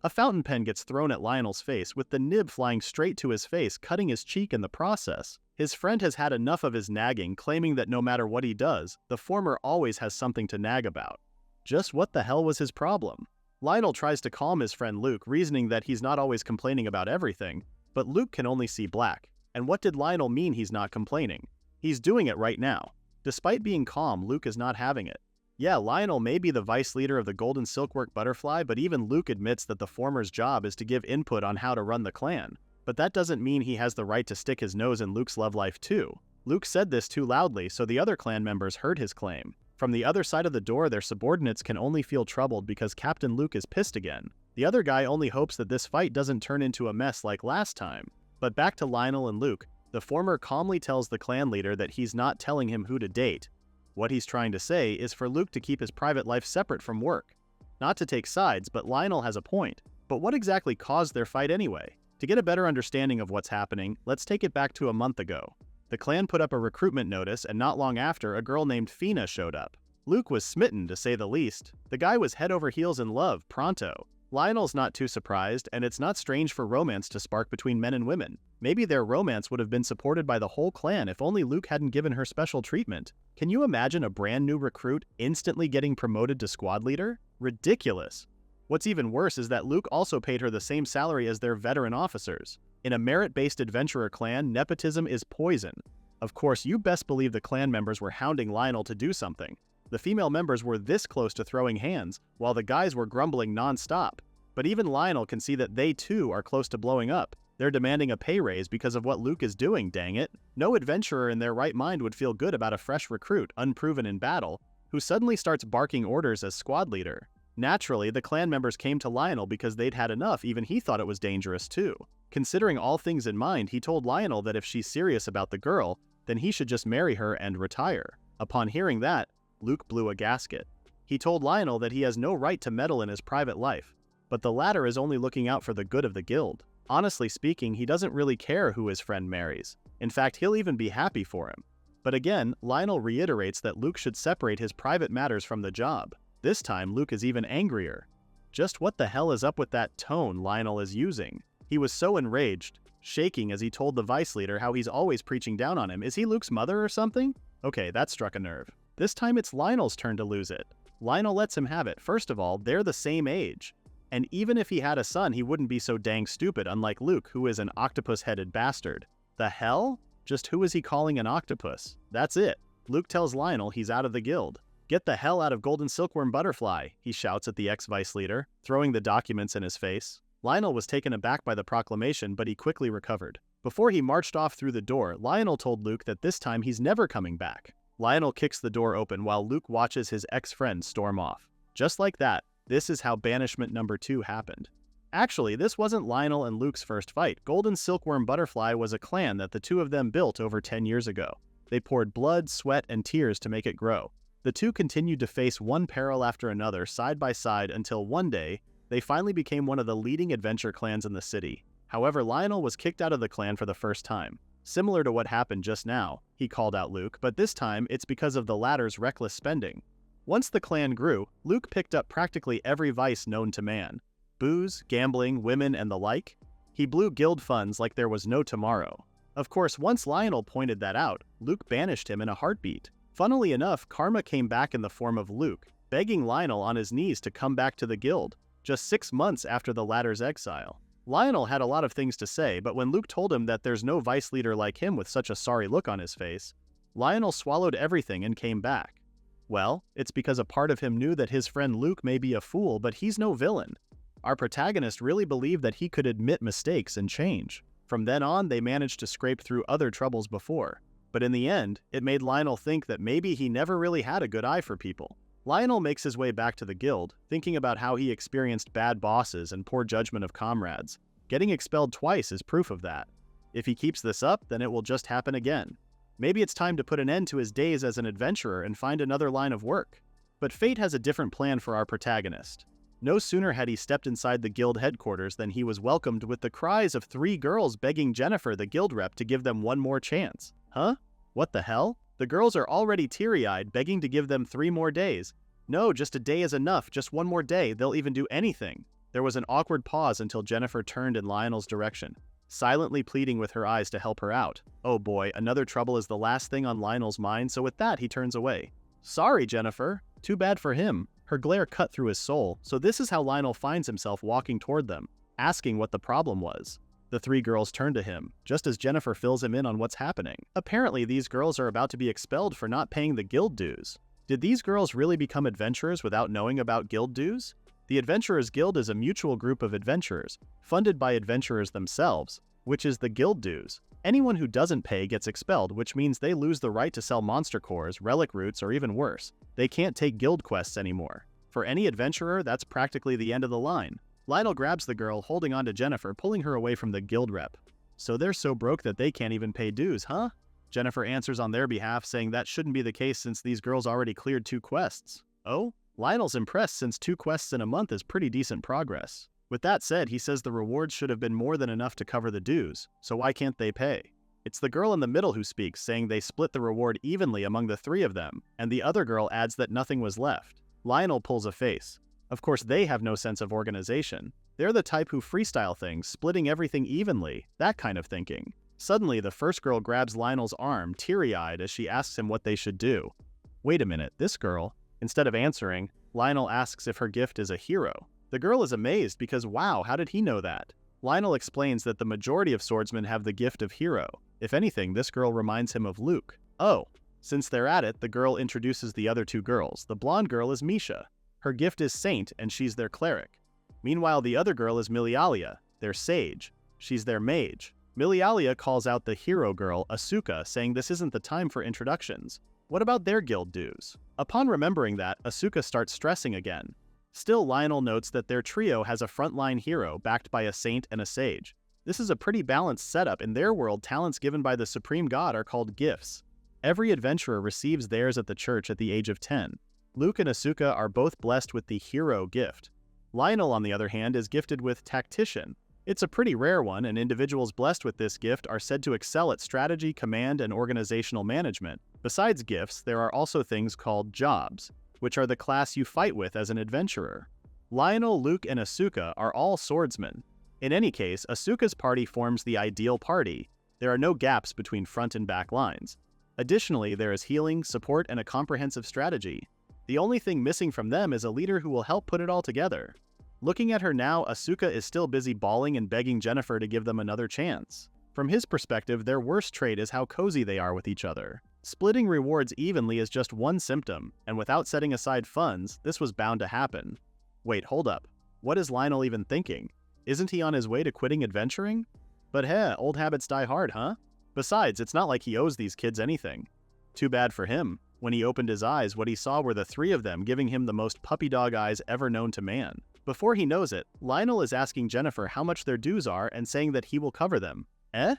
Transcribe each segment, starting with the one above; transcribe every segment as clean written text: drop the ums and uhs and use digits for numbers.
A fountain pen gets thrown at Lionel's face, with the nib flying straight to his face, cutting his cheek in the process. His friend has had enough of his nagging, claiming that no matter what he does, the former always has something to nag about. Just what the hell was his problem? Lionel tries to calm his friend Luke, reasoning that he's not always complaining about everything, but Luke can only see black. And what did Lionel mean he's not complaining? He's doing it right now. Despite being calm, Luke is not having it. Yeah, Lionel may be the vice leader of the Golden Silkwork Butterfly, but even Luke admits that the former's job is to give input on how to run the clan. But that doesn't mean he has the right to stick his nose in Luke's love life too. Luke said this too loudly, so the other clan members heard his claim. From the other side of the door, their subordinates can only feel troubled because Captain Luke is pissed again. The other guy only hopes that this fight doesn't turn into a mess like last time. But back to Lionel and Luke, the former calmly tells the clan leader that he's not telling him who to date. What he's trying to say is for Luke to keep his private life separate from work. Not to take sides, but Lionel has a point. But what exactly caused their fight anyway? To get a better understanding of what's happening, let's take it back to a month ago. The clan put up a recruitment notice, and not long after, a girl named Fina showed up. Luke was smitten, to say the least. The guy was head over heels in love, pronto. Lionel's not too surprised, and it's not strange for romance to spark between men and women. Maybe their romance would have been supported by the whole clan if only Luke hadn't given her special treatment. Can you imagine a brand new recruit instantly getting promoted to squad leader? Ridiculous. What's even worse is that Luke also paid her the same salary as their veteran officers. In a merit-based adventurer clan, nepotism is poison. Of course, you best believe the clan members were hounding Lionel to do something. The female members were this close to throwing hands, while the guys were grumbling non-stop. But even Lionel can see that they too are close to blowing up. They're demanding a pay raise because of what Luke is doing, dang it. No adventurer in their right mind would feel good about a fresh recruit, unproven in battle, who suddenly starts barking orders as squad leader. Naturally, the clan members came to Lionel because they'd had enough. Even he thought it was dangerous too. Considering all things in mind, he told Lionel that if she's serious about the girl, then he should just marry her and retire. Upon hearing that, Luke blew a gasket. He told Lionel that he has no right to meddle in his private life, but the latter is only looking out for the good of the guild. Honestly speaking, he doesn't really care who his friend marries. In fact, he'll even be happy for him. But again, Lionel reiterates that Luke should separate his private matters from the job. This time, Luke is even angrier. Just what the hell is up with that tone Lionel is using? He was so enraged, shaking as he told the vice leader how he's always preaching down on him. Is he Luke's mother or something? Okay, that struck a nerve. This time it's Lionel's turn to lose it. Lionel lets him have it. First of all, they're the same age. And even if he had a son, he wouldn't be so dang stupid, unlike Luke, who is an octopus-headed bastard. The hell? Just who is he calling an octopus? That's it. Luke tells Lionel he's out of the guild. Get the hell out of Golden Silkworm Butterfly, he shouts at the ex-vice leader, throwing the documents in his face. Lionel was taken aback by the proclamation, but he quickly recovered. Before he marched off through the door, Lionel told Luke that this time he's never coming back. Lionel kicks the door open while Luke watches his ex-friend storm off. Just like that, this is how banishment number 2 happened. Actually, this wasn't Lionel and Luke's first fight. Golden Silkworm Butterfly was a clan that the two of them built over 10 years ago. They poured blood, sweat, and tears to make it grow. The two continued to face one peril after another side by side until one day, they finally became one of the leading adventure clans in the city. However, Lionel was kicked out of the clan for the first time. Similar to what happened just now, he called out Luke, but this time it's because of the latter's reckless spending. Once the clan grew, Luke picked up practically every vice known to man. Booze, gambling, women, and the like. He blew guild funds like there was no tomorrow. Of course, once Lionel pointed that out, Luke banished him in a heartbeat. Funnily enough, karma came back in the form of Luke, begging Lionel on his knees to come back to the guild, just 6 months after the latter's exile. Lionel had a lot of things to say, but when Luke told him that there's no vice leader like him with such a sorry look on his face, Lionel swallowed everything and came back. Well, it's because a part of him knew that his friend Luke may be a fool, but he's no villain. Our protagonist really believed that he could admit mistakes and change. From then on, they managed to scrape through other troubles before. But in the end, it made Lionel think that maybe he never really had a good eye for people. Lionel makes his way back to the guild, thinking about how he experienced bad bosses and poor judgment of comrades. Getting expelled twice is proof of that. If he keeps this up, then it will just happen again. Maybe it's time to put an end to his days as an adventurer and find another line of work. But fate has a different plan for our protagonist. No sooner had he stepped inside the guild headquarters than he was welcomed with the cries of 3 girls begging Jennifer, the guild rep, to give them one more chance. Huh? What the hell? The girls are already teary-eyed, begging to give them 3 more days. No, just a day is enough, just one more day, they'll even do anything. There was an awkward pause until Jennifer turned in Lionel's direction, silently pleading with her eyes to help her out. Oh boy, another trouble is the last thing on Lionel's mind, so with that he turns away. Sorry, Jennifer. Too bad for him. Her glare cut through his soul, so this is how Lionel finds himself walking toward them, asking what the problem was. The three girls turn to him, just as Jennifer fills him in on what's happening. Apparently, these girls are about to be expelled for not paying the guild dues. Did these girls really become adventurers without knowing about guild dues? The Adventurers Guild is a mutual group of adventurers, funded by adventurers themselves, which is the guild dues. Anyone who doesn't pay gets expelled, which means they lose the right to sell monster cores, relic roots, or even worse, they can't take guild quests anymore. For any adventurer, that's practically the end of the line. Lionel grabs the girl, holding on to Jennifer, pulling her away from the guild rep. So they're so broke that they can't even pay dues, huh? Jennifer answers on their behalf, saying that shouldn't be the case since these girls already cleared 2 quests. Oh? Lionel's impressed since 2 quests in a month is pretty decent progress. With that said, he says the rewards should have been more than enough to cover the dues, so why can't they pay? It's the girl in the middle who speaks, saying they split the reward evenly among the 3 of them, and the other girl adds that nothing was left. Lionel pulls a face. Of course, they have no sense of organization. They're the type who freestyle things, splitting everything evenly, that kind of thinking. Suddenly, the first girl grabs Lionel's arm, teary-eyed, as she asks him what they should do. Wait a minute, this girl? Instead of answering, Lionel asks if her gift is a hero. The girl is amazed because wow, how did he know that? Lionel explains that the majority of swordsmen have the gift of hero. If anything, this girl reminds him of Luke. Oh. Since they're at it, the girl introduces the other 2 girls. The blonde girl is Misha. Her gift is Saint, and she's their cleric. Meanwhile, the other girl is Milialia, their sage. She's their mage. Milialia calls out the hero girl, Asuka, saying this isn't the time for introductions. What about their guild dues? Upon remembering that, Asuka starts stressing again. Still, Lionel notes that their trio has a frontline hero backed by a saint and a sage. This is a pretty balanced setup. In their world, talents given by the supreme god are called gifts. Every adventurer receives theirs at the church at the age of 10. Luke and Asuka are both blessed with the hero gift. Lionel, on the other hand, is gifted with tactician. It's a pretty rare one, and individuals blessed with this gift are said to excel at strategy, command, and organizational management. Besides gifts, there are also things called jobs, which are the class you fight with as an adventurer. Lionel, Luke, and Asuka are all swordsmen. In any case, Asuka's party forms the ideal party. There are no gaps between front and back lines. Additionally, there is healing, support, and a comprehensive strategy. The only thing missing from them is a leader who will help put it all together. Looking at her now, Asuka is still busy bawling and begging Jennifer to give them another chance. From his perspective, their worst trait is how cozy they are with each other. Splitting rewards evenly is just one symptom, and without setting aside funds, this was bound to happen. Wait, hold up. What is Lionel even thinking? Isn't he on his way to quitting adventuring? But old habits die hard, huh? Besides, it's not like he owes these kids anything. Too bad for him. When he opened his eyes, what he saw were the 3 of them giving him the most puppy dog eyes ever known to man. Before he knows it, Lionel is asking Jennifer how much their dues are and saying that he will cover them. Eh?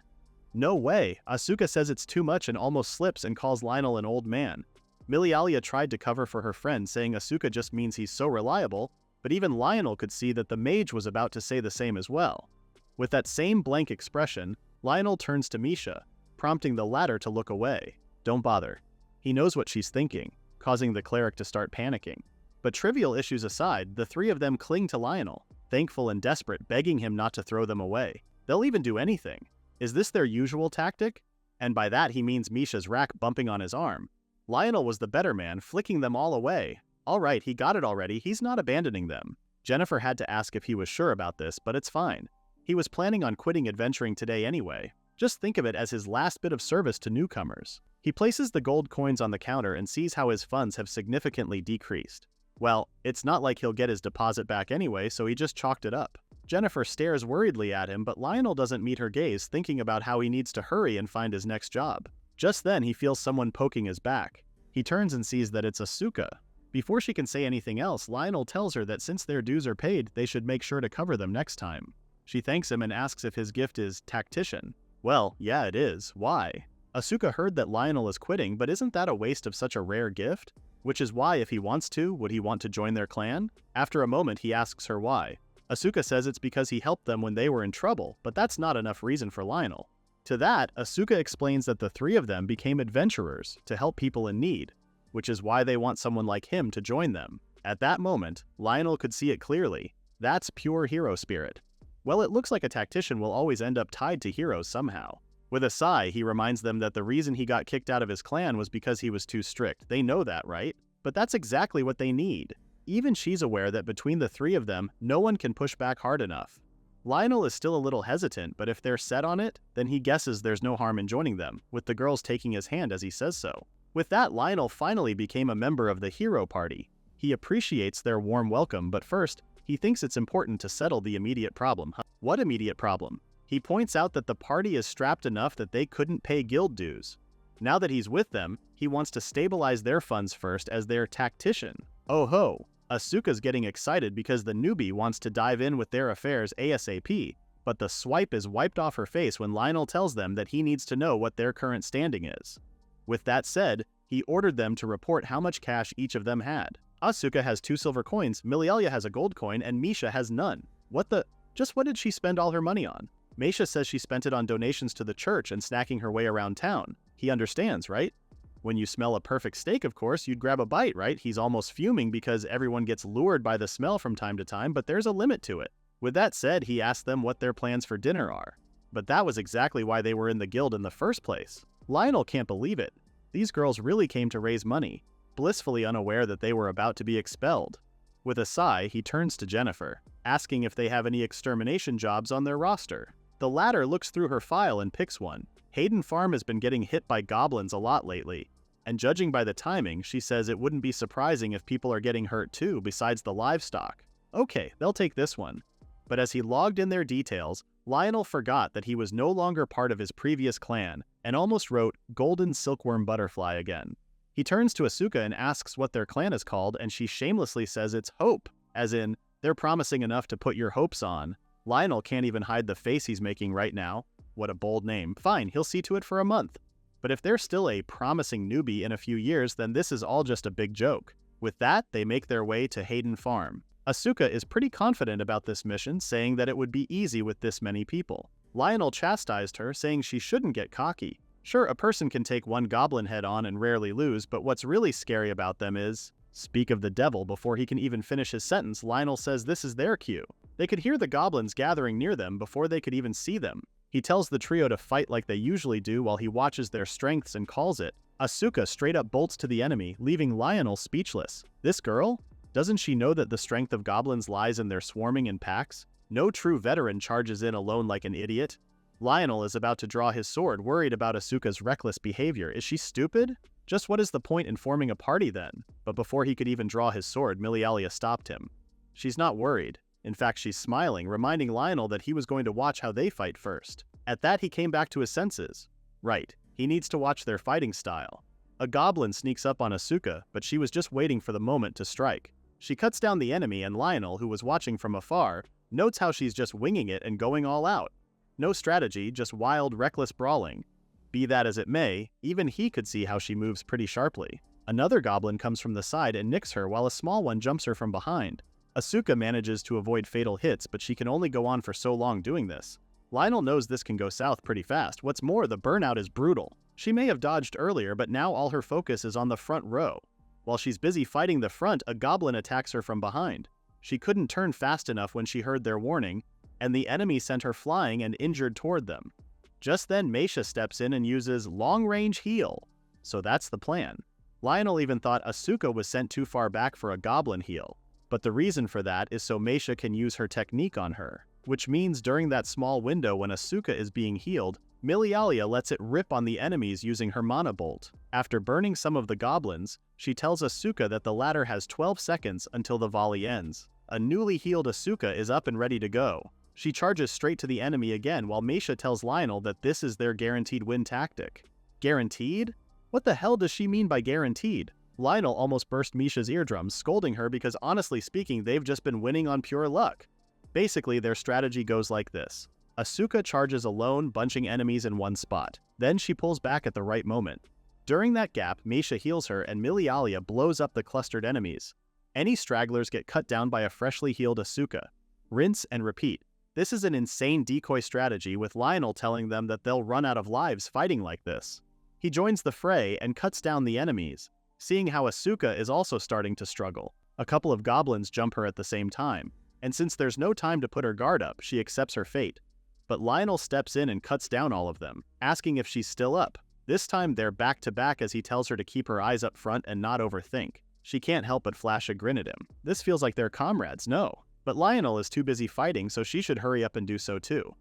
No way. Asuka says it's too much and almost slips and calls Lionel an old man. Milialia tried to cover for her friend, saying Asuka just means he's so reliable, but even Lionel could see that the mage was about to say the same as well. With that same blank expression, Lionel turns to Misha, prompting the latter to look away. Don't bother. He knows what she's thinking, causing the cleric to start panicking. But trivial issues aside, the 3 of them cling to Lionel, thankful and desperate, begging him not to throw them away. They'll even do anything. Is this their usual tactic? And by that he means Misha's rack bumping on his arm. Lionel was the better man, flicking them all away. Alright, he got it already, he's not abandoning them. Jennifer had to ask if he was sure about this, but it's fine. He was planning on quitting adventuring today anyway. Just think of it as his last bit of service to newcomers. He places the gold coins on the counter and sees how his funds have significantly decreased. Well, it's not like he'll get his deposit back anyway, so he just chalked it up. Jennifer stares worriedly at him, but Lionel doesn't meet her gaze, thinking about how he needs to hurry and find his next job. Just then, he feels someone poking his back. He turns and sees that it's Asuka. Before she can say anything else, Lionel tells her that since their dues are paid, they should make sure to cover them next time. She thanks him and asks if his gift is tactician. Well, yeah, it is. Why? Asuka heard that Lionel is quitting, but isn't that a waste of such a rare gift? Which is why, if he wants to, would he want to join their clan? After a moment, he asks her why. Asuka says it's because he helped them when they were in trouble, but that's not enough reason for Lionel. To that, Asuka explains that the 3 of them became adventurers to help people in need, which is why they want someone like him to join them. At that moment, Lionel could see it clearly. That's pure hero spirit. Well, it looks like a tactician will always end up tied to heroes somehow. With a sigh, he reminds them that the reason he got kicked out of his clan was because he was too strict. They know that, right? But that's exactly what they need. Even she's aware that between the three of them, no one can push back hard enough. Lionel is still a little hesitant, but if they're set on it, then he guesses there's no harm in joining them, with the girls taking his hand as he says so. With that, Lionel finally became a member of the hero party. He appreciates their warm welcome, but first, he thinks it's important to settle the immediate problem. What immediate problem? He points out that the party is strapped enough that they couldn't pay guild dues. Now that he's with them, he wants to stabilize their funds first as their tactician. Oh ho! Asuka's getting excited because the newbie wants to dive in with their affairs ASAP, but the swipe is wiped off her face when Lionel tells them that he needs to know what their current standing is. With that said, he ordered them to report how much cash each of them had. Asuka has 2 silver coins, Milialia has a gold coin, and Misha has none. What did she spend all her money on? Misha says she spent it on donations to the church and snacking her way around town. He understands, right? When you smell a perfect steak, of course, you'd grab a bite, right? He's almost fuming because everyone gets lured by the smell from time to time, but there's a limit to it. With that said, he asks them what their plans for dinner are. But that was exactly why they were in the guild in the first place. Lionel can't believe it. These girls really came to raise money, blissfully unaware that they were about to be expelled. With a sigh, he turns to Jennifer, asking if they have any extermination jobs on their roster. The latter looks through her file and picks one. Hayden Farm has been getting hit by goblins a lot lately, and judging by the timing, she says it wouldn't be surprising if people are getting hurt too besides the livestock. Okay, they'll take this one. But as he logged in their details, Lionel forgot that he was no longer part of his previous clan and almost wrote Golden Silkworm Butterfly again. He turns to Asuka and asks what their clan is called, and she shamelessly says it's Hope, as in, they're promising enough to put your hopes on. Lionel can't even hide the face he's making right now. What a bold name. Fine, he'll see to it for a month. But if they're still a promising newbie in a few years, then this is all just a big joke. With that, they make their way to Hayden Farm. Asuka is pretty confident about this mission, saying that it would be easy with this many people. Lionel chastised her, saying she shouldn't get cocky. Sure, a person can take one goblin head on and rarely lose, but what's really scary about them is... Speak of the devil, before he can even finish his sentence, Lionel says this is their cue. They could hear the goblins gathering near them before they could even see them. He tells the trio to fight like they usually do while he watches their strengths and calls it. Asuka straight up bolts to the enemy, leaving Lionel speechless. This girl? Doesn't she know that the strength of goblins lies in their swarming in packs? No true veteran charges in alone like an idiot. Lionel is about to draw his sword, worried about Asuka's reckless behavior. Is she stupid? Just what is the point in forming a party then? But before he could even draw his sword, Milialia stopped him. She's not worried. In fact, she's smiling, reminding Lionel that he was going to watch how they fight first. At that, he came back to his senses. Right, he needs to watch their fighting style. A goblin sneaks up on Asuka, but she was just waiting for the moment to strike. She cuts down the enemy, and Lionel, who was watching from afar, notes how she's just winging it and going all out. No strategy, just wild, reckless brawling. Be that as it may, even he could see how she moves pretty sharply. Another goblin comes from the side and nicks her while a small one jumps her from behind. Asuka manages to avoid fatal hits, but she can only go on for so long doing this. Lionel knows this can go south pretty fast. What's more, the burnout is brutal. She may have dodged earlier, but now all her focus is on the front row. While she's busy fighting the front, a goblin attacks her from behind. She couldn't turn fast enough when she heard their warning, and the enemy sent her flying and injured toward them. Just then, Misha steps in and uses long-range heal. So that's the plan. Lionel even thought Asuka was sent too far back for a goblin heal. But the reason for that is so Misha can use her technique on her. Which means during that small window when Asuka is being healed, Milialia lets it rip on the enemies using her mana bolt. After burning some of the goblins, she tells Asuka that the latter has 12 seconds until the volley ends. A newly healed Asuka is up and ready to go. She charges straight to the enemy again while Misha tells Lionel that this is their guaranteed win tactic. Guaranteed? What the hell does she mean by guaranteed? Lionel almost burst Misha's eardrums, scolding her because honestly speaking, they've just been winning on pure luck. Basically, their strategy goes like this. Asuka charges alone, bunching enemies in one spot. Then she pulls back at the right moment. During that gap, Misha heals her and Milialia blows up the clustered enemies. Any stragglers get cut down by a freshly healed Asuka. Rinse and repeat. This is an insane decoy strategy, with Lionel telling them that they'll run out of lives fighting like this. He joins the fray and cuts down the enemies, seeing how Asuka is also starting to struggle. A couple of goblins jump her at the same time, and since there's no time to put her guard up, she accepts her fate. But Lionel steps in and cuts down all of them, asking if she's still up. This time they're back to back as he tells her to keep her eyes up front and not overthink. She can't help but flash a grin at him. This feels like they're comrades, no. But Lionel is too busy fighting, so she should hurry up and do so too.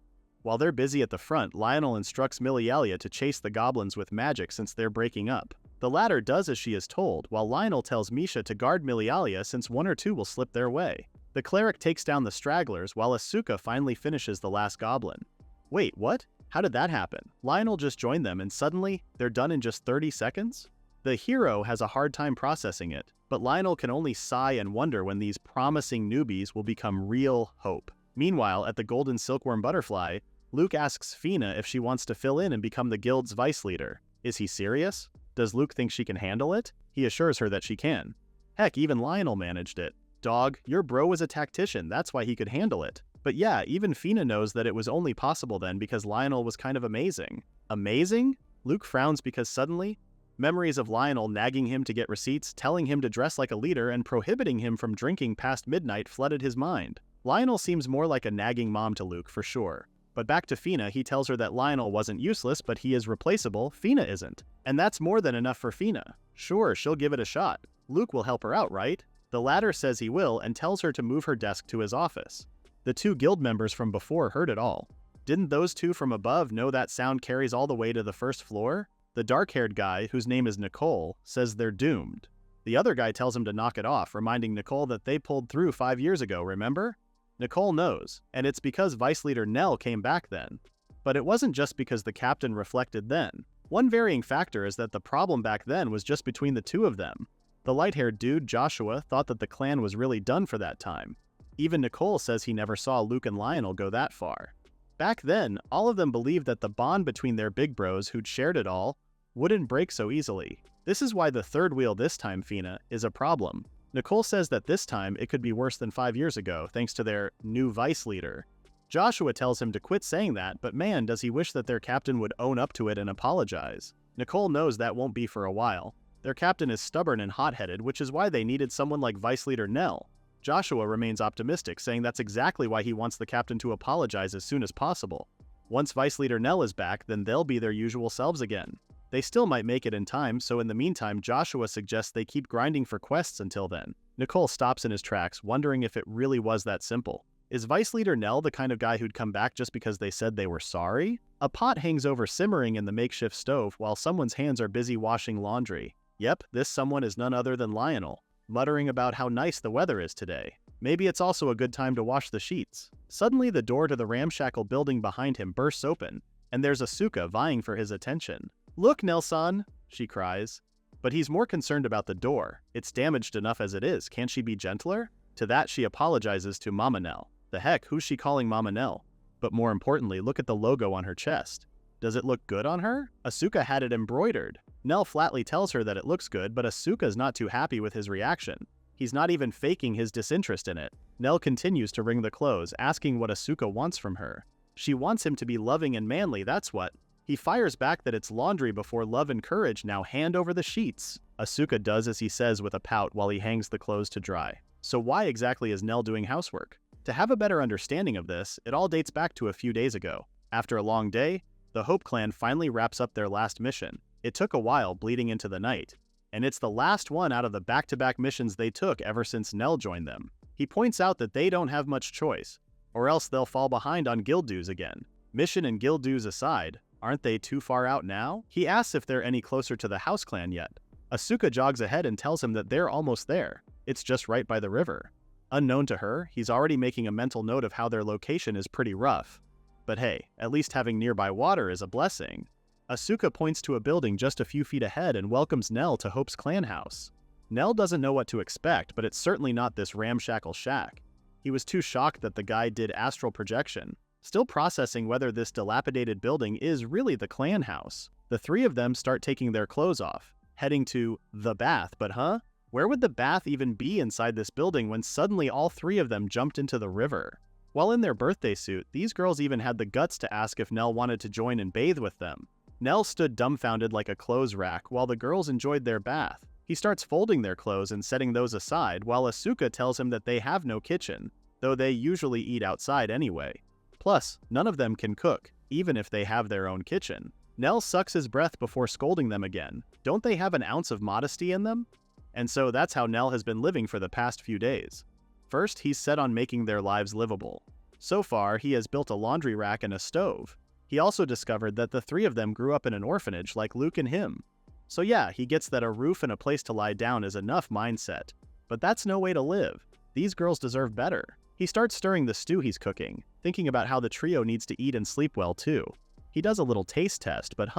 While they're busy at the front, Lionel instructs Milialia to chase the goblins with magic since they're breaking up. The latter does as she is told, while Lionel tells Misha to guard Milialia since one or two will slip their way. The cleric takes down the stragglers while Asuka finally finishes the last goblin. Wait, what? How did that happen? Lionel just joined them and suddenly, they're done in just 30 seconds? The hero has a hard time processing it, but Lionel can only sigh and wonder when these promising newbies will become real hope. Meanwhile, at the Golden Silkworm Butterfly, Luke asks Fina if she wants to fill in and become the guild's vice leader. Is he serious? Does Luke think she can handle it? He assures her that she can. Heck, even Lionel managed it. Dog, your bro was a tactician, that's why he could handle it. But yeah, even Fina knows that it was only possible then because Lionel was kind of amazing. Amazing? Luke frowns because suddenly, memories of Lionel nagging him to get receipts, telling him to dress like a leader, and prohibiting him from drinking past midnight flooded his mind. Lionel seems more like a nagging mom to Luke for sure. But back to Fina, he tells her that Lionel wasn't useless, but he is replaceable, Fina isn't. And that's more than enough for Fina. Sure, she'll give it a shot. Luke will help her out, right? The latter says he will and tells her to move her desk to his office. The two guild members from before heard it all. Didn't those two from above know that sound carries all the way to the first floor? The dark-haired guy, whose name is Nicole, says they're doomed. The other guy tells him to knock it off, reminding Nicole that they pulled through 5 years ago, remember? Nicole knows, and it's because Vice Leader Nell came back then. But it wasn't just because the captain reflected then. One varying factor is that the problem back then was just between the two of them. The light-haired dude, Joshua, thought that the clan was really done for that time. Even Nicole says he never saw Luke and Lionel go that far. Back then, all of them believed that the bond between their big bros who'd shared it all wouldn't break so easily. This is why the third wheel this time, Fina, is a problem. Nicole says that this time it could be worse than 5 years ago thanks to their new vice leader. Joshua tells him to quit saying that, but man, does he wish that their captain would own up to it and apologize. Nicole knows that won't be for a while. Their captain is stubborn and hot-headed, which is why they needed someone like Vice Leader Nell. Joshua remains optimistic, saying that's exactly why he wants the captain to apologize as soon as possible. Once Vice Leader Nell is back, then they'll be their usual selves again. They still might make it in time, so in the meantime, Joshua suggests they keep grinding for quests until then. Nicole stops in his tracks, wondering if it really was that simple. Is Vice Leader Nell the kind of guy who'd come back just because they said they were sorry? A pot hangs over simmering in the makeshift stove while someone's hands are busy washing laundry. Yep, this someone is none other than Lionel, muttering about how nice the weather is today. Maybe it's also a good time to wash the sheets. Suddenly, the door to the ramshackle building behind him bursts open, and there's Asuka vying for his attention. "Look, Nelson!" she cries. But he's more concerned about the door. It's damaged enough as it is, can't she be gentler? To that, she apologizes to Mama Nell. The heck, who's she calling Mama Nell? But more importantly, look at the logo on her chest. Does it look good on her? Asuka had it embroidered. Nell flatly tells her that it looks good, but Asuka's not too happy with his reaction. He's not even faking his disinterest in it. Nell continues to wring the clothes, asking what Asuka wants from her. She wants him to be loving and manly, that's what. He fires back that it's laundry before love and courage, now hand over the sheets. Asuka does as he says with a pout while he hangs the clothes to dry. So why exactly is Nell doing housework? To have a better understanding of this, it all dates back to a few days ago. After a long day, the Hope Clan finally wraps up their last mission. It took a while, bleeding into the night. And it's the last one out of the back-to-back missions they took ever since Nell joined them. He points out that they don't have much choice, or else they'll fall behind on guild dues again. Mission and guild dues aside, aren't they too far out now? He asks if they're any closer to the House Clan yet. Asuka jogs ahead and tells him that they're almost there. It's just right by the river. Unknown to her, he's already making a mental note of how their location is pretty rough. But hey, at least having nearby water is a blessing. Asuka points to a building just a few feet ahead and welcomes Nell to Hope's clan house. Nell doesn't know what to expect, but it's certainly not this ramshackle shack. He was too shocked that the guy did astral projection, still processing whether this dilapidated building is really the clan house. The three of them start taking their clothes off, heading to the bath, but where would the bath even be inside this building when suddenly all three of them jumped into the river? While in their birthday suit, these girls even had the guts to ask if Nell wanted to join and bathe with them. Nell stood dumbfounded like a clothes rack while the girls enjoyed their bath. He starts folding their clothes and setting those aside while Asuka tells him that they have no kitchen. though they usually eat outside anyway. Plus, none of them can cook, even if they have their own kitchen. Nell sucks his breath before scolding them again. Don't they have an ounce of modesty in them? And so that's how Nell has been living for the past few days. First, he's set on making their lives livable. So far, he has built a laundry rack and a stove. He also discovered that the three of them grew up in an orphanage like Luke and him. So yeah, he gets that a roof and a place to lie down is enough mindset. But that's no way to live. These girls deserve better. He starts stirring the stew he's cooking, thinking about how the trio needs to eat and sleep well too. He does a little taste test, but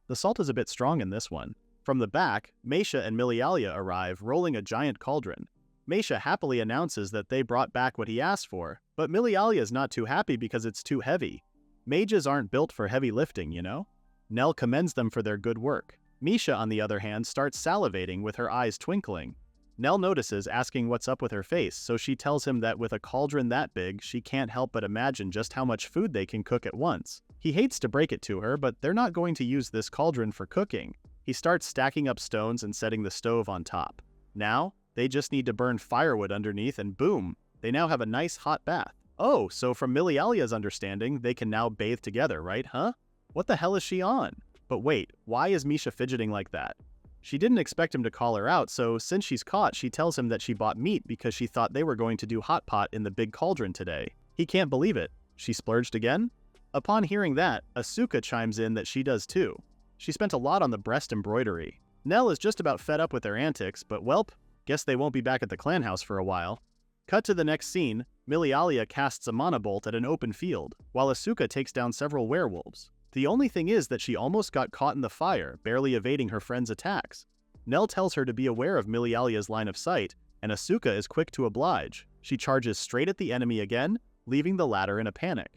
the salt is a bit strong in this one. From the back, Meisha and Milialia arrive, rolling a giant cauldron. Meisha happily announces that they brought back what he asked for, but Milialia is not too happy because it's too heavy. Mages aren't built for heavy lifting, you know? Nell commends them for their good work. Misha, on the other hand, starts salivating with her eyes twinkling. Nell notices, asking what's up with her face, so she tells him that with a cauldron that big, she can't help but imagine just how much food they can cook at once. He hates to break it to her, but they're not going to use this cauldron for cooking. He starts stacking up stones and setting the stove on top. Now, they just need to burn firewood underneath and boom, they now have a nice hot bath. Oh, so from Milialia's understanding, they can now bathe together, right, huh? What the hell is she on? But wait, why is Misha fidgeting like that? She didn't expect him to call her out, so since she's caught, she tells him that she bought meat because she thought they were going to do hot pot in the big cauldron today. He can't believe it. She splurged again? Upon hearing that, Asuka chimes in that she does too. She spent a lot on the breast embroidery. Nell is just about fed up with their antics, but welp, guess they won't be back at the clan house for a while. Cut to the next scene, Milialia casts a mana bolt at an open field, while Asuka takes down several werewolves. The only thing is that she almost got caught in the fire, barely evading her friend's attacks. Nell tells her to be aware of Milialia's line of sight, and Asuka is quick to oblige. She charges straight at the enemy again, leaving the latter in a panic.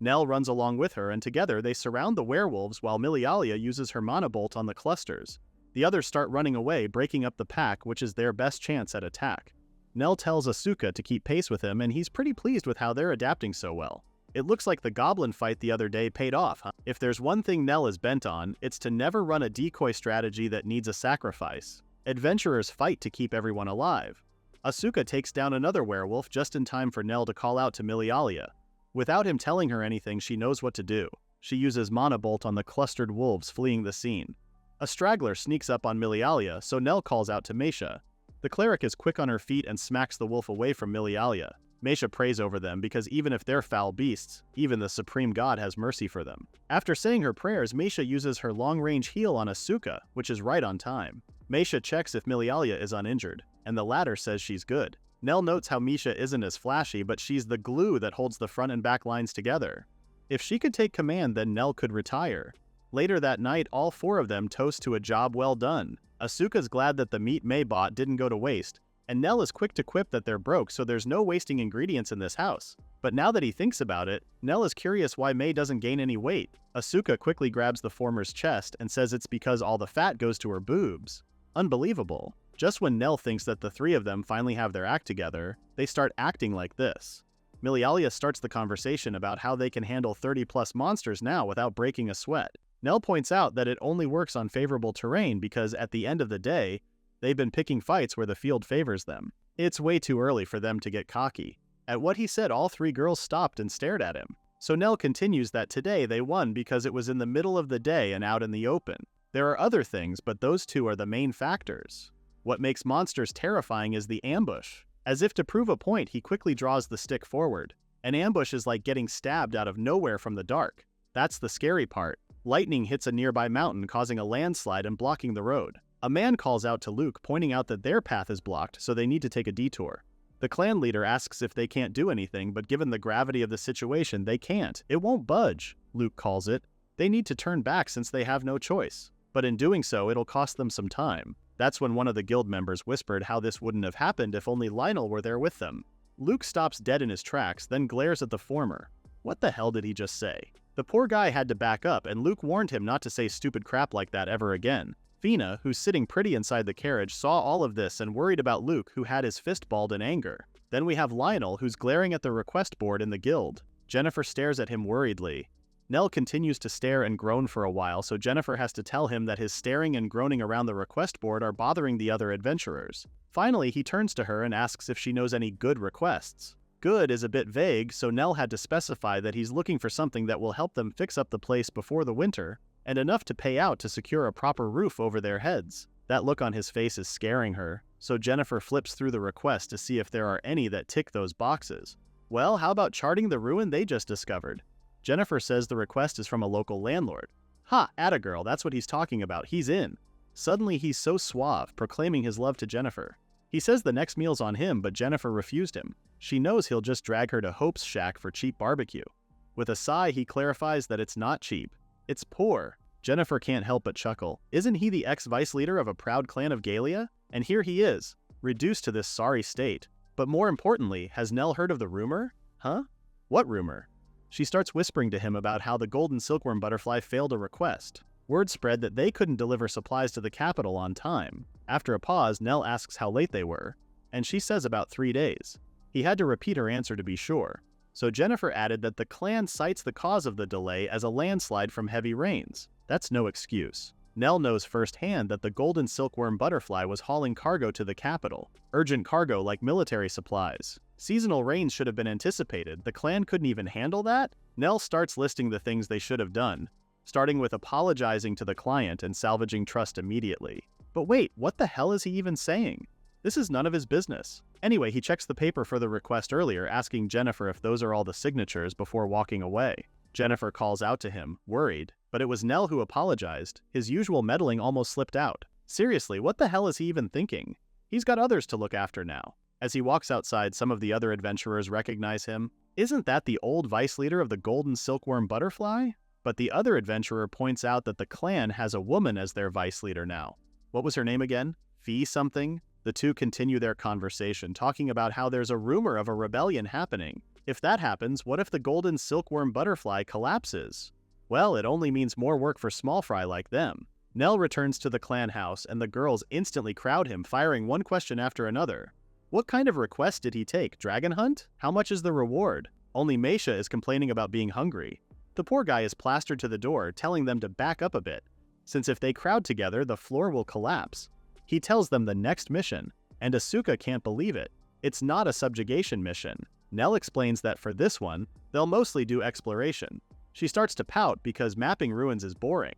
Nell runs along with her, and together they surround the werewolves while Milialia uses her mana bolt on the clusters. The others start running away, breaking up the pack, which is their best chance at attack. Nell tells Asuka to keep pace with him, and he's pretty pleased with how they're adapting so well. It looks like the goblin fight the other day paid off, huh? If there's one thing Nell is bent on, it's to never run a decoy strategy that needs a sacrifice. Adventurers fight to keep everyone alive. Asuka takes down another werewolf just in time for Nell to call out to Milialia. Without him telling her anything, she knows what to do. She uses Mana Bolt on the clustered wolves fleeing the scene. A straggler sneaks up on Milialia, so Nell calls out to Meisha. The cleric is quick on her feet and smacks the wolf away from Milialia. Meisha prays over them because even if they're foul beasts, even the supreme god has mercy for them. After saying her prayers, Meisha uses her long-range heal on Asuka, which is right on time. Meisha checks if Milialia is uninjured, and the latter says she's good. Nell notes how Misha isn't as flashy, but she's the glue that holds the front and back lines together. If she could take command, then Nell could retire. Later that night, all four of them toast to a job well done. Asuka's glad that the meat May bought didn't go to waste, and Nell is quick to quip that they're broke, so there's no wasting ingredients in this house. But now that he thinks about it, Nell is curious why May doesn't gain any weight. Asuka quickly grabs the former's chest and says it's because all the fat goes to her boobs. Unbelievable. Just when Nell thinks that the three of them finally have their act together, they start acting like this. Milialia starts the conversation about how they can handle 30+ monsters now without breaking a sweat. Nell points out that it only works on favorable terrain because at the end of the day, they've been picking fights where the field favors them. It's way too early for them to get cocky. At what he said, all three girls stopped and stared at him. So Nell continues that today they won because it was in the middle of the day and out in the open. There are other things, but those two are the main factors. What makes monsters terrifying is the ambush. As if to prove a point, he quickly draws the stick forward. An ambush is like getting stabbed out of nowhere from the dark. That's the scary part. Lightning hits a nearby mountain, causing a landslide and blocking the road. A man calls out to Luke, pointing out that their path is blocked, so they need to take a detour. The clan leader asks if they can't do anything, but given the gravity of the situation, they can't. It won't budge, Luke calls it. They need to turn back since they have no choice. But in doing so, it'll cost them some time. That's when one of the guild members whispered how this wouldn't have happened if only Lionel were there with them. Luke stops dead in his tracks, then glares at the former. What the hell did he just say? The poor guy had to back up, and Luke warned him not to say stupid crap like that ever again. Fina, who's sitting pretty inside the carriage, saw all of this and worried about Luke, who had his fist balled in anger. Then we have Lionel, who's glaring at the request board in the guild. Jennifer stares at him worriedly. Nell continues to stare and groan for a while, so Jennifer has to tell him that his staring and groaning around the request board are bothering the other adventurers. Finally, he turns to her and asks if she knows any good requests. Good is a bit vague, so Nell had to specify that he's looking for something that will help them fix up the place before the winter, and enough to pay out to secure a proper roof over their heads. That look on his face is scaring her, so Jennifer flips through the request to see if there are any that tick those boxes. Well, how about charting the ruin they just discovered? Jennifer says the request is from a local landlord. Ha, atta girl, that's what he's talking about, he's in. Suddenly he's so suave, proclaiming his love to Jennifer. He says the next meal's on him, but Jennifer refused him. She knows he'll just drag her to Hope's shack for cheap barbecue. With a sigh, he clarifies that it's not cheap. It's poor. Jennifer can't help but chuckle. Isn't he the ex-vice leader of a proud clan of Galia? And here he is, reduced to this sorry state. But more importantly, has Nell heard of the rumor? Huh? What rumor? She starts whispering to him about how the golden silkworm butterfly failed a request. Word spread that they couldn't deliver supplies to the capital on time. After a pause, Nell asks how late they were, and she says about 3 days. He had to repeat her answer to be sure. So Jennifer added that the clan cites the cause of the delay as a landslide from heavy rains. That's no excuse. Nell knows firsthand that the golden silkworm butterfly was hauling cargo to the capital. Urgent cargo like military supplies. Seasonal rains should have been anticipated. The clan couldn't even handle that? Nell starts listing the things they should have done, starting with apologizing to the client and salvaging trust immediately. But wait, what the hell is he even saying? This is none of his business. Anyway, he checks the paper for the request earlier, asking Jennifer if those are all the signatures before walking away. Jennifer calls out to him, worried, but it was Nell who apologized. His usual meddling almost slipped out. Seriously, what the hell is he even thinking? He's got others to look after now. As he walks outside, some of the other adventurers recognize him. Isn't that the old vice leader of the golden silkworm butterfly? But the other adventurer points out that the clan has a woman as their vice leader now. What was her name again? Fee something? The two continue their conversation, talking about how there's a rumor of a rebellion happening. If that happens, what if the golden silkworm butterfly collapses? Well, it only means more work for small fry like them. Nell returns to the clan house, and the girls instantly crowd him, firing one question after another. What kind of request did he take? Dragon hunt? How much is the reward? Only Meisha is complaining about being hungry. The poor guy is plastered to the door, telling them to back up a bit, since if they crowd together, the floor will collapse. He tells them the next mission, and Asuka can't believe it. It's not a subjugation mission. Nell explains that for this one, they'll mostly do exploration. She starts to pout because mapping ruins is boring.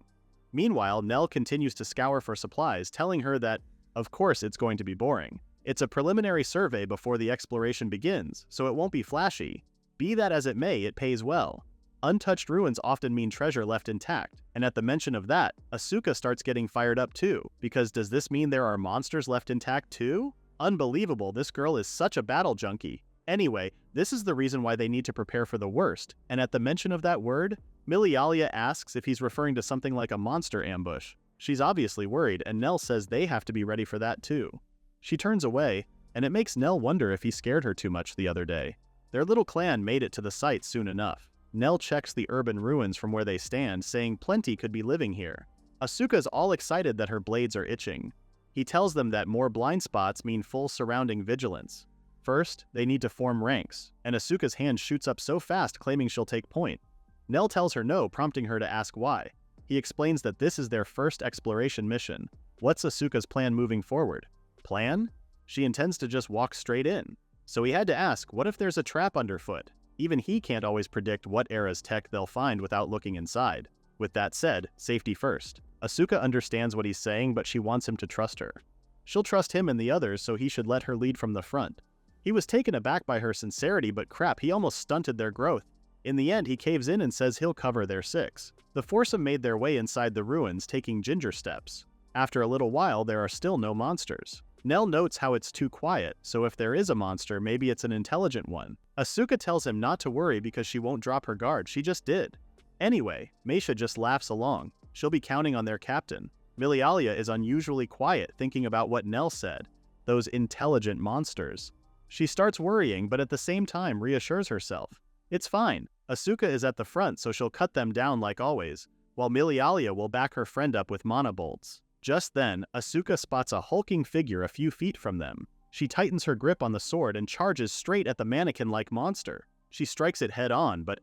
Meanwhile, Nell continues to scour for supplies, telling her that, of course, it's going to be boring. It's a preliminary survey before the exploration begins, so it won't be flashy. Be that as it may, it pays well. Untouched ruins often mean treasure left intact, and at the mention of that, Asuka starts getting fired up too, because does this mean there are monsters left intact too? Unbelievable, this girl is such a battle junkie. Anyway, this is the reason why they need to prepare for the worst, and at the mention of that word, Milialia asks if he's referring to something like a monster ambush. She's obviously worried, and Nell says they have to be ready for that too. She turns away, and it makes Nell wonder if he scared her too much the other day. Their little clan made it to the site soon enough. Nell checks the urban ruins from where they stand, saying plenty could be living here. Asuka's all excited that her blades are itching. He tells them that more blind spots mean full surrounding vigilance. First, they need to form ranks, and Asuka's hand shoots up so fast claiming she'll take point. Nell tells her no, prompting her to ask why. He explains that this is their first exploration mission. What's Asuka's plan moving forward? Plan? She intends to just walk straight in. So he had to ask, what if there's a trap underfoot? Even he can't always predict what era's tech they'll find without looking inside. With that said, safety first. Asuka understands what he's saying, but she wants him to trust her. She'll trust him and the others, so he should let her lead from the front. He was taken aback by her sincerity, but crap, he almost stunted their growth. In the end, he caves in and says he'll cover their 6. The foursome made their way inside the ruins, taking ginger steps. After a little while, there are still no monsters. Nell notes how it's too quiet, so if there is a monster, maybe it's an intelligent one. Asuka tells him not to worry because she won't drop her guard, she just did. Anyway, Meisha just laughs along. She'll be counting on their captain. Milialia is unusually quiet, thinking about what Nell said. Those intelligent monsters. She starts worrying, but at the same time reassures herself. It's fine. Asuka is at the front, so she'll cut them down like always, while Milialia will back her friend up with mana bolts. Just then, Asuka spots a hulking figure a few feet from them. She tightens her grip on the sword and charges straight at the mannequin-like monster. She strikes it head-on, but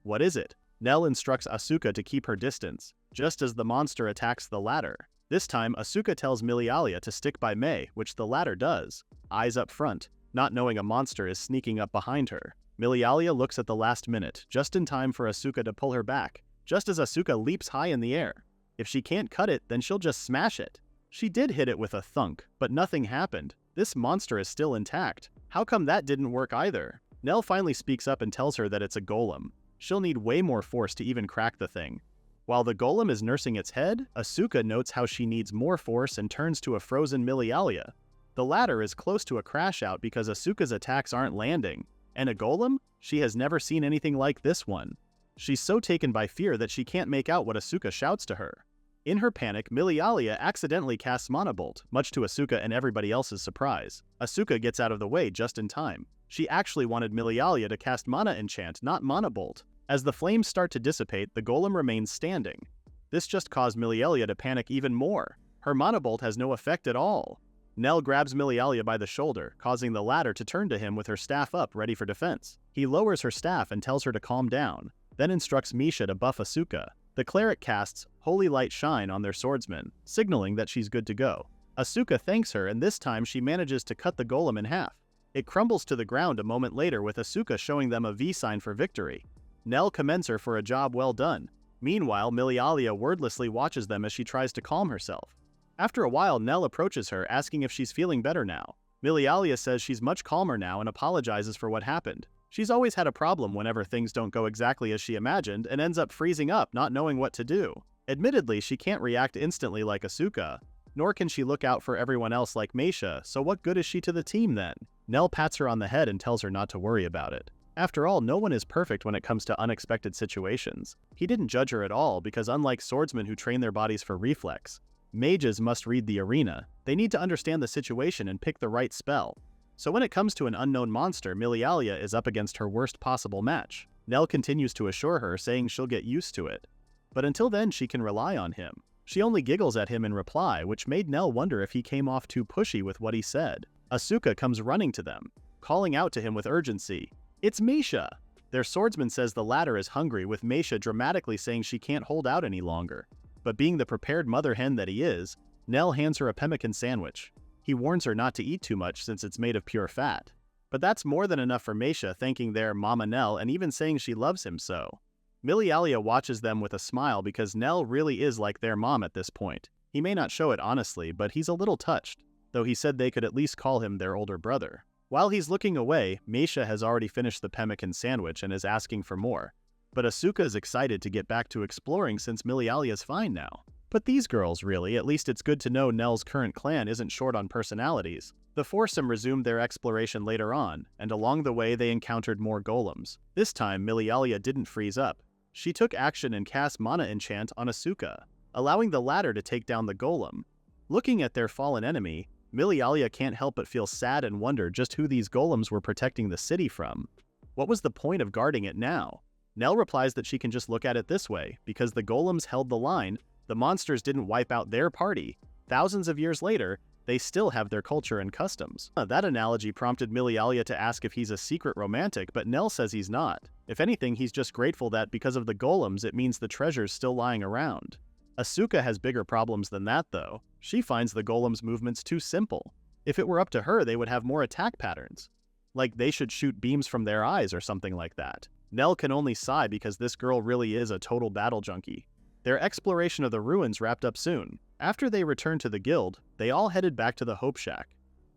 what is it? Nell instructs Asuka to keep her distance, just as the monster attacks the latter. This time, Asuka tells Milialia to stick by Mei, which the latter does. Eyes up front. not knowing a monster is sneaking up behind her. Milialia looks at the last minute, just in time for Asuka to pull her back, just as Asuka leaps high in the air. If she can't cut it, then she'll just smash it. She did hit it with a thunk, but nothing happened. This monster is still intact. How come that didn't work either? Nell finally speaks up and tells her that it's a golem. She'll need way more force to even crack the thing. While the golem is nursing its head, Asuka notes how she needs more force and turns to a frozen Milialia. The latter is close to a crash out because Asuka's attacks aren't landing. And a golem? She has never seen anything like this one. She's so taken by fear that she can't make out what Asuka shouts to her. In her panic, Milialia accidentally casts Mana Bolt, much to Asuka and everybody else's surprise. Asuka gets out of the way just in time. She actually wanted Milialia to cast Mana Enchant, not Mana Bolt. As the flames start to dissipate, the golem remains standing. This just caused Milialia to panic even more. Her Mana Bolt has no effect at all. Nell grabs Milialia by the shoulder, causing the latter to turn to him with her staff up, ready for defense. He lowers her staff and tells her to calm down, then instructs Misha to buff Asuka. The cleric casts Holy Light Shine on their swordsman, signaling that she's good to go. Asuka thanks her, and this time she manages to cut the golem in half. It crumbles to the ground a moment later, with Asuka showing them a V sign for victory. Nell commends her for a job well done. Meanwhile, Milialia wordlessly watches them as she tries to calm herself. After a while, Nell approaches her, asking if she's feeling better now. Milialia says she's much calmer now and apologizes for what happened. She's always had a problem whenever things don't go exactly as she imagined and ends up freezing up, not knowing what to do. Admittedly, she can't react instantly like Asuka, nor can she look out for everyone else like Meisha, so what good is she to the team then? Nell pats her on the head and tells her not to worry about it. After all, no one is perfect when it comes to unexpected situations. He didn't judge her at all because, unlike swordsmen who train their bodies for reflex, mages must read the arena. They need to understand the situation and pick the right spell. So when it comes to an unknown monster, Milialia is up against her worst possible match. Nell continues to assure her, saying she'll get used to it. But until then, she can rely on him. She only giggles at him in reply, which made Nell wonder if he came off too pushy with what he said. Asuka comes running to them, calling out to him with urgency. It's Meisha! Their swordsman says the latter is hungry, with Meisha dramatically saying she can't hold out any longer. But being the prepared mother hen that he is, Nell hands her a pemmican sandwich. He warns her not to eat too much since it's made of pure fat. But that's more than enough for Meisha, thanking their Mama Nell and even saying she loves him so. Milialia watches them with a smile because Nell really is like their mom at this point. He may not show it honestly, but he's a little touched, though he said they could at least call him their older brother. While he's looking away, Meisha has already finished the pemmican sandwich and is asking for more. But Asuka is excited to get back to exploring since Milialia's fine now. But these girls, really, at least it's good to know Nell's current clan isn't short on personalities. The foursome resumed their exploration later on, and along the way they encountered more golems. This time, Milialia didn't freeze up. She took action and cast Mana Enchant on Asuka, allowing the latter to take down the golem. Looking at their fallen enemy, Milialia can't help but feel sad and wonder just who these golems were protecting the city from. What was the point of guarding it now? Nell replies that she can just look at it this way, because the golems held the line, the monsters didn't wipe out their party. Thousands of years later, they still have their culture and customs. That analogy prompted Milialia to ask if he's a secret romantic, but Nell says he's not. If anything, he's just grateful that because of the golems, it means the treasure's still lying around. Asuka has bigger problems than that, though. She finds the golems' movements too simple. If it were up to her, they would have more attack patterns. Like they should shoot beams from their eyes or something like that. Nell can only sigh because this girl really is a total battle junkie. Their exploration of the ruins wrapped up soon. After they returned to the guild, they all headed back to the Hope Shack.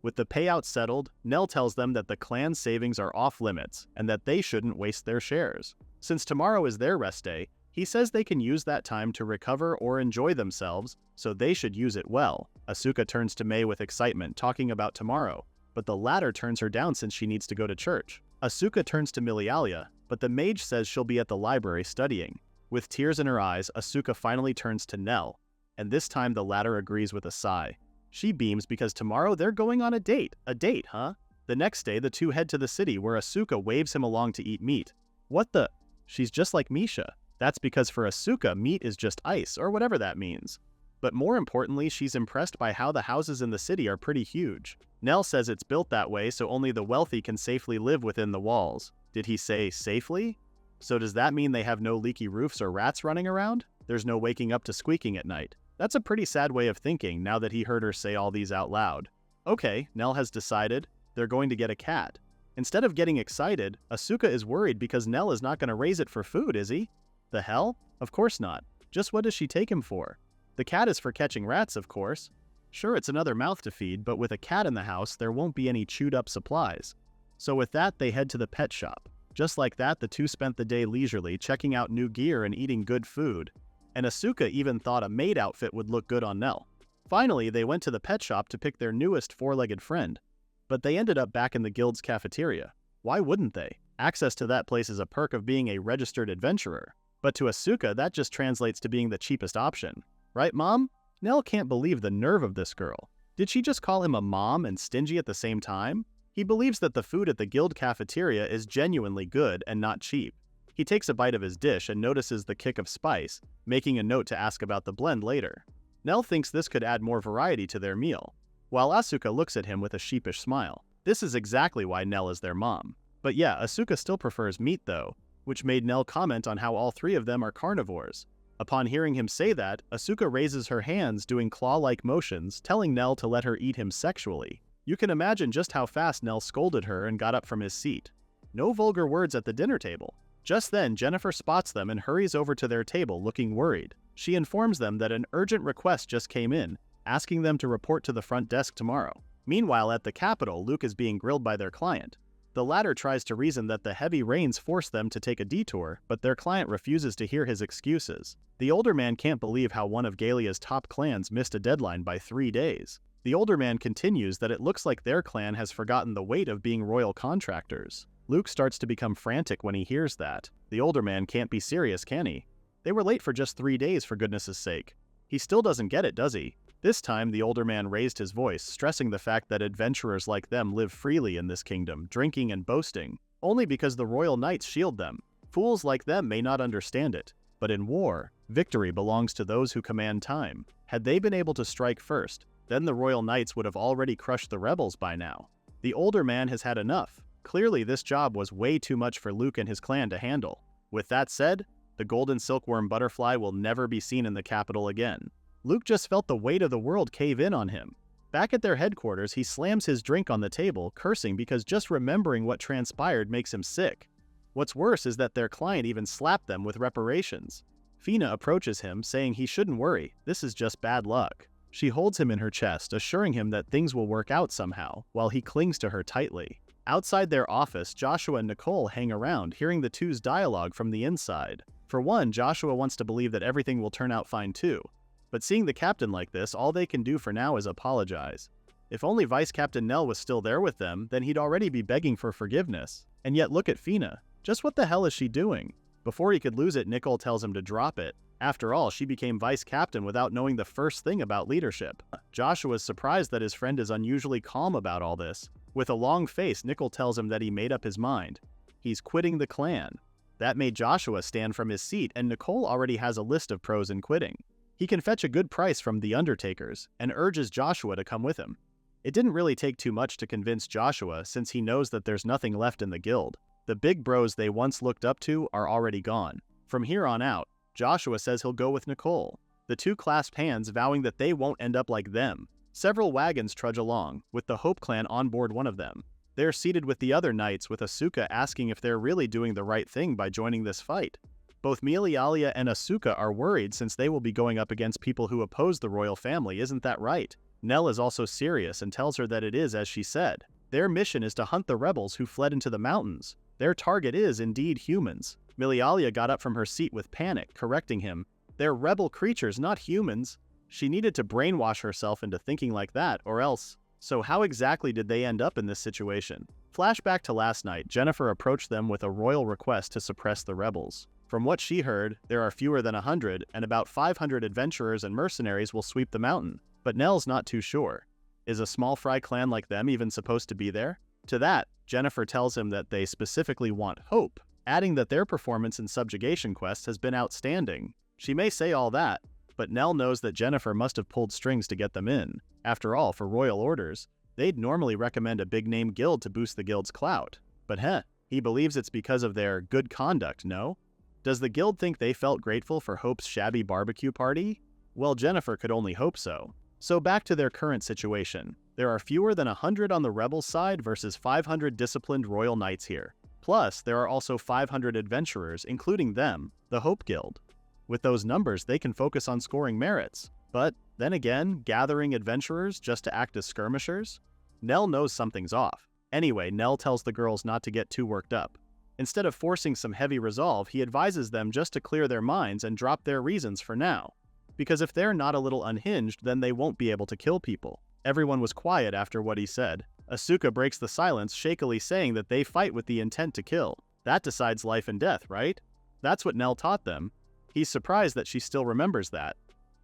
With the payout settled, Nell tells them that the clan's savings are off limits and that they shouldn't waste their shares. Since tomorrow is their rest day, he says they can use that time to recover or enjoy themselves, so they should use it well. Asuka turns to Mei with excitement, talking about tomorrow, but the latter turns her down since she needs to go to church. Asuka turns to Milialia, but the mage says she'll be at the library studying. With tears in her eyes, Asuka finally turns to Nell, and this time the latter agrees with a sigh. She beams because tomorrow they're going on a date. A date, huh? The next day, the two head to the city where Asuka waves him along to eat meat. What the? She's just like Meisha. That's because for Asuka, meat is just ice, or whatever that means. But more importantly, she's impressed by how the houses in the city are pretty huge. Nell says it's built that way so only the wealthy can safely live within the walls. Did he say safely? So does that mean they have no leaky roofs or rats running around? There's no waking up to squeaking at night. That's a pretty sad way of thinking now that he heard her say all these out loud. Okay, Nell has decided. they're going to get a cat. Instead of getting excited, Asuka is worried because Nell is not going to raise it for food, is he? The hell? Of course not. Just what does she take him for? The cat is for catching rats, of course. Sure, it's another mouth to feed, but with a cat in the house, there won't be any chewed-up supplies. So with that, they head to the pet shop. Just like that, the two spent the day leisurely, checking out new gear and eating good food. And Asuka even thought a maid outfit would look good on Nell. Finally, they went to the pet shop to pick their newest four-legged friend. But they ended up back in the guild's cafeteria. Why wouldn't they? Access to that place is a perk of being a registered adventurer. But to Asuka, that just translates to being the cheapest option. Right, Mom? Nell can't believe the nerve of this girl. Did she just call him a mom and stingy at the same time? He believes that the food at the guild cafeteria is genuinely good and not cheap. He takes a bite of his dish and notices the kick of spice, making a note to ask about the blend later. Nell thinks this could add more variety to their meal, while Asuka looks at him with a sheepish smile. This is exactly why Nell is their mom. But yeah, Asuka still prefers meat though, which made Nell comment on how all three of them are carnivores. Upon hearing him say that, Asuka raises her hands doing claw-like motions, telling Nell to let her eat him sexually. You can imagine just how fast Nell scolded her and got up from his seat. No vulgar words at the dinner table. Just then, Jennifer spots them and hurries over to their table looking worried. She informs them that an urgent request just came in, asking them to report to the front desk tomorrow. Meanwhile, at the Capitol, Luke is being grilled by their client. The latter tries to reason that the heavy rains forced them to take a detour, but their client refuses to hear his excuses. The older man can't believe how one of Galia's top clans missed a deadline by 3 days. The older man continues that it looks like their clan has forgotten the weight of being royal contractors. Luke starts to become frantic when he hears that. The older man can't be serious, can he? They were late for just 3 days, for goodness sake. He still doesn't get it, does he? This time, the older man raised his voice, stressing the fact that adventurers like them live freely in this kingdom, drinking and boasting, only because the royal knights shield them. Fools like them may not understand it, but in war, victory belongs to those who command time. Had they been able to strike first, then the royal knights would have already crushed the rebels by now. The older man has had enough. Clearly, this job was way too much for Luke and his clan to handle. With that said, the golden silkworm butterfly will never be seen in the capital again. Luke just felt the weight of the world cave in on him. Back at their headquarters, he slams his drink on the table, cursing because just remembering what transpired makes him sick. What's worse is that their client even slapped them with reparations. Fina approaches him, saying he shouldn't worry, this is just bad luck. She holds him in her chest, assuring him that things will work out somehow, while he clings to her tightly. Outside their office, Joshua and Nicole hang around, hearing the two's dialogue from the inside. For one, Joshua wants to believe that everything will turn out fine too. But seeing the captain like this, all they can do for now is apologize. If only Vice Captain Nell was still there with them, then he'd already be begging for forgiveness. And yet look at Fina. Just what the hell is she doing? Before he could lose it, Nicole tells him to drop it. After all, she became vice captain without knowing the first thing about leadership. Joshua's surprised that his friend is unusually calm about all this. With a long face, Nicole tells him that he made up his mind. He's quitting the clan. That made Joshua stand from his seat, and Nicole already has a list of pros in quitting. He can fetch a good price from the Undertakers, and urges Joshua to come with him. It didn't really take too much to convince Joshua, since he knows that there's nothing left in the guild. The big bros they once looked up to are already gone. From here on out, Joshua says he'll go with Nicole. The two clasp hands, vowing that they won't end up like them. Several wagons trudge along, with the Hope clan on board one of them. They're seated with the other knights, with Asuka asking if they're really doing the right thing by joining this fight. Both Milialia and Asuka are worried since they will be going up against people who oppose the royal family, isn't that right? Nell is also serious and tells her that it is as she said. Their mission is to hunt the rebels who fled into the mountains. Their target is indeed humans. Milialia got up from her seat with panic, correcting him. They're rebel creatures, not humans. She needed to brainwash herself into thinking like that, or else. So how exactly did they end up in this situation? Flashback to last night, Jennifer approached them with a royal request to suppress the rebels. From what she heard, there are fewer than 100, and about 500 adventurers and mercenaries will sweep the mountain. But Nell's not too sure. Is a small fry clan like them even supposed to be there? To that, Jennifer tells him that they specifically want Hope, adding that their performance in subjugation quests has been outstanding. She may say all that, but Nell knows that Jennifer must have pulled strings to get them in. After all, for royal orders, they'd normally recommend a big-name guild to boost the guild's clout. But he believes it's because of their good conduct, no? Does the guild think they felt grateful for Hope's shabby barbecue party? Well, Jennifer could only hope so. So back to their current situation. There are fewer than 100 on the rebels' side versus 500 disciplined royal knights here. Plus, there are also 500 adventurers, including them, the Hope Guild. With those numbers, they can focus on scoring merits. But, then again, gathering adventurers just to act as skirmishers? Nell knows something's off. Anyway, Nell tells the girls not to get too worked up. Instead of forcing some heavy resolve, he advises them just to clear their minds and drop their reasons for now. Because if they're not a little unhinged, then they won't be able to kill people. Everyone was quiet after what he said. Asuka breaks the silence, shakily saying that they fight with the intent to kill. That decides life and death, right? That's what Nell taught them. He's surprised that she still remembers that.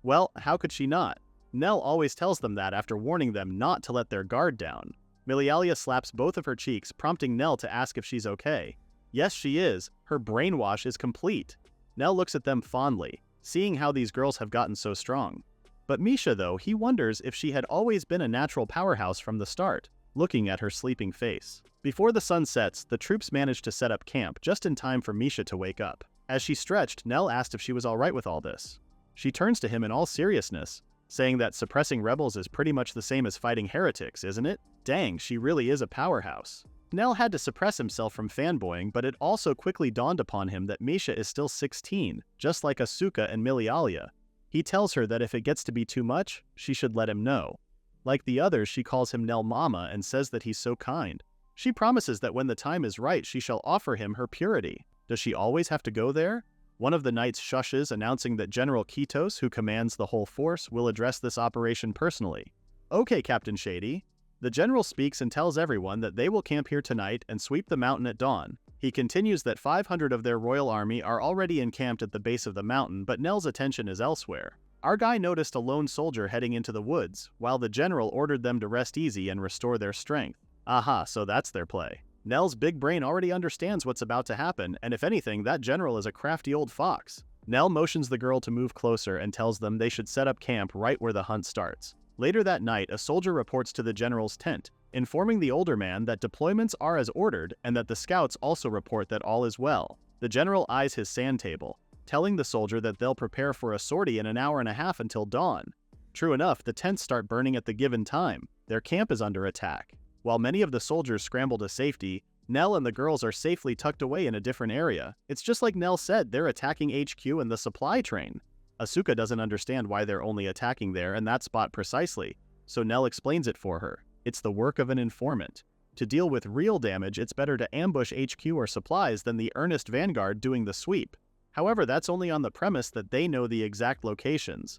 Well, how could she not? Nell always tells them that after warning them not to let their guard down. Milialia slaps both of her cheeks, prompting Nell to ask if she's okay. Yes, she is. Her brainwash is complete. Nell looks at them fondly, seeing how these girls have gotten so strong. But Misha, though, he wonders if she had always been a natural powerhouse from the start, looking at her sleeping face. Before the sun sets, the troops manage to set up camp just in time for Misha to wake up. As she stretched, Nell asked if she was alright with all this. She turns to him in all seriousness, saying that suppressing rebels is pretty much the same as fighting heretics, isn't it? Dang, she really is a powerhouse. Nell had to suppress himself from fanboying, but it also quickly dawned upon him that Misha is still 16, just like Asuka and Milialia. He tells her that if it gets to be too much, she should let him know. Like the others, she calls him Nell Mama and says that he's so kind. She promises that when the time is right, she shall offer him her purity. Does she always have to go there? One of the knights shushes, announcing that General Kitos, who commands the whole force, will address this operation personally. Okay, Captain Shady. The general speaks and tells everyone that they will camp here tonight and sweep the mountain at dawn. He continues that 500 of their royal army are already encamped at the base of the mountain, but Nell's attention is elsewhere. Our guy noticed a lone soldier heading into the woods, while the general ordered them to rest easy and restore their strength. Aha, so that's their play. Nell's big brain already understands what's about to happen, and if anything, that general is a crafty old fox. Nell motions the girl to move closer and tells them they should set up camp right where the hunt starts. Later that night, a soldier reports to the general's tent, informing the older man that deployments are as ordered and that the scouts also report that all is well. The general eyes his sand table, telling the soldier that they'll prepare for a sortie in an hour and a half until dawn. True enough, the tents start burning at the given time. Their camp is under attack. While many of the soldiers scramble to safety, Nell and the girls are safely tucked away in a different area. It's just like Nell said, they're attacking HQ and the supply train. Asuka doesn't understand why they're only attacking there and that spot precisely, so Nell explains it for her. It's the work of an informant. To deal with real damage, it's better to ambush HQ or supplies than the earnest vanguard doing the sweep. However, that's only on the premise that they know the exact locations.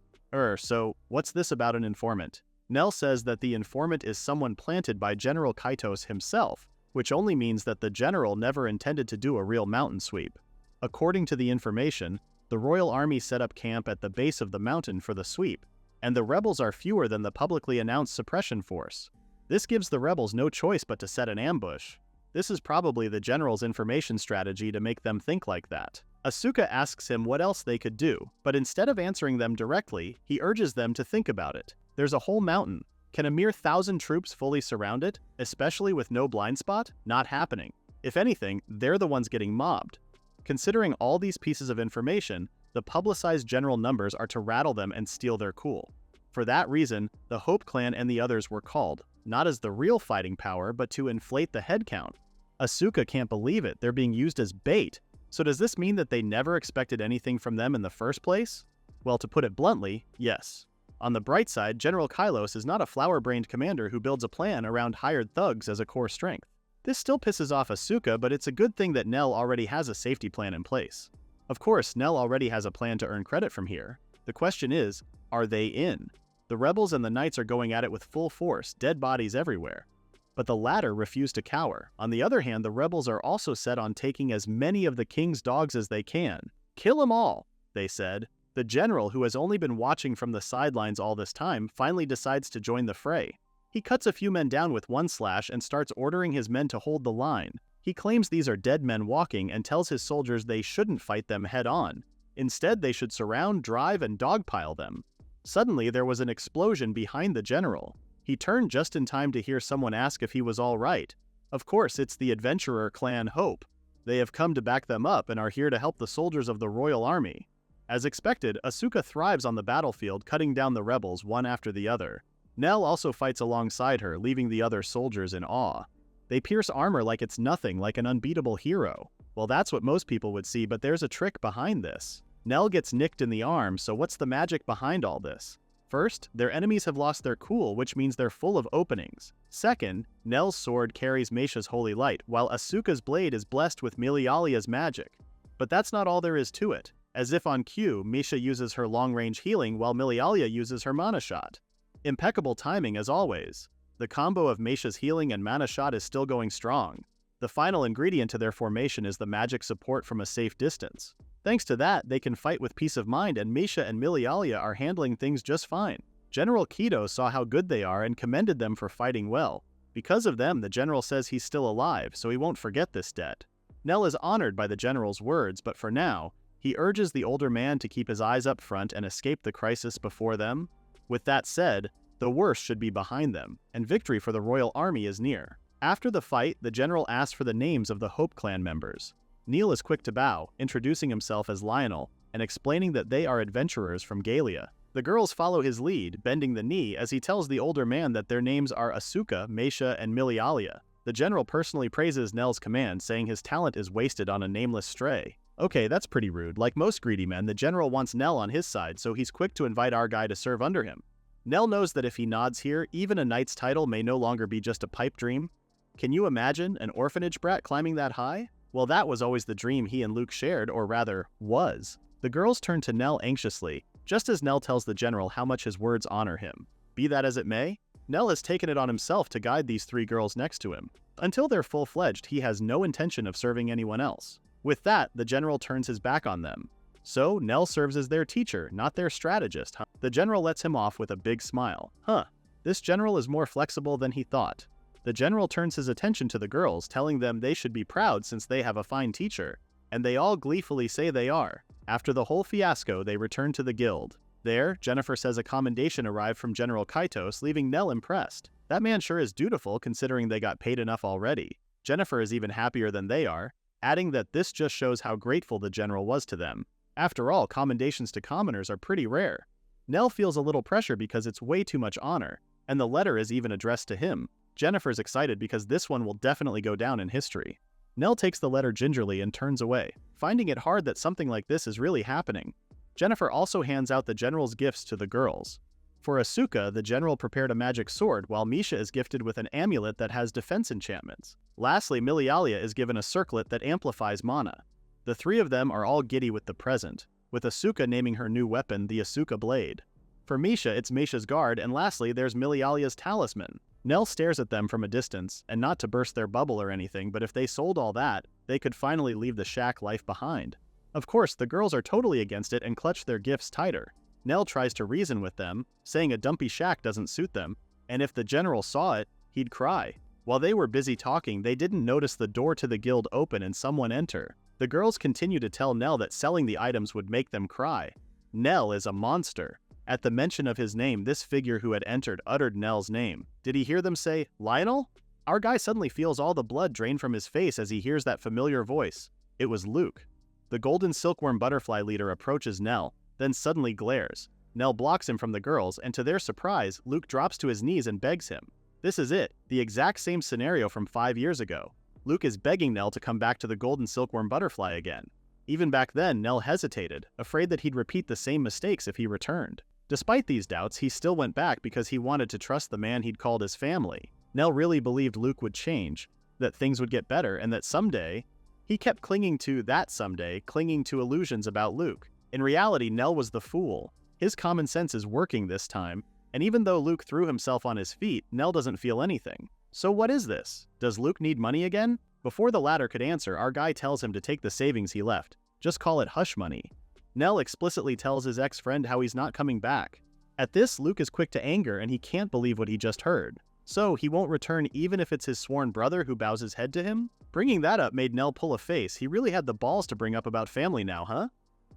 So what's this about an informant? Nell says that the informant is someone planted by General Kitos himself, which only means that the general never intended to do a real mountain sweep. According to the information, the royal army set up camp at the base of the mountain for the sweep, and the rebels are fewer than the publicly announced suppression force. This gives the rebels no choice but to set an ambush. This is probably the general's information strategy to make them think like that. Asuka asks him what else they could do, but instead of answering them directly, he urges them to think about it. There's a whole mountain. Can a mere 1,000 troops fully surround it, especially with no blind spot? Not happening. If anything, they're the ones getting mobbed. Considering all these pieces of information, the publicized general numbers are to rattle them and steal their cool. For that reason, the Hope Clan and the others were called, not as the real fighting power, but to inflate the headcount. Asuka can't believe it, they're being used as bait. So does this mean that they never expected anything from them in the first place? Well, to put it bluntly, yes. On the bright side, General Kylos is not a flower-brained commander who builds a plan around hired thugs as a core strength. This still pisses off Asuka, but it's a good thing that Nell already has a safety plan in place. Of course, Nell already has a plan to earn credit from here. The question is, are they in? The rebels and the knights are going at it with full force, dead bodies everywhere. But the latter refuse to cower. On the other hand, the rebels are also set on taking as many of the king's dogs as they can. Kill them all, they said. The general, who has only been watching from the sidelines all this time, finally decides to join the fray. He cuts a few men down with one slash and starts ordering his men to hold the line. He claims these are dead men walking and tells his soldiers they shouldn't fight them head-on. Instead, they should surround, drive, and dogpile them. Suddenly, there was an explosion behind the general. He turned just in time to hear someone ask if he was all right. Of course, it's the adventurer clan Hope. They have come to back them up and are here to help the soldiers of the royal army. As expected, Asuka thrives on the battlefield, cutting down the rebels one after the other. Nell also fights alongside her, leaving the other soldiers in awe. They pierce armor like it's nothing, like an unbeatable hero. Well, that's what most people would see, but there's a trick behind this. Nell gets nicked in the arm, so what's the magic behind all this? First, their enemies have lost their cool, which means they're full of openings. Second, Nell's sword carries Meisha's holy light, while Asuka's blade is blessed with Milialia's magic. But that's not all there is to it. As if on cue, Meisha uses her long-range healing while Milialia uses her mana shot. Impeccable timing as always. The combo of Meisha's healing and mana shot is still going strong. The final ingredient to their formation is the magic support from a safe distance. Thanks to that, they can fight with peace of mind, and Meisha and Milialia are handling things just fine. General Kido saw how good they are and commended them for fighting well. Because of them, the general says he's still alive, so he won't forget this debt. Nell is honored by the general's words, but for now, he urges the older man to keep his eyes up front and escape the crisis before them. With that said, the worst should be behind them, and victory for the royal army is near. After the fight, the general asks for the names of the Hope Clan members. Neil is quick to bow, introducing himself as Lionel, and explaining that they are adventurers from Galia. The girls follow his lead, bending the knee as he tells the older man that their names are Asuka, Meisha, and Milialia. The general personally praises Nell's command, saying his talent is wasted on a nameless stray. Okay, that's pretty rude. Like most greedy men, the general wants Nell on his side, so he's quick to invite our guy to serve under him. Nell knows that if he nods here, even a knight's title may no longer be just a pipe dream. Can you imagine an orphanage brat climbing that high? Well, that was always the dream he and Luke shared, or rather, was. The girls turn to Nell anxiously, just as Nell tells the general how much his words honor him. Be that as it may, Nell has taken it on himself to guide these three girls next to him. Until they're full-fledged, he has no intention of serving anyone else. With that, the general turns his back on them. So, Nell serves as their teacher, not their strategist. The general lets him off with a big smile. This general is more flexible than he thought. The general turns his attention to the girls, telling them they should be proud since they have a fine teacher. And they all gleefully say they are. After the whole fiasco, they return to the guild. There, Jennifer says a commendation arrived from General Kaitos, leaving Nell impressed. That man sure is dutiful considering they got paid enough already. Jennifer is even happier than they are, adding that this just shows how grateful the general was to them. After all, commendations to commoners are pretty rare. Nell feels a little pressure because it's way too much honor, and the letter is even addressed to him. Jennifer's excited because this one will definitely go down in history. Nell takes the letter gingerly and turns away, finding it hard that something like this is really happening. Jennifer also hands out the general's gifts to the girls. For Asuka, the general prepared a magic sword, while Meisha is gifted with an amulet that has defense enchantments. Lastly, Milialia is given a circlet that amplifies mana. The three of them are all giddy with the present, with Asuka naming her new weapon the Asuka Blade. For Meisha, it's Meisha's guard, and lastly, there's Milialia's talisman. Nell stares at them from a distance, and not to burst their bubble or anything, but if they sold all that, they could finally leave the shack life behind. Of course, the girls are totally against it and clutch their gifts tighter. Nell tries to reason with them, saying a dumpy shack doesn't suit them, and if the general saw it, he'd cry. While they were busy talking, they didn't notice the door to the guild open and someone enter. The girls continue to tell Nell that selling the items would make them cry. Nell is a monster. At the mention of his name, this figure who had entered uttered Nell's name. Did he hear them say, "Lionel?" Our guy suddenly feels all the blood drain from his face as he hears that familiar voice. It was Luke. The golden silkworm butterfly leader approaches Nell, then suddenly glares. Nell blocks him from the girls, and to their surprise, Luke drops to his knees and begs him. This is it, the exact same scenario from 5 years ago. Luke is begging Nell to come back to the golden silkworm butterfly again. Even back then, Nell hesitated, afraid that he'd repeat the same mistakes if he returned. Despite these doubts, he still went back because he wanted to trust the man he'd called his family. Nell really believed Luke would change, that things would get better, and that someday, he kept clinging to that someday, clinging to illusions about Luke. In reality, Nell was the fool. His common sense is working this time, and even though Luke threw himself on his feet, Nell doesn't feel anything. So what is this? Does Luke need money again? Before the latter could answer, our guy tells him to take the savings he left. Just call it hush money. Nell explicitly tells his ex-friend how he's not coming back. At this, Luke is quick to anger and he can't believe what he just heard. So, he won't return even if it's his sworn brother who bows his head to him? Bringing that up made Nell pull a face. He really had the balls to bring up about family now, huh?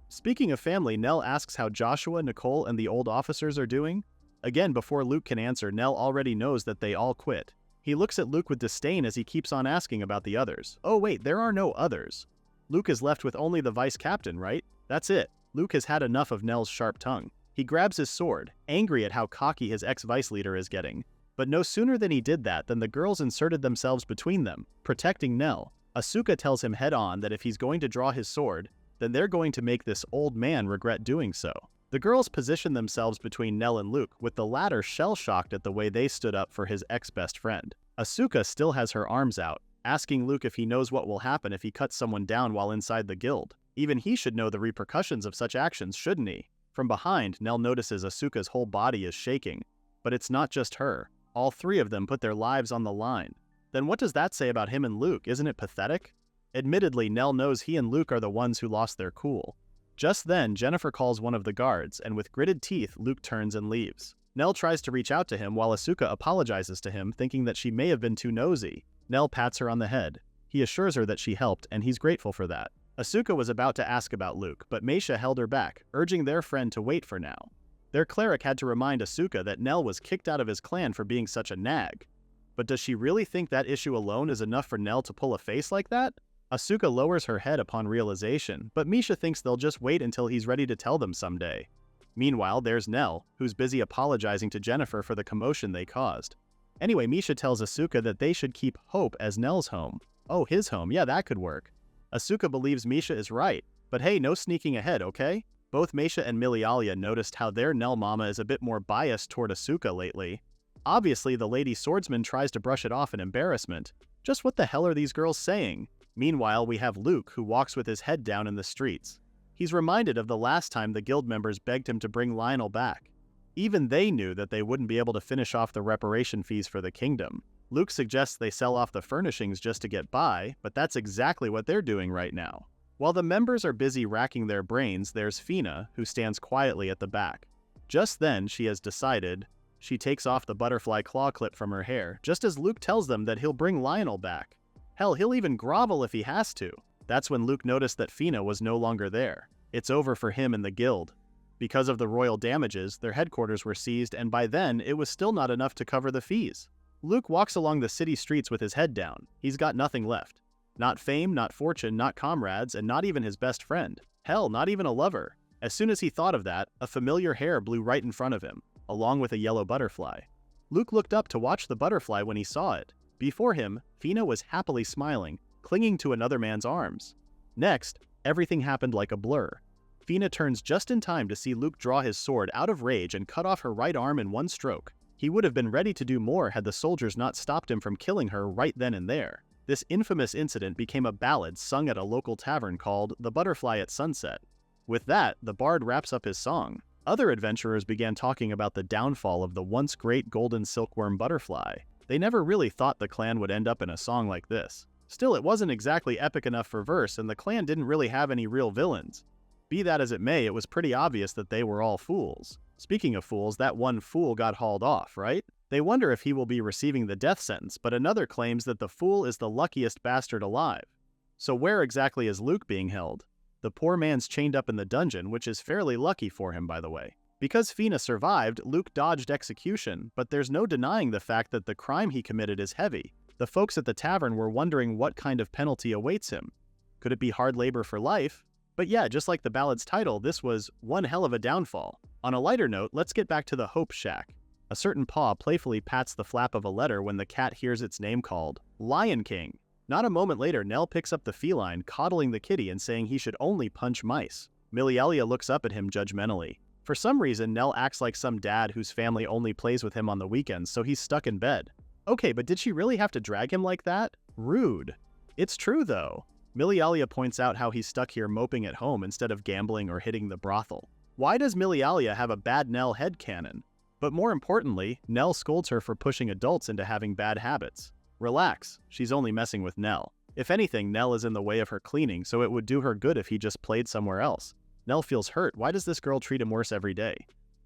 Speaking of family, Nell asks how Joshua, Nicole, and the old officers are doing. Again, before Luke can answer, Nell already knows that they all quit. He looks at Luke with disdain as he keeps on asking about the others. Oh wait, there are no others. Luke is left with only the vice captain, right? That's it. Luke has had enough of Nell's sharp tongue. He grabs his sword, angry at how cocky his ex-vice leader is getting. But no sooner than he did that than the girls inserted themselves between them, protecting Nell. Asuka tells him head-on that if he's going to draw his sword, then they're going to make this old man regret doing so. The girls position themselves between Nell and Luke, with the latter shell-shocked at the way they stood up for his ex-best friend. Asuka still has her arms out, asking Luke if he knows what will happen if he cuts someone down while inside the guild. Even he should know the repercussions of such actions, shouldn't he? From behind, Nell notices Asuka's whole body is shaking. But it's not just her. All three of them put their lives on the line. Then what does that say about him and Luke? Isn't it pathetic? Admittedly, Nell knows he and Luke are the ones who lost their cool. Just then, Jennifer calls one of the guards, and with gritted teeth, Luke turns and leaves. Nell tries to reach out to him while Asuka apologizes to him, thinking that she may have been too nosy. Nell pats her on the head. He assures her that she helped, and he's grateful for that. Asuka was about to ask about Luke, but Meisha held her back, urging their friend to wait for now. Their cleric had to remind Asuka that Nell was kicked out of his clan for being such a nag. But does she really think that issue alone is enough for Nell to pull a face like that? Asuka lowers her head upon realization, but Meisha thinks they'll just wait until he's ready to tell them someday. Meanwhile, there's Nell, who's busy apologizing to Jennifer for the commotion they caused. Anyway, Meisha tells Asuka that they should keep Hope as Nell's home. Oh, his home, yeah, that could work. Asuka believes Meisha is right, but hey, no sneaking ahead, okay? Both Meisha and Milialia noticed how their Nell mama is a bit more biased toward Asuka lately. Obviously, the lady swordsman tries to brush it off in embarrassment. Just what the hell are these girls saying? Meanwhile, we have Luke, who walks with his head down in the streets. He's reminded of the last time the guild members begged him to bring Lionel back. Even they knew that they wouldn't be able to finish off the reparation fees for the kingdom. Luke suggests they sell off the furnishings just to get by, but that's exactly what they're doing right now. While the members are busy racking their brains, there's Fina, who stands quietly at the back. Just then, she has decided. She takes off the butterfly claw clip from her hair, just as Luke tells them that he'll bring Lionel back. Hell, he'll even grovel if he has to. That's when Luke noticed that Fina was no longer there. It's over for him and the guild. Because of the royal damages, their headquarters were seized, and by then, it was still not enough to cover the fees. Luke walks along the city streets with his head down. He's got nothing left. Not fame, not fortune, not comrades, and not even his best friend. Hell, not even a lover. As soon as he thought of that, a familiar hair blew right in front of him, along with a yellow butterfly. Luke looked up to watch the butterfly when he saw it. Before him, Fina was happily smiling, clinging to another man's arms. Next, everything happened like a blur. Fina turns just in time to see Luke draw his sword out of rage and cut off her right arm in one stroke. He would have been ready to do more had the soldiers not stopped him from killing her right then and there. This infamous incident became a ballad sung at a local tavern called The Butterfly at Sunset. With that, the bard wraps up his song. Other adventurers began talking about the downfall of the once great golden silkworm butterfly. They never really thought the clan would end up in a song like this. Still, it wasn't exactly epic enough for verse, and the clan didn't really have any real villains. Be that as it may, it was pretty obvious that they were all fools. Speaking of fools, that one fool got hauled off, right? They wonder if he will be receiving the death sentence, but another claims that the fool is the luckiest bastard alive. So where exactly is Luke being held? The poor man's chained up in the dungeon, which is fairly lucky for him, by the way. Because Fina survived, Luke dodged execution, but there's no denying the fact that the crime he committed is heavy. The folks at the tavern were wondering what kind of penalty awaits him. Could it be hard labor for life? But yeah, just like the ballad's title, this was one hell of a downfall. On a lighter note, let's get back to the Hope Shack. A certain paw playfully pats the flap of a letter when the cat hears its name called. Lion King. Not a moment later, Nell picks up the feline, coddling the kitty and saying he should only punch mice. Milialia looks up at him judgmentally. For some reason, Nell acts like some dad whose family only plays with him on the weekends, so he's stuck in bed. Okay, but did she really have to drag him like that? Rude. It's true, though. Milialia points out how he's stuck here moping at home instead of gambling or hitting the brothel. Why does Milialia have a bad Nell headcanon? But more importantly, Nell scolds her for pushing adults into having bad habits. Relax, she's only messing with Nell. If anything, Nell is in the way of her cleaning, so it would do her good if he just played somewhere else. Nell feels hurt. Why does this girl treat him worse every day?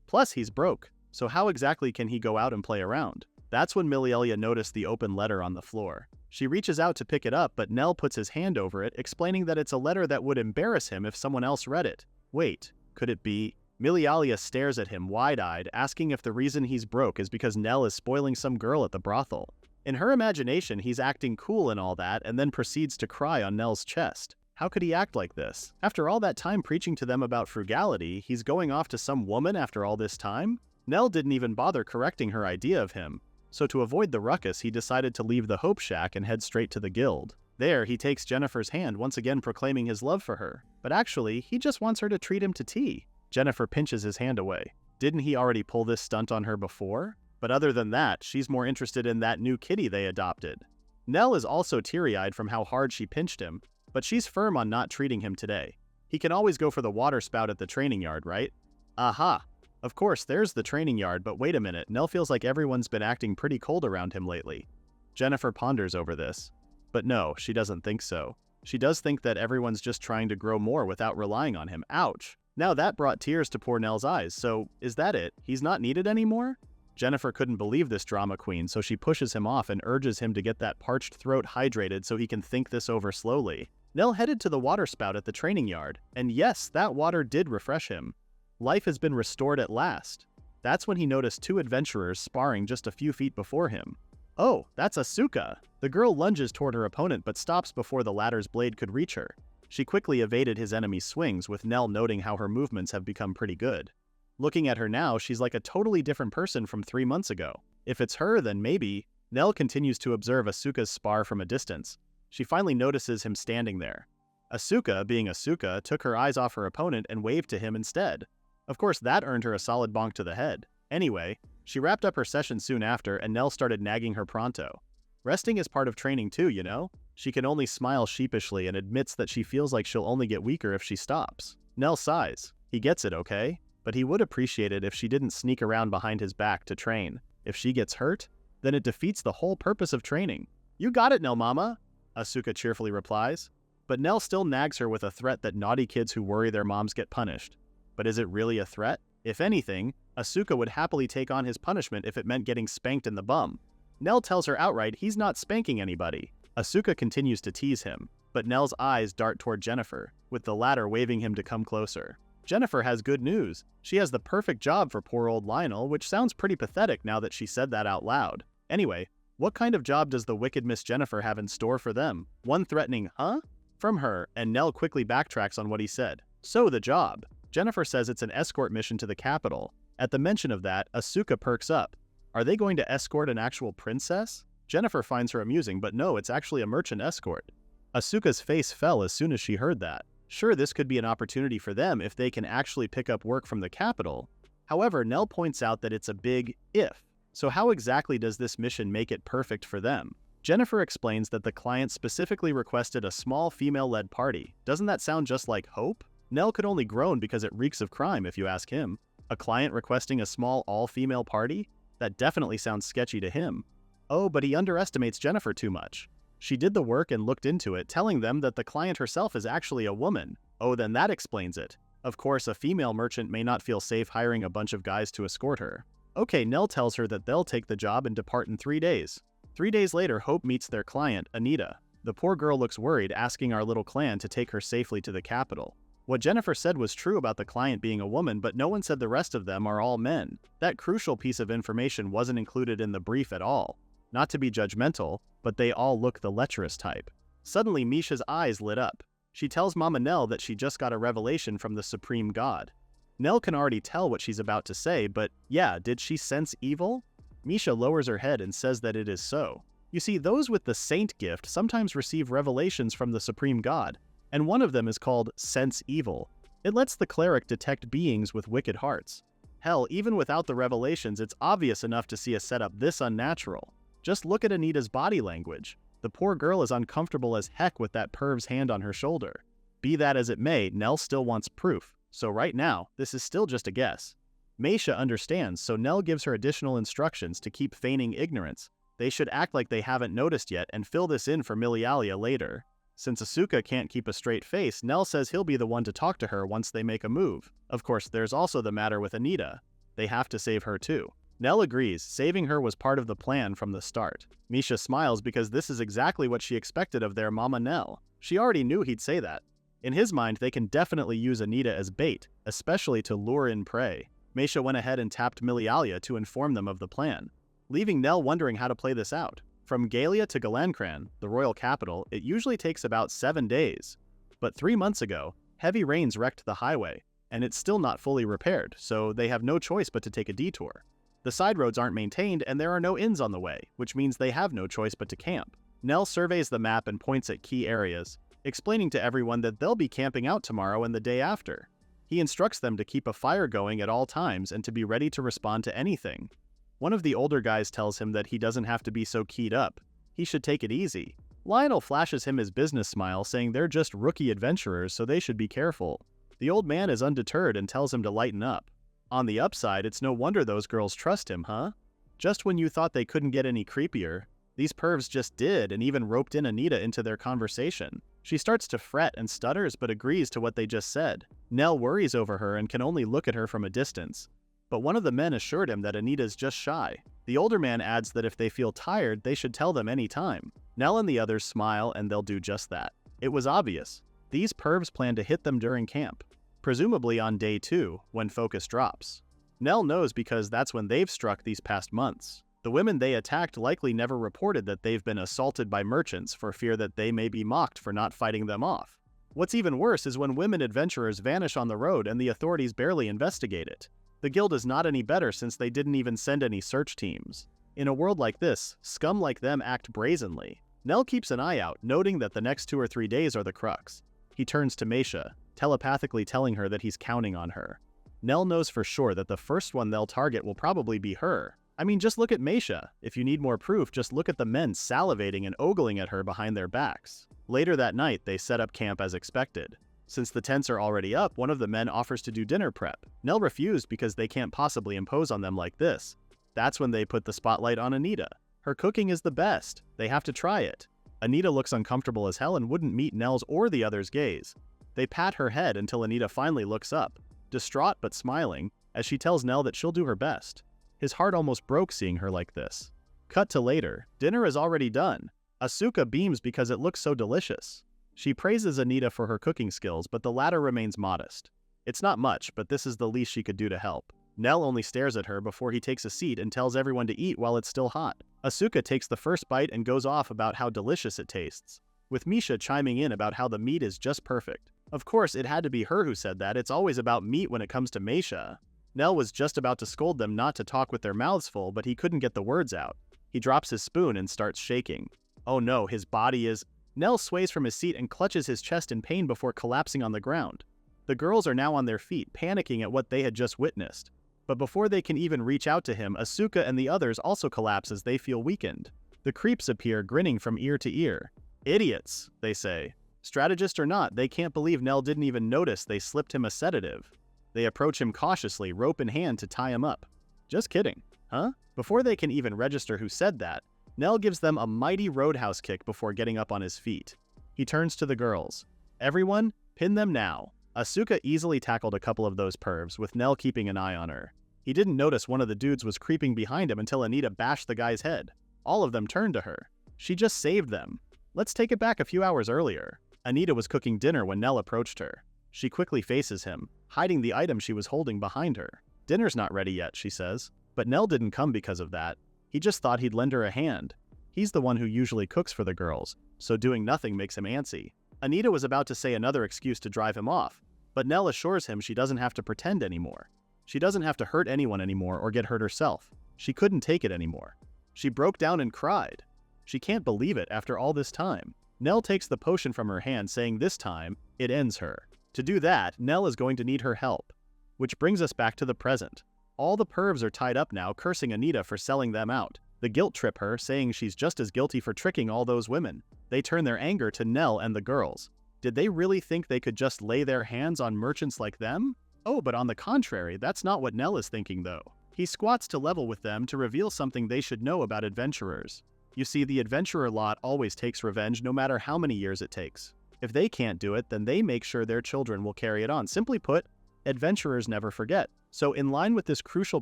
Plus, he's broke, so how exactly can he go out and play around? That's when Milialia noticed the open letter on the floor. She reaches out to pick it up, but Nell puts his hand over it, explaining that it's a letter that would embarrass him if someone else read it. Wait, could it be? Milialia stares at him wide-eyed, asking if the reason he's broke is because Nell is spoiling some girl at the brothel. In her imagination, he's acting cool and all that, and then proceeds to cry on Nell's chest. How could he act like this? After all that time preaching to them about frugality, he's going off to some woman after all this time? Nell didn't even bother correcting her idea of him. So to avoid the ruckus, he decided to leave the Hope Shack and head straight to the guild. There, he takes Jennifer's hand, once again proclaiming his love for her. But actually, he just wants her to treat him to tea. Jennifer pinches his hand away. Didn't he already pull this stunt on her before? But other than that, she's more interested in that new kitty they adopted. Nell is also teary-eyed from how hard she pinched him, but she's firm on not treating him today. He can always go for the water spout at the training yard, right? Aha! Of course, there's the training yard, but wait a minute, Nell feels like everyone's been acting pretty cold around him lately. Jennifer ponders over this. But no, she doesn't think so. She does think that everyone's just trying to grow more without relying on him. Ouch! Now that brought tears to poor Nell's eyes, so is that it? He's not needed anymore? Jennifer couldn't believe this drama queen, so she pushes him off and urges him to get that parched throat hydrated so he can think this over slowly. Nell headed to the water spout at the training yard, and yes, that water did refresh him. Life has been restored at last. That's when he noticed two adventurers sparring just a few feet before him. Oh, that's Asuka! The girl lunges toward her opponent but stops before the latter's blade could reach her. She quickly evaded his enemy's swings, with Nell noting how her movements have become pretty good. Looking at her now, she's like a totally different person from 3 months ago. If it's her, then maybe. Nell continues to observe Asuka's spar from a distance. She finally notices him standing there. Asuka, being Asuka, took her eyes off her opponent and waved to him instead. Of course, that earned her a solid bonk to the head. Anyway, she wrapped up her session soon after, and Nell started nagging her pronto. Resting is part of training too, you know? She can only smile sheepishly and admits that she feels like she'll only get weaker if she stops. Nell sighs. He gets it, okay? But he would appreciate it if she didn't sneak around behind his back to train. If she gets hurt, then it defeats the whole purpose of training. You got it, Nell mama, Asuka cheerfully replies. But Nell still nags her with a threat that naughty kids who worry their moms get punished. But is it really a threat? If anything, Asuka would happily take on his punishment if it meant getting spanked in the bum. Nell tells her outright he's not spanking anybody. Asuka continues to tease him, but Nell's eyes dart toward Jennifer, with the latter waving him to come closer. Jennifer has good news. She has the perfect job for poor old Lionel, which sounds pretty pathetic now that she said that out loud. Anyway, what kind of job does the wicked Miss Jennifer have in store for them? One threatening, huh? From her, and Nell quickly backtracks on what he said. So the job. Jennifer says it's an escort mission to the capital. At the mention of that, Asuka perks up. Are they going to escort an actual princess? Jennifer finds her amusing, but no, it's actually a merchant escort. Asuka's face fell as soon as she heard that. Sure, this could be an opportunity for them if they can actually pick up work from the capital. However, Nell points out that it's a big if. So how exactly does this mission make it perfect for them? Jennifer explains that the client specifically requested a small female-led party. Doesn't that sound just like Hope? Nell could only groan because it reeks of crime if you ask him. A client requesting a small all-female party? That definitely sounds sketchy to him. Oh, but he underestimates Jennifer too much. She did the work and looked into it, telling them that the client herself is actually a woman. Oh, then that explains it. Of course, a female merchant may not feel safe hiring a bunch of guys to escort her. Okay, Nell tells her that they'll take the job and depart in 3 days. 3 days later, Hope meets their client, Anita. The poor girl looks worried, asking our little clan to take her safely to the capital. What Jennifer said was true about the client being a woman, but no one said the rest of them are all men. That crucial piece of information wasn't included in the brief at all. Not to be judgmental, but they all look the lecherous type. Suddenly, Misha's eyes lit up. She tells Mama Nell that she just got a revelation from the Supreme God. Nell can already tell what she's about to say, but yeah, did she sense evil? Misha lowers her head and says that it is so. You see, those with the saint gift sometimes receive revelations from the Supreme God, and one of them is called Sense Evil. It lets the cleric detect beings with wicked hearts. Hell, even without the revelations, it's obvious enough to see a setup this unnatural. Just look at Anita's body language. The poor girl is uncomfortable as heck with that perv's hand on her shoulder. Be that as it may, Nell still wants proof, so right now, this is still just a guess. Meisha understands, so Nell gives her additional instructions to keep feigning ignorance. They should act like they haven't noticed yet and fill this in for Milialia later. Since Asuka can't keep a straight face, Nell says he'll be the one to talk to her once they make a move. Of course, there's also the matter with Anita. They have to save her too. Nell agrees, saving her was part of the plan from the start. Misha smiles because this is exactly what she expected of their Mama Nell. She already knew he'd say that. In his mind, they can definitely use Anita as bait, especially to lure in prey. Meisha went ahead and tapped Milialia to inform them of the plan, leaving Nell wondering how to play this out. From Galia to Galancran, the royal capital, it usually takes about 7 days. But 3 months ago, heavy rains wrecked the highway, and it's still not fully repaired, so they have no choice but to take a detour. The side roads aren't maintained and there are no inns on the way, which means they have no choice but to camp. Nell surveys the map and points at key areas, explaining to everyone that they'll be camping out tomorrow and the day after. He instructs them to keep a fire going at all times and to be ready to respond to anything. One of the older guys tells him that he doesn't have to be so keyed up. He should take it easy. Lionel flashes him his business smile, saying they're just rookie adventurers, so they should be careful. The old man is undeterred and tells him to lighten up. On the upside, it's no wonder those girls trust him, huh? Just when you thought they couldn't get any creepier, these pervs just did and even roped in Anita into their conversation. She starts to fret and stutters but agrees to what they just said. Nell worries over her and can only look at her from a distance. But one of the men assured him that Anita's just shy. The older man adds that if they feel tired, they should tell them any time. Nell and the others smile and they'll do just that. It was obvious. These pervs plan to hit them during camp, presumably on day 2, when focus drops. Nell knows because that's when they've struck these past months. The women they attacked likely never reported that they've been assaulted by merchants for fear that they may be mocked for not fighting them off. What's even worse is when women adventurers vanish on the road and the authorities barely investigate it. The guild is not any better since they didn't even send any search teams. In a world like this, scum like them act brazenly. Nell keeps an eye out, noting that the next 2 or 3 days are the crux. He turns to Meisha, telepathically telling her that he's counting on her. Nell knows for sure that the first one they'll target will probably be her. I mean, just look at Meisha. If you need more proof, just look at the men salivating and ogling at her behind their backs. Later that night, they set up camp as expected. Since the tents are already up, one of the men offers to do dinner prep. Nell refused because they can't possibly impose on them like this. That's when they put the spotlight on Anita. Her cooking is the best. They have to try it. Anita looks uncomfortable as hell and wouldn't meet Nell's or the others' gaze. They pat her head until Anita finally looks up, distraught but smiling, as she tells Nell that she'll do her best. His heart almost broke seeing her like this. Cut to later. Dinner is already done. Asuka beams because it looks so delicious. She praises Anita for her cooking skills, but the latter remains modest. It's not much, but this is the least she could do to help. Nell only stares at her before he takes a seat and tells everyone to eat while it's still hot. Asuka takes the first bite and goes off about how delicious it tastes, with Misha chiming in about how the meat is just perfect. Of course, it had to be her who said that. It's always about meat when it comes to Meisha. Nell was just about to scold them not to talk with their mouths full, but he couldn't get the words out. He drops his spoon and starts shaking. Oh no, his body is... Nell sways from his seat and clutches his chest in pain before collapsing on the ground. The girls are now on their feet, panicking at what they had just witnessed. But before they can even reach out to him, Asuka and the others also collapse as they feel weakened. The creeps appear, grinning from ear to ear. Idiots, they say. Strategist or not, they can't believe Nell didn't even notice they slipped him a sedative. They approach him cautiously, rope in hand to tie him up. Just kidding, huh? Before they can even register who said that, Nell gives them a mighty roadhouse kick before getting up on his feet. He turns to the girls. Everyone, pin them now. Asuka easily tackled a couple of those pervs, with Nell keeping an eye on her. He didn't notice one of the dudes was creeping behind him until Anita bashed the guy's head. All of them turned to her. She just saved them. Let's take it back a few hours earlier. Anita was cooking dinner when Nell approached her. She quickly faces him, hiding the item she was holding behind her. Dinner's not ready yet, she says. But Nell didn't come because of that. He just thought he'd lend her a hand. He's the one who usually cooks for the girls, so doing nothing makes him antsy. Anita was about to say another excuse to drive him off, but Nell assures him she doesn't have to pretend anymore. She doesn't have to hurt anyone anymore or get hurt herself. She couldn't take it anymore. She broke down and cried. She can't believe it after all this time. Nell takes the potion from her hand, saying this time, it ends her. To do that, Nell is going to need her help. Which brings us back to the present. All the pervs are tied up now, cursing Anita for selling them out. The guilt trip her, saying she's just as guilty for tricking all those women. They turn their anger to Nell and the girls. Did they really think they could just lay their hands on merchants like them? Oh, but on the contrary, that's not what Nell is thinking though. He squats to level with them to reveal something they should know about adventurers. You see, the adventurer lot always takes revenge no matter how many years it takes. If they can't do it, then they make sure their children will carry it on. Simply put, adventurers never forget. So in line with this crucial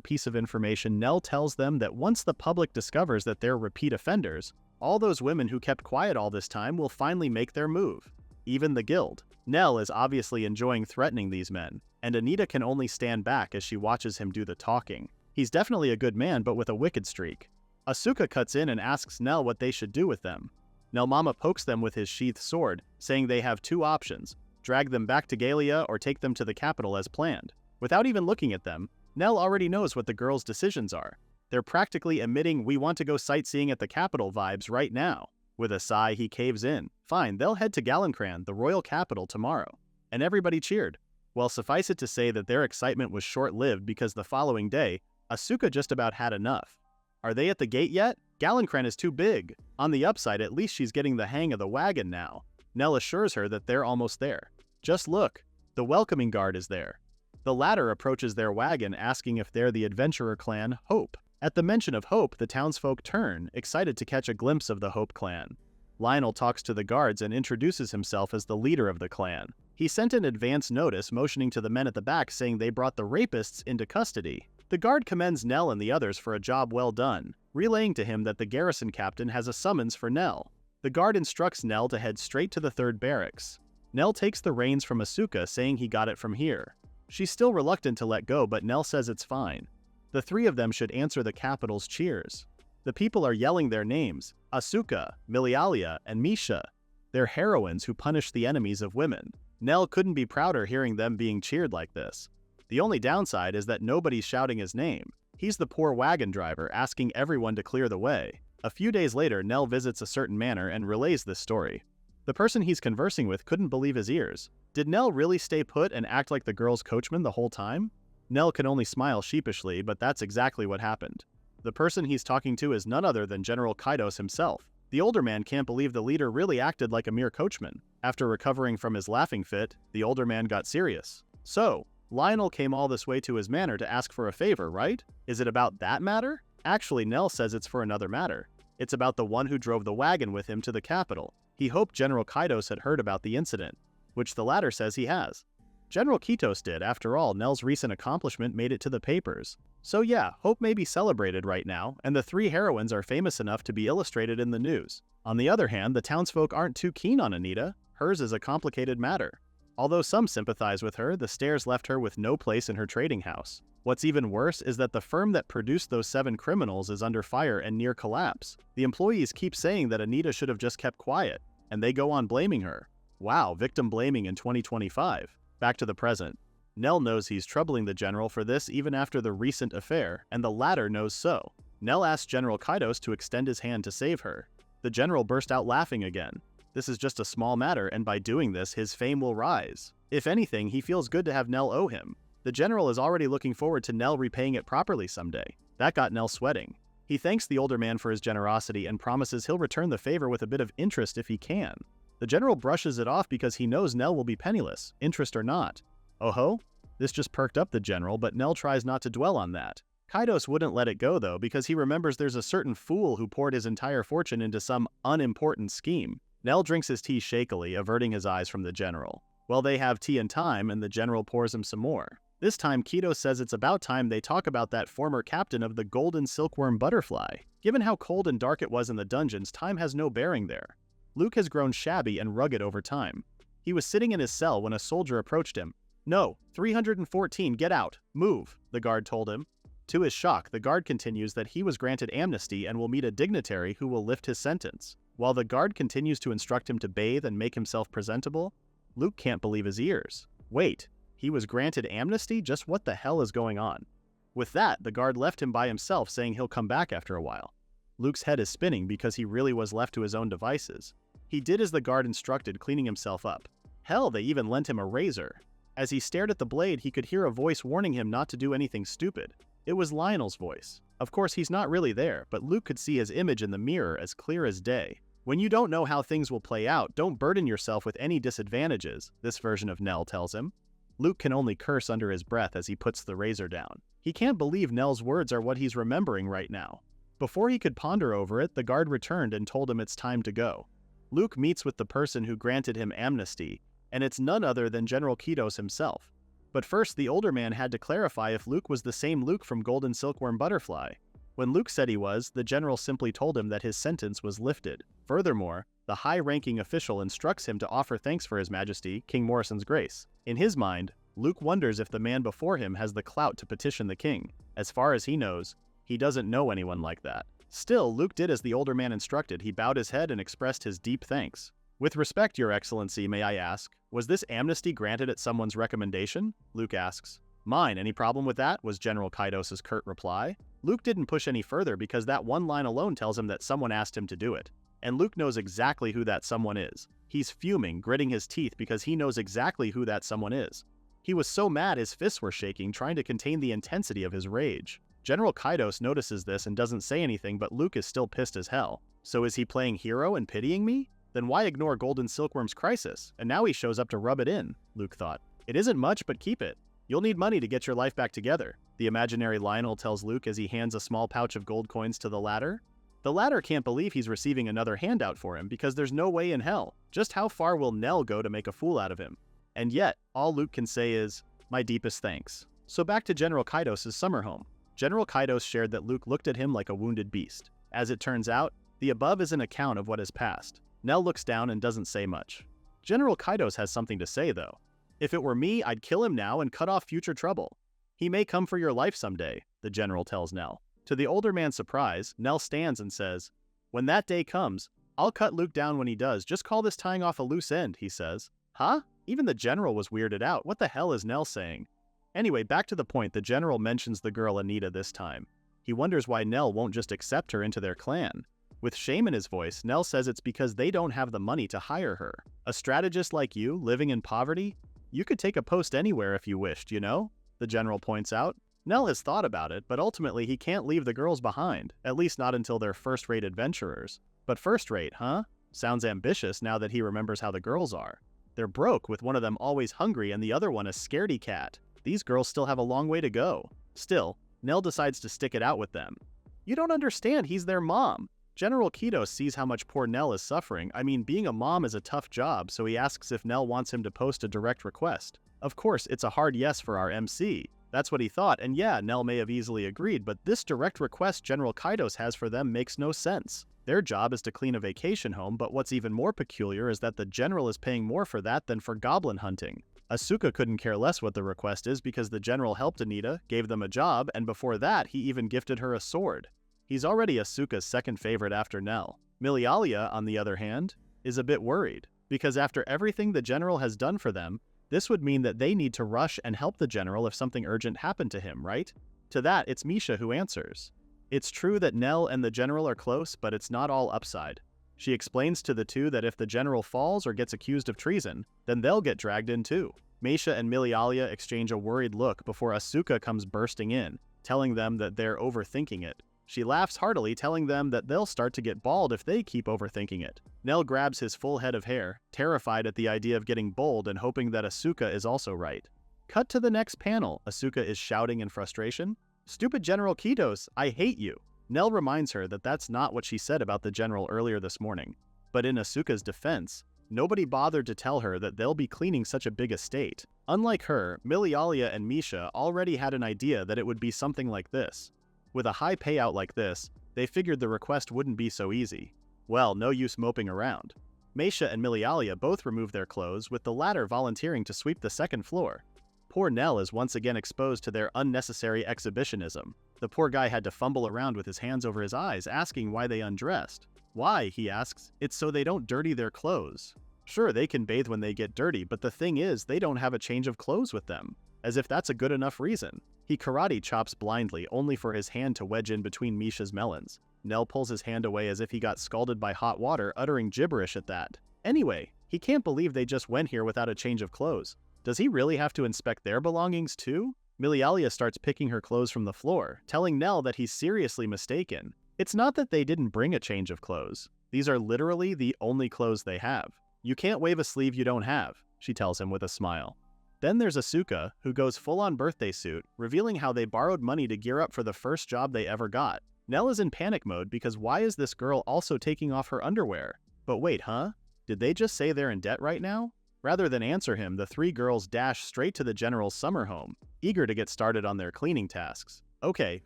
piece of information, Nell tells them that once the public discovers that they're repeat offenders, all those women who kept quiet all this time will finally make their move. Even the guild. Nell is obviously enjoying threatening these men, and Anita can only stand back as she watches him do the talking. He's definitely a good man, but with a wicked streak. Asuka cuts in and asks Nell what they should do with them. Nell Mama pokes them with his sheathed sword, saying they have two options. drag them back to Gallia, or take them to the capital as planned. Without even looking at them, Nell already knows what the girls' decisions are. They're practically emitting "we want to go sightseeing at the capital" vibes right now. With a sigh, he caves in. Fine, they'll head to Galencran, the royal capital, tomorrow. And everybody cheered. Well, suffice it to say that their excitement was short-lived because the following day, Asuka just about had enough. Are they at the gate yet? Galencran is too big. On the upside, at least she's getting the hang of the wagon now. Nell assures her that they're almost there. Just look. The welcoming guard is there. The latter approaches their wagon, asking if they're the adventurer clan Hope. At the mention of Hope, the townsfolk turn, excited to catch a glimpse of the Hope clan. Lionel talks to the guards and introduces himself as the leader of the clan. He sent an advance notice motioning to the men at the back, saying they brought the rapists into custody. The guard commends Nell and the others for a job well done, relaying to him that the garrison captain has a summons for Nell. The guard instructs Nell to head straight to the 3rd barracks. Nell takes the reins from Asuka, saying he got it from here. She's still reluctant to let go, but Nell says it's fine. The three of them should answer the capital's cheers. The people are yelling their names: Asuka, Milialia, and Misha. They're heroines who punish the enemies of women. Nell couldn't be prouder hearing them being cheered like this. The only downside is that nobody's shouting his name. He's the poor wagon driver, asking everyone to clear the way. A few days later, Nell visits a certain manor and relays this story. The person he's conversing with couldn't believe his ears. Did Nell really stay put and act like the girl's coachman the whole time? Nell can only smile sheepishly, but that's exactly what happened. The person he's talking to is none other than General Kaidos himself. The older man can't believe the leader really acted like a mere coachman. After recovering from his laughing fit, the older man got serious. So, Lionel came all this way to his manor to ask for a favor, right? Is it about that matter? Actually, Nell says it's for another matter. It's about the one who drove the wagon with him to the capital. He hoped General Kaidos had heard about the incident, which the latter says he has. General Kitos did. After all, Nell's recent accomplishment made it to the papers. So yeah, Hope may be celebrated right now, and the three heroines are famous enough to be illustrated in the news. On the other hand, the townsfolk aren't too keen on Anita. Hers is a complicated matter. Although some sympathize with her, the stairs left her with no place in her trading house. What's even worse is that the firm that produced those 7 criminals is under fire and near collapse. The employees keep saying that Anita should have just kept quiet, and they go on blaming her. Wow, victim blaming in 2025. Back to the present. Nell knows he's troubling the general for this even after the recent affair, and the latter knows so. Nell asks General Kaidos to extend his hand to save her. The general burst out laughing again. This is just a small matter, and by doing this, his fame will rise. If anything, he feels good to have Nell owe him. The general is already looking forward to Nell repaying it properly someday. That got Nell sweating. He thanks the older man for his generosity and promises he'll return the favor with a bit of interest if he can. The general brushes it off because he knows Nell will be penniless, interest or not. Oh ho? This just perked up the general, but Nell tries not to dwell on that. Kaidos wouldn't let it go though, because he remembers there's a certain fool who poured his entire fortune into some unimportant scheme. Nell drinks his tea shakily, averting his eyes from the general. Well, they have tea and time, and the general pours him some more. This time, Kaidos says it's about time they talk about that former captain of the golden silkworm butterfly. Given how cold and dark it was in the dungeons, time has no bearing there. Luke has grown shabby and rugged over time. He was sitting in his cell when a soldier approached him. "No, 314, get out, move," the guard told him. To his shock, the guard continues that he was granted amnesty and will meet a dignitary who will lift his sentence. While the guard continues to instruct him to bathe and make himself presentable, Luke can't believe his ears. Wait, he was granted amnesty? Just what the hell is going on? With that, the guard left him by himself, saying he'll come back after a while. Luke's head is spinning because he really was left to his own devices. He did as the guard instructed, cleaning himself up. Hell, they even lent him a razor. As he stared at the blade, he could hear a voice warning him not to do anything stupid. It was Lionel's voice. Of course, he's not really there, but Luke could see his image in the mirror as clear as day. When you don't know how things will play out, don't burden yourself with any disadvantages, this version of Nell tells him. Luke can only curse under his breath as he puts the razor down. He can't believe Nell's words are what he's remembering right now. Before he could ponder over it, the guard returned and told him it's time to go. Luke meets with the person who granted him amnesty, and it's none other than General Kaidos himself. But first, the older man had to clarify if Luke was the same Luke from Golden Silkworm Butterfly. When Luke said he was, the general simply told him that his sentence was lifted. Furthermore, the high-ranking official instructs him to offer thanks for His Majesty, King Morrison's grace. In his mind, Luke wonders if the man before him has the clout to petition the king. As far as he knows, he doesn't know anyone like that. Still, Luke did as the older man instructed. He bowed his head and expressed his deep thanks. "With respect, Your Excellency, may I ask, was this amnesty granted at someone's recommendation?" Luke asks. "Mine, any problem with that?" was General Kaidos' curt reply. Luke didn't push any further because that one line alone tells him that someone asked him to do it. And Luke knows exactly who that someone is. He's fuming, gritting his teeth because he knows exactly who that someone is. He was so mad his fists were shaking, trying to contain the intensity of his rage. General Kaidos notices this and doesn't say anything, but Luke is still pissed as hell. So is he playing hero and pitying me? Then why ignore Golden Silkworm's crisis? And now he shows up to rub it in, Luke thought. "It isn't much, but keep it. You'll need money to get your life back together," the imaginary Lionel tells Luke as he hands a small pouch of gold coins to the latter. The latter can't believe he's receiving another handout for him because there's no way in hell. Just how far will Nell go to make a fool out of him? And yet, all Luke can say is, "My deepest thanks." So back to General Kaidos' summer home. General Kaidos shared that Luke looked at him like a wounded beast. As it turns out, the above is an account of what has passed. Nell looks down and doesn't say much. General Kaidos has something to say, though. "If it were me, I'd kill him now and cut off future trouble. He may come for your life someday," the general tells Nell. To the older man's surprise, Nell stands and says, "When that day comes, I'll cut Luke down when he does. Just call this tying off a loose end," he says. Huh? Even the general was weirded out. What the hell is Nell saying? Anyway, back to the point, the general mentions the girl Anita this time. He wonders why Nell won't just accept her into their clan. With shame in his voice, Nell says it's because they don't have the money to hire her. "A strategist like you, living in poverty? You could take a post anywhere if you wished, you know?" the general points out. Nell has thought about it, but ultimately he can't leave the girls behind, at least not until they're first-rate adventurers. But first-rate, huh? Sounds ambitious now that he remembers how the girls are. They're broke, with one of them always hungry and the other one a scaredy cat. These girls still have a long way to go. Still, Nell decides to stick it out with them. "You don't understand, he's their mom." General Kaidos sees how much poor Nell is suffering. I mean, being a mom is a tough job, so he asks if Nell wants him to post a direct request. Of course, it's a hard yes for our MC. That's what he thought, and yeah, Nell may have easily agreed, but this direct request General Kaidos has for them makes no sense. Their job is to clean a vacation home, but what's even more peculiar is that the general is paying more for that than for goblin hunting. Asuka couldn't care less what the request is because the general helped Anita, gave them a job, and before that, he even gifted her a sword. He's already Asuka's second favorite after Nell. Milialia, on the other hand, is a bit worried, because after everything the general has done for them, this would mean that they need to rush and help the general if something urgent happened to him, right? To that, it's Misha who answers. It's true that Nell and the general are close, but it's not all upside. She explains to the two that if the general falls or gets accused of treason, then they'll get dragged in too. Misha and Milialia exchange a worried look before Asuka comes bursting in, telling them that they're overthinking it. She laughs heartily, telling them that they'll start to get bald if they keep overthinking it. Nell grabs his full head of hair, terrified at the idea of getting bald and hoping that Asuka is also right. Cut to the next panel. Asuka is shouting in frustration. "Stupid General Kaidos, I hate you." Nell reminds her that that's not what she said about the general earlier this morning. But in Asuka's defense, nobody bothered to tell her that they'll be cleaning such a big estate. Unlike her, Milialia and Misha already had an idea that it would be something like this. With a high payout like this, they figured the request wouldn't be so easy. Well, no use moping around. Misha and Milialia both remove their clothes, with the latter volunteering to sweep the second floor. Poor Nell is once again exposed to their unnecessary exhibitionism. The poor guy had to fumble around with his hands over his eyes, asking why they undressed. "Why?" he asks. "It's so they don't dirty their clothes." Sure, they can bathe when they get dirty, but the thing is, they don't have a change of clothes with them. As if that's a good enough reason. He karate chops blindly, only for his hand to wedge in between Misha's melons. Nell pulls his hand away as if he got scalded by hot water, uttering gibberish at that. Anyway, he can't believe they just went here without a change of clothes. Does he really have to inspect their belongings too? Milialia starts picking her clothes from the floor, telling Nell that he's seriously mistaken. It's not that they didn't bring a change of clothes. These are literally the only clothes they have. "You can't wave a sleeve you don't have," she tells him with a smile. Then there's Asuka, who goes full-on birthday suit, revealing how they borrowed money to gear up for the first job they ever got. Nell is in panic mode because why is this girl also taking off her underwear? But wait, huh? Did they just say they're in debt right now? Rather than answer him, the three girls dash straight to the general's summer home, eager to get started on their cleaning tasks. Okay,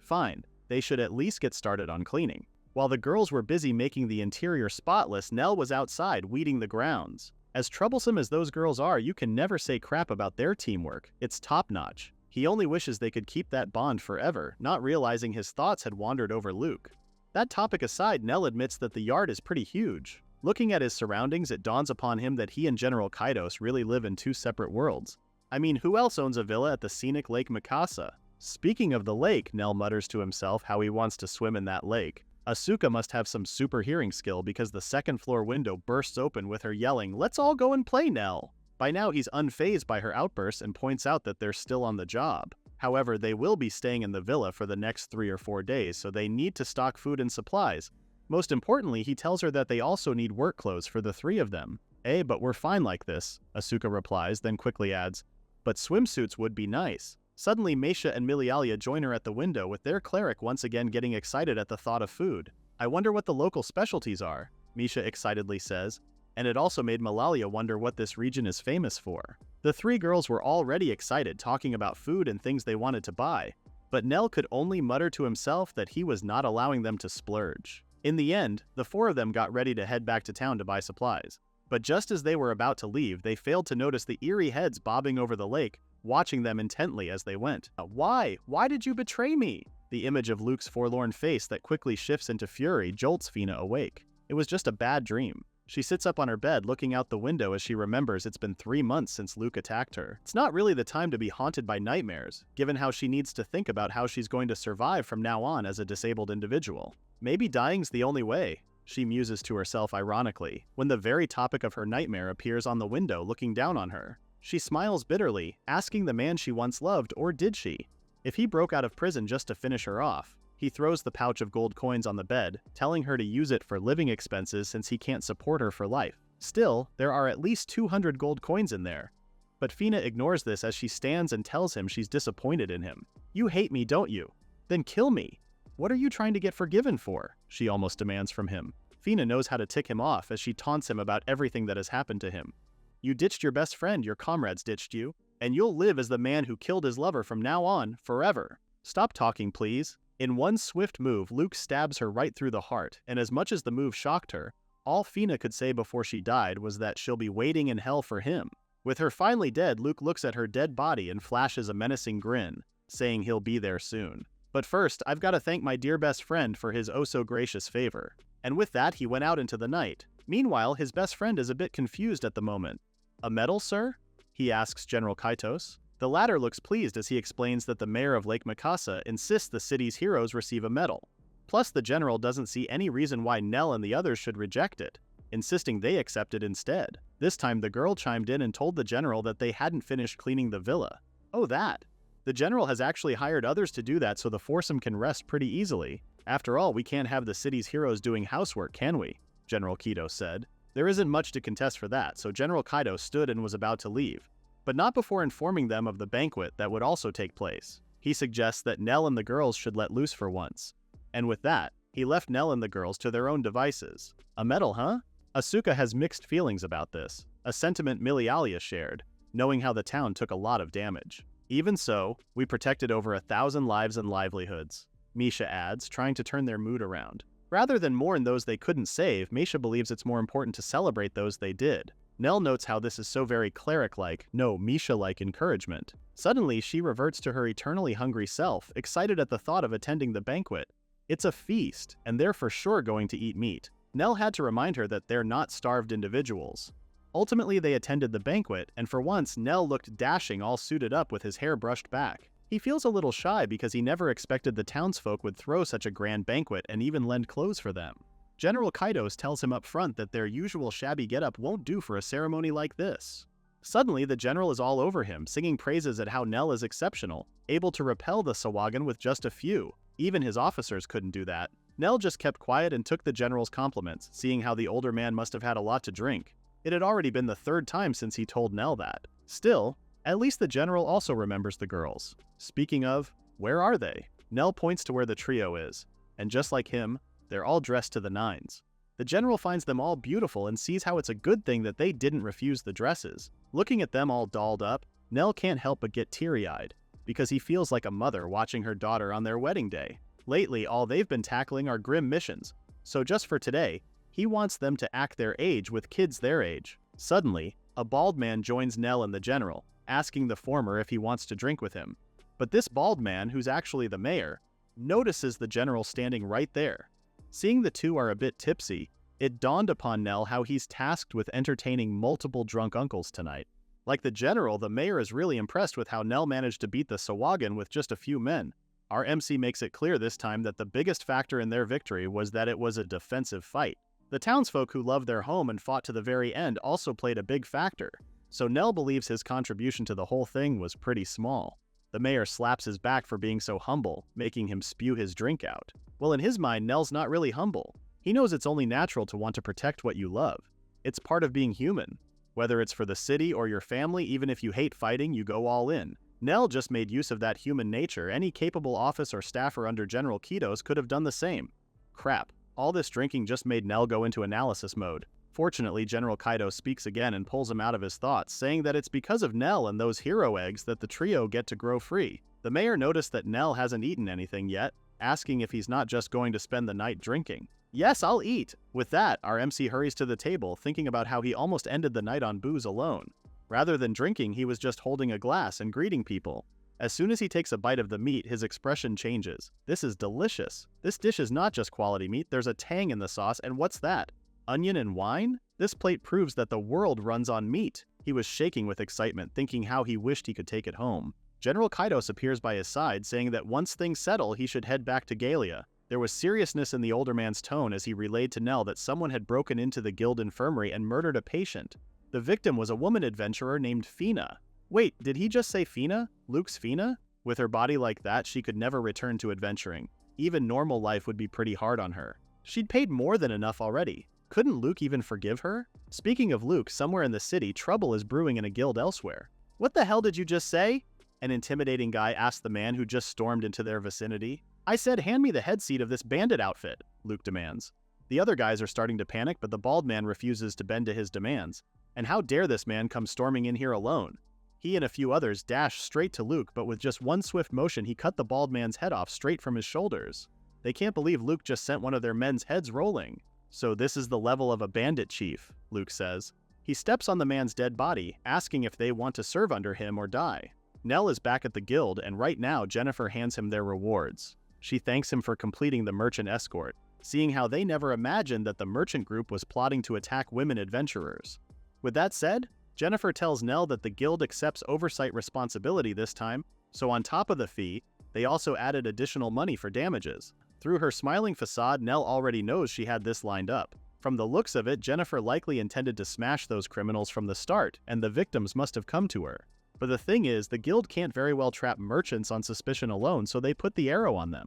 fine. They should at least get started on cleaning. While the girls were busy making the interior spotless, Nell was outside weeding the grounds. As troublesome as those girls are, you can never say crap about their teamwork. It's top-notch. He only wishes they could keep that bond forever, not realizing his thoughts had wandered over Luke. That topic aside, Nell admits that the yard is pretty huge. Looking at his surroundings, it dawns upon him that he and General Kaidos really live in two separate worlds. I mean, who else owns a villa at the scenic Lake Mikasa? Speaking of the lake, Nell mutters to himself how he wants to swim in that lake. Asuka must have some super hearing skill because the second-floor window bursts open with her yelling, "Let's all go and play, Nell!" By now, he's unfazed by her outbursts and points out that they're still on the job. However, they will be staying in the villa for the next 3 or 4 days, so they need to stock food and supplies. Most importantly, he tells her that they also need work clothes for the 3 of them. But we're fine like this," Asuka replies, then quickly adds, "But swimsuits would be nice." Suddenly, Meisha and Milialia join her at the window with their cleric once again getting excited at the thought of food. "I wonder what the local specialties are," Meisha excitedly says, and it also made Malalia wonder what this region is famous for. The 3 girls were already excited talking about food and things they wanted to buy, but Nell could only mutter to himself that he was not allowing them to splurge. In the end, the 4 of them got ready to head back to town to buy supplies. But just as they were about to leave, they failed to notice the eerie heads bobbing over the lake, watching them intently as they went. "Why? Why did you betray me?" The image of Luke's forlorn face that quickly shifts into fury jolts Fina awake. It was just a bad dream. She sits up on her bed looking out the window as she remembers it's been 3 months since Luke attacked her. It's not really the time to be haunted by nightmares, given how she needs to think about how she's going to survive from now on as a disabled individual. Maybe dying's the only way, she muses to herself ironically, when the very topic of her nightmare appears on the window looking down on her. She smiles bitterly, asking the man she once loved, or did she? If he broke out of prison just to finish her off. He throws the pouch of gold coins on the bed, telling her to use it for living expenses since he can't support her for life. Still, there are at least 200 gold coins in there. But Fina ignores this as she stands and tells him she's disappointed in him. "You hate me, don't you? Then kill me. What are you trying to get forgiven for?" she almost demands from him. Fina knows how to tick him off as she taunts him about everything that has happened to him. "You ditched your best friend, your comrades ditched you, and you'll live as the man who killed his lover from now on, forever. Stop talking, please." In one swift move, Luke stabs her right through the heart, and as much as the move shocked her, all Fina could say before she died was that she'll be waiting in hell for him. With her finally dead, Luke looks at her dead body and flashes a menacing grin, saying he'll be there soon. "But first, I've got to thank my dear best friend for his oh-so-gracious favor." And with that, he went out into the night. Meanwhile, his best friend is a bit confused at the moment. "A medal, sir?" he asks General Kaitos. The latter looks pleased as he explains that the mayor of Lake Mikasa insists the city's heroes receive a medal. Plus, the general doesn't see any reason why Nell and the others should reject it, insisting they accept it instead. This time, the girl chimed in and told the general that they hadn't finished cleaning the villa. Oh, that. The general has actually hired others to do that so the foursome can rest pretty easily. "After all, we can't have the city's heroes doing housework, can we?" General Kaitos said. There isn't much to contest for that, so General Kaitos stood and was about to leave. But not before informing them of the banquet that would also take place. He suggests that Nell and the girls should let loose for once. And with that, he left Nell and the girls to their own devices. A medal, huh? Asuka has mixed feelings about this, a sentiment Milialia shared, knowing how the town took a lot of damage. "Even so, we protected over 1,000 lives and livelihoods," Meisha adds, trying to turn their mood around. Rather than mourn those they couldn't save, Meisha believes it's more important to celebrate those they did. Nell notes how this is so very cleric-like, no, Meisha-like encouragement. Suddenly, she reverts to her eternally hungry self, excited at the thought of attending the banquet. It's a feast, and they're for sure going to eat meat. Nell had to remind her that they're not starved individuals. Ultimately, they attended the banquet, and for once, Nell looked dashing all suited up with his hair brushed back. He feels a little shy because he never expected the townsfolk would throw such a grand banquet and even lend clothes for them. General Kaitos tells him up front that their usual shabby getup won't do for a ceremony like this. Suddenly, the general is all over him, singing praises at how Nell is exceptional, able to repel the Sawagan with just a few. Even his officers couldn't do that. Nell just kept quiet and took the general's compliments, seeing how the older man must have had a lot to drink. It had already been the 3rd time since he told Nell that. Still, at least the general also remembers the girls. Speaking of, where are they? Nell points to where the trio is, and just like him, they're all dressed to the nines. The general finds them all beautiful and sees how it's a good thing that they didn't refuse the dresses. Looking at them all dolled up, Nell can't help but get teary-eyed, because he feels like a mother watching her daughter on their wedding day. Lately, all they've been tackling are grim missions, so just for today, he wants them to act their age with kids their age. Suddenly, a bald man joins Nell and the general, asking the former if he wants to drink with him. But this bald man, who's actually the mayor, notices the general standing right there. Seeing the two are a bit tipsy, It dawned upon Nell how he's tasked with entertaining multiple drunk uncles tonight. Like the general, the mayor is really impressed with how Nell managed to beat the Sahuagin with just a few men. Our MC makes it clear this time that the biggest factor in their victory was that it was a defensive fight. The townsfolk who loved their home and fought to the very end also played a big factor, so Nell believes his contribution to the whole thing was pretty small. The mayor slaps his back for being so humble, making him spew his drink out. Well, in his mind, Nell's not really humble. He knows it's only natural to want to protect what you love. It's part of being human. Whether it's for the city or your family, even if you hate fighting, you go all in. Nell just made use of that human nature. Any capable office or staffer under General Kitos could have done the same. Crap. All this drinking just made Nell go into analysis mode. Fortunately, General Kaido speaks again and pulls him out of his thoughts, saying that it's because of Nell and those hero eggs that the trio get to grow free. The mayor noticed that Nell hasn't eaten anything yet, asking if he's not just going to spend the night drinking. Yes, I'll eat. With that, our MC hurries to the table, thinking about how he almost ended the night on booze alone. Rather than drinking, he was just holding a glass and greeting people. As soon as he takes a bite of the meat, his expression changes. This is delicious. This dish is not just quality meat, there's a tang in the sauce, and what's that? Onion and wine? This plate proves that the world runs on meat. He was shaking with excitement, thinking how he wished he could take it home. General Kaidos appears by his side, saying that once things settle, he should head back to Galia. There was seriousness in the older man's tone as he relayed to Nell that someone had broken into the guild infirmary and murdered a patient. The victim was a woman adventurer named Fina. Wait, did he just say Fina? Luke's Fina? With her body like that, she could never return to adventuring. Even normal life would be pretty hard on her. She'd paid more than enough already. Couldn't Luke even forgive her? Speaking of Luke, somewhere in the city, trouble is brewing in a guild elsewhere. What the hell did you just say? An intimidating guy asked the man who just stormed into their vicinity. I said, hand me the head seat of this bandit outfit, Luke demands. The other guys are starting to panic, but the bald man refuses to bend to his demands. And how dare this man come storming in here alone? He and a few others dash straight to Luke, but with just one swift motion, he cut the bald man's head off straight from his shoulders. They can't believe Luke just sent one of their men's heads rolling. So this is the level of a bandit chief, Luke says. He steps on the man's dead body, asking if they want to serve under him or die. Nell is back at the guild, and right now Jennifer hands him their rewards. She thanks him for completing the merchant escort, seeing how they never imagined that the merchant group was plotting to attack women adventurers. With that said, Jennifer tells Nell that the guild accepts oversight responsibility this time, so on top of the fee, they also added additional money for damages. Through her smiling facade, Nell already knows she had this lined up. From the looks of it, Jennifer likely intended to smash those criminals from the start, and the victims must have come to her. But the thing is, the guild can't very well trap merchants on suspicion alone, so they put the arrow on them.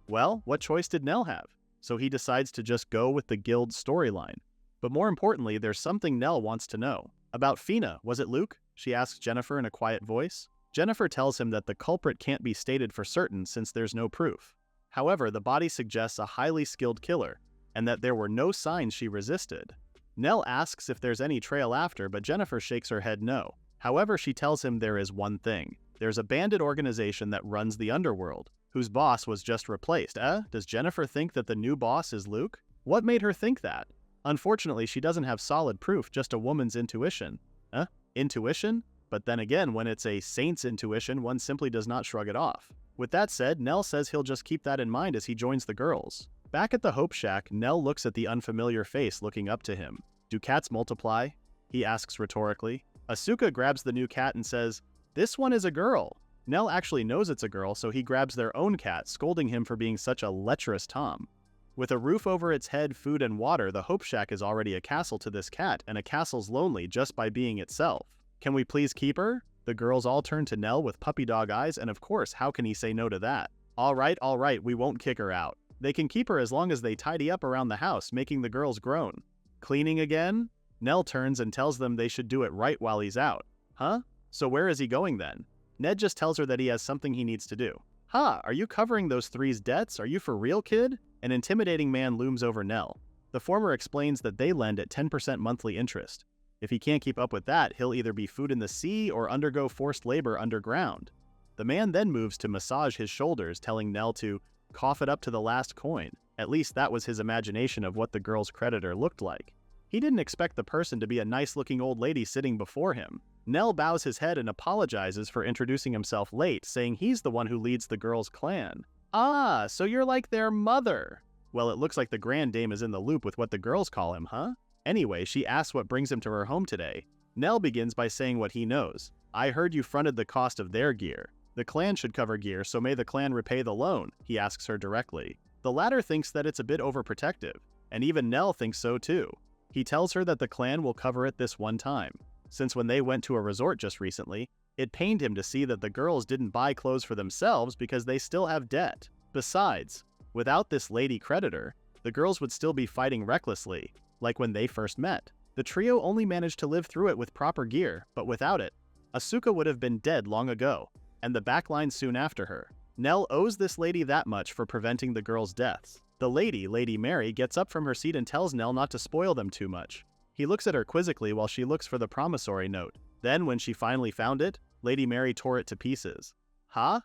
Well, what choice did Nell have? So he decides to just go with the guild's storyline. But more importantly, there's something Nell wants to know. About Fina, was it Luke? She asks Jennifer in a quiet voice. Jennifer tells him that the culprit can't be stated for certain since there's no proof. However, the body suggests a highly skilled killer, and that there were no signs she resisted. Nell asks if there's any trail after, but Jennifer shakes her head no. However, she tells him there is one thing. There's a bandit organization that runs the underworld, whose boss was just replaced. Does Jennifer think that the new boss is Luke? What made her think that? Unfortunately, she doesn't have solid proof, just a woman's intuition. Intuition? But then again, when it's a saint's intuition, one simply does not shrug it off. With that said, Nell says he'll just keep that in mind as he joins the girls. Back at the Hope Shack, Nell looks at the unfamiliar face looking up to him. Do cats multiply? He asks rhetorically. Asuka grabs the new cat and says, this one is a girl. Nell actually knows it's a girl, so he grabs their own cat, scolding him for being such a lecherous Tom. With a roof over its head, food, and water, the Hope Shack is already a castle to this cat, and a castle's lonely just by being itself. Can we please keep her? The girls all turn to Nell with puppy dog eyes, and of course, how can he say no to that? All right, we won't kick her out. They can keep her as long as they tidy up around the house, making the girls groan. Cleaning again? Nell turns and tells them they should do it right while he's out. Huh? So where is he going then? Ned just tells her that he has something he needs to do. Are you covering those three's debts? Are you for real, kid? An intimidating man looms over Nell. The former explains that they lend at 10% monthly interest. If he can't keep up with that, he'll either be food in the sea or undergo forced labor underground. The man then moves to massage his shoulders, telling Nell to cough it up to the last coin. At least that was his imagination of what the girl's creditor looked like. He didn't expect the person to be a nice-looking old lady sitting before him. Nell bows his head and apologizes for introducing himself late, saying he's the one who leads the girl's clan. So you're like their mother. Well, it looks like the Grand Dame is in the loop with what the girls call him, huh? Anyway, she asks what brings him to her home today. Nell begins by saying what he knows. I heard you fronted the cost of their gear. The clan should cover gear, so may the clan repay the loan, he asks her directly. The latter thinks that it's a bit overprotective, and even Nell thinks so too. He tells her that the clan will cover it this one time, since when they went to a resort just recently, it pained him to see that the girls didn't buy clothes for themselves because they still have debt. Besides, without this lady creditor, the girls would still be fighting recklessly, like when they first met. The trio only managed to live through it with proper gear, but without it, Asuka would have been dead long ago, and the backline soon after her. Nell owes this lady that much for preventing the girls' deaths. The lady, Lady Mary, gets up from her seat and tells Nell not to spoil them too much. He looks at her quizzically while she looks for the promissory note. Then, when she finally found it, Lady Mary tore it to pieces. Huh?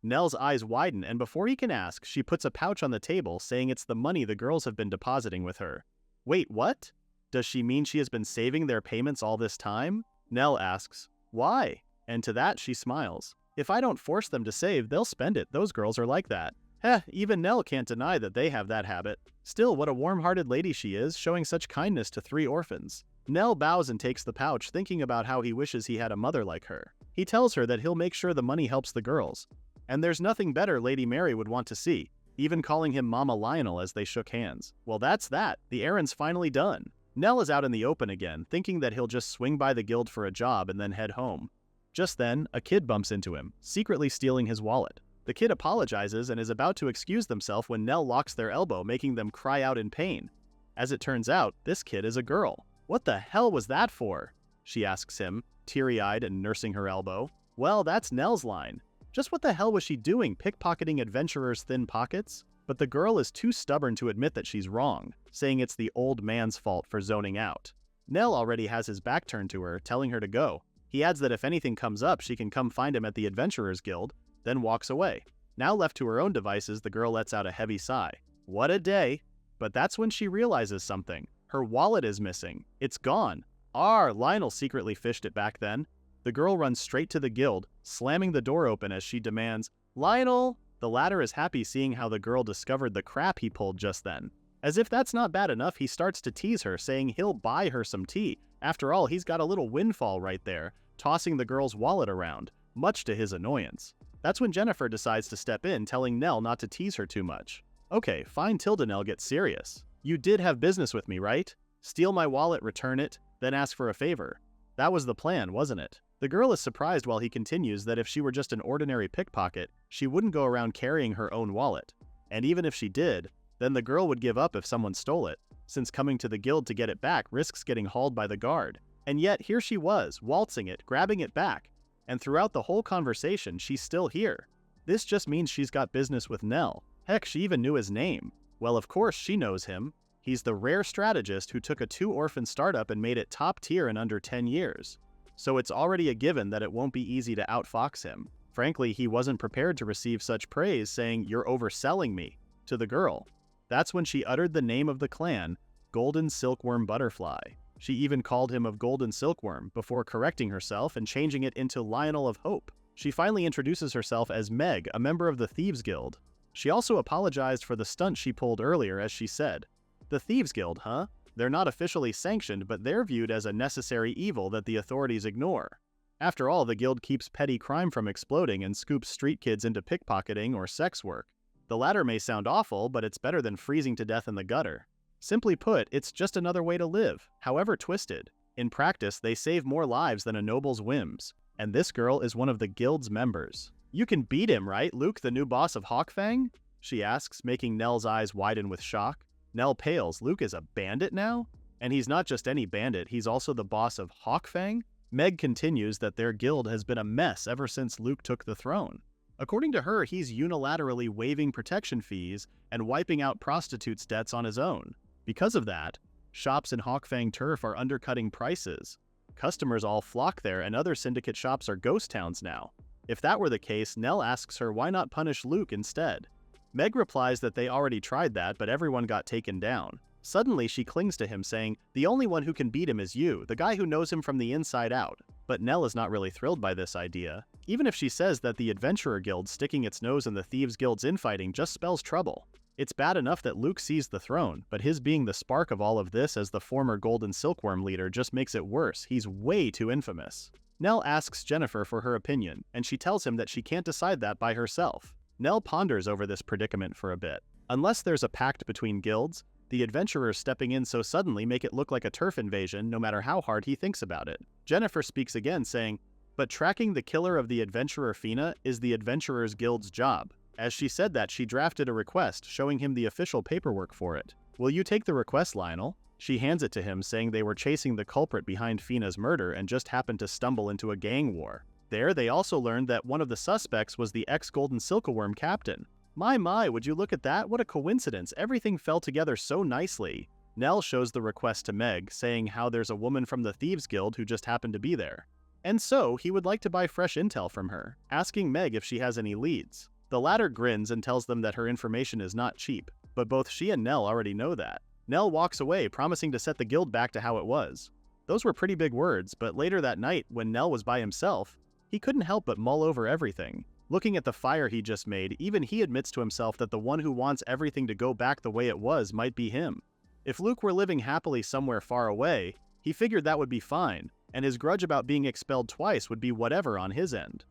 Nell's eyes widen, and before he can ask, she puts a pouch on the table, saying it's the money the girls have been depositing with her. Wait, what? Does she mean she has been saving their payments all this time? Nell asks, why? And to that she smiles. If I don't force them to save, they'll spend it. Those girls are like that. Heh, even Nell can't deny that they have that habit. Still, what a warm-hearted lady she is, showing such kindness to 3 orphans. Nell bows and takes the pouch, thinking about how he wishes he had a mother like her. He tells her that he'll make sure the money helps the girls. And there's nothing better Lady Mary would want to see, even calling him Mama Lionel as they shook hands. Well, that's that. The errand's finally done. Nell is out in the open again, thinking that he'll just swing by the guild for a job and then head home. Just then, a kid bumps into him, secretly stealing his wallet. The kid apologizes and is about to excuse themselves when Nell locks their elbow, making them cry out in pain. As it turns out, this kid is a girl. What the hell was that for? She asks him, teary-eyed and nursing her elbow. Well, that's Nell's line. Just what the hell was she doing, pickpocketing adventurers' thin pockets? But the girl is too stubborn to admit that she's wrong, saying it's the old man's fault for zoning out. Nell already has his back turned to her, telling her to go. He adds that if anything comes up, she can come find him at the Adventurers Guild, then walks away. Now left to her own devices, the girl lets out a heavy sigh. What a day! But that's when she realizes something. Her wallet is missing. It's gone. Lionel secretly fished it back then. The girl runs straight to the guild, slamming the door open as she demands, Lionel! The latter is happy seeing how the girl discovered the crap he pulled just then. As if that's not bad enough, he starts to tease her, saying he'll buy her some tea. After all, he's got a little windfall right there, tossing the girl's wallet around, much to his annoyance. That's when Jennifer decides to step in, telling Nell not to tease her too much. Okay, fine till Nell gets serious. You did have business with me, right? Steal my wallet, return it, then ask for a favor. That was the plan, wasn't it? The girl is surprised while he continues that if she were just an ordinary pickpocket, she wouldn't go around carrying her own wallet. And even if she did, then the girl would give up if someone stole it, since coming to the guild to get it back risks getting hauled by the guard. And yet here she was, waltzing it, grabbing it back. And throughout the whole conversation, she's still here. This just means she's got business with Nell. Heck, she even knew his name. Well, of course she knows him. He's the rare strategist who took a 2-orphan startup and made it top tier in under 10 years. So it's already a given that it won't be easy to outfox him. Frankly, he wasn't prepared to receive such praise, saying, "You're overselling me," to the girl. That's when she uttered the name of the clan, Golden Silkworm Butterfly. She even called him of Golden Silkworm, before correcting herself and changing it into Lionel of Hope. She finally introduces herself as Meg, a member of the Thieves Guild. She also apologized for the stunt she pulled earlier, as she said, "The Thieves Guild, huh? They're not officially sanctioned, but they're viewed as a necessary evil that the authorities ignore. After all, the guild keeps petty crime from exploding and scoops street kids into pickpocketing or sex work. The latter may sound awful, but it's better than freezing to death in the gutter. Simply put, it's just another way to live, however twisted. In practice, they save more lives than a noble's whims. And this girl is one of the guild's members. You can beat him, right, Luke, the new boss of Hawkfang? She asks, making Nell's eyes widen with shock. Nell pales. Luke is a bandit now? And he's not just any bandit, he's also the boss of Hawkfang? Meg continues that their guild has been a mess ever since Luke took the throne. According to her, he's unilaterally waiving protection fees and wiping out prostitutes' debts on his own. Because of that, shops in Hawkfang Turf are undercutting prices. Customers all flock there, and other syndicate shops are ghost towns now. If that were the case, Nell asks her why not punish Luke instead. Meg replies that they already tried that, but everyone got taken down. Suddenly, she clings to him, saying, "The only one who can beat him is you, the guy who knows him from the inside out." But Nell is not really thrilled by this idea. Even if she says that the Adventurer Guild sticking its nose in the Thieves Guild's infighting just spells trouble. It's bad enough that Luke seized the throne, but his being the spark of all of this as the former Golden Silkworm leader just makes it worse. He's way too infamous. Nell asks Jennifer for her opinion, and she tells him that she can't decide that by herself. Nell ponders over this predicament for a bit. Unless there's a pact between guilds, the adventurers stepping in so suddenly make it look like a turf invasion no matter how hard he thinks about it. Jennifer speaks again saying, "But tracking the killer of the adventurer Fina is the Adventurers Guild's job." As she said that, she drafted a request showing him the official paperwork for it. "Will you take the request, Lionel?" She hands it to him, saying they were chasing the culprit behind Fina's murder and just happened to stumble into a gang war. There, they also learned that one of the suspects was the ex-Golden Silkworm captain. My, would you look at that? What a coincidence. Everything fell together so nicely. Nell shows the request to Meg, saying how there's a woman from the Thieves Guild who just happened to be there. And so, he would like to buy fresh intel from her, asking Meg if she has any leads. The latter grins and tells them that her information is not cheap, but both she and Nell already know that. Nell walks away, promising to set the guild back to how it was. Those were pretty big words, but later that night, when Nell was by himself, he couldn't help but mull over everything. Looking at the fire he just made, even he admits to himself that the one who wants everything to go back the way it was might be him. If Luke were living happily somewhere far away, he figured that would be fine, and his grudge about being expelled twice would be whatever on his end.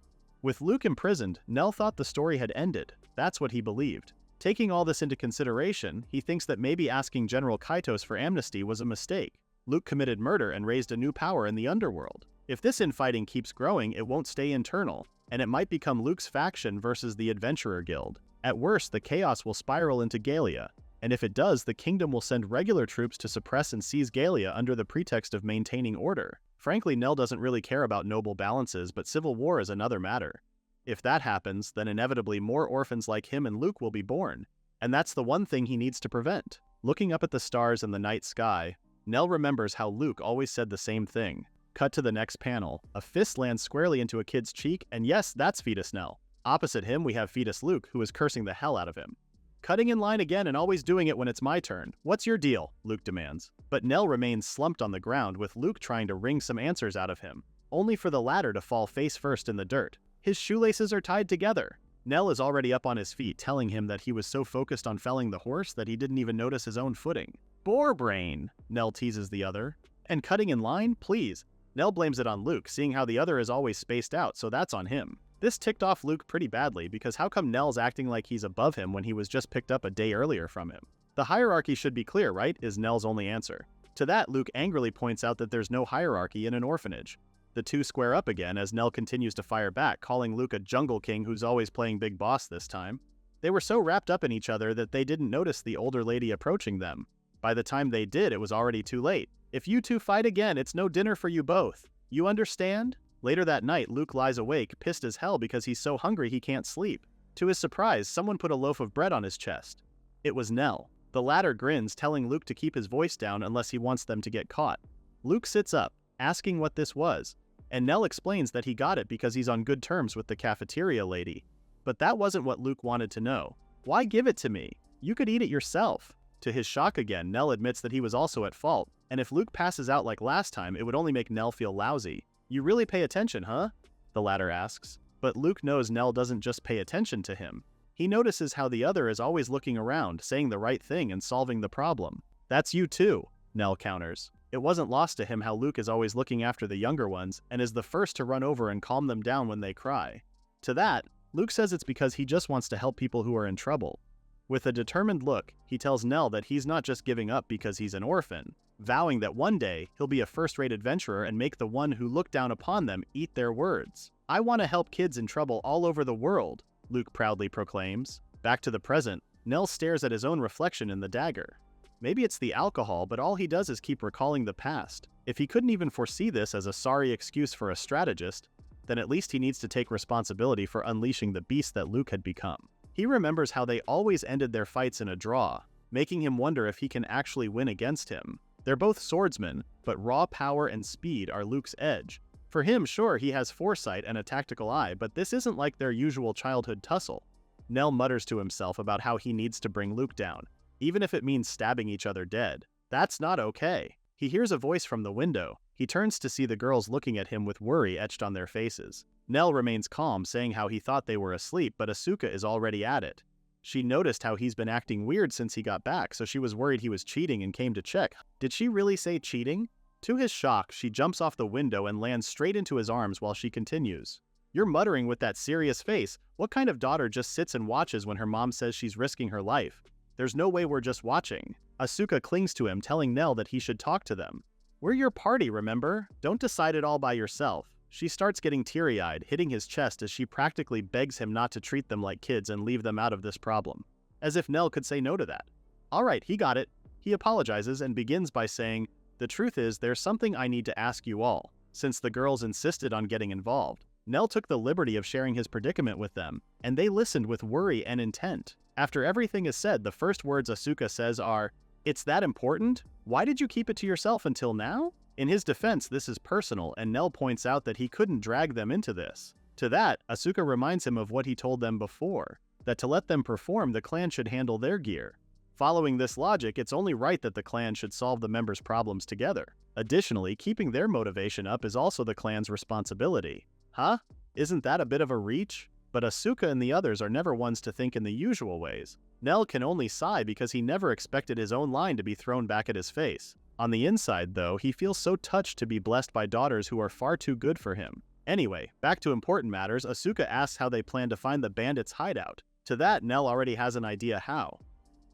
With Luke imprisoned, Nell thought the story had ended. That's what he believed. Taking all this into consideration, he thinks that maybe asking General Kaitos for amnesty was a mistake. Luke committed murder and raised a new power in the underworld. If this infighting keeps growing, it won't stay internal, and it might become Luke's faction versus the Adventurer Guild. At worst, the chaos will spiral into Galia, and if it does, the kingdom will send regular troops to suppress and seize Galia under the pretext of maintaining order. Frankly, Nell doesn't really care about noble balances, but civil war is another matter. If that happens, then inevitably more orphans like him and Luke will be born, and that's the one thing he needs to prevent. Looking up at the stars and the night sky, Nell remembers how Luke always said the same thing. Cut to the next panel. A fist lands squarely into a kid's cheek, and yes, that's Fetus Nell. Opposite him, we have Fetus Luke, who is cursing the hell out of him. "Cutting in line again and always doing it when it's my turn. What's your deal?" Luke demands. But Nell remains slumped on the ground, with Luke trying to wring some answers out of him, only for the latter to fall face first in the dirt. His shoelaces are tied together. Nell is already up on his feet, telling him that he was so focused on felling the horse that he didn't even notice his own footing. "Boar brain," Nell teases the other. "And cutting in line? Please." Nell blames it on Luke, seeing how the other is always spaced out, so that's on him. This ticked off Luke pretty badly, because how come Nell's acting like he's above him when he was just picked up a day earlier from him? The hierarchy should be clear, right? Is Nell's only answer. To that, Luke angrily points out that there's no hierarchy in an orphanage. The two square up again as Nell continues to fire back, calling Luke a jungle king who's always playing big boss this time. They were so wrapped up in each other that they didn't notice the older lady approaching them. By the time they did, it was already too late. "If you two fight again, it's no dinner for you both. You understand?" Later that night, Luke lies awake, pissed as hell because he's so hungry he can't sleep. To his surprise, someone put a loaf of bread on his chest. It was Nell. The latter grins, telling Luke to keep his voice down unless he wants them to get caught. Luke sits up, asking what this was, and Nell explains that he got it because he's on good terms with the cafeteria lady. But that wasn't what Luke wanted to know. "Why give it to me? You could eat it yourself." To his shock again, Nell admits that he was also at fault, and if Luke passes out like last time, it would only make Nell feel lousy. "You really pay attention, huh?" the latter asks. But Luke knows Nell doesn't just pay attention to him. He notices how the other is always looking around, saying the right thing and solving the problem. "That's you too," Nell counters. It wasn't lost to him how Luke is always looking after the younger ones and is the first to run over and calm them down when they cry. To that, Luke says it's because he just wants to help people who are in trouble. With a determined look, he tells Nell that he's not just giving up because he's an orphan, vowing that one day he'll be a first-rate adventurer and make the one who looked down upon them eat their words. "I want to help kids in trouble all over the world," Luke proudly proclaims. Back to the present, Nell stares at his own reflection in the dagger. Maybe it's the alcohol, but all he does is keep recalling the past. If he couldn't even foresee this as a sorry excuse for a strategist, then at least he needs to take responsibility for unleashing the beast that Luke had become. He remembers how they always ended their fights in a draw, making him wonder if he can actually win against him. They're both swordsmen, but raw power and speed are Luke's edge. For him, sure, he has foresight and a tactical eye, but this isn't like their usual childhood tussle. Nell mutters to himself about how he needs to bring Luke down, even if it means stabbing each other dead. That's not okay. He hears a voice from the window. He turns to see the girls looking at him with worry etched on their faces. Nell remains calm, saying how he thought they were asleep, but Asuka is already at it. She noticed how he's been acting weird since he got back, so she was worried he was cheating and came to check. Did she really say cheating? To his shock, she jumps off the window and lands straight into his arms while she continues. You're muttering with that serious face. What kind of daughter just sits and watches when her mom says she's risking her life? There's no way we're just watching. Asuka clings to him, telling Nell that he should talk to them. We're your party, remember? Don't decide it all by yourself. She starts getting teary-eyed, hitting his chest as she practically begs him not to treat them like kids and leave them out of this problem. As if Nell could say no to that. Alright, he got it. He apologizes and begins by saying, the truth is, there's something I need to ask you all, since the girls insisted on getting involved. Nell took the liberty of sharing his predicament with them, and they listened with worry and intent. After everything is said, the first words Asuka says are, "It's that important? Why did you keep it to yourself until now?" In his defense, this is personal, and Nell points out that he couldn't drag them into this. To that, Asuka reminds him of what he told them before, that to let them perform, the clan should handle their gear. Following this logic, it's only right that the clan should solve the members' problems together. Additionally, keeping their motivation up is also the clan's responsibility. Huh? Isn't that a bit of a reach? But Asuka and the others are never ones to think in the usual ways. Nell can only sigh because he never expected his own line to be thrown back at his face. On the inside, though, he feels so touched to be blessed by daughters who are far too good for him. Anyway, back to important matters, Asuka asks how they plan to find the bandits' hideout. To that, Nell already has an idea how.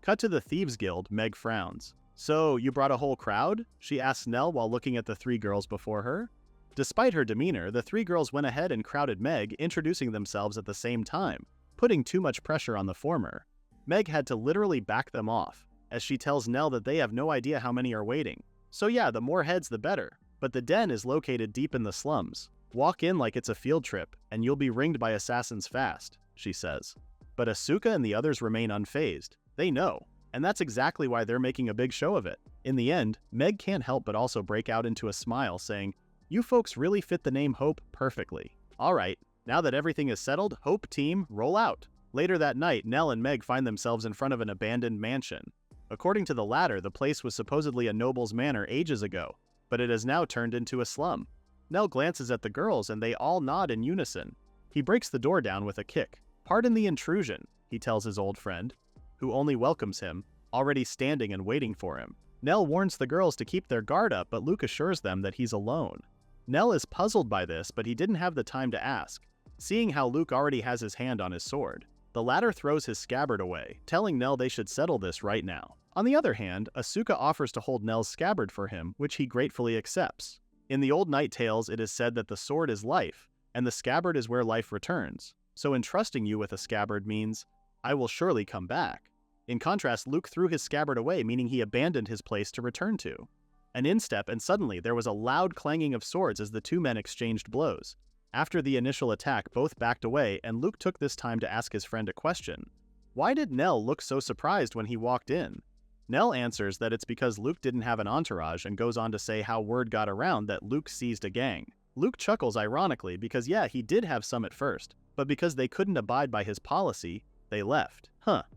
Cut to the Thieves Guild, Meg frowns. So, you brought a whole crowd? She asks Nell while looking at the three girls before her. Despite her demeanor, the three girls went ahead and crowded Meg, introducing themselves at the same time, putting too much pressure on the former. Meg had to literally back them off, as she tells Nell that they have no idea how many are waiting. So yeah, the more heads the better, but the den is located deep in the slums. Walk in like it's a field trip, and you'll be ringed by assassins fast, she says. But Asuka and the others remain unfazed. They know, and that's exactly why they're making a big show of it. In the end, Meg can't help but also break out into a smile, saying, "You folks really fit the name Hope perfectly. Alright, now that everything is settled, Hope team, roll out." Later that night, Nell and Meg find themselves in front of an abandoned mansion. According to the latter, the place was supposedly a noble's manor ages ago, but it has now turned into a slum. Nell glances at the girls and they all nod in unison. He breaks the door down with a kick. "Pardon the intrusion," he tells his old friend, who only welcomes him, already standing and waiting for him. Nell warns the girls to keep their guard up, but Luke assures them that he's alone. Nell is puzzled by this, but he didn't have the time to ask, seeing how Luke already has his hand on his sword. The latter throws his scabbard away, telling Nell they should settle this right now. On the other hand, Asuka offers to hold Nell's scabbard for him, which he gratefully accepts. In the old Night Tales, it is said that the sword is life, and the scabbard is where life returns. So entrusting you with a scabbard means, I will surely come back. In contrast, Luke threw his scabbard away, meaning he abandoned his place to return to. An instep, and suddenly there was a loud clanging of swords as the two men exchanged blows. After the initial attack, both backed away, and Luke took this time to ask his friend a question. Why did Nell look so surprised when he walked in? Nell answers that it's because Luke didn't have an entourage and goes on to say how word got around that Luke seized a gang. Luke chuckles ironically because yeah, he did have some at first, but because they couldn't abide by his policy, they left.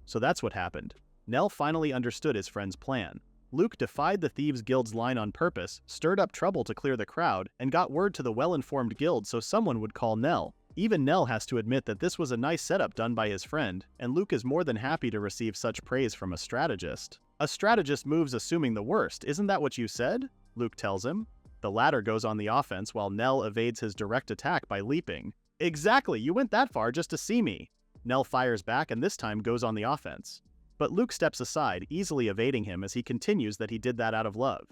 So that's what happened. Nell finally understood his friend's plan. Luke defied the Thieves Guild's line on purpose, stirred up trouble to clear the crowd, and got word to the well-informed guild so someone would call Nell. Even Nell has to admit that this was a nice setup done by his friend, and Luke is more than happy to receive such praise from a strategist. A strategist moves assuming the worst, isn't that what you said? Luke tells him. The latter goes on the offense while Nell evades his direct attack by leaping. Exactly, you went that far just to see me. Nell fires back and this time goes on the offense. But Luke steps aside, easily evading him as he continues that he did that out of love.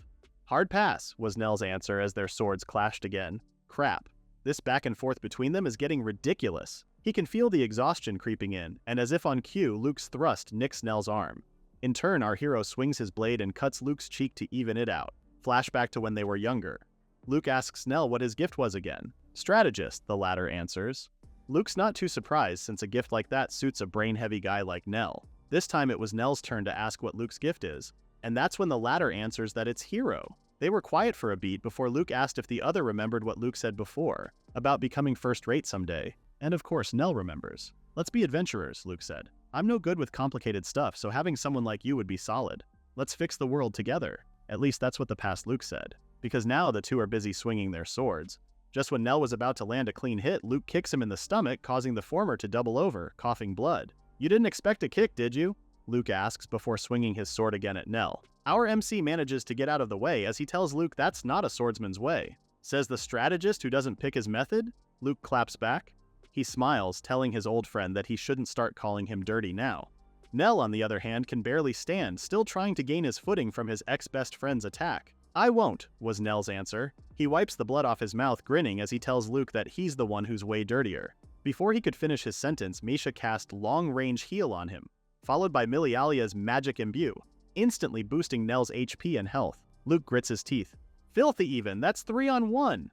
Hard pass, was Nell's answer as their swords clashed again. Crap. This back and forth between them is getting ridiculous. He can feel the exhaustion creeping in, and as if on cue, Luke's thrust nicks Nell's arm. In turn, our hero swings his blade and cuts Luke's cheek to even it out. Flashback to when they were younger. Luke asks Nell what his gift was again. Strategist, the latter answers. Luke's not too surprised since a gift like that suits a brain-heavy guy like Nell. This time it was Nell's turn to ask what Luke's gift is, and that's when the latter answers that it's hero. They were quiet for a beat before Luke asked if the other remembered what Luke said before, about becoming first-rate someday. And of course Nell remembers. Let's be adventurers, Luke said. I'm no good with complicated stuff, so having someone like you would be solid. Let's fix the world together. At least that's what the past Luke said. Because now the two are busy swinging their swords. Just when Nell was about to land a clean hit, Luke kicks him in the stomach, causing the former to double over, coughing blood. You didn't expect a kick, did you? Luke asks before swinging his sword again at Nell. Our MC manages to get out of the way as he tells Luke that's not a swordsman's way. Says the strategist who doesn't pick his method? Luke claps back. He smiles, telling his old friend that he shouldn't start calling him dirty now. Nell, on the other hand, can barely stand, still trying to gain his footing from his ex-best friend's attack. I won't, was Nell's answer. He wipes the blood off his mouth, grinning as he tells Luke that he's the one who's way dirtier. Before he could finish his sentence, Misha cast long-range heal on him, followed by Milialia's magic imbue, instantly boosting Nell's HP and health. Luke grits his teeth. Filthy even, that's 3-on-1!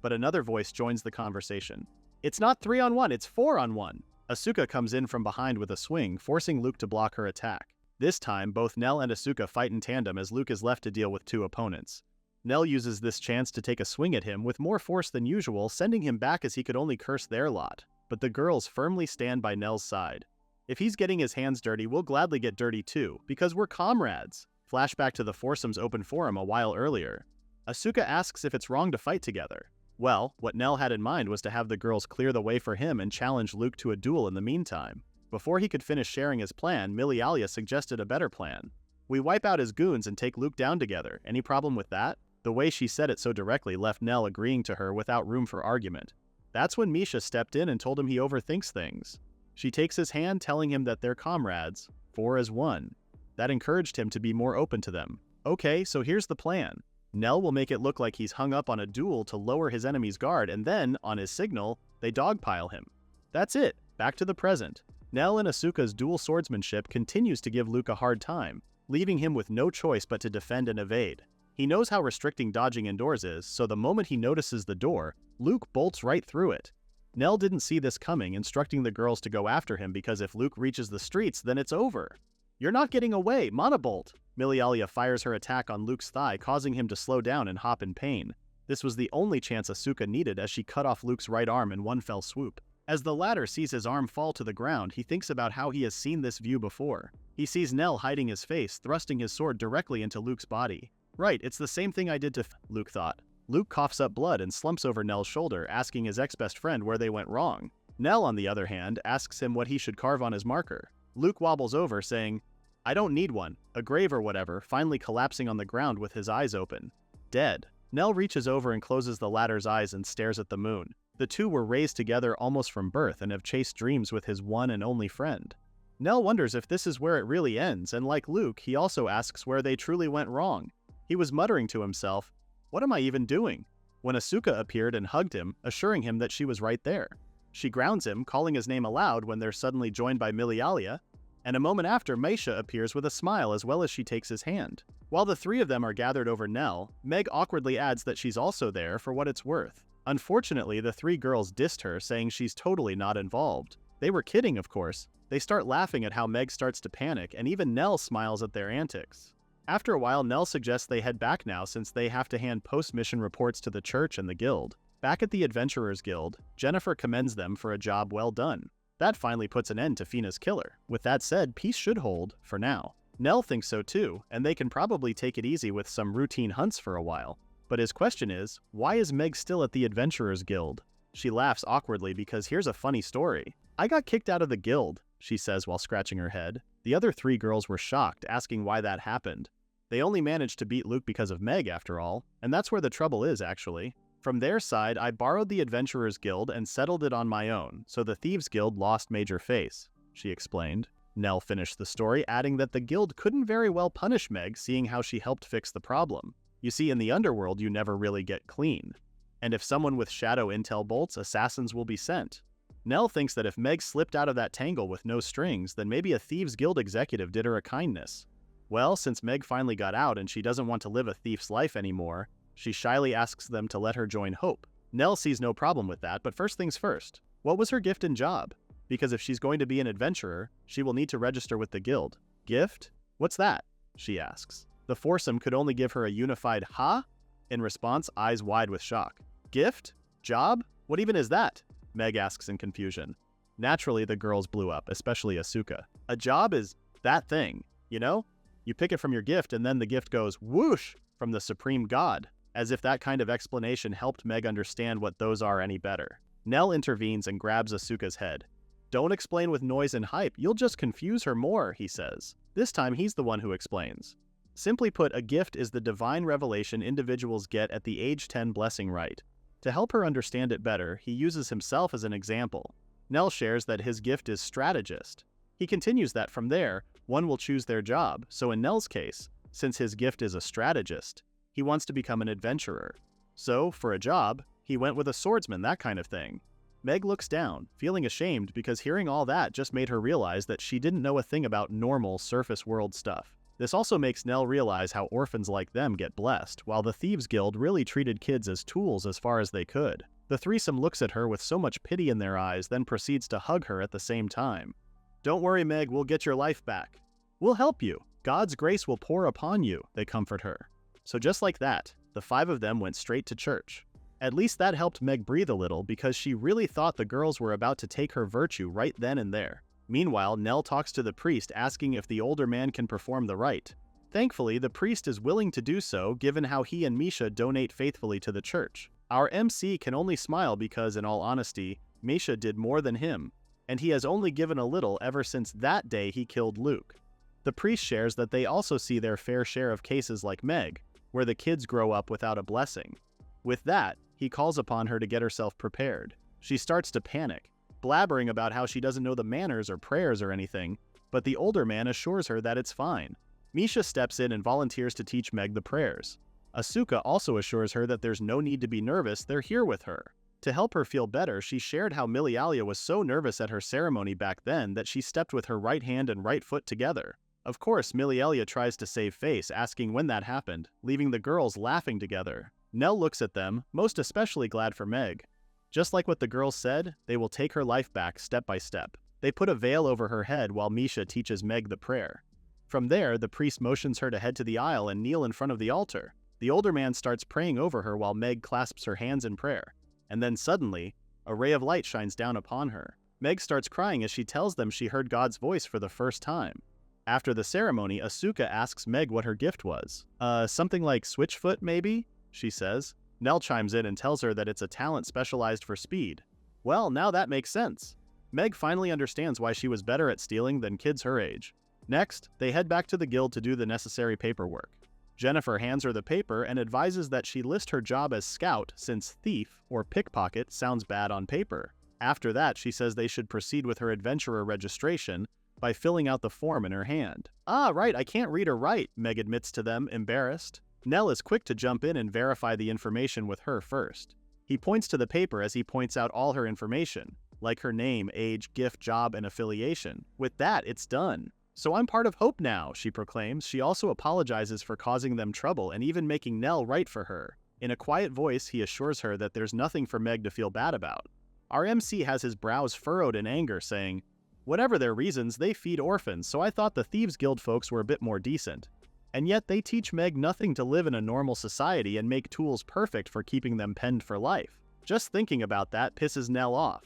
But another voice joins the conversation. It's not 3-on-1, it's 4-on-1! Asuka comes in from behind with a swing, forcing Luke to block her attack. This time, both Nell and Asuka fight in tandem as Luke is left to deal with two opponents. Nell uses this chance to take a swing at him with more force than usual, sending him back as he could only curse their lot. But the girls firmly stand by Nell's side. If he's getting his hands dirty, we'll gladly get dirty too, because we're comrades. Flashback to the foursome's open forum a while earlier. Asuka asks if it's wrong to fight together. Well, what Nell had in mind was to have the girls clear the way for him and challenge Luke to a duel in the meantime. Before he could finish sharing his plan, Milialia suggested a better plan. We wipe out his goons and take Luke down together. Any problem with that? The way she said it so directly left Nell agreeing to her without room for argument. That's when Misha stepped in and told him he overthinks things. She takes his hand, telling him that they're comrades, 4 as 1. That encouraged him to be more open to them. Okay, so here's the plan. Nell will make it look like he's hung up on a duel to lower his enemy's guard, and then, on his signal, they dogpile him. That's it, back to the present. Nell and Asuka's dual swordsmanship continues to give Luke a hard time, leaving him with no choice but to defend and evade. He knows how restricting dodging indoors is, so the moment he notices the door, Luke bolts right through it. Nell didn't see this coming, instructing the girls to go after him because if Luke reaches the streets, then it's over. You're not getting away, Monobolt! Milialia fires her attack on Luke's thigh, causing him to slow down and hop in pain. This was the only chance Asuka needed as she cut off Luke's right arm in one fell swoop. As the latter sees his arm fall to the ground, he thinks about how he has seen this view before. He sees Nell hiding his face, thrusting his sword directly into Luke's body. Right, it's the same thing I did to Luke thought. Luke coughs up blood and slumps over Nell's shoulder, asking his ex-best friend where they went wrong. Nell, on the other hand, asks him what he should carve on his marker. Luke wobbles over, saying, I don't need one, a grave or whatever, finally collapsing on the ground with his eyes open. Dead. Nell reaches over and closes the latter's eyes and stares at the moon. The two were raised together almost from birth and have chased dreams with his one and only friend. Nell wonders if this is where it really ends, and like Luke, he also asks where they truly went wrong. He was muttering to himself, what am I even doing? When Asuka appeared and hugged him, assuring him that she was right there. She grounds him, calling his name aloud when they're suddenly joined by Milialia, and a moment after, Misha appears with a smile as well as she takes his hand. While the three of them are gathered over Nell, Meg awkwardly adds that she's also there for what it's worth. Unfortunately, the three girls dissed her, saying she's totally not involved. They were kidding, of course. They start laughing at how Meg starts to panic, and even Nell smiles at their antics. After a while, Nell suggests they head back now since they have to hand post-mission reports to the church and the guild. Back at the Adventurers Guild, Jennifer commends them for a job well done. That finally puts an end to Fina's killer. With that said, peace should hold, for now. Nell thinks so too, and they can probably take it easy with some routine hunts for a while. But his question is, why is Meg still at the Adventurers Guild? She laughs awkwardly because here's a funny story. I got kicked out of the guild, she says while scratching her head. The other three girls were shocked, asking why that happened. They only managed to beat Luke because of Meg after all, and that's where the trouble is actually. From their side, I borrowed the Adventurers Guild and settled it on my own, so the Thieves Guild lost major face, she explained. Nell finished the story, adding that the guild couldn't very well punish Meg, seeing how she helped fix the problem. You see, in the underworld, you never really get clean. And if someone with shadow intel bolts, assassins will be sent. Nell thinks that if Meg slipped out of that tangle with no strings, then maybe a Thieves Guild executive did her a kindness. Well, since Meg finally got out and she doesn't want to live a thief's life anymore, she shyly asks them to let her join Hope. Nell sees no problem with that, but first things first. What was her gift and job? Because if she's going to be an adventurer, she will need to register with the guild. Gift? What's that? She asks. The foursome could only give her a unified "ha?" In response, eyes wide with shock. Gift? Job? What even is that? Meg asks in confusion. Naturally, the girls blew up, especially Asuka. A job is that thing, you know? You pick it from your gift and then the gift goes whoosh from the supreme god, as if that kind of explanation helped Meg understand what those are any better. Nell intervenes and grabs Asuka's head. Don't explain with noise and hype, you'll just confuse her more, he says. This time he's the one who explains. Simply put, a gift is the divine revelation individuals get at the age 10 blessing rite. To help her understand it better, he uses himself as an example. Nell shares that his gift is strategist. He continues that from there, one will choose their job, so in Nell's case, since his gift is a strategist, he wants to become an adventurer. So, for a job, he went with a swordsman, that kind of thing. Meg looks down, feeling ashamed because hearing all that just made her realize that she didn't know a thing about normal surface world stuff. This also makes Nell realize how orphans like them get blessed, while the Thieves Guild really treated kids as tools as far as they could. The threesome looks at her with so much pity in their eyes, then proceeds to hug her at the same time. Don't worry, Meg, we'll get your life back. We'll help you. God's grace will pour upon you, they comfort her. So just like that, the 5 of them went straight to church. At least that helped Meg breathe a little because she really thought the girls were about to take her virtue right then and there. Meanwhile, Nell talks to the priest asking if the older man can perform the rite. Thankfully, the priest is willing to do so given how he and Misha donate faithfully to the church. Our MC can only smile because, in all honesty, Misha did more than him, and he has only given a little ever since that day he killed Luke. The priest shares that they also see their fair share of cases like Meg, where the kids grow up without a blessing. With that, he calls upon her to get herself prepared. She starts to panic, blabbering about how she doesn't know the manners or prayers or anything, but the older man assures her that it's fine. Misha steps in and volunteers to teach Meg the prayers. Asuka also assures her that there's no need to be nervous, they're here with her. To help her feel better, she shared how Milialia was so nervous at her ceremony back then that she stepped with her right hand and right foot together. Of course, Milialia tries to save face, asking when that happened, leaving the girls laughing together. Nell looks at them, most especially glad for Meg. Just like what the girls said, they will take her life back step by step. They put a veil over her head while Misha teaches Meg the prayer. From there, the priest motions her to head to the aisle and kneel in front of the altar. The older man starts praying over her while Meg clasps her hands in prayer. And then suddenly, a ray of light shines down upon her. Meg starts crying as she tells them she heard God's voice for the first time. After the ceremony, Asuka asks Meg what her gift was. Something like Switchfoot, maybe? She says. Nell chimes in and tells her that it's a talent specialized for speed. Well, now that makes sense. Meg finally understands why she was better at stealing than kids her age. Next, they head back to the guild to do the necessary paperwork. Jennifer hands her the paper and advises that she list her job as scout since thief or pickpocket sounds bad on paper. After that, she says they should proceed with her adventurer registration by filling out the form in her hand. Ah, right, I can't read or write, Meg admits to them, embarrassed. Nell is quick to jump in and verify the information with her first. He points to the paper as he points out all her information, like her name, age, gift, job, and affiliation. With that, it's done. So I'm part of Hope now, she proclaims. She also apologizes for causing them trouble and even making Nell write for her. In a quiet voice, he assures her that there's nothing for Meg to feel bad about. Our MC has his brows furrowed in anger, saying, whatever their reasons, they feed orphans, so I thought the Thieves Guild folks were a bit more decent. And yet they teach Meg nothing to live in a normal society and make tools perfect for keeping them penned for life. Just thinking about that pisses Nell off,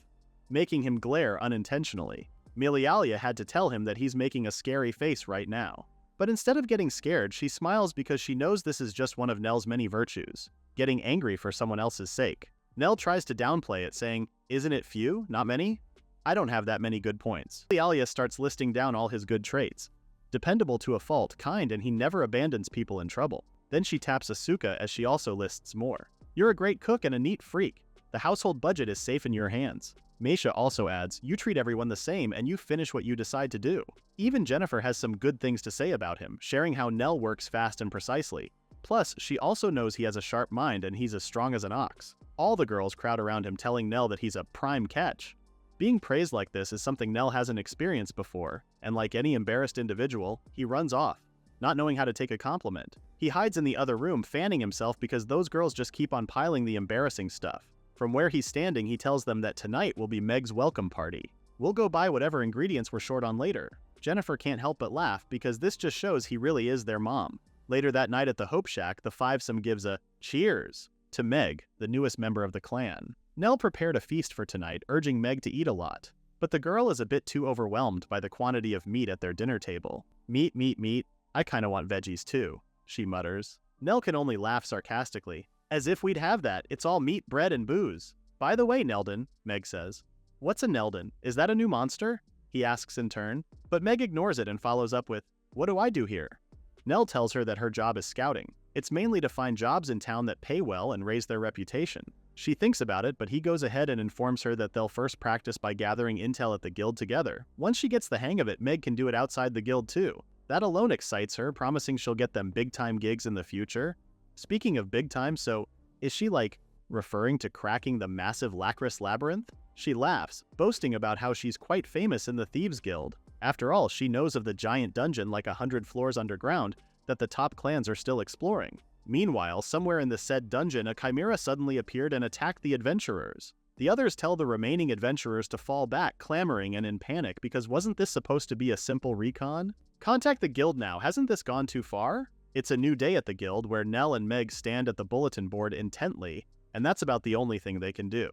making him glare unintentionally. Milialia had to tell him that he's making a scary face right now. But instead of getting scared, she smiles because she knows this is just one of Nell's many virtues, getting angry for someone else's sake. Nell tries to downplay it, saying, isn't it few, not many? I don't have that many good points. Milialia starts listing down all his good traits. Dependable to a fault, kind, and he never abandons people in trouble. Then she taps Asuka as she also lists more. You're a great cook and a neat freak. The household budget is safe in your hands. Meisha also adds, you treat everyone the same and you finish what you decide to do. Even Jennifer has some good things to say about him, sharing how Nell works fast and precisely. Plus, she also knows he has a sharp mind and he's as strong as an ox. All the girls crowd around him telling Nell that he's a prime catch. Being praised like this is something Nell hasn't experienced before, and like any embarrassed individual, he runs off, not knowing how to take a compliment. He hides in the other room, fanning himself because those girls just keep on piling the embarrassing stuff. From where he's standing, he tells them that tonight will be Meg's welcome party. We'll go buy whatever ingredients we're short on later. Jennifer can't help but laugh because this just shows he really is their mom. Later that night at the Hope Shack, the fivesome gives a cheers to Meg, the newest member of the clan. Nell prepared a feast for tonight, urging Meg to eat a lot. But the girl is a bit too overwhelmed by the quantity of meat at their dinner table. Meat, meat, meat. I kinda want veggies too, she mutters. Nell can only laugh sarcastically. As if we'd have that, it's all meat, bread, and booze. By the way, Neldon, Meg says, "What's a Neldon? Is that a new monster?" he asks in turn, but Meg ignores it and follows up with, "What do I do here?" Nell tells her that her job is scouting. It's mainly to find jobs in town that pay well and raise their reputation. She thinks about it, but he goes ahead and informs her that they'll first practice by gathering intel at the guild together. Once she gets the hang of it, Meg can do it outside the guild too. That alone excites her, promising she'll get them big-time gigs in the future. Speaking of big-time, so is she referring to cracking the massive Lacris labyrinth? She laughs, boasting about how she's quite famous in the Thieves Guild. After all, she knows of the giant dungeon 100 floors underground that the top clans are still exploring. Meanwhile, somewhere in the said dungeon, a chimera suddenly appeared and attacked the adventurers. The others tell the remaining adventurers to fall back, clamoring and in panic because wasn't this supposed to be a simple recon? Contact the guild now, hasn't this gone too far? It's a new day at the guild where Nell and Meg stand at the bulletin board intently, and that's about the only thing they can do.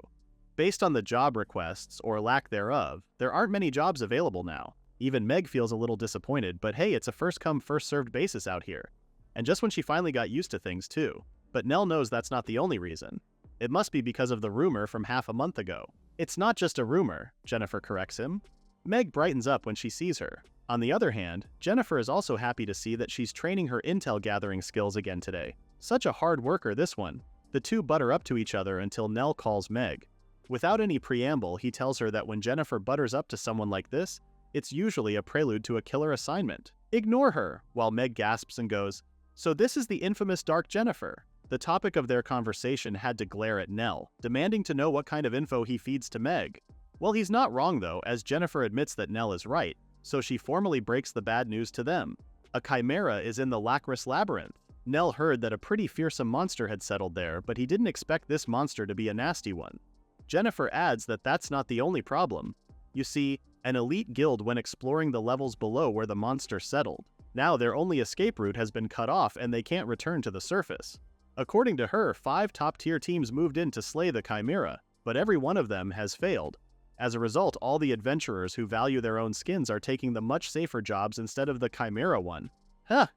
Based on the job requests, or lack thereof, there aren't many jobs available now. Even Meg feels a little disappointed, but hey, it's a first-come, first-served basis out here. And just when she finally got used to things too. But Nell knows that's not the only reason. It must be because of the rumor from half a month ago. "It's not just a rumor," Jennifer corrects him. Meg brightens up when she sees her. On the other hand, Jennifer is also happy to see that she's training her intel gathering skills again today. Such a hard worker, this one. The two butter up to each other until Nell calls Meg. Without any preamble, he tells her that when Jennifer butters up to someone like this, it's usually a prelude to a killer assignment. "Ignore her," while Meg gasps and goes, "So this is the infamous Dark Jennifer." The topic of their conversation had to glare at Nell, demanding to know what kind of info he feeds to Meg. Well, he's not wrong though, as Jennifer admits that Nell is right, so she formally breaks the bad news to them. A chimera is in the Lacris labyrinth. Nell heard that a pretty fearsome monster had settled there, but he didn't expect this monster to be a nasty one. Jennifer adds that that's not the only problem. You see, an elite guild went exploring the levels below where the monster settled. Now their only escape route has been cut off and they can't return to the surface. According to her, 5 top-tier teams moved in to slay the chimera, but every one of them has failed. As a result, all the adventurers who value their own skins are taking the much safer jobs instead of the chimera one.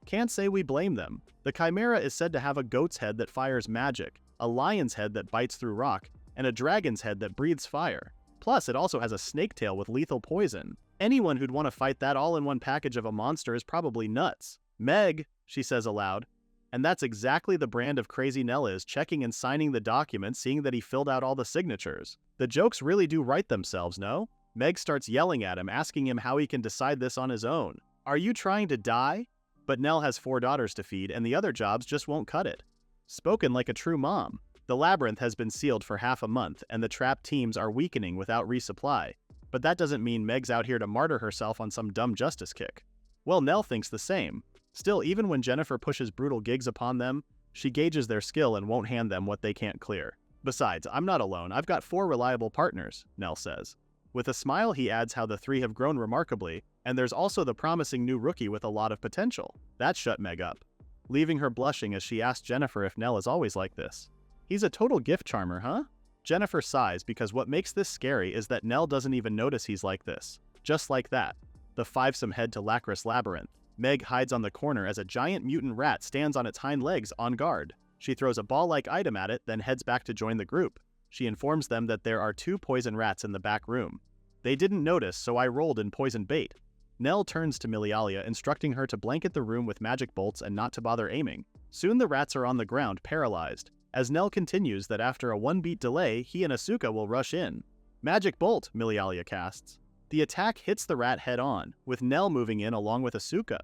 Can't say we blame them. The chimera is said to have a goat's head that fires magic, a lion's head that bites through rock, and a dragon's head that breathes fire. Plus, it also has a snake tail with lethal poison. Anyone who'd want to fight that all in one package of a monster is probably nuts. "Meg," she says aloud. And that's exactly the brand of crazy Nell is, checking and signing the document, seeing that he filled out all the signatures. The jokes really do write themselves, no? Meg starts yelling at him, asking him how he can decide this on his own. "Are you trying to die?" But Nell has 4 daughters to feed, and the other jobs just won't cut it. Spoken like a true mom. The labyrinth has been sealed for half a month, and the trapped teams are weakening without resupply. But that doesn't mean Meg's out here to martyr herself on some dumb justice kick. Well, Nell thinks the same. Still, even when Jennifer pushes brutal gigs upon them, she gauges their skill and won't hand them what they can't clear. "Besides, I'm not alone, I've got 4 reliable partners," Nell says. With a smile, he adds how the 3 have grown remarkably, and there's also the promising new rookie with a lot of potential. That shut Meg up, leaving her blushing as she asks Jennifer if Nell is always like this. "He's a total gift charmer, huh?" Jennifer sighs because what makes this scary is that Nell doesn't even notice he's like this. Just like that, the 5-some head to Lacris labyrinth. Meg hides on the corner as a giant mutant rat stands on its hind legs on guard. She throws a ball-like item at it, then heads back to join the group. She informs them that there are 2 poison rats in the back room. "They didn't notice, so I rolled in poison bait." Nell turns to Milialia, instructing her to blanket the room with magic bolts and not to bother aiming. Soon the rats are on the ground, paralyzed. As Nell continues that after a 1-beat delay, he and Asuka will rush in. "Magic bolt," Milialia casts. The attack hits the rat head-on, with Nell moving in along with Asuka.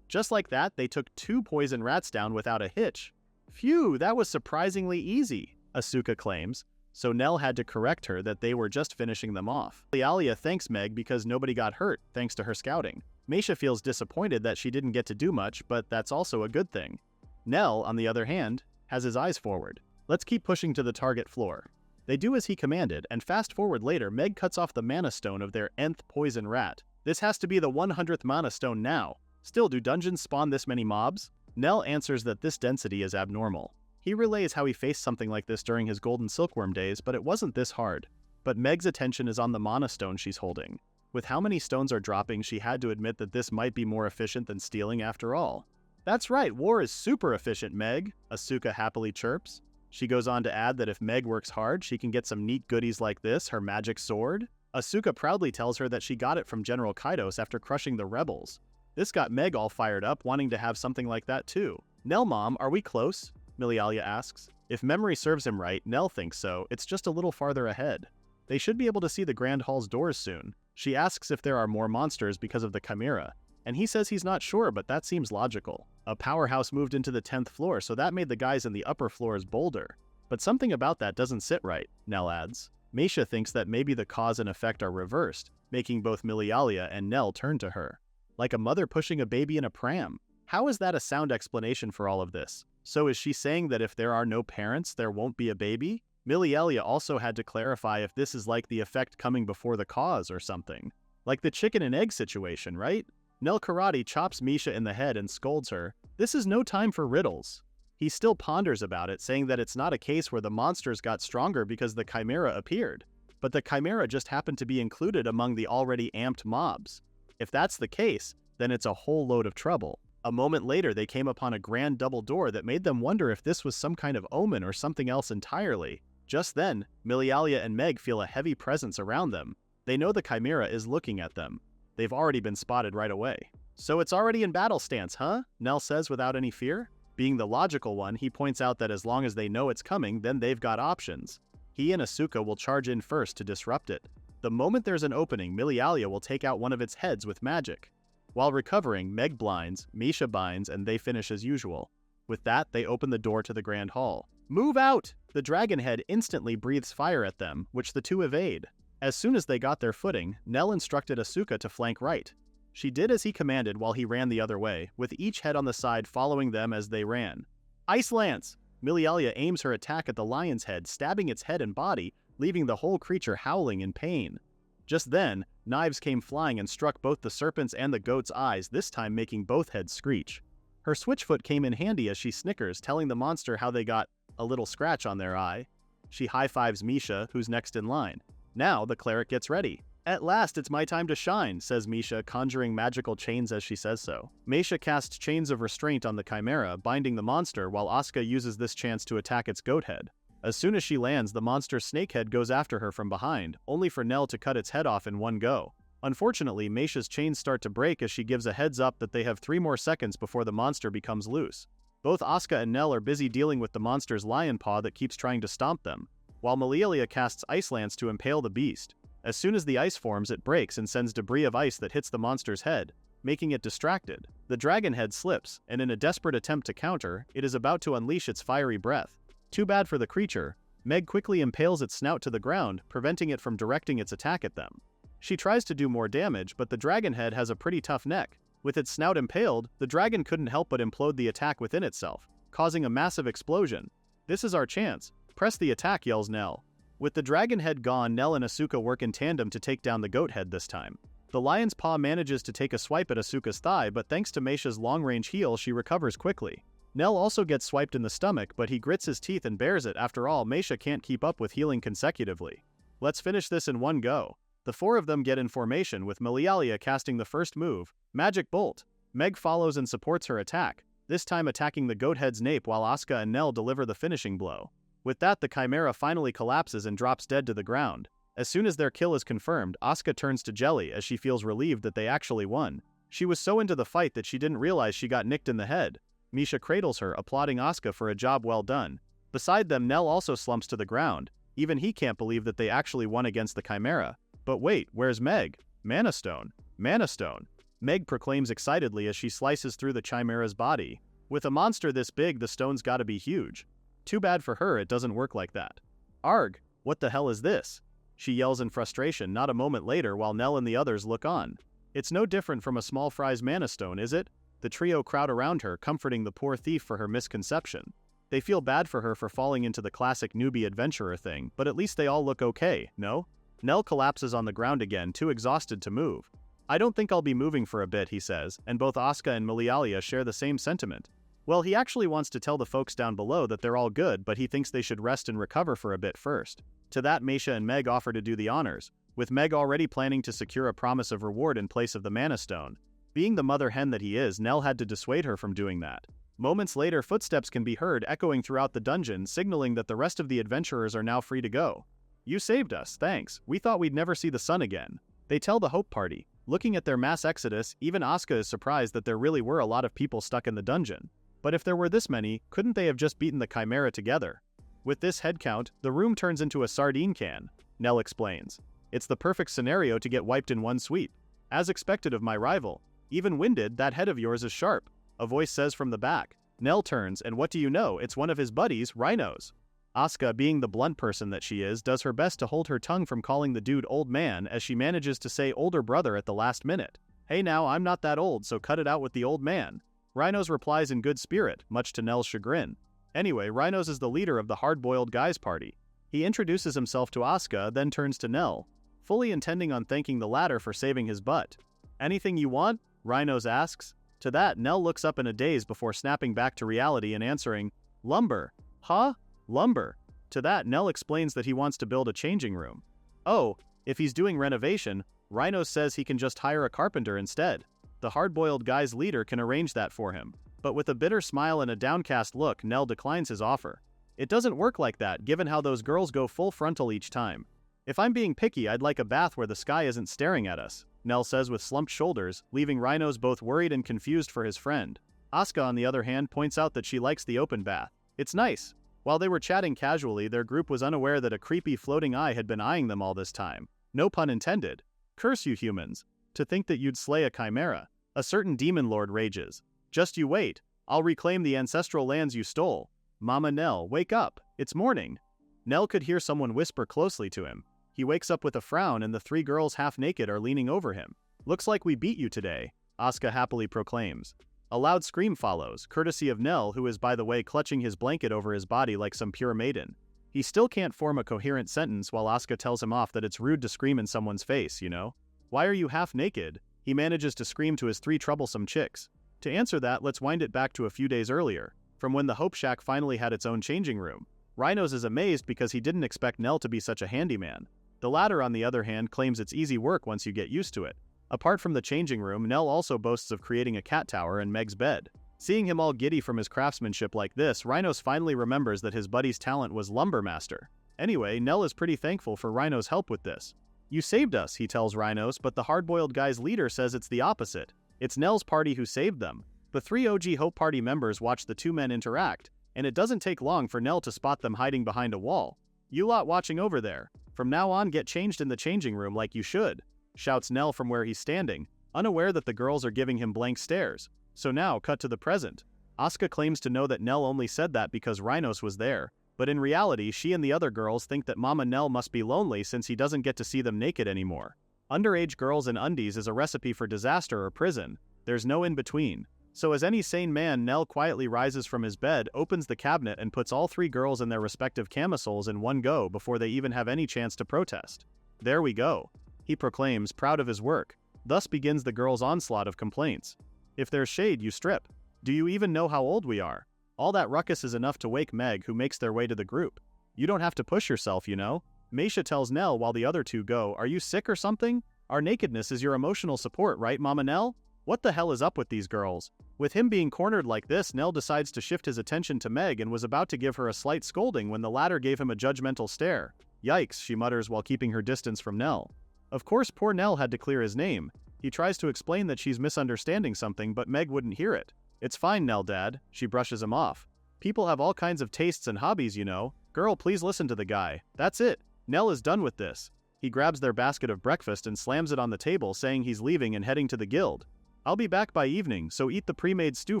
Just like that, they took 2 poison rats down without a hitch. "Phew, that was surprisingly easy," Asuka claims, so Nell had to correct her that they were just finishing them off. Milialia thanks Meg because nobody got hurt, thanks to her scouting. Meisha feels disappointed that she didn't get to do much, but that's also a good thing. Nell, on the other hand, has his eyes forward. Let's keep pushing to the target floor. They do as he commanded, and fast forward later, Meg cuts off the mana stone of their nth poison rat. This has to be the 100th mana stone now. Still, do dungeons spawn this many mobs? Nell answers that this density is abnormal. He relays how he faced something like this during his golden silkworm days, but it wasn't this hard. But Meg's attention is on the mana stone she's holding. With how many stones are dropping, she had to admit that this might be more efficient than stealing after all. "That's right, war is super efficient, Meg," Asuka happily chirps. She goes on to add that if Meg works hard, she can get some neat goodies like this, her magic sword. Asuka proudly tells her that she got it from General Kaidos after crushing the rebels. This got Meg all fired up, wanting to have something like that too. "Nell, Mom, are we close?" Milialia asks. If memory serves him right, Nell thinks so, it's just a little farther ahead. They should be able to see the Grand Hall's doors soon. She asks if there are more monsters because of the Chimera, and he says he's not sure, but that seems logical. A powerhouse moved into the 10th floor, so that made the guys in the upper floors bolder. But something about that doesn't sit right, Nell adds. Meisha thinks that maybe the cause and effect are reversed, making both Milialia and Nell turn to her. Like a mother pushing a baby in a pram. How is that a sound explanation for all of this? So is she saying that if there are no parents, there won't be a baby? Milialia also had to clarify if this is like the effect coming before the cause or something. Like the chicken and egg situation, right? Nell Karate chops Meisha in the head and scolds her. This is no time for riddles. He still ponders about it, saying that it's not a case where the monsters got stronger because the Chimera appeared, but the Chimera just happened to be included among the already amped mobs. If that's the case, then it's a whole load of trouble. A moment later, they came upon a grand double door that made them wonder if this was some kind of omen or something else entirely. Just then, Milialia and Meg feel a heavy presence around them. They know the Chimera is looking at them. They've already been spotted right away. "So it's already in battle stance, huh?" Nell says without any fear. Being the logical one, he points out that as long as they know it's coming, then they've got options. He and Asuka will charge in first to disrupt it. The moment there's an opening, Milialia will take out one of its heads with magic. While recovering, Meg blinds, Meisha binds, and they finish as usual. With that, they open the door to the Grand Hall. "Move out!" The dragon head instantly breathes fire at them, which the two evade. As soon as they got their footing, Nell instructed Asuka to flank right. She did as he commanded while he ran the other way, with each head on the side following them as they ran. "Ice Lance!" Milialia aims her attack at the lion's head, stabbing its head and body, leaving the whole creature howling in pain. Just then, knives came flying and struck both the serpent's and the goat's eyes, this time making both heads screech. Her switchfoot came in handy as she snickers, telling the monster how they got a little scratch on their eye. She high-fives Meisha, who's next in line. Now, the cleric gets ready. "At last, it's my time to shine," says Meisha, conjuring magical chains as she says so. Meisha casts chains of restraint on the Chimera, binding the monster, while Asuka uses this chance to attack its goat head. As soon as she lands, the monster's snake head goes after her from behind, only for Nell to cut its head off in one go. Unfortunately, Meisha's chains start to break as she gives a heads up that they have 3 more seconds before the monster becomes loose. Both Asuka and Nell are busy dealing with the monster's lion paw that keeps trying to stomp them, while Milialia casts Ice Lance to impale the beast. As soon as the ice forms, it breaks and sends debris of ice that hits the monster's head, making it distracted. The dragon head slips, and in a desperate attempt to counter, it is about to unleash its fiery breath. Too bad for the creature. Meg quickly impales its snout to the ground, preventing it from directing its attack at them. She tries to do more damage, but the dragon head has a pretty tough neck. With its snout impaled, the dragon couldn't help but implode the attack within itself, causing a massive explosion. "This is our chance. Press the attack," yells Nell. With the dragon head gone, Nell and Asuka work in tandem to take down the goat head this time. The lion's paw manages to take a swipe at Asuka's thigh, but thanks to Meisha's long-range heal, she recovers quickly. Nell also gets swiped in the stomach, but he grits his teeth and bears it. After all, Meisha can't keep up with healing consecutively. Let's finish this in one go. The 4 of them get in formation, with Milialia casting the first move, Magic Bolt. Meg follows and supports her attack, this time attacking the goat head's nape while Asuka and Nell deliver the finishing blow. With that, the Chimera finally collapses and drops dead to the ground. As soon as their kill is confirmed, Asuka turns to Jelly as she feels relieved that they actually won. She was so into the fight that she didn't realize she got nicked in the head. Meisha cradles her, applauding Asuka for a job well done. Beside them, Nell also slumps to the ground. Even he can't believe that they actually won against the Chimera. But wait, where's Meg? Mana Stone. Mana Stone. Meg proclaims excitedly as she slices through the Chimera's body. With a monster this big, the stone's gotta be huge. Too bad for her, it doesn't work like that. "Arg, what the hell is this?" she yells in frustration not a moment later while Nell and the others look on. It's no different from a small fry's Mana Stone, is it? The trio crowd around her, comforting the poor thief for her misconception. They feel bad for her for falling into the classic newbie adventurer thing, but at least they all look okay, no? Nell collapses on the ground again, too exhausted to move. "I don't think I'll be moving for a bit," he says, and both Asuka and Milialia share the same sentiment. Well, he actually wants to tell the folks down below that they're all good, but he thinks they should rest and recover for a bit first. To that, Meisha and Meg offer to do the honors, with Meg already planning to secure a promise of reward in place of the Mana Stone. Being the mother hen that he is, Nell had to dissuade her from doing that. Moments later, footsteps can be heard echoing throughout the dungeon, signaling that the rest of the adventurers are now free to go. You saved us, thanks. We thought we'd never see the sun again. They tell the Hope Party. Looking at their mass exodus, even Asuka is surprised that there really were a lot of people stuck in the dungeon. But if there were this many, couldn't they have just beaten the Chimera together? With this headcount, the room turns into a sardine can, Nell explains. It's the perfect scenario to get wiped in one sweep. As expected of my rival. Even winded, that head of yours is sharp, a voice says from the back. Nell turns, and what do you know, it's one of his buddies, Rhinos. Asuka, being the blunt person that she is, does her best to hold her tongue from calling the dude old man as she manages to say older brother at the last minute. Hey now, I'm not that old, so cut it out with the old man. Rhinos replies in good spirit, much to Nell's chagrin. Anyway, Rhinos is the leader of the hard-boiled guys party. He introduces himself to Asuka, then turns to Nell, fully intending on thanking the latter for saving his butt. Anything you want? Rhinos asks. To that, Nell looks up in a daze before snapping back to reality and answering, lumber. Huh? Lumber. To that, Nell explains that he wants to build a changing room. Oh, if he's doing renovation, Rhinos says he can just hire a carpenter instead. The hard-boiled guy's leader can arrange that for him. But with a bitter smile and a downcast look, Nell declines his offer. It doesn't work like that, given how those girls go full frontal each time. If I'm being picky, I'd like a bath where the sky isn't staring at us, Nell says with slumped shoulders, leaving Rhinos both worried and confused for his friend. Asuka, on the other hand, points out that she likes the open bath. It's nice. While they were chatting casually, their group was unaware that a creepy floating eye had been eyeing them all this time. No pun intended. Curse you humans. To think that you'd slay a chimera. A certain demon lord rages. Just you wait. I'll reclaim the ancestral lands you stole. Mama Nell, wake up. It's morning. Nell could hear someone whisper closely to him. He wakes up with a frown and the three girls half naked are leaning over him. Looks like we beat you today, Asuka happily proclaims. A loud scream follows, courtesy of Nell, who is by the way clutching his blanket over his body like some pure maiden. He still can't form a coherent sentence while Asuka tells him off that it's rude to scream in someone's face, you know? Why are you half naked? He manages to scream to his three troublesome chicks. To answer that, let's wind it back to a few days earlier, from when the Hope Shack finally had its own changing room. Rhinos is amazed because he didn't expect Nell to be such a handyman. The latter, on the other hand, claims it's easy work once you get used to it. Apart from the changing room, Nell also boasts of creating a cat tower in Meg's bed. Seeing him all giddy from his craftsmanship like this, Rhinos finally remembers that his buddy's talent was lumber master. Anyway, Nell is pretty thankful for Rhinos' help with this. You saved us, he tells Rhinos, but the hard-boiled guy's leader says it's the opposite. It's Nell's party who saved them. The three OG Hope Party members watch the two men interact, and it doesn't take long for Nell to spot them hiding behind a wall. You lot watching over there. From now on, get changed in the changing room like you should, shouts Nell from where he's standing, unaware that the girls are giving him blank stares. So now, cut to the present. Asuka claims to know that Nell only said that because Rhinos was there, but in reality she and the other girls think that Mama Nell must be lonely since he doesn't get to see them naked anymore. Underage girls in undies is a recipe for disaster or prison. There's no in between. So as any sane man, Nell quietly rises from his bed, opens the cabinet and puts all three girls in their respective camisoles in one go before they even have any chance to protest. There we go, he proclaims, proud of his work. Thus begins the girls' onslaught of complaints. If there's shade, you strip. Do you even know how old we are? All that ruckus is enough to wake Meg, who makes their way to the group. You don't have to push yourself, you know? Meisha tells Nell while the other two go, are you sick or something? Our nakedness is your emotional support, right, Mama Nell? What the hell is up with these girls? With him being cornered like this, Nell decides to shift his attention to Meg and was about to give her a slight scolding when the latter gave him a judgmental stare. Yikes, she mutters while keeping her distance from Nell. Of course, poor Nell had to clear his name. He tries to explain that she's misunderstanding something, but Meg wouldn't hear it. It's fine, Nell, Dad, she brushes him off. People have all kinds of tastes and hobbies, you know. Girl, please listen to the guy. That's it. Nell is done with this. He grabs their basket of breakfast and slams it on the table, saying he's leaving and heading to the guild. I'll be back by evening, so eat the pre-made stew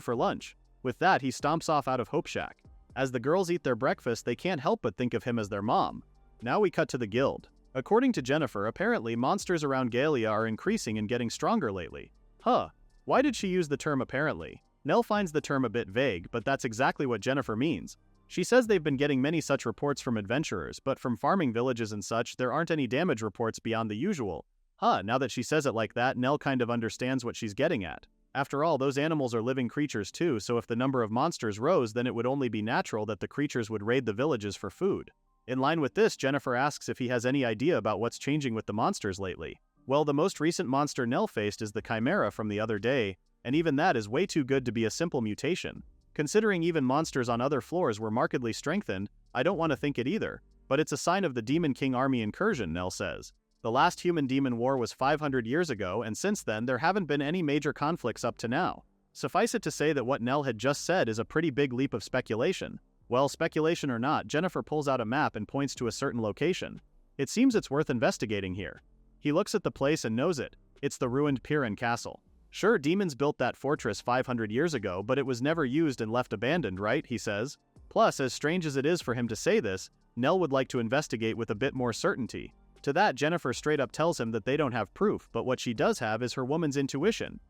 for lunch. With that, he stomps off out of Hope Shack. As the girls eat their breakfast, they can't help but think of him as their mom. Now we cut to the guild. According to Jennifer, apparently monsters around Galia are increasing and getting stronger lately. Huh. Why did she use the term apparently? Nell finds the term a bit vague, but that's exactly what Jennifer means. She says they've been getting many such reports from adventurers, but from farming villages and such, there aren't any damage reports beyond the usual. Huh, now that she says it like that, Nell kind of understands what she's getting at. After all, those animals are living creatures too, so if the number of monsters rose, then it would only be natural that the creatures would raid the villages for food. In line with this, Jennifer asks if he has any idea about what's changing with the monsters lately. Well, the most recent monster Nell faced is the Chimera from the other day, and even that is way too good to be a simple mutation. Considering even monsters on other floors were markedly strengthened, I don't want to think it either. But it's a sign of the Demon King army incursion, Nell says. The last human-demon war was 500 years ago, and since then there haven't been any major conflicts up to now. Suffice it to say that what Nell had just said is a pretty big leap of speculation. Well, speculation or not, Jennifer pulls out a map and points to a certain location. It seems it's worth investigating here. He looks at the place and knows it. It's the ruined Piran Castle. Sure, demons built that fortress 500 years ago, but it was never used and left abandoned, right? He says. Plus, as strange as it is for him to say this, Nell would like to investigate with a bit more certainty. To that, Jennifer straight up tells him that they don't have proof, but what she does have is her woman's intuition.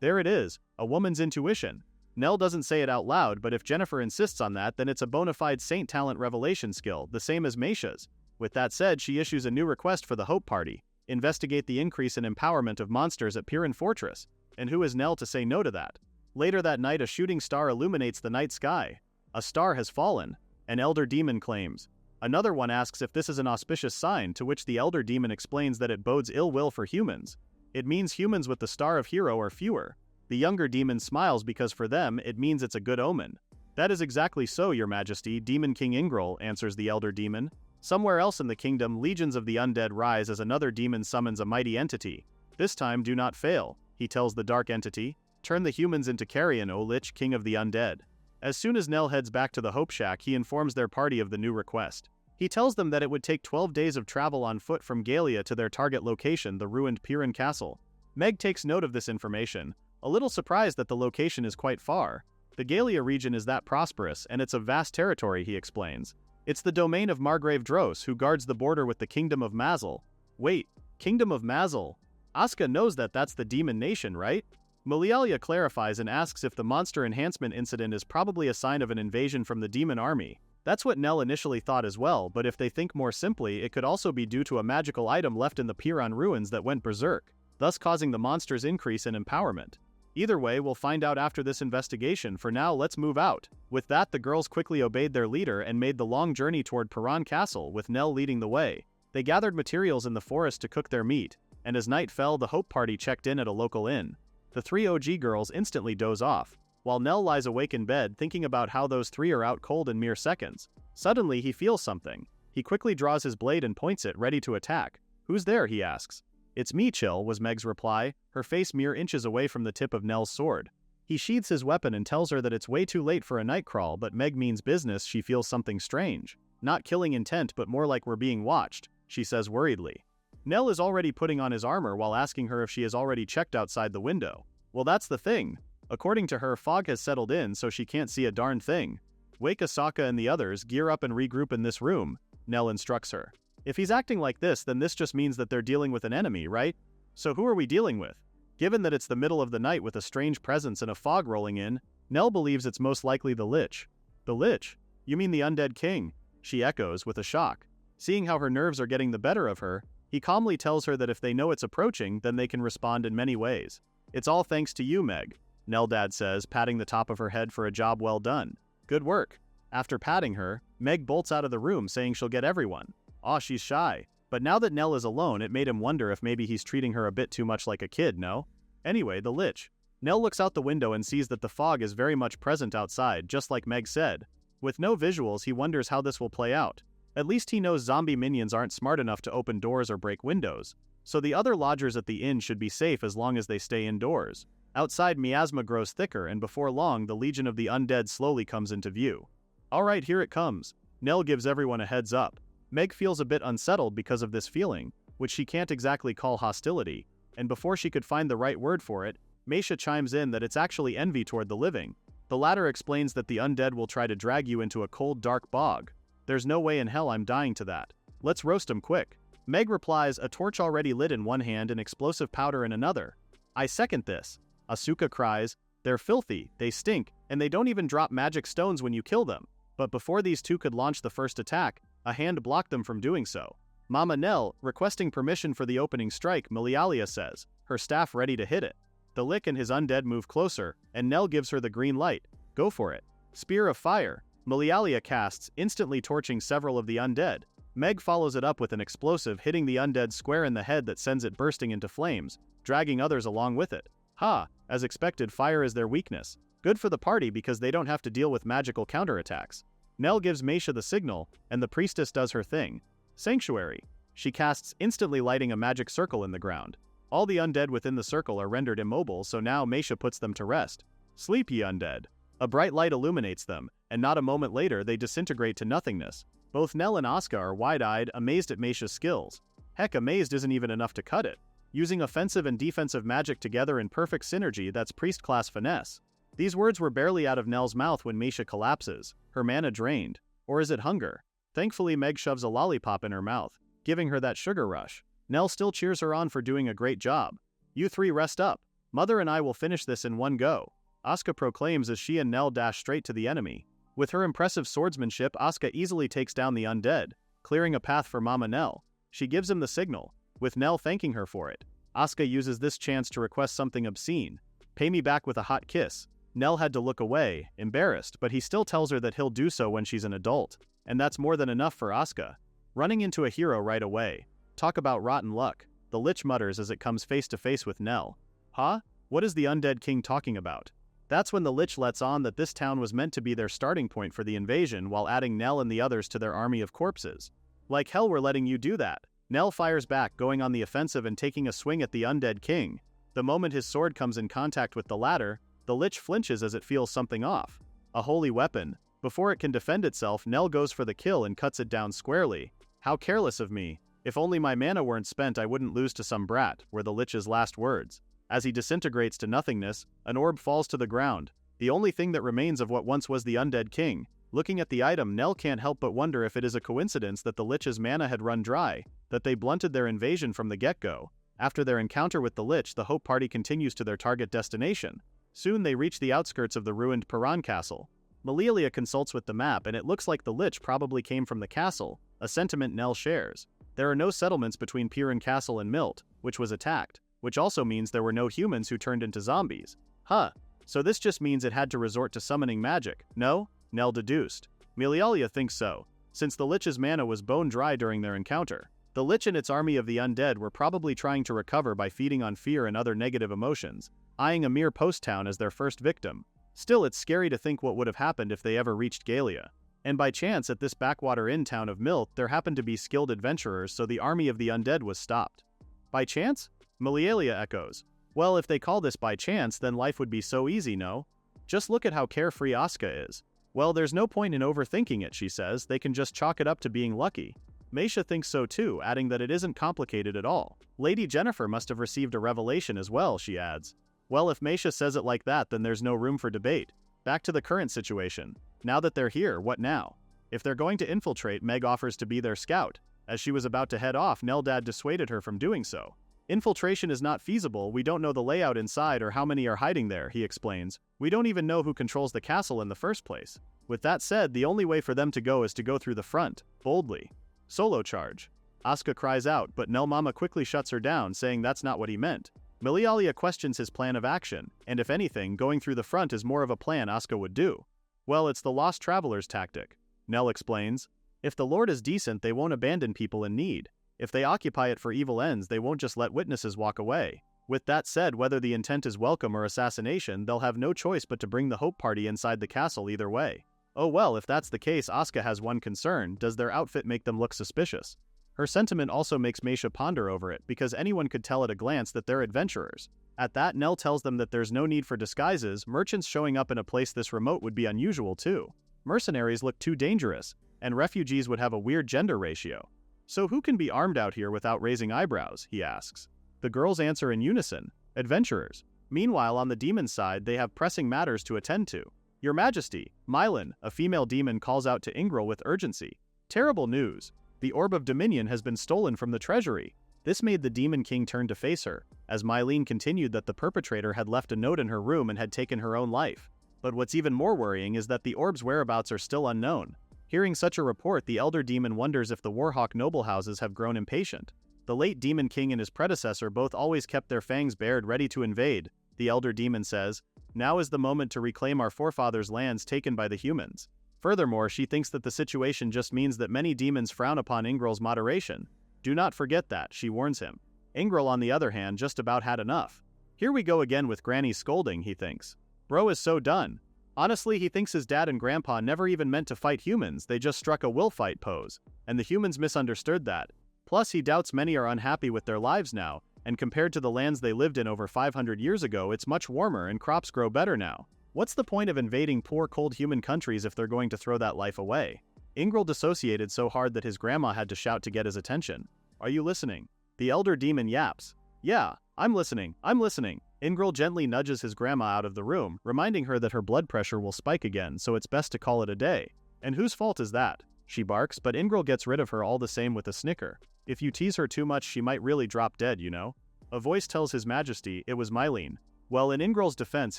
There it is, a woman's intuition. Nell doesn't say it out loud, but if Jennifer insists on that, then it's a bona fide saint talent revelation skill, the same as Meisha's. With that said, she issues a new request for the Hope Party. Investigate the increase in empowerment of monsters at Piran Fortress. And who is Nell to say no to that? Later that night, a shooting star illuminates the night sky. A star has fallen, an elder demon claims. Another one asks if this is an auspicious sign, to which the elder demon explains that it bodes ill will for humans. It means humans with the star of hero are fewer. The younger demon smiles because for them, it means it's a good omen. That is exactly so, Your Majesty, Demon King Ingrol, answers the elder demon. Somewhere else in the kingdom, legions of the undead rise as another demon summons a mighty entity. This time, do not fail, he tells the dark entity. Turn the humans into carrion, O Lich, king of the undead. As soon as Nell heads back to the Hope Shack, he informs their party of the new request. He tells them that it would take 12 days of travel on foot from Galia to their target location, the ruined Piran Castle. Meg takes note of this information, a little surprised that the location is quite far. The Galia region is that prosperous, and it's a vast territory, he explains. It's the domain of Margrave Dros, who guards the border with the Kingdom of Mazel. Wait, Kingdom of Mazel? Asuka knows that that's the demon nation, right? Mulialia clarifies and asks if the monster enhancement incident is probably a sign of an invasion from the demon army. That's what Nell initially thought as well, but if they think more simply, it could also be due to a magical item left in the Piran ruins that went berserk, thus causing the monster's increase in empowerment. Either way, we'll find out after this investigation. For now, let's move out. With that, the girls quickly obeyed their leader and made the long journey toward Piran Castle, with Nell leading the way. They gathered materials in the forest to cook their meat, and as night fell, the Hope Party checked in at a local inn. The three OG girls instantly doze off, while Nell lies awake in bed thinking about how those three are out cold in mere seconds. Suddenly, he feels something. He quickly draws his blade and points it, ready to attack. Who's there, he asks. It's me, Chill, was Meg's reply, her face mere inches away from the tip of Nell's sword. He sheathes his weapon and tells her that it's way too late for a night crawl, but Meg means business. She feels something strange. Not killing intent, but more like we're being watched, she says worriedly. Nell is already putting on his armor while asking her if she has already checked outside the window. Well, that's the thing. According to her, fog has settled in, so she can't see a darn thing. Wake Asaka and the others, gear up and regroup in this room, Nell instructs her. If he's acting like this, then this just means that they're dealing with an enemy, right? So who are we dealing with? Given that it's the middle of the night with a strange presence and a fog rolling in, Nell believes it's most likely the Lich. The Lich? You mean the undead king? She echoes with a shock. Seeing how her nerves are getting the better of her, he calmly tells her that if they know it's approaching, then they can respond in many ways. It's all thanks to you, Meg, Neldad says, patting the top of her head for a job well done. Good work. After patting her, Meg bolts out of the room saying she'll get everyone. Aw, she's shy. But now that Nell is alone, it made him wonder if maybe he's treating her a bit too much like a kid, no? Anyway, the Lich. Nell looks out the window and sees that the fog is very much present outside, just like Meg said. With no visuals, he wonders how this will play out. At least he knows zombie minions aren't smart enough to open doors or break windows, so the other lodgers at the inn should be safe as long as they stay indoors. Outside, miasma grows thicker, and before long, the Legion of the Undead slowly comes into view. Alright, here it comes. Nell gives everyone a heads up. Meg feels a bit unsettled because of this feeling, which she can't exactly call hostility, and before she could find the right word for it, Meisha chimes in that it's actually envy toward the living. The latter explains that the undead will try to drag you into a cold, dark bog. There's no way in hell I'm dying to that. Let's roast 'em quick. Meg replies, a torch already lit in one hand and explosive powder in another. I second this. Asuka cries, they're filthy, they stink, and they don't even drop magic stones when you kill them. But before these two could launch the first attack, a hand blocked them from doing so. Mama Nell, requesting permission for the opening strike, Mulialia says, her staff ready to hit it. The Lich and his undead move closer, and Nell gives her the green light. Go for it. Spear of Fire. Mulialia casts, instantly torching several of the undead. Meg follows it up with an explosive, hitting the undead square in the head that sends it bursting into flames, dragging others along with it. Ha! As expected, fire is their weakness. Good for the party because they don't have to deal with magical counterattacks. Nell gives Meisha the signal, and the priestess does her thing. Sanctuary. She casts, instantly lighting a magic circle in the ground. All the undead within the circle are rendered immobile, so now Meisha puts them to rest. Sleep, ye undead. A bright light illuminates them, and not a moment later they disintegrate to nothingness. Both Nell and Asuka are wide-eyed, amazed at Meisha's skills. Heck, amazed isn't even enough to cut it. Using offensive and defensive magic together in perfect synergy, that's priest-class finesse. These words were barely out of Nell's mouth when Meisha collapses, her mana drained. Or is it hunger? Thankfully Meg shoves a lollipop in her mouth, giving her that sugar rush. Nell still cheers her on for doing a great job. You three rest up. Mother and I will finish this in one go. Asuka proclaims as she and Nell dash straight to the enemy. With her impressive swordsmanship, Asuka easily takes down the undead, clearing a path for Mama Nell. She gives him the signal, with Nell thanking her for it. Asuka uses this chance to request something obscene. Pay me back with a hot kiss. Nell had to look away, embarrassed, but he still tells her that he'll do so when she's an adult. And that's more than enough for Asuka. Running into a hero right away. Talk about rotten luck. The Lich mutters as it comes face to face with Nell. Huh? What is the undead king talking about? That's when the Lich lets on that this town was meant to be their starting point for the invasion while adding Nell and the others to their army of corpses. Like hell we're letting you do that. Nell fires back, going on the offensive and taking a swing at the undead king. The moment his sword comes in contact with the latter, the Lich flinches as it feels something off. A holy weapon. Before it can defend itself, Nell goes for the kill and cuts it down squarely. How careless of me. If only my mana weren't spent I wouldn't lose to some brat, were the Lich's last words. As he disintegrates to nothingness, an orb falls to the ground, the only thing that remains of what once was the undead king. Looking at the item, Nell can't help but wonder if it is a coincidence that the Lich's mana had run dry, that they blunted their invasion from the get-go. After their encounter with the Lich, the Hope Party continues to their target destination. Soon they reach the outskirts of the ruined Piran Castle. Melialia consults with the map and it looks like the Lich probably came from the castle, a sentiment Nell shares. There are no settlements between Piran Castle and Milt, which was attacked, which also means there were no humans who turned into zombies. Huh. So this just means it had to resort to summoning magic, no? Nell deduced. Melialia thinks so, since the Lich's mana was bone dry during their encounter. The Lich and its army of the undead were probably trying to recover by feeding on fear and other negative emotions, eyeing a mere post town as their first victim. Still, it's scary to think what would have happened if they ever reached Galia. And by chance, at this backwater inn town of Milt, there happened to be skilled adventurers, so the army of the undead was stopped. By chance? Melialia echoes. Well, if they call this by chance, then life would be so easy, no? Just look at how carefree Asuka is. Well, there's no point in overthinking it, she says, they can just chalk it up to being lucky. Meisha thinks so too, adding that it isn't complicated at all. Lady Jennifer must have received a revelation as well, she adds. Well, if Meisha says it like that, then there's no room for debate. Back to the current situation. Now that they're here, what now? If they're going to infiltrate, Meg offers to be their scout. As she was about to head off, Neldad dissuaded her from doing so. Infiltration is not feasible, we don't know the layout inside or how many are hiding there, he explains. We don't even know who controls the castle in the first place. With that said, the only way for them to go is to go through the front, boldly. Solo charge. Asuka cries out, but Nell Mama quickly shuts her down, saying that's not what he meant. Melialia questions his plan of action, and if anything, going through the front is more of a plan Asuka would do. Well, it's the lost traveler's tactic. Nell explains. If the Lord is decent, they won't abandon people in need. If they occupy it for evil ends, they won't just let witnesses walk away. With that said, whether the intent is welcome or assassination, they'll have no choice but to bring the Hope Party inside the castle either way. Oh well, if that's the case, Asuka has one concern: does their outfit make them look suspicious? Her sentiment also makes Meisha ponder over it, because anyone could tell at a glance that they're adventurers. At that, Nell tells them that there's no need for disguises, merchants showing up in a place this remote would be unusual too. Mercenaries look too dangerous, and refugees would have a weird gender ratio. So who can be armed out here without raising eyebrows, he asks. The girls answer in unison, adventurers. Meanwhile, on the demon's side, they have pressing matters to attend to. Your Majesty, Mylan, a female demon, calls out to Ingril with urgency. Terrible news. The Orb of Dominion has been stolen from the treasury. This made the Demon King turn to face her, as Mylene continued that the perpetrator had left a note in her room and had taken her own life. But what's even more worrying is that the orb's whereabouts are still unknown. Hearing such a report, the Elder Demon wonders if the Warhawk noble houses have grown impatient. The late Demon King and his predecessor both always kept their fangs bared ready to invade, the Elder Demon says. Now is the moment to reclaim our forefathers' lands taken by the humans. Furthermore, she thinks that the situation just means that many demons frown upon Ingril's moderation. Do not forget that, she warns him. Ingril, on the other hand, just about had enough. Here we go again with Granny's scolding, he thinks. Bro is so done. Honestly, he thinks his dad and grandpa never even meant to fight humans, they just struck a will fight pose, and the humans misunderstood that. Plus, he doubts many are unhappy with their lives now, and compared to the lands they lived in over 500 years ago, it's much warmer and crops grow better now. What's the point of invading poor cold human countries if they're going to throw that life away? Ingral dissociated so hard that his grandma had to shout to get his attention. Are you listening? The elder demon yaps. Yeah, I'm listening. Ingral gently nudges his grandma out of the room, reminding her that her blood pressure will spike again, so it's best to call it a day. And whose fault is that? She barks, but Ingral gets rid of her all the same with a snicker. If you tease her too much, she might really drop dead, you know? A voice tells His Majesty it was Mylene. Well, in Ingral's defense,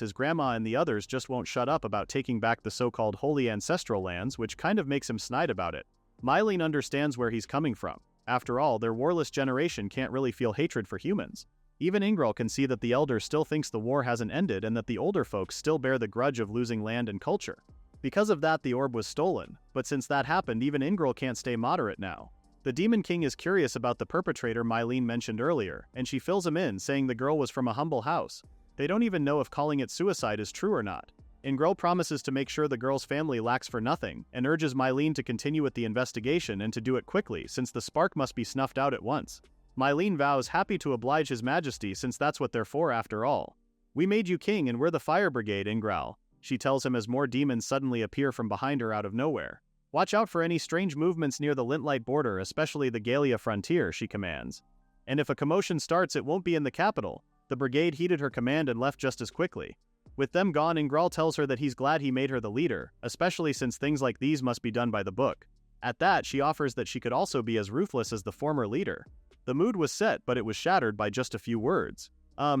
his grandma and the others just won't shut up about taking back the so-called holy ancestral lands, which kind of makes him snide about it. Mylene understands where he's coming from. After all, their warless generation can't really feel hatred for humans. Even Ingral can see that the elder still thinks the war hasn't ended and that the older folks still bear the grudge of losing land and culture. Because of that, the orb was stolen, but since that happened, even Ingral can't stay moderate now. The Demon King is curious about the perpetrator Mylene mentioned earlier, and she fills him in, saying the girl was from a humble house. They don't even know if calling it suicide is true or not. Ingral promises to make sure the girl's family lacks for nothing, and urges Mylene to continue with the investigation and to do it quickly, since the spark must be snuffed out at once. Mylene vows happy to oblige His Majesty since that's what they're for after all. We made you king and we're the fire brigade, Ingral, she tells him as more demons suddenly appear from behind her out of nowhere. Watch out for any strange movements near the Lintlight border, especially the Galia frontier, she commands. And if a commotion starts, it won't be in the capital. The brigade heeded her command and left just as quickly. With them gone, Ingral tells her that he's glad he made her the leader, especially since things like these must be done by the book. At that, she offers that she could also be as ruthless as the former leader. The mood was set, but it was shattered by just a few words.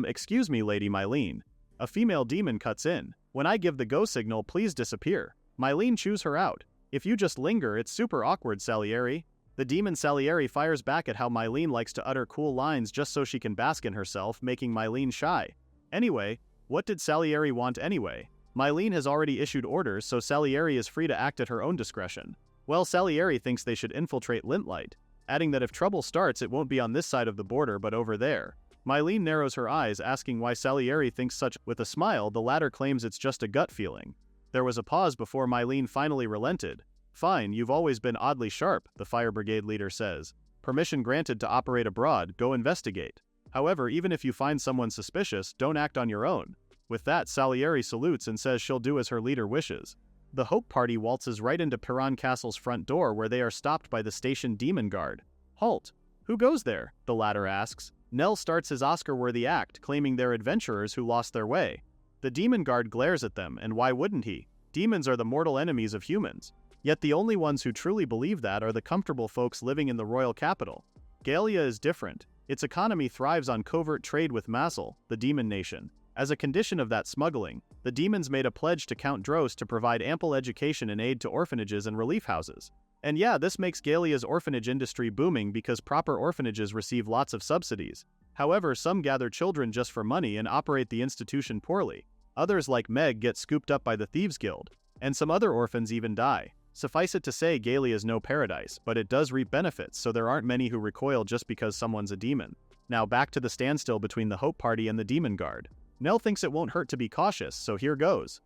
Excuse me, Lady Mylene. A female demon cuts in. When I give the go signal, please disappear. Mylene chews her out. If you just linger, it's super awkward, Salieri. The demon Salieri fires back at how Mylene likes to utter cool lines just so she can bask in herself, making Mylene shy. Anyway, what did Salieri want anyway? Mylene has already issued orders, so Salieri is free to act at her own discretion. Well, Salieri thinks they should infiltrate Lintlight, adding that if trouble starts, it won't be on this side of the border but over there. Mylene narrows her eyes, asking why Salieri thinks such. With a smile, the latter claims it's just a gut feeling. There was a pause before Mylene finally relented. Fine, you've always been oddly sharp, the fire brigade leader says. Permission granted to operate abroad, go investigate. However, even if you find someone suspicious, don't act on your own. With that, Salieri salutes and says she'll do as her leader wishes. The Hope Party waltzes right into Piran Castle's front door, where they are stopped by the station demon guard. Halt! Who goes there? The latter asks. Nell starts his Oscar-worthy act, claiming they're adventurers who lost their way. The demon guard glares at them, and why wouldn't he? Demons are the mortal enemies of humans. Yet the only ones who truly believe that are the comfortable folks living in the royal capital. Galia is different. Its economy thrives on covert trade with Massel, the demon nation. As a condition of that smuggling, the demons made a pledge to Count Dros to provide ample education and aid to orphanages and relief houses. And yeah, this makes Galia's orphanage industry booming because proper orphanages receive lots of subsidies. However, some gather children just for money and operate the institution poorly. Others, like Meg, get scooped up by the Thieves Guild. And some other orphans even die. Suffice it to say, Galia is no paradise, but it does reap benefits, so there aren't many who recoil just because someone's a demon. Now back to the standstill between the Hope Party and the Demon Guard. Nell thinks it won't hurt to be cautious, so here goes.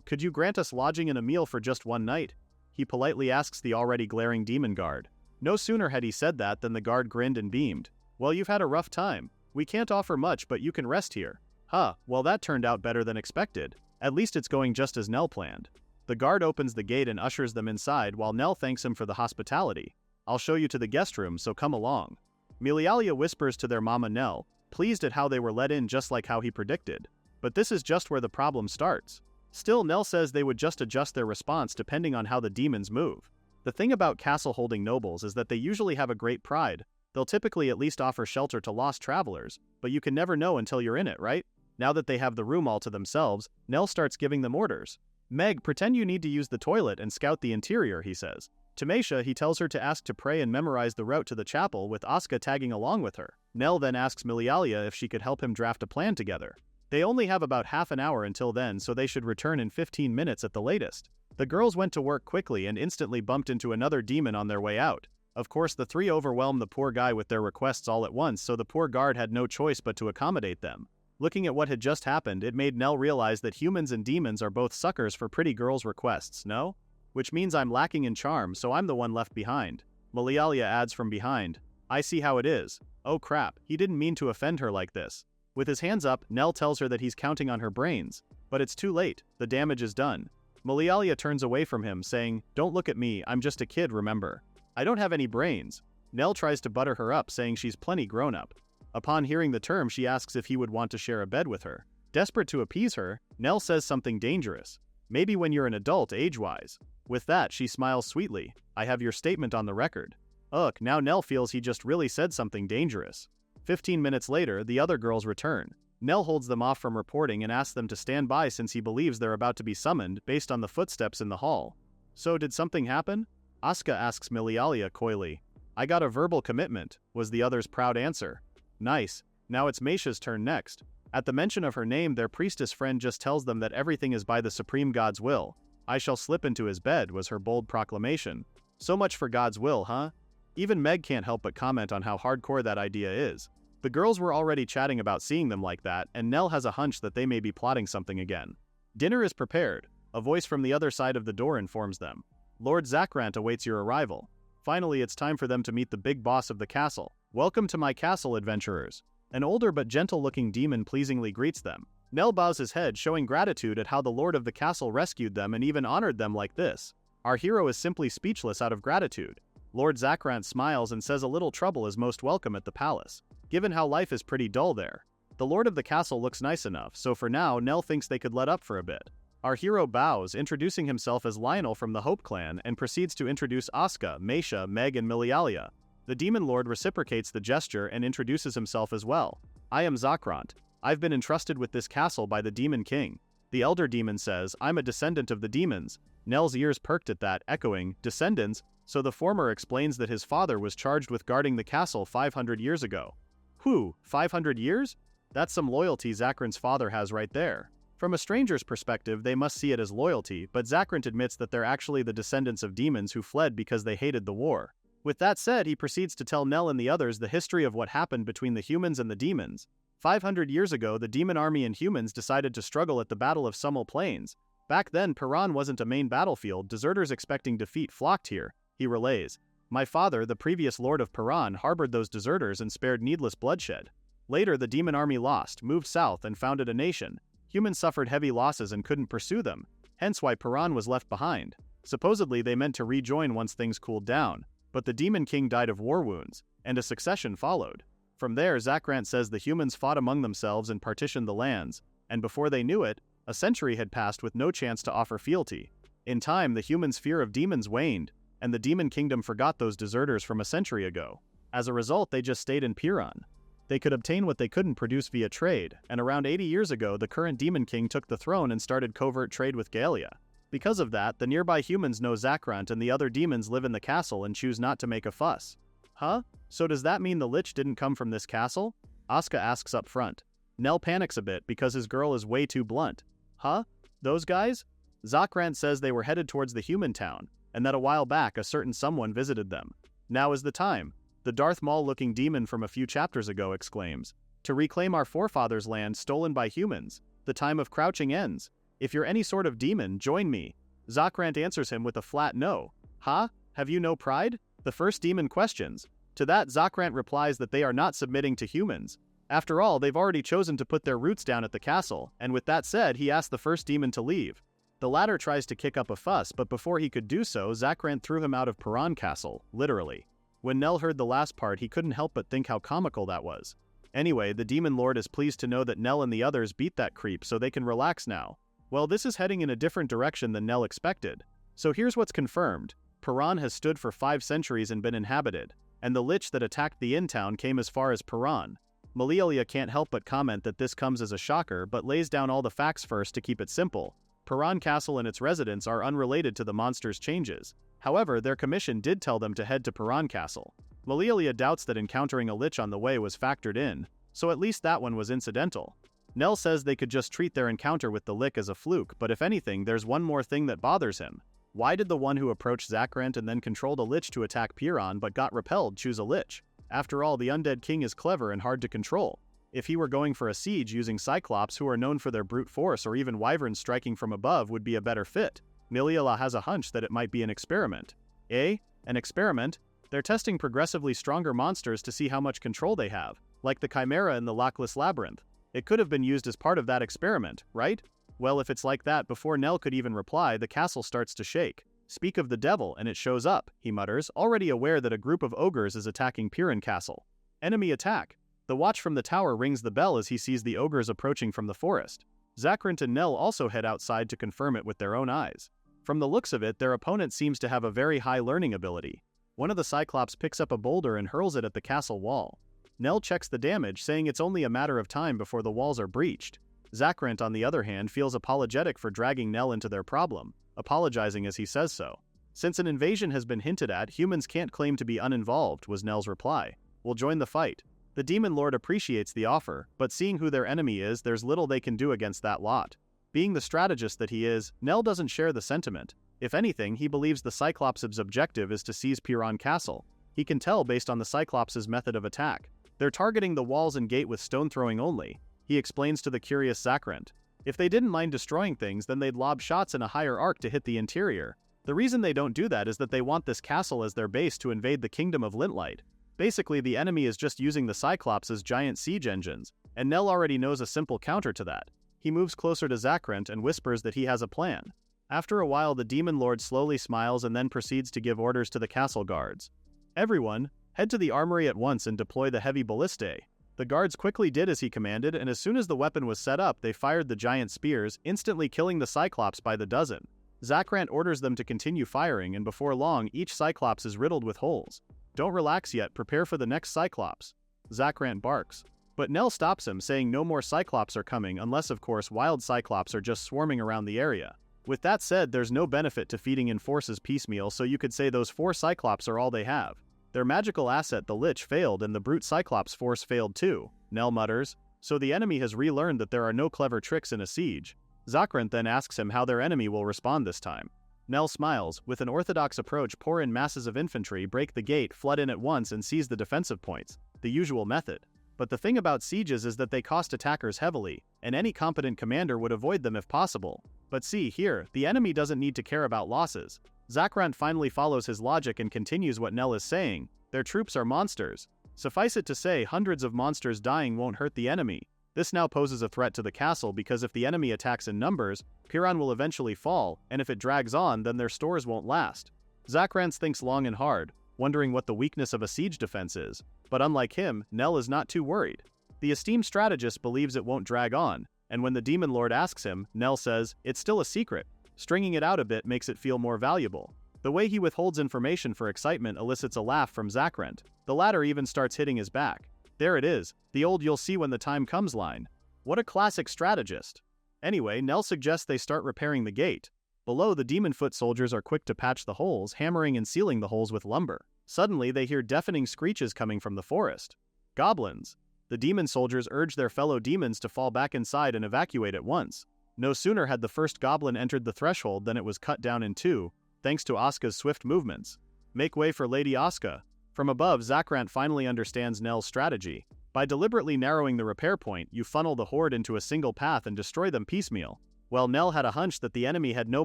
Could you grant us lodging and a meal for just one night? He politely asks the already glaring Demon Guard. No sooner had he said that than the guard grinned and beamed. Well, you've had a rough time. We can't offer much, but you can rest here. Huh, well that turned out better than expected. At least it's going just as Nell planned. The guard opens the gate and ushers them inside while Nell thanks him for the hospitality. I'll show you to the guest room, so come along. Milialia whispers to their mama Nell, pleased at how they were let in just like how he predicted. But this is just where the problem starts. Still, Nell says they would just adjust their response depending on how the demons move. The thing about castle-holding nobles is that they usually have a great pride. They'll typically at least offer shelter to lost travelers, but you can never know until you're in it, right? Now that they have the room all to themselves, Nell starts giving them orders. Meg, pretend you need to use the toilet and scout the interior, he says. To Meisha, he tells her to ask to pray and memorize the route to the chapel, with Asuka tagging along with her. Nell then asks Milialia if she could help him draft a plan together. They only have about half an hour until then, so they should return in 15 minutes at the latest. The girls went to work quickly and instantly bumped into another demon on their way out. Of course, the three overwhelmed the poor guy with their requests all at once, so the poor guard had no choice but to accommodate them. Looking at what had just happened, it made Nell realize that humans and demons are both suckers for pretty girls' requests, no? Which means I'm lacking in charm, so I'm the one left behind. Malialia adds from behind. I see how it is. Oh crap, he didn't mean to offend her like this. With his hands up, Nell tells her that he's counting on her brains. But it's too late, the damage is done. Malialia turns away from him, saying, "Don't look at me, I'm just a kid, remember. I don't have any brains." Nell tries to butter her up, saying she's plenty grown up. Upon hearing the term, she asks if he would want to share a bed with her. Desperate to appease her, Nell says something dangerous. Maybe when you're an adult, age-wise. With that, she smiles sweetly. I have your statement on the record. Ugh, now Nell feels he just really said something dangerous. 15 minutes later, the other girls return. Nell holds them off from reporting and asks them to stand by since he believes they're about to be summoned based on the footsteps in the hall. So did something happen? Asuka asks Malialia coyly. I got a verbal commitment, was the other's proud answer. Nice, now it's Meisha's turn next. At the mention of her name, their priestess friend just tells them that everything is by the supreme God's will. I shall slip into his bed, was her bold proclamation. So much for God's will, huh? Even Meg can't help but comment on how hardcore that idea is. The girls were already chatting about seeing them like that, and Nell has a hunch that they may be plotting something again. Dinner is prepared. A voice from the other side of the door informs them. Lord Zakrant awaits your arrival. Finally, it's time for them to meet the big boss of the castle. Welcome to my castle, adventurers. An older but gentle-looking demon pleasingly greets them. Nell bows his head, showing gratitude at how the lord of the castle rescued them and even honored them like this. Our hero is simply speechless out of gratitude. Lord Zakrant smiles and says a little trouble is most welcome at the palace, given how life is pretty dull there. The lord of the castle looks nice enough, so for now, Nell thinks they could let up for a bit. Our hero bows, introducing himself as Lionel from the Hope clan, and proceeds to introduce Asuka, Meisha, Meg, and Malialia. The demon lord reciprocates the gesture and introduces himself as well. I am Zakrant. I've been entrusted with this castle by the demon king. The elder demon says, I'm a descendant of the demons. Nell's ears perked at that, echoing, descendants, so the former explains that his father was charged with guarding the castle 500 years ago. Whew, 500 years? That's some loyalty Zakrant's father has right there. From a stranger's perspective, they must see it as loyalty, but Zakrant admits that they're actually the descendants of demons who fled because they hated the war. With that said, he proceeds to tell Nell and the others the history of what happened between the humans and the demons. 500 years ago, the demon army and humans decided to struggle at the Battle of Summel Plains. Back then, Paran wasn't a main battlefield, deserters expecting defeat flocked here, he relays. My father, the previous lord of Paran, harbored those deserters and spared needless bloodshed. Later, the demon army lost, moved south, and founded a nation. Humans suffered heavy losses and couldn't pursue them, hence why Paran was left behind. Supposedly, they meant to rejoin once things cooled down. But the demon king died of war wounds, and a succession followed. From there, Zakrant says the humans fought among themselves and partitioned the lands, and before they knew it, a century had passed with no chance to offer fealty. In time, the humans' fear of demons waned, and the demon kingdom forgot those deserters from a century ago. As a result, they just stayed in Piran. They could obtain what they couldn't produce via trade, and around 80 years ago, the current demon king took the throne and started covert trade with Galia. Because of that, the nearby humans know Zakrant and the other demons live in the castle and choose not to make a fuss. Huh? So does that mean the Lich didn't come from this castle? Asuka asks up front. Nell panics a bit because his girl is way too blunt. Huh? Those guys? Zakrant says they were headed towards the human town, and that a while back a certain someone visited them. Now is the time, the Darth Maul-looking demon from a few chapters ago exclaims. To reclaim our forefathers' land stolen by humans. The time of crouching ends. If you're any sort of demon, join me. Zakrant answers him with a flat no. Huh? Have you no pride? The first demon questions. To that, Zakrant replies that they are not submitting to humans. After all, they've already chosen to put their roots down at the castle, and with that said, he asks the first demon to leave. The latter tries to kick up a fuss, but before he could do so, Zakrant threw him out of Paran Castle, literally. When Nell heard the last part, he couldn't help but think how comical that was. Anyway, the demon lord is pleased to know that Nell and the others beat that creep so they can relax now. Well, this is heading in a different direction than Nell expected. So here's what's confirmed. Paran has stood for 5 centuries and been inhabited, and the Lich that attacked the in-town came as far as Paran. Malialia can't help but comment that this comes as a shocker but lays down all the facts first to keep it simple. Paran Castle and its residents are unrelated to the monster's changes. However, their commission did tell them to head to Paran Castle. Malialia doubts that encountering a Lich on the way was factored in, so at least that one was incidental. Nell says they could just treat their encounter with the Lich as a fluke, but if anything, there's one more thing that bothers him. Why did the one who approached Zakrant and then controlled a Lich to attack Piran but got repelled choose a Lich? After all, the undead king is clever and hard to control. If he were going for a siege using Cyclops who are known for their brute force, or even wyverns striking from above would be a better fit. Miliala has a hunch that it might be an experiment. An experiment? They're testing progressively stronger monsters to see how much control they have, like the Chimera in the Lackless Labyrinth. It could have been used as part of that experiment, right? Well, if it's like that, before Nell could even reply, the castle starts to shake. Speak of the devil, and it shows up, he mutters, already aware that a group of ogres is attacking Piran Castle. Enemy attack. The watch from the tower rings the bell as he sees the ogres approaching from the forest. Zakrant and Nell also head outside to confirm it with their own eyes. From the looks of it, their opponent seems to have a very high learning ability. One of the Cyclops picks up a boulder and hurls it at the castle wall. Nell checks the damage, saying it's only a matter of time before the walls are breached. Zakrant, on the other hand, feels apologetic for dragging Nell into their problem, apologizing as he says so. Since an invasion has been hinted at, humans can't claim to be uninvolved, was Nell's reply. We'll join the fight. The Demon Lord appreciates the offer, but seeing who their enemy is, there's little they can do against that lot. Being the strategist that he is, Nell doesn't share the sentiment. If anything, he believes the Cyclops' objective is to seize Piran Castle. He can tell based on the Cyclops' method of attack. They're targeting the walls and gate with stone throwing only, he explains to the curious Zakrant. If they didn't mind destroying things, then they'd lob shots in a higher arc to hit the interior. The reason they don't do that is that they want this castle as their base to invade the kingdom of Lintlight. Basically, the enemy is just using the Cyclops as giant siege engines, and Nell already knows a simple counter to that. He moves closer to Zakrant and whispers that he has a plan. After a while, the Demon Lord slowly smiles and then proceeds to give orders to the castle guards. Everyone, head to the armory at once and deploy the heavy ballistae. The guards quickly did as he commanded, and as soon as the weapon was set up, they fired the giant spears, instantly killing the Cyclops by the dozen. Zakrant orders them to continue firing, and before long, each Cyclops is riddled with holes. Don't relax yet, prepare for the next Cyclops. Zakrant barks. But Nell stops him, saying no more Cyclops are coming unless, of course, wild Cyclops are just swarming around the area. With that said, there's no benefit to feeding in forces piecemeal, so you could say those 4 Cyclops are all they have. Their magical asset, the Lich, failed and the brute Cyclops force failed too, Nell mutters. So the enemy has relearned that there are no clever tricks in a siege. Zakrant then asks him how their enemy will respond this time. Nell smiles. With an orthodox approach, pour in masses of infantry, break the gate, flood in at once and seize the defensive points. The usual method. But the thing about sieges is that they cost attackers heavily, and any competent commander would avoid them if possible. But see here, the enemy doesn't need to care about losses. Zakrant finally follows his logic and continues what Nell is saying. Their troops are monsters. Suffice it to say, hundreds of monsters dying won't hurt the enemy. This now poses a threat to the castle because if the enemy attacks in numbers, Piran will eventually fall, and if it drags on, then their stores won't last. Zakrant thinks long and hard, wondering what the weakness of a siege defense is. But unlike him, Nell is not too worried. The esteemed strategist believes it won't drag on, and when the Demon Lord asks him, Nell says, it's still a secret. Stringing it out a bit makes it feel more valuable. The way he withholds information for excitement elicits a laugh from Zakrant. The latter even starts hitting his back. There it is, the old "you'll see when the time comes" line. What a classic strategist. Anyway, Nell suggests they start repairing the gate. Below, the demon foot soldiers are quick to patch the holes, hammering and sealing the holes with lumber. Suddenly, they hear deafening screeches coming from the forest. Goblins. The demon soldiers urge their fellow demons to fall back inside and evacuate at once. No sooner had the first goblin entered the threshold than it was cut down in two, thanks to Asuka's swift movements. Make way for Lady Asuka. From above, Zakrant finally understands Nell's strategy. By deliberately narrowing the repair point, you funnel the horde into a single path and destroy them piecemeal. Well, Nell had a hunch that the enemy had no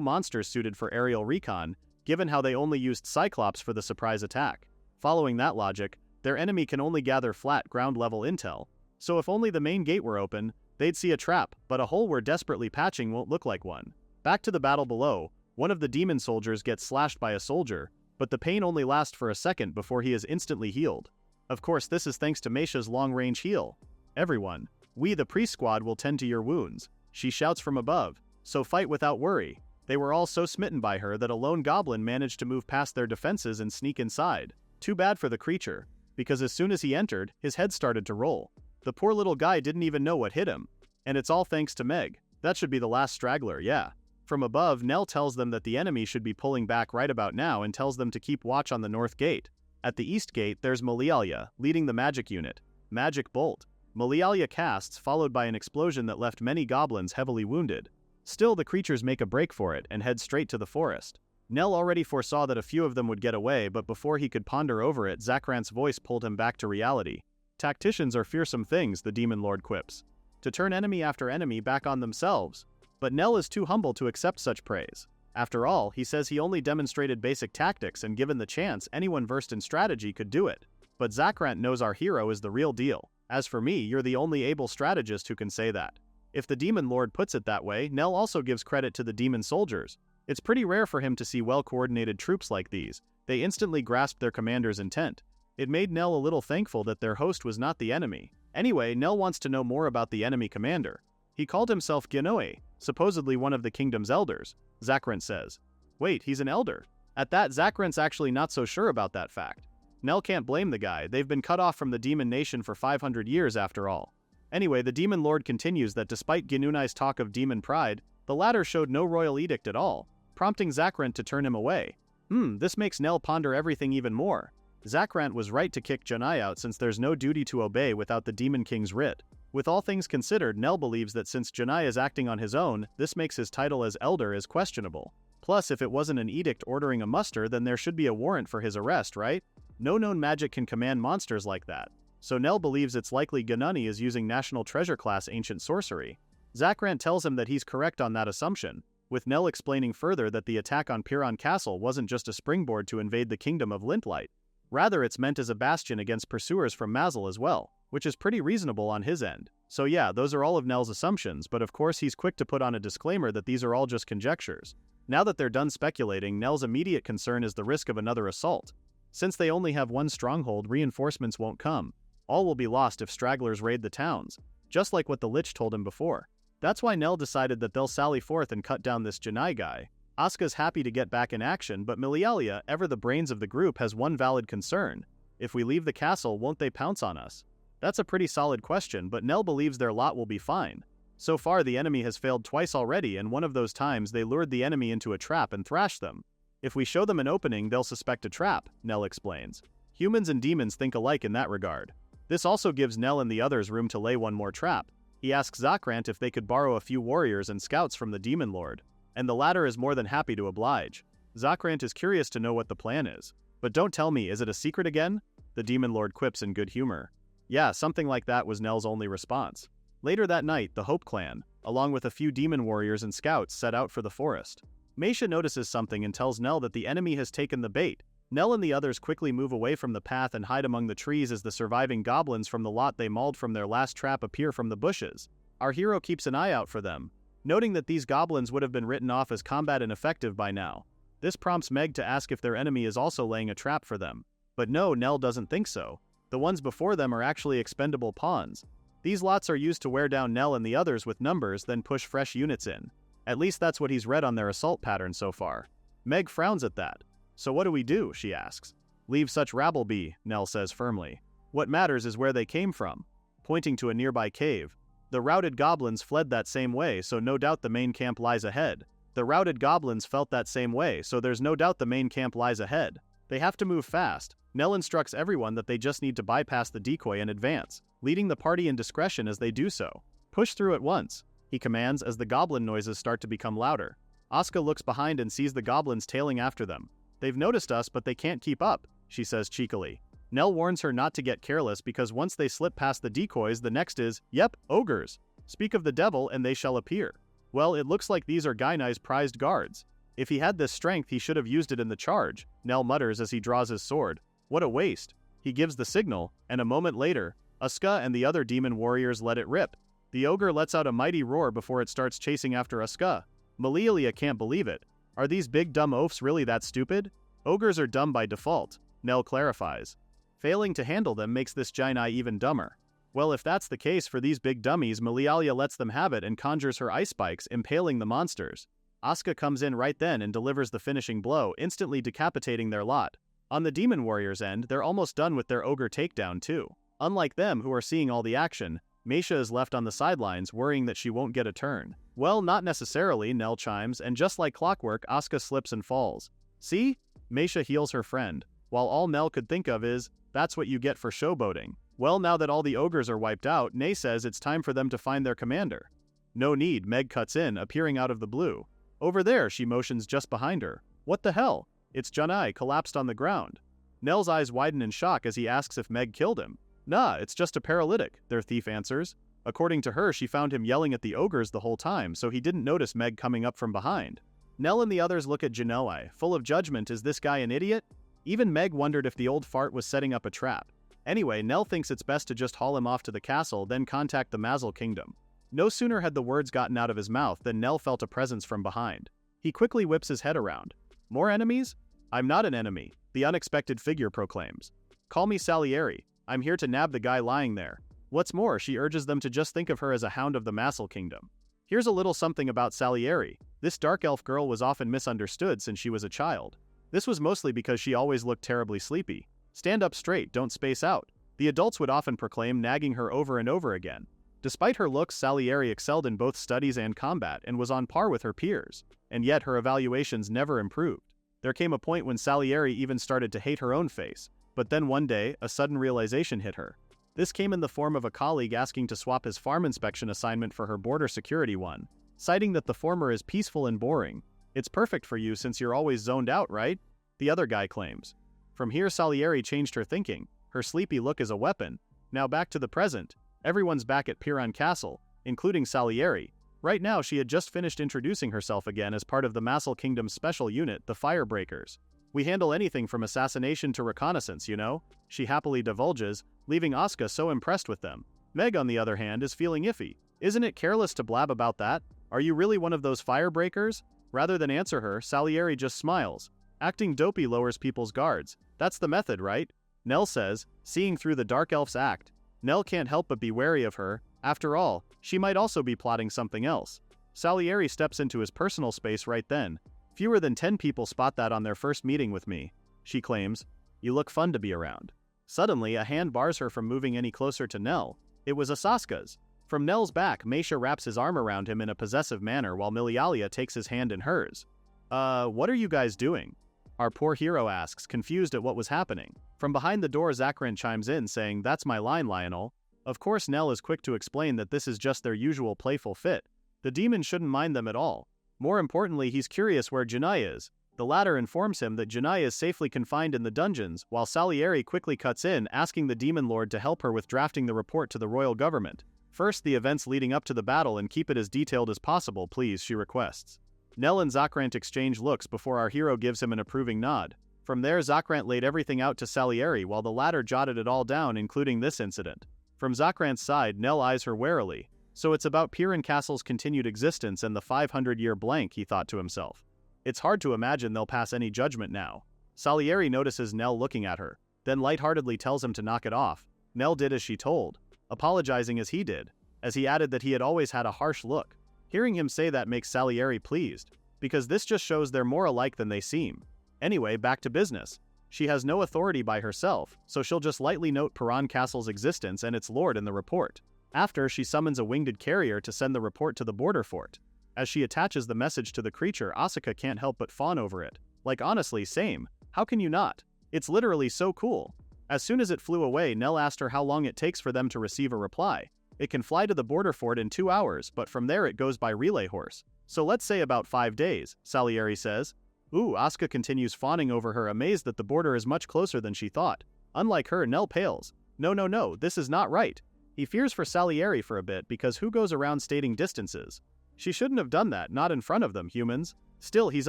monsters suited for aerial recon, given how they only used Cyclops for the surprise attack. Following that logic, their enemy can only gather flat ground-level intel. So if only the main gate were open, they'd see a trap, but a hole we're desperately patching won't look like one. Back to the battle below, one of the demon soldiers gets slashed by a soldier, but the pain only lasts for a second before he is instantly healed. Of course, this is thanks to Meisha's long-range heal. Everyone, we the priest squad will tend to your wounds, she shouts from above, so fight without worry. They were all so smitten by her that a lone goblin managed to move past their defenses and sneak inside. Too bad for the creature, because as soon as he entered, his head started to roll. The poor little guy didn't even know what hit him. And it's all thanks to Meg. That should be the last straggler, yeah. From above, Nell tells them that the enemy should be pulling back right about now and tells them to keep watch on the north gate. At the east gate, there's Malialia, leading the magic unit. Magic Bolt. Malialia casts, followed by an explosion that left many goblins heavily wounded. Still, the creatures make a break for it and head straight to the forest. Nell already foresaw that a few of them would get away, but before he could ponder over it, Zakrant's voice pulled him back to reality. Tacticians are fearsome things, the Demon Lord quips. To turn enemy after enemy back on themselves. But Nell is too humble to accept such praise. After all, he says he only demonstrated basic tactics and given the chance, anyone versed in strategy could do it. But Zakrant knows our hero is the real deal. As for me, you're the only able strategist who can say that. If the Demon Lord puts it that way, Nell also gives credit to the demon soldiers. It's pretty rare for him to see well-coordinated troops like these. They instantly grasped their commander's intent. It made Nell a little thankful that their host was not the enemy. Anyway, Nell wants to know more about the enemy commander. He called himself Genoe, supposedly one of the kingdom's elders, Zakrant says. Wait, he's an elder? At that, Zakrant's actually not so sure about that fact. Nell can't blame the guy, they've been cut off from the demon nation for 500 years after all. Anyway, the Demon Lord continues that despite Genunai's talk of demon pride, the latter showed no royal edict at all, prompting Zakrant to turn him away. This makes Nell ponder everything even more. Zakrant was right to kick Genai out since there's no duty to obey without the Demon King's writ. With all things considered, Nell believes that since Genai is acting on his own, this makes his title as elder as questionable. Plus, if it wasn't an edict ordering a muster, then there should be a warrant for his arrest, right? No known magic can command monsters like that. So Nell believes it's likely Genuni is using National Treasure class ancient sorcery. Zakrant tells him that he's correct on that assumption, with Nell explaining further that the attack on Piran Castle wasn't just a springboard to invade the kingdom of Lintlight. Rather, it's meant as a bastion against pursuers from Mazel as well, which is pretty reasonable on his end. So yeah, those are all of Nell's assumptions, but of course he's quick to put on a disclaimer that these are all just conjectures. Now that they're done speculating, Nell's immediate concern is the risk of another assault. Since they only have one stronghold, reinforcements won't come. All will be lost if stragglers raid the towns, just like what the Lich told him before. That's why Nell decided that they'll sally forth and cut down this Genai guy. Asuka's happy to get back in action, but Milialia, ever the brains of the group, has one valid concern. If we leave the castle, won't they pounce on us? That's a pretty solid question, but Nell believes their lot will be fine. So far the enemy has failed twice already, and one of those times they lured the enemy into a trap and thrashed them. If we show them an opening, they'll suspect a trap, Nell explains. Humans and demons think alike in that regard. This also gives Nell and the others room to lay one more trap. He asks Zakrant if they could borrow a few warriors and scouts from the Demon Lord, and the latter is more than happy to oblige. Zakrant is curious to know what the plan is. But don't tell me, is it a secret again? The Demon Lord quips in good humor. Yeah, something like that was Nell's only response. Later that night, the Hope clan, along with a few demon warriors and scouts, set out for the forest. Meisha notices something and tells Nell that the enemy has taken the bait. Nell and the others quickly move away from the path and hide among the trees as the surviving goblins from the lot they mauled from their last trap appear from the bushes. Our hero keeps an eye out for them, noting that these goblins would have been written off as combat ineffective by now. This prompts Meg to ask if their enemy is also laying a trap for them. But no, Nell doesn't think so. The ones before them are actually expendable pawns. These lots are used to wear down Nell and the others with numbers, then push fresh units in. At least that's what he's read on their assault pattern so far. Meg frowns at that. So what do we do, she asks. Leave such rabble be, Nell says firmly. What matters is where they came from. Pointing to a nearby cave. The routed goblins fled that same way, so no doubt the main camp lies ahead. The routed goblins felt that same way, so there's no doubt the main camp lies ahead. They have to move fast. Nell instructs everyone that they just need to bypass the decoy and advance, leading the party in discretion as they do so. Push through at once, he commands as the goblin noises start to become louder. Asuka looks behind and sees the goblins tailing after them. They've noticed us, but they can't keep up, she says cheekily. Nell warns her not to get careless because once they slip past the decoys, the next is, yep, ogres. Speak of the devil and they shall appear. Well, it looks like these are Gainai's prized guards. If he had this strength, he should have used it in the charge, Nell mutters as he draws his sword. What a waste. He gives the signal, and a moment later, Asuka and the other demon warriors let it rip. The ogre lets out a mighty roar before it starts chasing after Asuka. Milialia can't believe it. Are these big dumb oafs really that stupid? Ogres are dumb by default, Nell clarifies. Failing to handle them makes this Gainai even dumber. Well, if that's the case for these big dummies, Milialia lets them have it and conjures her ice spikes, impaling the monsters. Asuka comes in right then and delivers the finishing blow, instantly decapitating their lot. On the demon warriors' end, they're almost done with their ogre takedown too. Unlike them who are seeing all the action, Meisha is left on the sidelines worrying that she won't get a turn. Well, not necessarily, Nell chimes, and just like clockwork, Asuka slips and falls. See? Meisha heals her friend, while all Nell could think of is, that's what you get for showboating. Well, now that all the ogres are wiped out, Nay says it's time for them to find their commander. No need, Meg cuts in, appearing out of the blue. Over there, she motions just behind her. What the hell? It's Janai, collapsed on the ground. Nell's eyes widen in shock as he asks if Meg killed him. Nah, it's just a paralytic, their thief answers. According to her, she found him yelling at the ogres the whole time, so he didn't notice Meg coming up from behind. Nell and the others look at Janoi, full of judgment. Is this guy an idiot? Even Meg wondered if the old fart was setting up a trap. Anyway, Nell thinks it's best to just haul him off to the castle, then contact the Mazel Kingdom. No sooner had the words gotten out of his mouth than Nell felt a presence from behind. He quickly whips his head around. More enemies? I'm not an enemy, the unexpected figure proclaims. Call me Salieri. I'm here to nab the guy lying there. What's more, she urges them to just think of her as a hound of the Mazel Kingdom. Here's a little something about Salieri. This dark elf girl was often misunderstood since she was a child. This was mostly because she always looked terribly sleepy. Stand up straight, don't space out. The adults would often proclaim, nagging her over and over again. Despite her looks, Salieri excelled in both studies and combat and was on par with her peers. And yet her evaluations never improved. There came a point when Salieri even started to hate her own face. But then one day, a sudden realization hit her. This came in the form of a colleague asking to swap his farm inspection assignment for her border security one, citing that the former is peaceful and boring. It's perfect for you since you're always zoned out, right? The other guy claims. From here, Salieri changed her thinking. Her sleepy look is a weapon. Now back to the present. Everyone's back at Piran Castle, including Salieri. Right now, she had just finished introducing herself again as part of the Mazel Kingdom's special unit, the Firebreakers. We handle anything from assassination to reconnaissance, you know, she happily divulges, leaving Asuka so impressed with them. Meg, on the other hand, is feeling iffy. Isn't it careless to blab about that? Are you really one of those Firebreakers? Rather than answer her, Salieri just smiles. Acting dopey lowers people's guards. That's the method, right? Nell says, seeing through the Dark Elf's act. Nell can't help but be wary of her. After all, she might also be plotting something else. Salieri steps into his personal space right then. Fewer than 10 people spot that on their first meeting with me, she claims. You look fun to be around. Suddenly, a hand bars her from moving any closer to Nell. It was Asaska's. From Nell's back, Meisha wraps his arm around him in a possessive manner while Milialia takes his hand in hers. What are you guys doing? Our poor hero asks, confused at what was happening. From behind the door, Zakran chimes in saying, that's my line, Lionel. Of course, Nell is quick to explain that this is just their usual playful fit. The demon shouldn't mind them at all. More importantly, he's curious where Janai is. The latter informs him that Janai is safely confined in the dungeons, while Salieri quickly cuts in, asking the demon lord to help her with drafting the report to the royal government. First, the events leading up to the battle, and keep it as detailed as possible, please, she requests. Nell and Zakrant exchange looks before our hero gives him an approving nod. From there, Zakrant laid everything out to Salieri while the latter jotted it all down, including this incident. From Zakrant's side, Nell eyes her warily. So it's about Piran Castle's continued existence and the 500-year blank, he thought to himself. It's hard to imagine they'll pass any judgment now. Salieri notices Nell looking at her, then lightheartedly tells him to knock it off. Nell did as she told, apologizing as he did, as he added that he had always had a harsh look. Hearing him say that makes Salieri pleased, because this just shows they're more alike than they seem. Anyway, back to business. She has no authority by herself, so she'll just lightly note Piran Castle's existence and its lord in the report. After, she summons a winged carrier to send the report to the border fort. As she attaches the message to the creature, Asuka can't help but fawn over it. Like, honestly, same. How can you not? It's literally so cool. As soon as it flew away, Nell asked her how long it takes for them to receive a reply. It can fly to the border fort in 2 hours, but from there it goes by relay horse. So let's say about 5 days, Salieri says. Ooh, Asuka continues fawning over her, amazed that the border is much closer than she thought. Unlike her, Nell pales. No, this is not right. He fears for Salieri for a bit because who goes around stating distances? She shouldn't have done that, not in front of them, humans. Still, he's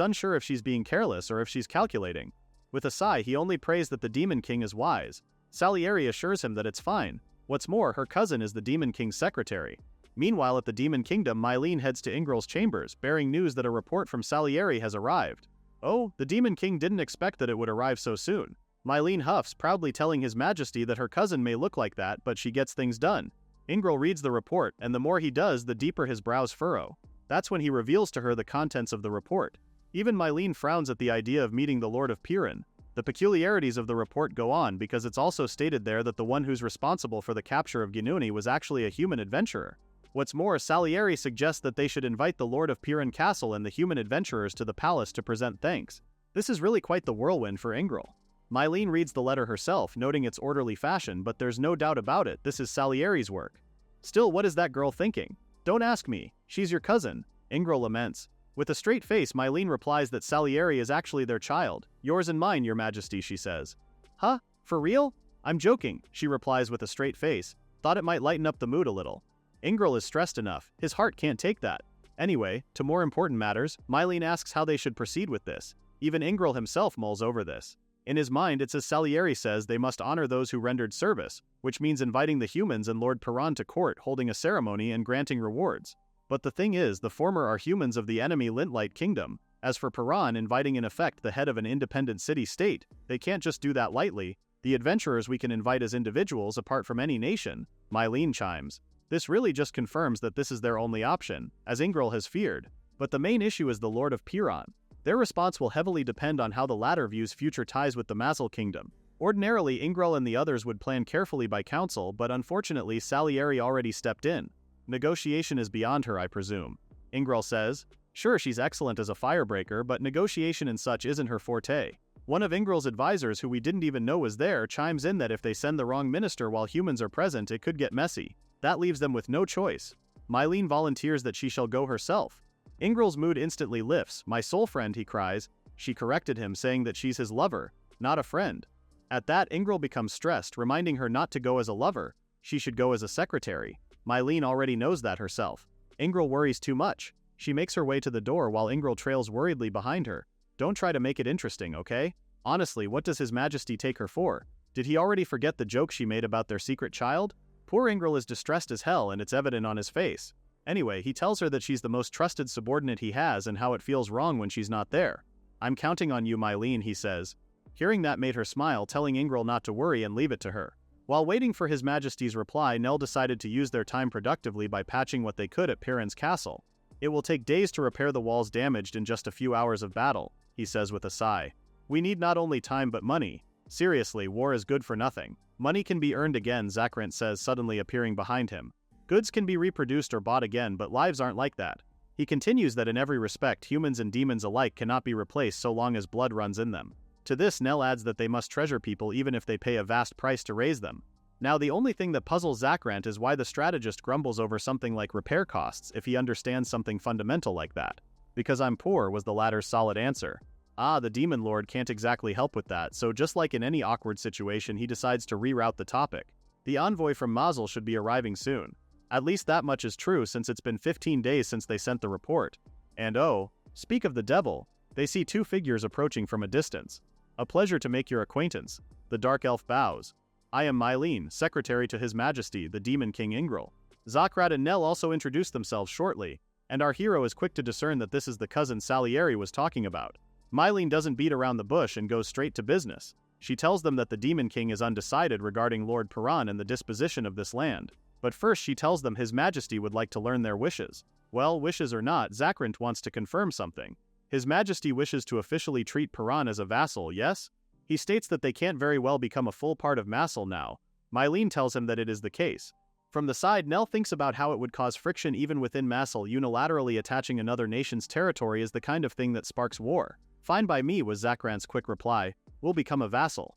unsure if she's being careless or if she's calculating. With a sigh, he only prays that the Demon King is wise. Salieri assures him that it's fine. What's more, her cousin is the Demon King's secretary. Meanwhile, at the Demon Kingdom, Mylene heads to Ingril's chambers, bearing news that a report from Salieri has arrived. Oh, the Demon King didn't expect that it would arrive so soon. Mylene huffs, proudly telling His Majesty that her cousin may look like that, but she gets things done. Ingril reads the report, and the more he does, the deeper his brows furrow. That's when he reveals to her the contents of the report. Even Mylene frowns at the idea of meeting the Lord of Piran. The peculiarities of the report go on because it's also stated there that the one who's responsible for the capture of Ginuni was actually a human adventurer. What's more, Salieri suggests that they should invite the Lord of Piran Castle and the human adventurers to the palace to present thanks. This is really quite the whirlwind for Ingril. Mylene reads the letter herself, noting its orderly fashion, but there's no doubt about it, this is Salieri's work. Still, what is that girl thinking? Don't ask me. She's your cousin, Ingril laments. With a straight face, Mylene replies that Salieri is actually their child. Yours and mine, Your Majesty, she says. Huh? For real? I'm joking, she replies with a straight face. Thought it might lighten up the mood a little. Ingril is stressed enough, his heart can't take that. Anyway, to more important matters, Mylene asks how they should proceed with this. Even Ingril himself mulls over this. In his mind, it's as Salieri says they must honor those who rendered service, which means inviting the humans and Lord Piran to court, holding a ceremony and granting rewards. But the thing is, the former are humans of the enemy Lintlight Kingdom. As for Piran inviting in effect the head of an independent city-state, they can't just do that lightly. The adventurers we can invite as individuals apart from any nation, Mylene chimes. This really just confirms that this is their only option, as Ingril has feared. But the main issue is the Lord of Piran. Their response will heavily depend on how the latter views future ties with the Mazal Kingdom. Ordinarily, Ingril and the others would plan carefully by council, but unfortunately Salieri already stepped in. Negotiation is beyond her, I presume. Ingril says. Sure, she's excellent as a firebreaker, but negotiation and such isn't her forte. One of Ingril's advisors, who we didn't even know was there, chimes in that if they send the wrong minister while humans are present, it could get messy. That leaves them with no choice. Mylene volunteers that she shall go herself. Ingril's mood instantly lifts. My soul friend, he cries. She corrected him, saying that she's his lover, not a friend. At that, Ingril becomes stressed, reminding her not to go as a lover. She should go as a secretary. Mylene already knows that herself. Ingril worries too much. She makes her way to the door while Ingril trails worriedly behind her. Don't try to make it interesting, okay? Honestly, what does His Majesty take her for? Did he already forget the joke she made about their secret child? Poor Ingril is distressed as hell, and it's evident on his face. Anyway, he tells her that she's the most trusted subordinate he has and how it feels wrong when she's not there. I'm counting on you, Mylene, he says. Hearing that made her smile, telling Ingril not to worry and leave it to her. While waiting for His Majesty's reply, Nell decided to use their time productively by patching what they could at Piran's castle. It will take days to repair the walls damaged in just a few hours of battle, he says with a sigh. We need not only time but money. Seriously, war is good for nothing. Money can be earned again, Zakrant says, suddenly appearing behind him. Goods can be reproduced or bought again, but lives aren't like that. He continues that in every respect humans and demons alike cannot be replaced so long as blood runs in them. To this, Nell adds that they must treasure people even if they pay a vast price to raise them. Now the only thing that puzzles Zakrant is why the strategist grumbles over something like repair costs if he understands something fundamental like that. Because I'm poor, was the latter's solid answer. The demon lord can't exactly help with that, so just like in any awkward situation he decides to reroute the topic. The envoy from Mazal should be arriving soon. At least that much is true since it's been 15 days since they sent the report. And oh, speak of the devil, they see two figures approaching from a distance. A pleasure to make your acquaintance. The dark elf bows. I am Mylene, secretary to His Majesty, the Demon King Ingril. Zakrat and Nell also introduce themselves shortly, and our hero is quick to discern that this is the cousin Salieri was talking about. Mylene doesn't beat around the bush and goes straight to business. She tells them that the Demon King is undecided regarding Lord Piran and the disposition of this land. But first she tells them His Majesty would like to learn their wishes. Well, wishes or not, Zakrant wants to confirm something. His Majesty wishes to officially treat Piran as a vassal, yes? He states that they can't very well become a full part of Mazal now. Mylene tells him that it is the case. From the side, Nell thinks about how it would cause friction even within Mazal. Unilaterally attaching another nation's territory is the kind of thing that sparks war. Fine by me, was Zakrant's quick reply. We'll become a vassal.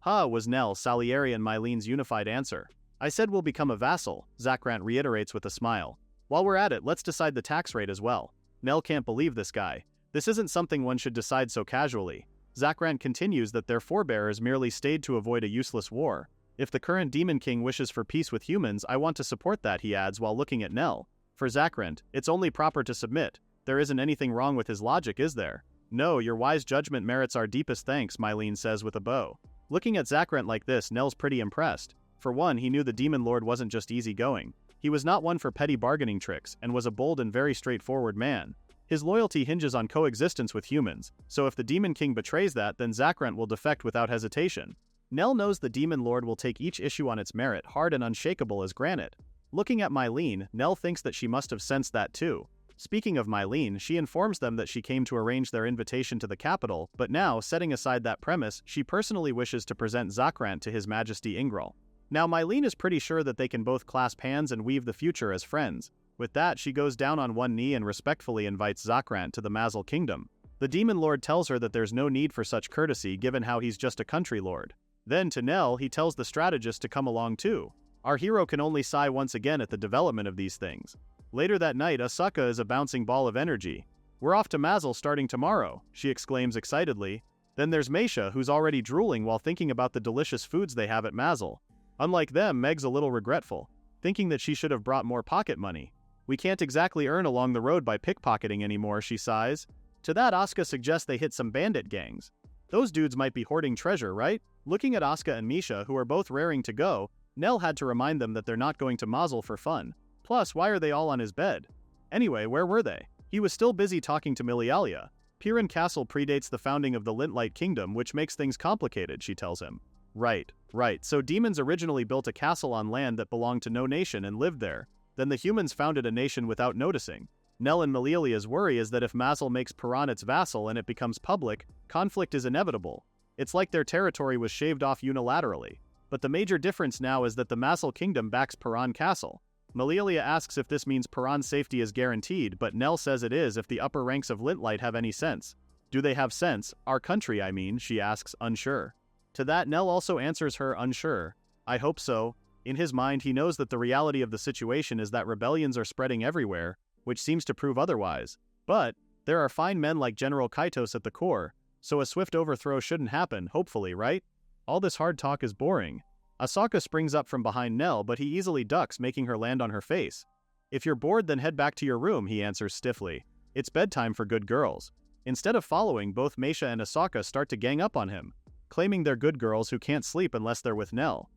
Was Nell, Salieri and Mylene's unified answer. I said we'll become a vassal, Zakrant reiterates with a smile. While we're at it, let's decide the tax rate as well. Nell can't believe this guy. This isn't something one should decide so casually. Zakrant continues that their forebears merely stayed to avoid a useless war. If the current Demon King wishes for peace with humans, I want to support that, he adds while looking at Nell. For Zakrant, it's only proper to submit. There isn't anything wrong with his logic, is there? No, your wise judgment merits our deepest thanks, Mylene says with a bow. Looking at Zakrant like this, Nell's pretty impressed. For one, he knew the Demon Lord wasn't just easygoing. He was not one for petty bargaining tricks, and was a bold and very straightforward man. His loyalty hinges on coexistence with humans, so if the Demon King betrays that, then Zakrant will defect without hesitation. Nell knows the Demon Lord will take each issue on its merit, hard and unshakable as granite. Looking at Mylene, Nell thinks that she must have sensed that too. Speaking of Mylene, she informs them that she came to arrange their invitation to the capital, but now, setting aside that premise, she personally wishes to present Zakrant to His Majesty Ingril. Now Mylene is pretty sure that they can both clasp hands and weave the future as friends. With that, she goes down on one knee and respectfully invites Zakrant to the Mazal Kingdom. The Demon Lord tells her that there's no need for such courtesy given how he's just a country lord. Then to Nell, he tells the strategist to come along too. Our hero can only sigh once again at the development of these things. Later that night, Asuka is a bouncing ball of energy. We're off to Mazal starting tomorrow, she exclaims excitedly. Then there's Meisha, who's already drooling while thinking about the delicious foods they have at Mazel. Unlike them, Meg's a little regretful, thinking that she should have brought more pocket money. We can't exactly earn along the road by pickpocketing anymore, she sighs. To that, Asuka suggests they hit some bandit gangs. Those dudes might be hoarding treasure, right? Looking at Asuka and Misha, who are both raring to go, Nell had to remind them that they're not going to Mazel for fun. Plus, why are they all on his bed? Anyway, where were they? He was still busy talking to Milialia. Piran Castle predates the founding of the Lintlight Kingdom, which makes things complicated, she tells him. Right. So demons originally built a castle on land that belonged to no nation and lived there. Then the humans founded a nation without noticing. Nell and Milialia's worry is that if Mazel makes Piran its vassal and it becomes public, conflict is inevitable. It's like their territory was shaved off unilaterally. But the major difference now is that the Mazel Kingdom backs Piran Castle. Milialia asks if this means Piran's safety is guaranteed, but Nell says it is if the upper ranks of Lintlight have any sense. Do they have sense? Our country, I mean, she asks, unsure. To that, Nell also answers her, unsure. I hope so. In his mind, he knows that the reality of the situation is that rebellions are spreading everywhere, which seems to prove otherwise. But there are fine men like General Kaitos at the core, so a swift overthrow shouldn't happen, hopefully, right? All this hard talk is boring. Asaka springs up from behind Nell, but he easily ducks, making her land on her face. If you're bored, then head back to your room, he answers stiffly. It's bedtime for good girls. Instead of following, both Meisha and Asaka start to gang up on him, claiming they're good girls who can't sleep unless they're with Nell.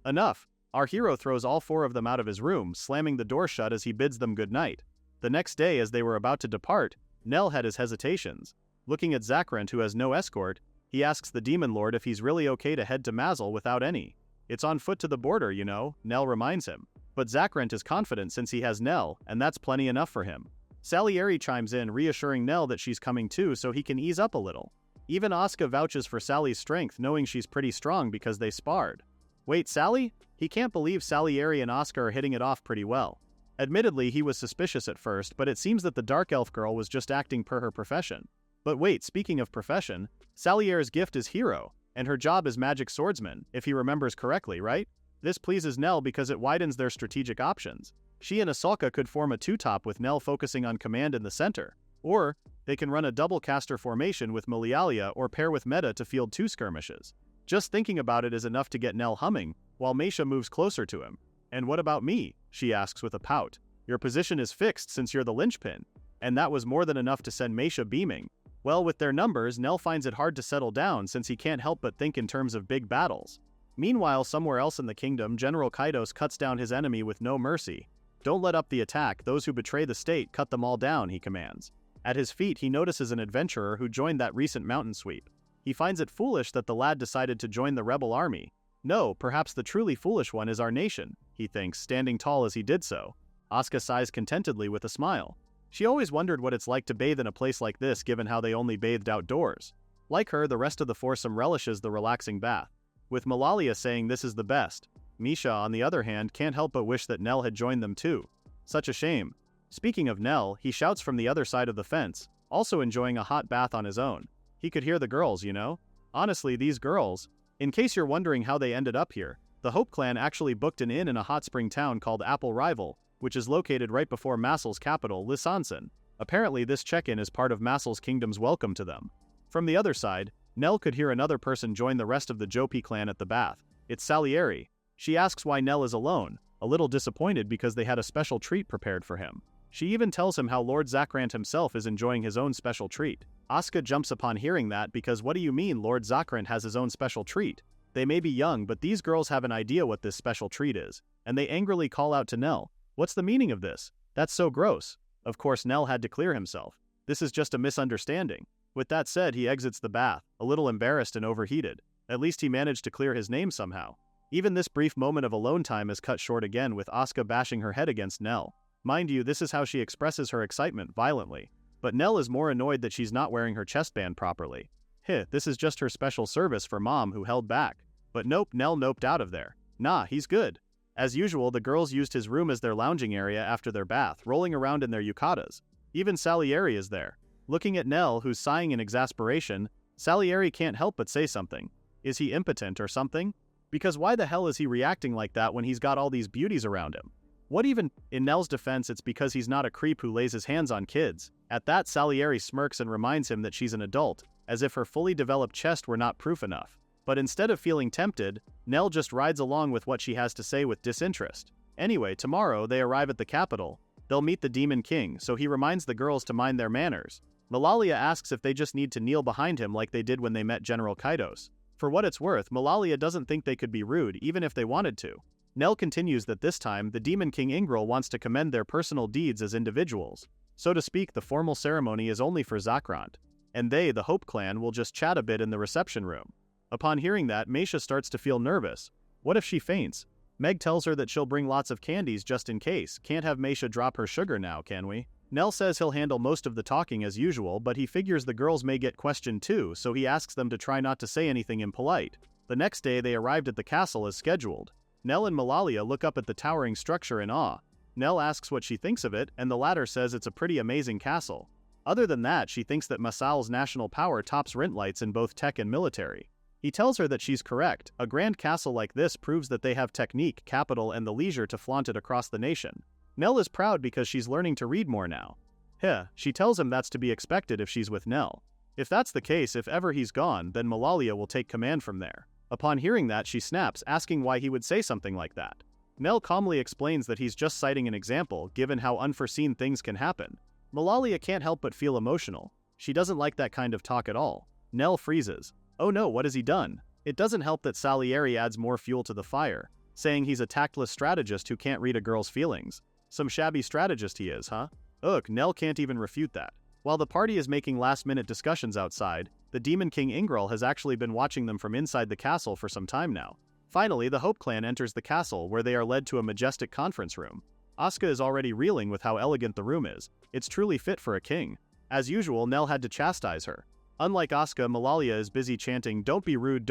Enough. Our hero throws all four of them out of his room, slamming the door shut as he bids them good night. The next day, as they were about to depart, Nell had his hesitations. Looking at Zakrent, who has no escort, he asks the Demon Lord if he's really okay to head to Mazel without any. It's on foot to the border, you know, Nell reminds him. But Zakrent is confident since he has Nell, and that's plenty enough for him. Salieri chimes in, reassuring Nell that she's coming too so he can ease up a little. Even Asuka vouches for Sally's strength, knowing she's pretty strong because they sparred. Wait, Sally? He can't believe Salieri and Asuka are hitting it off pretty well. Admittedly, he was suspicious at first, but it seems that the Dark Elf girl was just acting per her profession. But wait, speaking of profession, Salier's gift is hero, and her job is magic swordsman, if he remembers correctly, right? This pleases Nell because it widens their strategic options. She and Asaka could form a two-top with Nell focusing on command in the center, or they can run a double caster formation with Milialia or pair with Meta to field two skirmishes. Just thinking about it is enough to get Nell humming, while Meisha moves closer to him. And what about me? She asks with a pout. Your position is fixed since you're the linchpin. And that was more than enough to send Meisha beaming. Well, with their numbers, Nell finds it hard to settle down since he can't help but think in terms of big battles. Meanwhile, somewhere else in the kingdom, General Kaitos cuts down his enemy with no mercy. Don't let up the attack, those who betray the state, cut them all down, he commands. At his feet, he notices an adventurer who joined that recent mountain sweep. He finds it foolish that the lad decided to join the rebel army. No, perhaps the truly foolish one is our nation, he thinks, standing tall as he did so. Asuka sighs contentedly with a smile. She always wondered what it's like to bathe in a place like this given how they only bathed outdoors. Like her, the rest of the foursome relishes the relaxing bath, with Malalia saying this is the best. Misha, on the other hand, can't help but wish that Nell had joined them too. Such a shame. Speaking of Nell, he shouts from the other side of the fence, also enjoying a hot bath on his own. He could hear the girls, you know? Honestly, these girls. In case you're wondering how they ended up here, the Hope clan actually booked an inn in a hot spring town called Apple Rival, which is located right before Masel's capital, Lisansen. Apparently this check-in is part of Masel's kingdom's welcome to them. From the other side, Nell could hear another person join the rest of the Jopi clan at the bath. It's Salieri. She asks why Nell is alone, a little disappointed because they had a special treat prepared for him. She even tells him how Lord Zakrant himself is enjoying his own special treat. Asuka jumps upon hearing that because what do you mean Lord Zakrant has his own special treat? They may be young, but these girls have an idea what this special treat is, and they angrily call out to Nell. What's the meaning of this? That's so gross. Of course, Nell had to clear himself. This is just a misunderstanding. With that said, he exits the bath, a little embarrassed and overheated. At least he managed to clear his name somehow. Even this brief moment of alone time is cut short again with Asuka bashing her head against Nell. Mind you, this is how she expresses her excitement, violently. But Nell is more annoyed that she's not wearing her chestband properly. This is just her special service for Mom who held back. But nope, Nell noped out of there. Nah, he's good. As usual, the girls used his room as their lounging area after their bath, rolling around in their yukatas. Even Salieri is there. Looking at Nell, who's sighing in exasperation, Salieri can't help but say something. Is he impotent or something? Because why the hell is he reacting like that when he's got all these beauties around him? What even? In Nell's defense, it's because he's not a creep who lays his hands on kids. At that, Salieri smirks and reminds him that she's an adult, as if her fully developed chest were not proof enough. But instead of feeling tempted, Nell just rides along with what she has to say with disinterest. Anyway, tomorrow they arrive at the capital. They'll meet the Demon King, so he reminds the girls to mind their manners. Malalia asks if they just need to kneel behind him like they did when they met General Kaidos. For what it's worth, Malalia doesn't think they could be rude even if they wanted to. Nell continues that this time, the Demon King Ingril wants to commend their personal deeds as individuals. So to speak, the formal ceremony is only for Zakrant. And they, the Hope clan, will just chat a bit in the reception room. Upon hearing that, Meisha starts to feel nervous. What if she faints? Meg tells her that she'll bring lots of candies just in case. Can't have Meisha drop her sugar now, can we? Nell says he'll handle most of the talking as usual, but he figures the girls may get questioned too, so he asks them to try not to say anything impolite. The next day they arrived at the castle as scheduled. Nell and Malalia look up at the towering structure in awe. Nell asks what she thinks of it, and the latter says it's a pretty amazing castle. Other than that, she thinks that Masal's national power tops Rintlight's in both tech and military. He tells her that she's correct. A grand castle like this proves that they have technique, capital, and the leisure to flaunt it across the nation. Nell is proud because she's learning to read more now. She tells him that's to be expected if she's with Nell. If that's the case, if ever he's gone, then Malalia will take command from there. Upon hearing that, she snaps, asking why he would say something like that. Nell calmly explains that he's just citing an example, given how unforeseen things can happen. Malalia can't help but feel emotional. She doesn't like that kind of talk at all. Nell freezes. Oh no, what has he done? It doesn't help that Salieri adds more fuel to the fire, saying he's a tactless strategist who can't read a girl's feelings. Some shabby strategist he is, huh? Ugh, Nell can't even refute that. While the party is making last-minute discussions outside, the Demon King Ingril has actually been watching them from inside the castle for some time now. Finally, the Hope clan enters the castle, where they are led to a majestic conference room. Asuka is already reeling with how elegant the room is. It's truly fit for a king. As usual, Nell had to chastise her. Unlike Asuka, Malalia is busy chanting don't be rude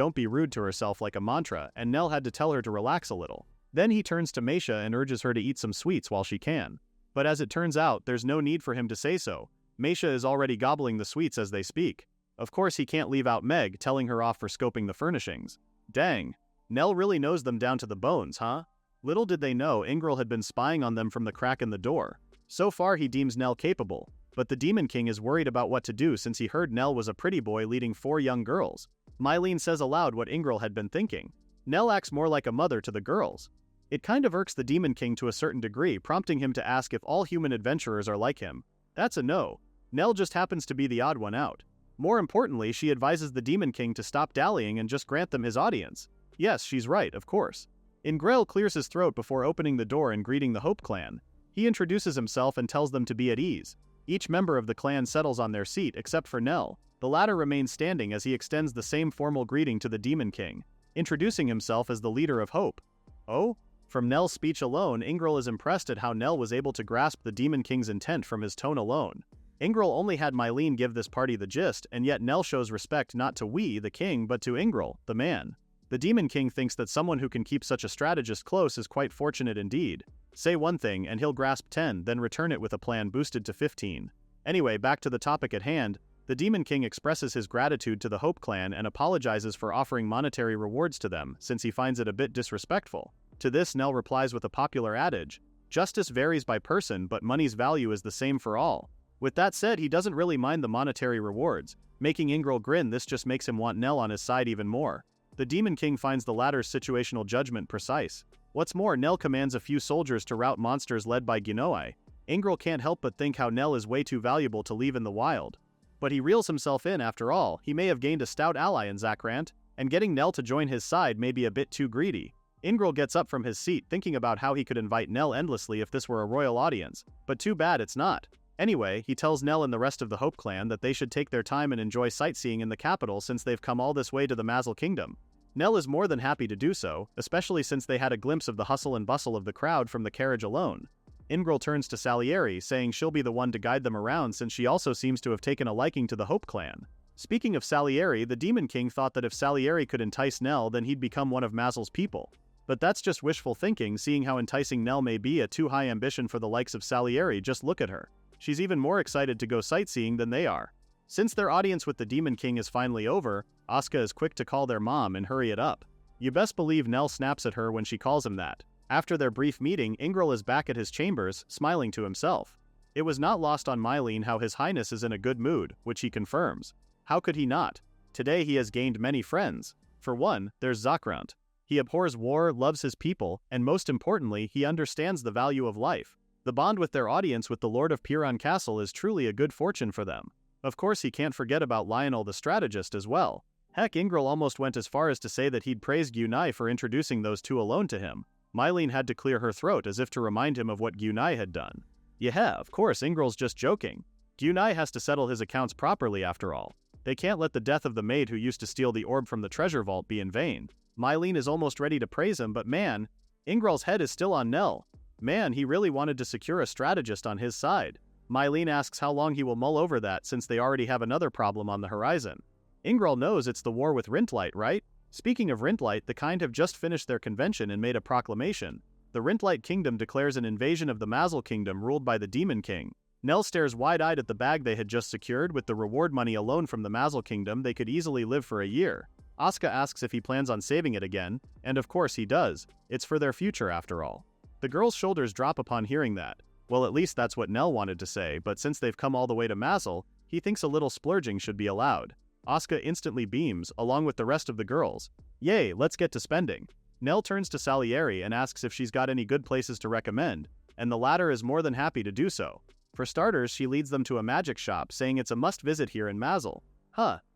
to herself like a mantra, and Nell had to tell her to relax a little. Then he turns to Meisha and urges her to eat some sweets while she can. But as it turns out, there's no need for him to say so. Meisha is already gobbling the sweets as they speak. Of course he can't leave out Meg, telling her off for scoping the furnishings. Dang. Nell really knows them down to the bones, huh? Little did they know Ingril had been spying on them from the crack in the door. So far he deems Nell capable, but the Demon King is worried about what to do since he heard Nell was a pretty boy leading 4 young girls. Mylene says aloud what Ingril had been thinking. Nell acts more like a mother to the girls. It kind of irks the Demon King to a certain degree, prompting him to ask if all human adventurers are like him. That's a no. Nell just happens to be the odd one out. More importantly, she advises the Demon King to stop dallying and just grant them his audience. Yes, she's right, of course. Ingril clears his throat before opening the door and greeting the Hope clan. He introduces himself and tells them to be at ease. Each member of the clan settles on their seat except for Nell. The latter remains standing as he extends the same formal greeting to the Demon King, introducing himself as the leader of Hope. Oh? From Nell's speech alone, Ingril is impressed at how Nell was able to grasp the Demon King's intent from his tone alone. Ingril only had Mylene give this party the gist, and yet Nell shows respect not to we, the king, but to Ingril, the man. The Demon King thinks that someone who can keep such a strategist close is quite fortunate indeed. Say one thing and he'll grasp 10, then return it with a plan boosted to 15. Anyway, back to the topic at hand, the Demon King expresses his gratitude to the Hope clan and apologizes for offering monetary rewards to them, since he finds it a bit disrespectful. To this, Nell replies with a popular adage, "Justice varies by person, but money's value is the same for all." With that said, he doesn't really mind the monetary rewards. Making Ingril grin, this just makes him want Nell on his side even more. The Demon King finds the latter's situational judgment precise. What's more, Nell commands a few soldiers to rout monsters led by Ginoi. Ingril can't help but think how Nell is way too valuable to leave in the wild. But he reels himself in after all. He may have gained a stout ally in Zakrant, and getting Nell to join his side may be a bit too greedy. Ingril gets up from his seat thinking about how he could invite Nell endlessly if this were a royal audience, but too bad it's not. Anyway, he tells Nell and the rest of the Hope clan that they should take their time and enjoy sightseeing in the capital since they've come all this way to the Mazel Kingdom. Nell is more than happy to do so, especially since they had a glimpse of the hustle and bustle of the crowd from the carriage alone. Ingril turns to Salieri, saying she'll be the one to guide them around since she also seems to have taken a liking to the Hope clan. Speaking of Salieri, the Demon King thought that if Salieri could entice Nell, then he'd become one of Mazel's people. But that's just wishful thinking, seeing how enticing Nell may be. A too high ambition for the likes of Salieri. Just look at her. She's even more excited to go sightseeing than they are. Since their audience with the Demon King is finally over, Asuka is quick to call their mom and hurry it up. You best believe Nell snaps at her when she calls him that. After their brief meeting, Ingril is back at his chambers, smiling to himself. It was not lost on Mylene how His Highness is in a good mood, which he confirms. How could he not? Today he has gained many friends. For one, there's Bankrupt. He abhors war, loves his people, and most importantly, he understands the value of life. The bond with their audience with the Lord of Piran Castle is truly a good fortune for them. Of course he can't forget about Lionel the strategist as well. Heck, Ingrel almost went as far as to say that he'd praise Gyunai for introducing those two alone to him. Mylene had to clear her throat as if to remind him of what Gyunai had done. Yeah, of course, Ingrel's just joking. Gyunai has to settle his accounts properly after all. They can't let the death of the maid who used to steal the orb from the treasure vault be in vain. Mylene is almost ready to praise him, but man, Ingrel's head is still on Nell. Man, he really wanted to secure a strategist on his side. Mylene asks how long he will mull over that since they already have another problem on the horizon. Ingrel knows it's the war with Rintlight, right? Speaking of Rintlight, the kind have just finished their convention and made a proclamation. The Rintlight Kingdom declares an invasion of the Mazel Kingdom ruled by the Demon King. Nell stares wide-eyed at the bag they had just secured. With the reward money alone from the Mazel Kingdom, they could easily live for a year. Asuka asks if he plans on saving it again, and of course he does. It's for their future after all. The girl's shoulders drop upon hearing that. Well, at least that's what Nell wanted to say, but since they've come all the way to Mazel, he thinks a little splurging should be allowed. Asuka instantly beams, along with the rest of the girls. Yay, let's get to spending. Nell turns to Salieri and asks if she's got any good places to recommend, and the latter is more than happy to do so. For starters, she leads them to a magic shop, saying it's a must-visit here in Mazel.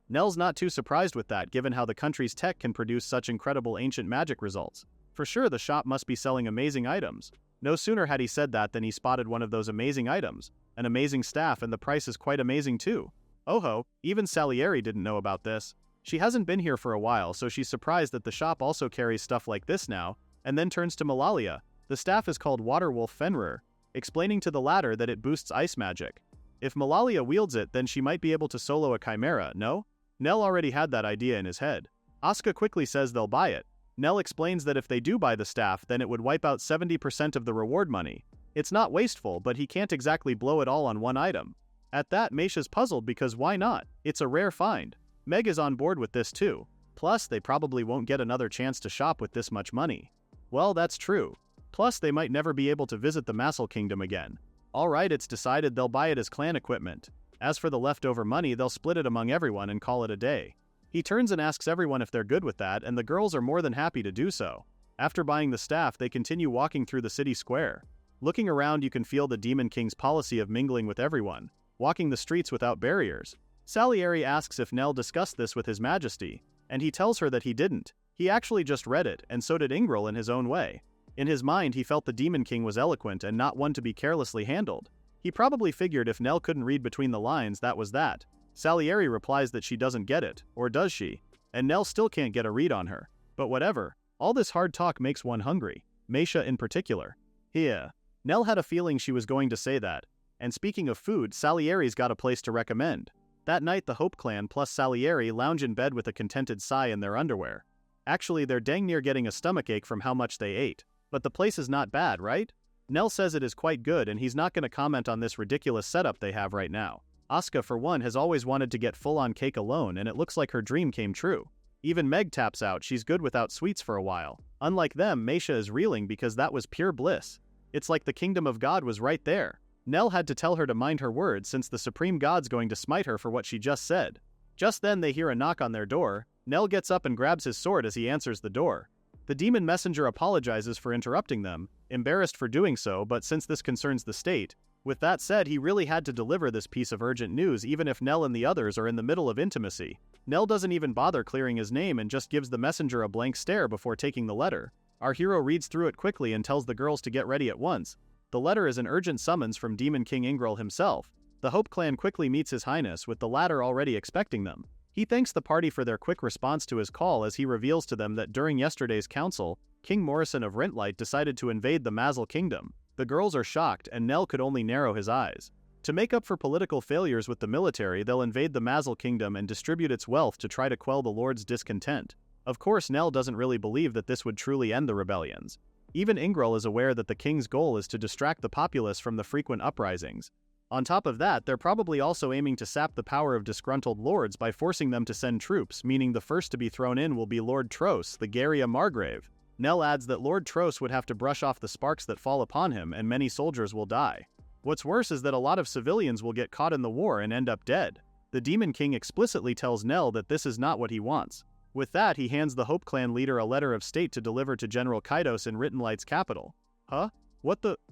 Nell's not too surprised with that given how the country's tech can produce such incredible ancient magic results. For sure the shop must be selling amazing items. No sooner had he said that than he spotted one of those amazing items. An amazing staff, and the price is quite amazing too. Oh-ho, even Salieri didn't know about this. She hasn't been here for a while, so she's surprised that the shop also carries stuff like this now, and then turns to Malalia. The staff is called Waterwolf Fenrir, explaining to the latter that it boosts ice magic. If Malalia wields it, then she might be able to solo a chimera, no? Nell already had that idea in his head. Asuka quickly says they'll buy it. Nell explains that if they do buy the staff, then it would wipe out 70% of the reward money. It's not wasteful, but he can't exactly blow it all on one item. At that, Meisha's puzzled because why not? It's a rare find. Meg is on board with this too. Plus, they probably won't get another chance to shop with this much money. Well, that's true. Plus, they might never be able to visit the Mazel Kingdom again. Alright, it's decided they'll buy it as clan equipment. As for the leftover money, they'll split it among everyone and call it a day. He turns and asks everyone if they're good with that, and the girls are more than happy to do so. After buying the staff, they continue walking through the city square. Looking around, you can feel the Demon King's policy of mingling with everyone, walking the streets without barriers. Salieri asks if Nell discussed this with His Majesty, and he tells her that he didn't. He actually just read it, and so did Ingrel in his own way. In his mind, he felt the Demon King was eloquent and not one to be carelessly handled. He probably figured if Nell couldn't read between the lines, that was that. Salieri replies that she doesn't get it, or does she? And Nell still can't get a read on her. But whatever. All this hard talk makes one hungry. Meisha in particular. Yeah. Nell had a feeling she was going to say that. And speaking of food, Salieri's got a place to recommend. That night the Hope clan plus Salieri lounge in bed with a contented sigh in their underwear. Actually, they're dang near getting a stomachache from how much they ate. But the place is not bad, right? Nell says it is quite good, and he's not going to comment on this ridiculous setup they have right now. Asuka, for one, has always wanted to get full-on cake alone, and it looks like her dream came true. Even Meg taps out, she's good without sweets for a while. Unlike them, Meisha is reeling because that was pure bliss. It's like the kingdom of God was right there. Nell had to tell her to mind her words since the supreme god's going to smite her for what she just said. Just then they hear a knock on their door. Nell gets up and grabs his sword as he answers the door. The demon messenger apologizes for interrupting them, embarrassed for doing so, but since this concerns the state, with that said, he really had to deliver this piece of urgent news even if Nell and the others are in the middle of intimacy. Nell doesn't even bother clearing his name and just gives the messenger a blank stare before taking the letter. Our hero reads through it quickly and tells the girls to get ready at once. The letter is an urgent summons from Demon King Ingrel himself. The Hope clan quickly meets His Highness, with the latter already expecting them. He thanks the party for their quick response to his call as he reveals to them that during yesterday's council, King Morrison of Rintlight decided to invade the Mazel Kingdom. The girls are shocked, and Nell could only narrow his eyes. To make up for political failures with the military, they'll invade the Mazel Kingdom and distribute its wealth to try to quell the Lord's discontent. Of course, Nell doesn't really believe that this would truly end the rebellions. Even Ingrel is aware that the king's goal is to distract the populace from the frequent uprisings. On top of that, they're probably also aiming to sap the power of disgruntled lords by forcing them to send troops, meaning the first to be thrown in will be Lord Tros, the Garia Margrave. Nell adds that Lord Tros would have to brush off the sparks that fall upon him, and many soldiers will die. What's worse is that a lot of civilians will get caught in the war and end up dead. The Demon King explicitly tells Nell that this is not what he wants. With that, he hands the Hope Clan leader a letter of state to deliver to General Kaitos in Written Light's capital. Huh?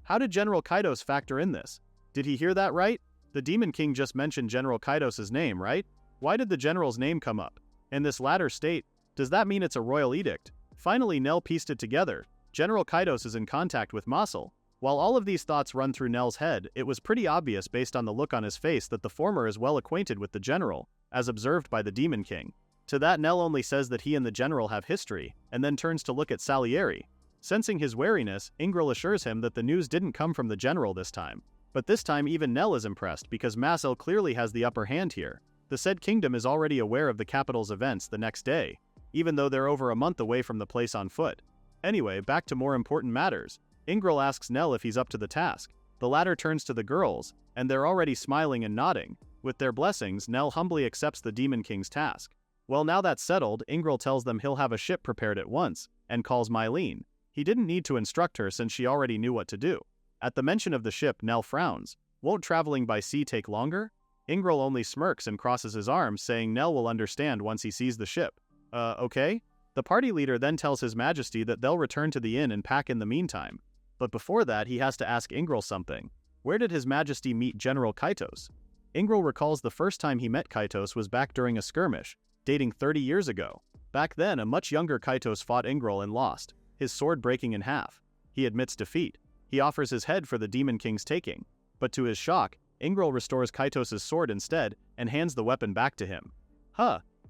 How did General Kaitos factor in this? Did he hear that right? The Demon King just mentioned General Kaitos' name, right? Why did the general's name come up? In this latter state, does that mean it's a royal edict? Finally, Nell pieced it together. General Kaitos is in contact with Mosul. While all of these thoughts run through Nell's head, it was pretty obvious based on the look on his face that the former is well acquainted with the general, as observed by the Demon King. To that, Nell only says that he and the general have history, and then turns to look at Salieri. Sensing his wariness, Ingril assures him that the news didn't come from the general this time. But this time even Nell is impressed because Masel clearly has the upper hand here. The said kingdom is already aware of the capital's events the next day, even though they're over a month away from the place on foot. Anyway, back to more important matters. Ingril asks Nell if he's up to the task. The latter turns to the girls, and they're already smiling and nodding. With their blessings, Nell humbly accepts the Demon King's task. Well, now that's settled, Ingril tells them he'll have a ship prepared at once, and calls Mylene. He didn't need to instruct her since she already knew what to do. At the mention of the ship, Nell frowns. Won't traveling by sea take longer? Ingril only smirks and crosses his arms, saying Nell will understand once he sees the ship. Okay? The party leader then tells His Majesty that they'll return to the inn and pack in the meantime. But before that, he has to ask Ingril something. Where did His Majesty meet General Kaitos? Ingril recalls the first time he met Kaitos was back during a skirmish, dating 30 years ago. Back then, a much younger Kaitos fought Ingril and lost, his sword breaking in half. He admits defeat. He offers his head for the Demon King's taking. But to his shock, Ingril restores Kaitos' sword instead and hands the weapon back to him.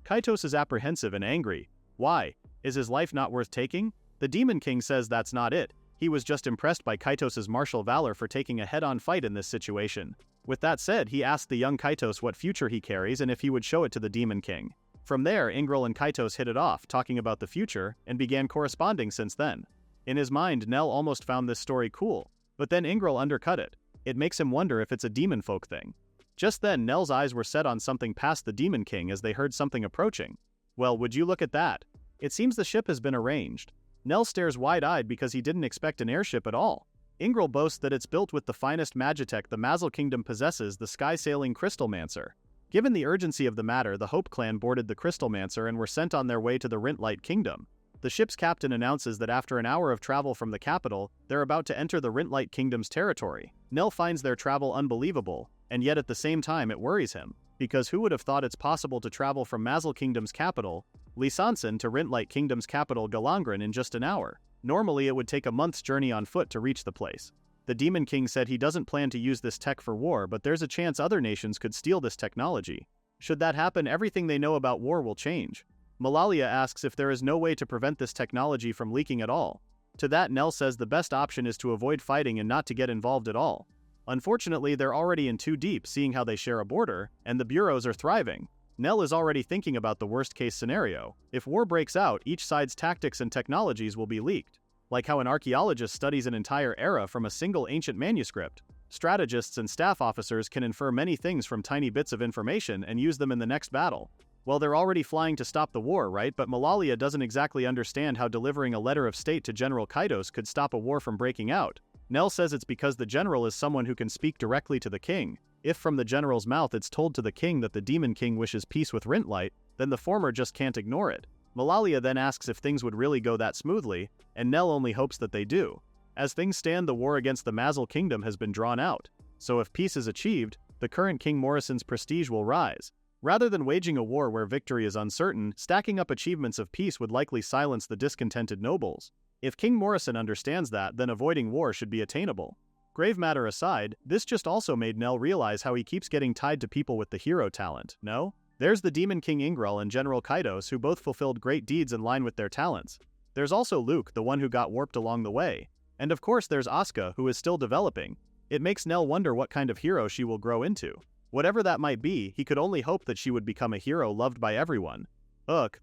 Kaitos is apprehensive and angry. Why? Is his life not worth taking? The Demon King says that's not it. He was just impressed by Kaitos' martial valor for taking a head-on fight in this situation. With that said, he asked the young Kaitos what future he carries and if he would show it to the Demon King. From there, Ingril and Kaitos hit it off, talking about the future, and began corresponding since then. In his mind, Nell almost found this story cool, but then Ingril undercut it. It makes him wonder if it's a demon folk thing. Just then, Nell's eyes were set on something past the Demon King as they heard something approaching. Well, would you look at that? It seems the ship has been arranged. Nell stares wide-eyed because he didn't expect an airship at all. Ingril boasts that it's built with the finest magitech the Mazel Kingdom possesses, the sky-sailing Crystalmancer. Given the urgency of the matter, the Hope Clan boarded the Crystalmancer and were sent on their way to the Rintlight Kingdom. The ship's captain announces that after an hour of travel from the capital, they're about to enter the Rintlight Kingdom's territory. Nell finds their travel unbelievable, and yet at the same time it worries him, because who would have thought it's possible to travel from Mazel Kingdom's capital, Lisansen, to Rintlight Kingdom's capital, Galangren, in just an hour? Normally it would take a month's journey on foot to reach the place. The Demon King said he doesn't plan to use this tech for war, but there's a chance other nations could steal this technology. Should that happen, everything they know about war will change. Malalia asks if there is no way to prevent this technology from leaking at all. To that, Nell says the best option is to avoid fighting and not to get involved at all. Unfortunately, they're already in too deep, seeing how they share a border, and the bureaus are thriving. Nell is already thinking about the worst-case scenario. If war breaks out, each side's tactics and technologies will be leaked. Like how an archaeologist studies an entire era from a single ancient manuscript. Strategists and staff officers can infer many things from tiny bits of information and use them in the next battle. Well, they're already flying to stop the war, right? But Malalia doesn't exactly understand how delivering a letter of state to General Kaitos could stop a war from breaking out. Nell says it's because the general is someone who can speak directly to the king. If from the general's mouth it's told to the king that the Demon King wishes peace with Rintlight, then the former just can't ignore it. Malalia then asks if things would really go that smoothly, and Nell only hopes that they do. As things stand, the war against the Mazel Kingdom has been drawn out, so if peace is achieved, the current King Morrison's prestige will rise. Rather than waging a war where victory is uncertain, stacking up achievements of peace would likely silence the discontented nobles. If King Morrison understands that, then avoiding war should be attainable. Grave matter aside, this just also made Nell realize how he keeps getting tied to people with the hero talent, no? There's the Demon King Ingril and General Kaitos, who both fulfilled great deeds in line with their talents. There's also Luke, the one who got warped along the way. And of course there's Asuka, who is still developing. It makes Nell wonder what kind of hero she will grow into. Whatever that might be, he could only hope that she would become a hero loved by everyone.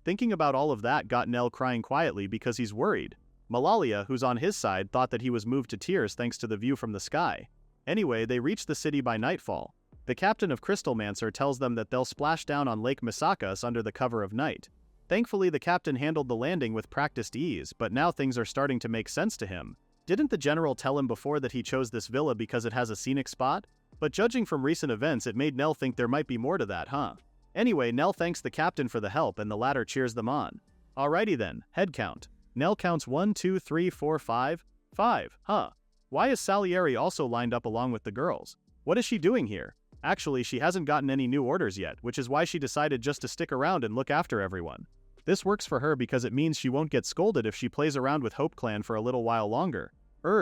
Thinking about all of that got Nell crying quietly because he's worried. Malalia, who's on his side, thought that he was moved to tears thanks to the view from the sky. Anyway, they reach the city by nightfall. The captain of Crystalmancer tells them that they'll splash down on Lake Misakas under the cover of night. Thankfully, the captain handled the landing with practiced ease, but now things are starting to make sense to him. Didn't the general tell him before that he chose this villa because it has a scenic spot? But judging from recent events, it made Nell think there might be more to that, huh? Anyway, Nell thanks the captain for the help and the latter cheers them on. Alrighty then, head count. Nell counts 1, 2, 3, 4, 5. 5, huh? Why is Salieri also lined up along with the girls? What is she doing here? Actually, she hasn't gotten any new orders yet, which is why she decided just to stick around and look after everyone. This works for her because it means she won't get scolded if she plays around with Hope Clan for a little while longer.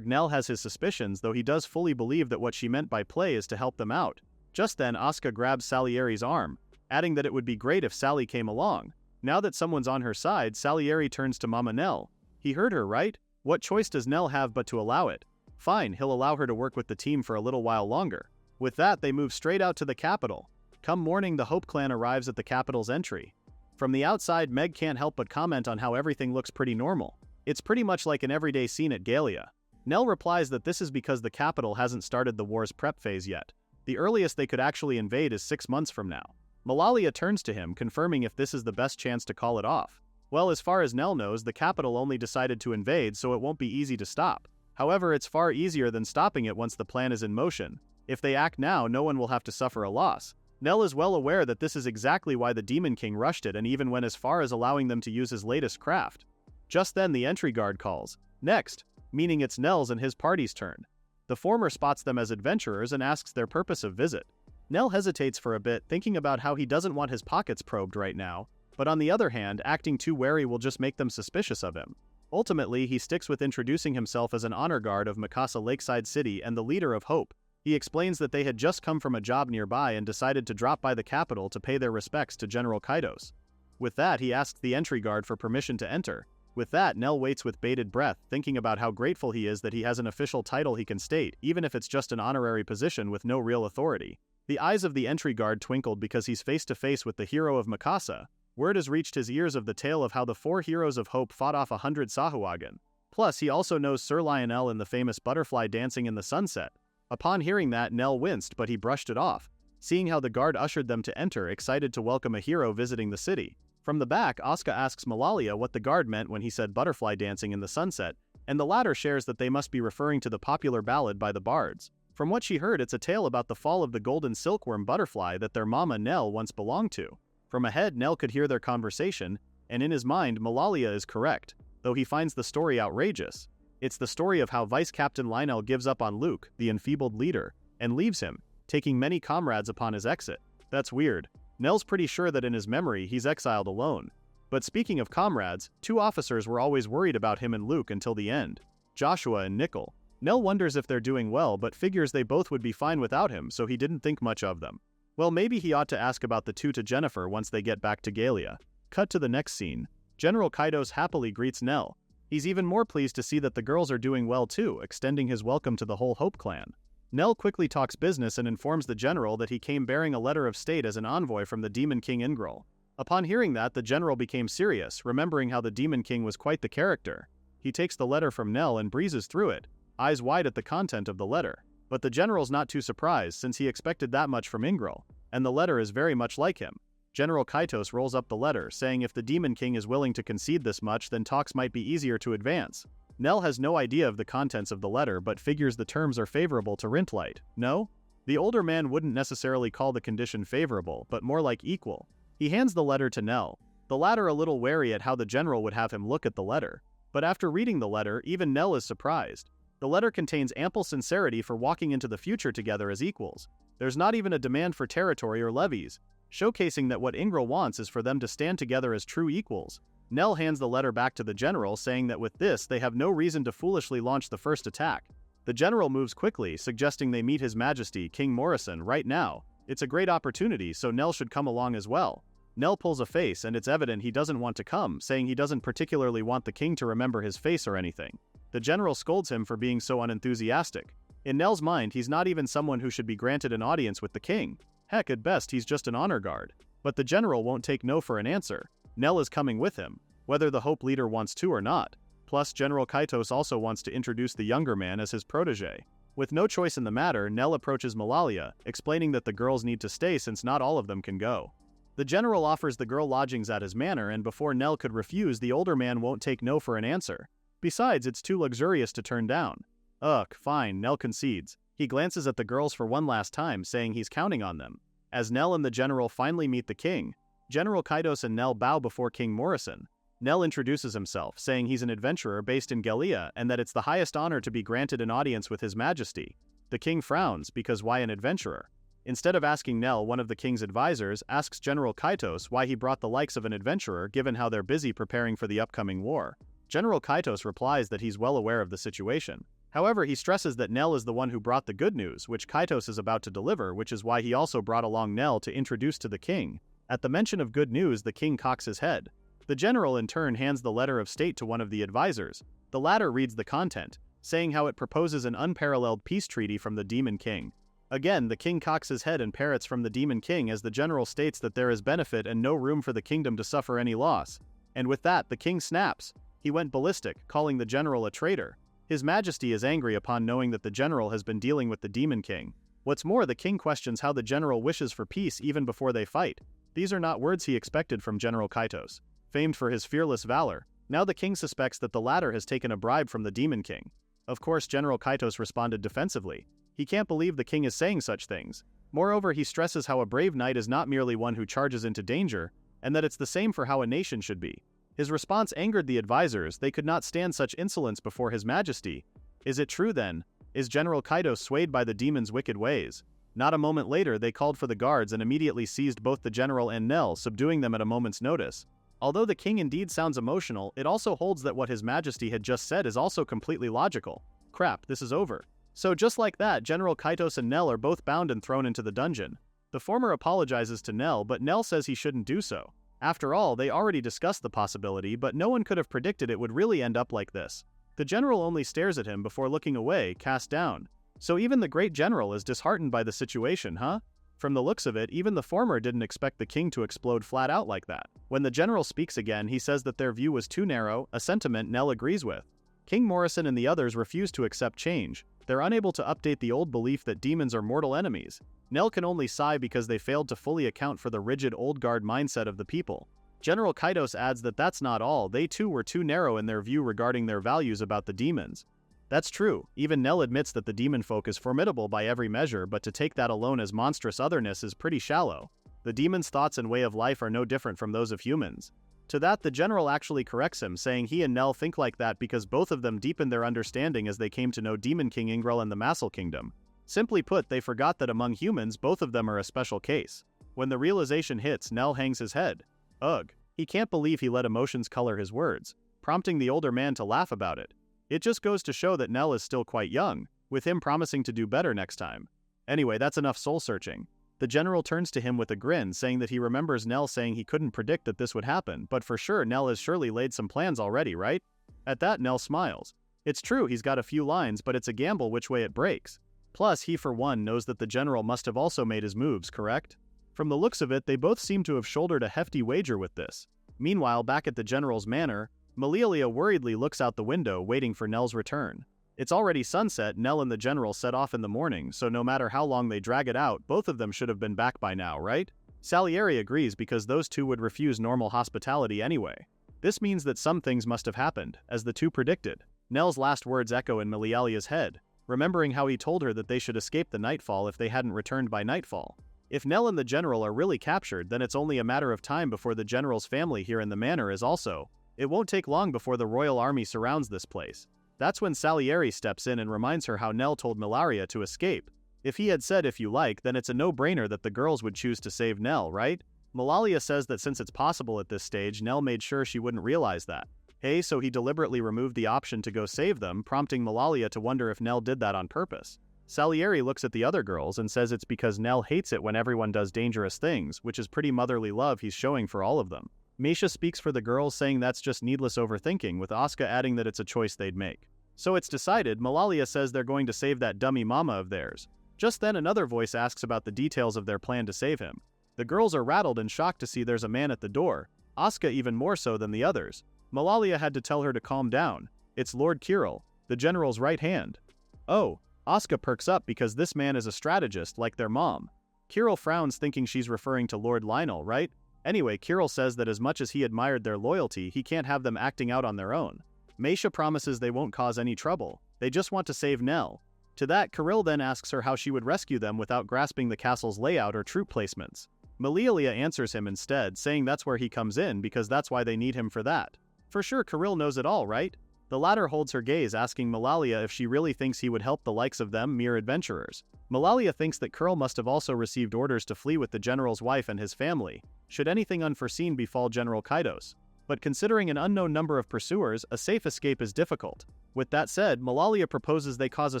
Nell has his suspicions, though he does fully believe that what she meant by play is to help them out. Just then, Asuka grabs Salieri's arm, adding that it would be great if Sally came along. Now that someone's on her side, Salieri turns to Mama Nell. He heard her, right? What choice does Nell have but to allow it? Fine, he'll allow her to work with the team for a little while longer. With that, they move straight out to the capital. Come morning, the Hope Clan arrives at the capital's entry. From the outside, Meg can't help but comment on how everything looks pretty normal. It's pretty much like an everyday scene at Galia. Nell replies that this is because the capital hasn't started the war's prep phase yet. The earliest they could actually invade is 6 months from now. Malalia turns to him, confirming if this is the best chance to call it off. Well, as far as Nell knows, the capital only decided to invade, so it won't be easy to stop. However, it's far easier than stopping it once the plan is in motion. If they act now, no one will have to suffer a loss. Nell is well aware that this is exactly why the Demon King rushed it and even went as far as allowing them to use his latest craft. Just then the entry guard calls, "Next," meaning it's Nell's and his party's turn. The former spots them as adventurers and asks their purpose of visit. Nell hesitates for a bit, thinking about how he doesn't want his pockets probed right now, but on the other hand, acting too wary will just make them suspicious of him. Ultimately, he sticks with introducing himself as an honor guard of Mikasa Lakeside City and the leader of Hope. He explains that they had just come from a job nearby and decided to drop by the capital to pay their respects to General Kaitos. With that, he asks the entry guard for permission to enter. With that, Nell waits with bated breath, thinking about how grateful he is that he has an official title he can state, even if it's just an honorary position with no real authority. The eyes of the entry guard twinkled because he's face to face with the hero of Mikasa. Word has reached his ears of the tale of how the 4 heroes of Hope fought off 100 Sahuagin. Plus, he also knows Sir Lionel in the famous butterfly dancing in the sunset. Upon hearing that, Nell winced, but he brushed it off, seeing how the guard ushered them to enter, excited to welcome a hero visiting the city. From the back, Asuka asks Malalia what the guard meant when he said butterfly dancing in the sunset, and the latter shares that they must be referring to the popular ballad by the bards. From what she heard, it's a tale about the fall of the golden silkworm butterfly that their mama Nell once belonged to. From ahead, Nell could hear their conversation, and in his mind, Malalia is correct, though he finds the story outrageous. It's the story of how Vice Captain Lionel gives up on Luke, the enfeebled leader, and leaves him, taking many comrades upon his exit. That's weird. Nell's pretty sure that in his memory, he's exiled alone. But speaking of comrades, 2 officers were always worried about him and Luke until the end, Joshua and Nickel. Nell wonders if they're doing well, but figures they both would be fine without him, so he didn't think much of them. Well, maybe he ought to ask about the 2 to Jennifer once they get back to Galia. Cut to the next scene. General Kaitos happily greets Nell. He's even more pleased to see that the girls are doing well too, extending his welcome to the whole Hope Clan. Nell quickly talks business and informs the general that he came bearing a letter of state as an envoy from the Demon King Ingril. Upon hearing that, the general became serious, remembering how the Demon King was quite the character. He takes the letter from Nell and breezes through it, eyes wide at the content of the letter. But the general's not too surprised since he expected that much from Ingril, and the letter is very much like him. General Kaitos rolls up the letter, saying if the Demon King is willing to concede this much, then talks might be easier to advance. Nell has no idea of the contents of the letter but figures the terms are favorable to Rintlight. No? The older man wouldn't necessarily call the condition favorable, but more like equal. He hands the letter to Nell, the latter a little wary at how the general would have him look at the letter. But after reading the letter, even Nell is surprised. The letter contains ample sincerity for walking into the future together as equals. There's not even a demand for territory or levies, showcasing that what Ingril wants is for them to stand together as true equals. Nell hands the letter back to the general, saying that with this, they have no reason to foolishly launch the first attack. The general moves quickly, suggesting they meet His Majesty, King Morrison, right now. It's a great opportunity, so Nell should come along as well. Nell pulls a face, and it's evident he doesn't want to come, saying he doesn't particularly want the king to remember his face or anything. The general scolds him for being so unenthusiastic. In Nell's mind, he's not even someone who should be granted an audience with the king. Heck, at best, he's just an honor guard. But the general won't take no for an answer. Nell is coming with him, whether the Hope leader wants to or not. Plus, General Kaitos also wants to introduce the younger man as his protege. With no choice in the matter, Nell approaches Malalia, explaining that the girls need to stay since not all of them can go. The general offers the girl lodgings at his manor, and before Nell could refuse, the older man won't take no for an answer. Besides, it's too luxurious to turn down. Ugh, fine, Nell concedes. He glances at the girls for one last time, saying he's counting on them. As Nell and the general finally meet the king, General Kaitos and Nell bow before King Morrison. Nell introduces himself, saying he's an adventurer based in Gallia and that it's the highest honor to be granted an audience with His Majesty. The king frowns, because why an adventurer? Instead of asking Nell, one of the king's advisors asks General Kaitos why he brought the likes of an adventurer given how they're busy preparing for the upcoming war. General Kaitos replies that he's well aware of the situation. However, he stresses that Nell is the one who brought the good news, which Kaitos is about to deliver, which is why he also brought along Nell to introduce to the king. At the mention of good news, the king cocks his head. The general in turn hands the letter of state to one of the advisors. The latter reads the content, saying how it proposes an unparalleled peace treaty from the Demon King. Again, the king cocks his head and parrots from the Demon King as the general states that there is benefit and no room for the kingdom to suffer any loss. And with that, the king snaps. He went ballistic, calling the general a traitor. His Majesty is angry upon knowing that the general has been dealing with the Demon King. What's more, the king questions how the general wishes for peace even before they fight. These are not words he expected from General Kaitos, famed for his fearless valor. Now the king suspects that the latter has taken a bribe from the Demon King. Of course, General Kaitos responded defensively. He can't believe the king is saying such things. Moreover, he stresses how a brave knight is not merely one who charges into danger, and that it's the same for how a nation should be. His response angered the advisors. They could not stand such insolence before His Majesty. Is it true then? Is General Kaitos swayed by the demon's wicked ways? Not a moment later, they called for the guards and immediately seized both the general and Nell, subduing them at a moment's notice. Although the king indeed sounds emotional, it also holds that what His Majesty had just said is also completely logical. Crap, this is over. So just like that, General Kaitos and Nell are both bound and thrown into the dungeon. The former apologizes to Nell, but Nell says he shouldn't do so. After all, they already discussed the possibility, but no one could have predicted it would really end up like this. The general only stares at him before looking away, cast down. So even the great general is disheartened by the situation, huh? From the looks of it, even the former didn't expect the king to explode flat out like that. When the general speaks again, he says that their view was too narrow, a sentiment Nell agrees with. King Morrison and the others refuse to accept change. They're unable to update the old belief that demons are mortal enemies. Nell can only sigh because they failed to fully account for the rigid old guard mindset of the people. General Kaitos adds that that's not all, they too were too narrow in their view regarding their values about the demons. That's true, even Nell admits that the demon folk is formidable by every measure, but to take that alone as monstrous otherness is pretty shallow. The demon's thoughts and way of life are no different from those of humans. To that, the general actually corrects him, saying he and Nell think like that because both of them deepened their understanding as they came to know Demon King Ingrel and the Massal Kingdom. Simply put, they forgot that among humans, both of them are a special case. When the realization hits, Nell hangs his head. Ugh. He can't believe he let emotions color his words, prompting the older man to laugh about it. It just goes to show that Nell is still quite young, with him promising to do better next time. Anyway, that's enough soul-searching. The general turns to him with a grin, saying that he remembers Nell saying he couldn't predict that this would happen, but for sure Nell has surely laid some plans already, right? At that, Nell smiles. It's true he's got a few lines, but it's a gamble which way it breaks. Plus, he for one knows that the general must have also made his moves, correct? From the looks of it, they both seem to have shouldered a hefty wager with this. Meanwhile, back at the general's manor, Malialia worriedly looks out the window, waiting for Nell's return. It's already sunset. Nell and the general set off in the morning, so no matter how long they drag it out, both of them should have been back by now, right? Salieri agrees because those two would refuse normal hospitality anyway. This means that some things must have happened, as the two predicted. Nell's last words echo in Malialia's head, remembering how he told her that they should escape the nightfall if they hadn't returned by nightfall. If Nell and the general are really captured, then it's only a matter of time before the general's family here in the manor is also. It won't take long before the royal army surrounds this place. That's when Salieri steps in and reminds her how Nell told Milaria to escape. If he had said if you like, then it's a no-brainer that the girls would choose to save Nell, right? Milalia says that since it's possible at this stage, Nell made sure she wouldn't realize that. Hey, so he deliberately removed the option to go save them, prompting Milalia to wonder if Nell did that on purpose. Salieri looks at the other girls and says it's because Nell hates it when everyone does dangerous things, which is pretty motherly love he's showing for all of them. Meisha speaks for the girls, saying that's just needless overthinking, with Asuka adding that it's a choice they'd make. So it's decided. Milalia says they're going to save that dummy mama of theirs. Just then another voice asks about the details of their plan to save him. The girls are rattled and shocked to see there's a man at the door, Asuka even more so than the others. Milalia had to tell her to calm down. It's Lord Kirill, the general's right hand. Oh, Asuka perks up because this man is a strategist like their mom. Kirill frowns, thinking she's referring to Lord Lionel, right? Anyway, Kirill says that as much as he admired their loyalty, he can't have them acting out on their own. Meisha promises they won't cause any trouble. They just want to save Nell. To that, Kirill then asks her how she would rescue them without grasping the castle's layout or troop placements. Malialia answers him instead, saying that's where he comes in because that's why they need him for that. For sure Kirill knows it all, right? The latter holds her gaze, asking Malalia if she really thinks he would help the likes of them mere adventurers. Malalia thinks that Kirill must have also received orders to flee with the general's wife and his family, should anything unforeseen befall General Kaidos. But considering an unknown number of pursuers, a safe escape is difficult. With that said, Malalia proposes they cause a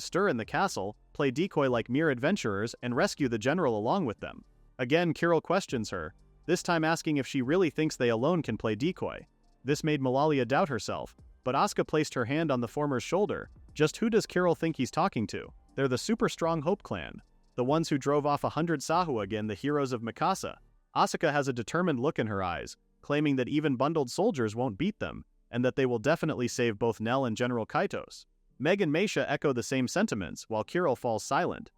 stir in the castle, play decoy like mere adventurers, and rescue the general along with them. Again, Kirill questions her, this time asking if she really thinks they alone can play decoy. This made Malalia doubt herself, but Asuka placed her hand on the former's shoulder. Just who does Kirill think he's talking to? They're the super strong Hope clan. The ones who drove off 100 Sahu again, the heroes of Mikasa. Asuka has a determined look in her eyes, claiming that even bundled soldiers won't beat them, and that they will definitely save both Nell and General Kaitos. Meg and Meisha echo the same sentiments, while Kirill falls silent.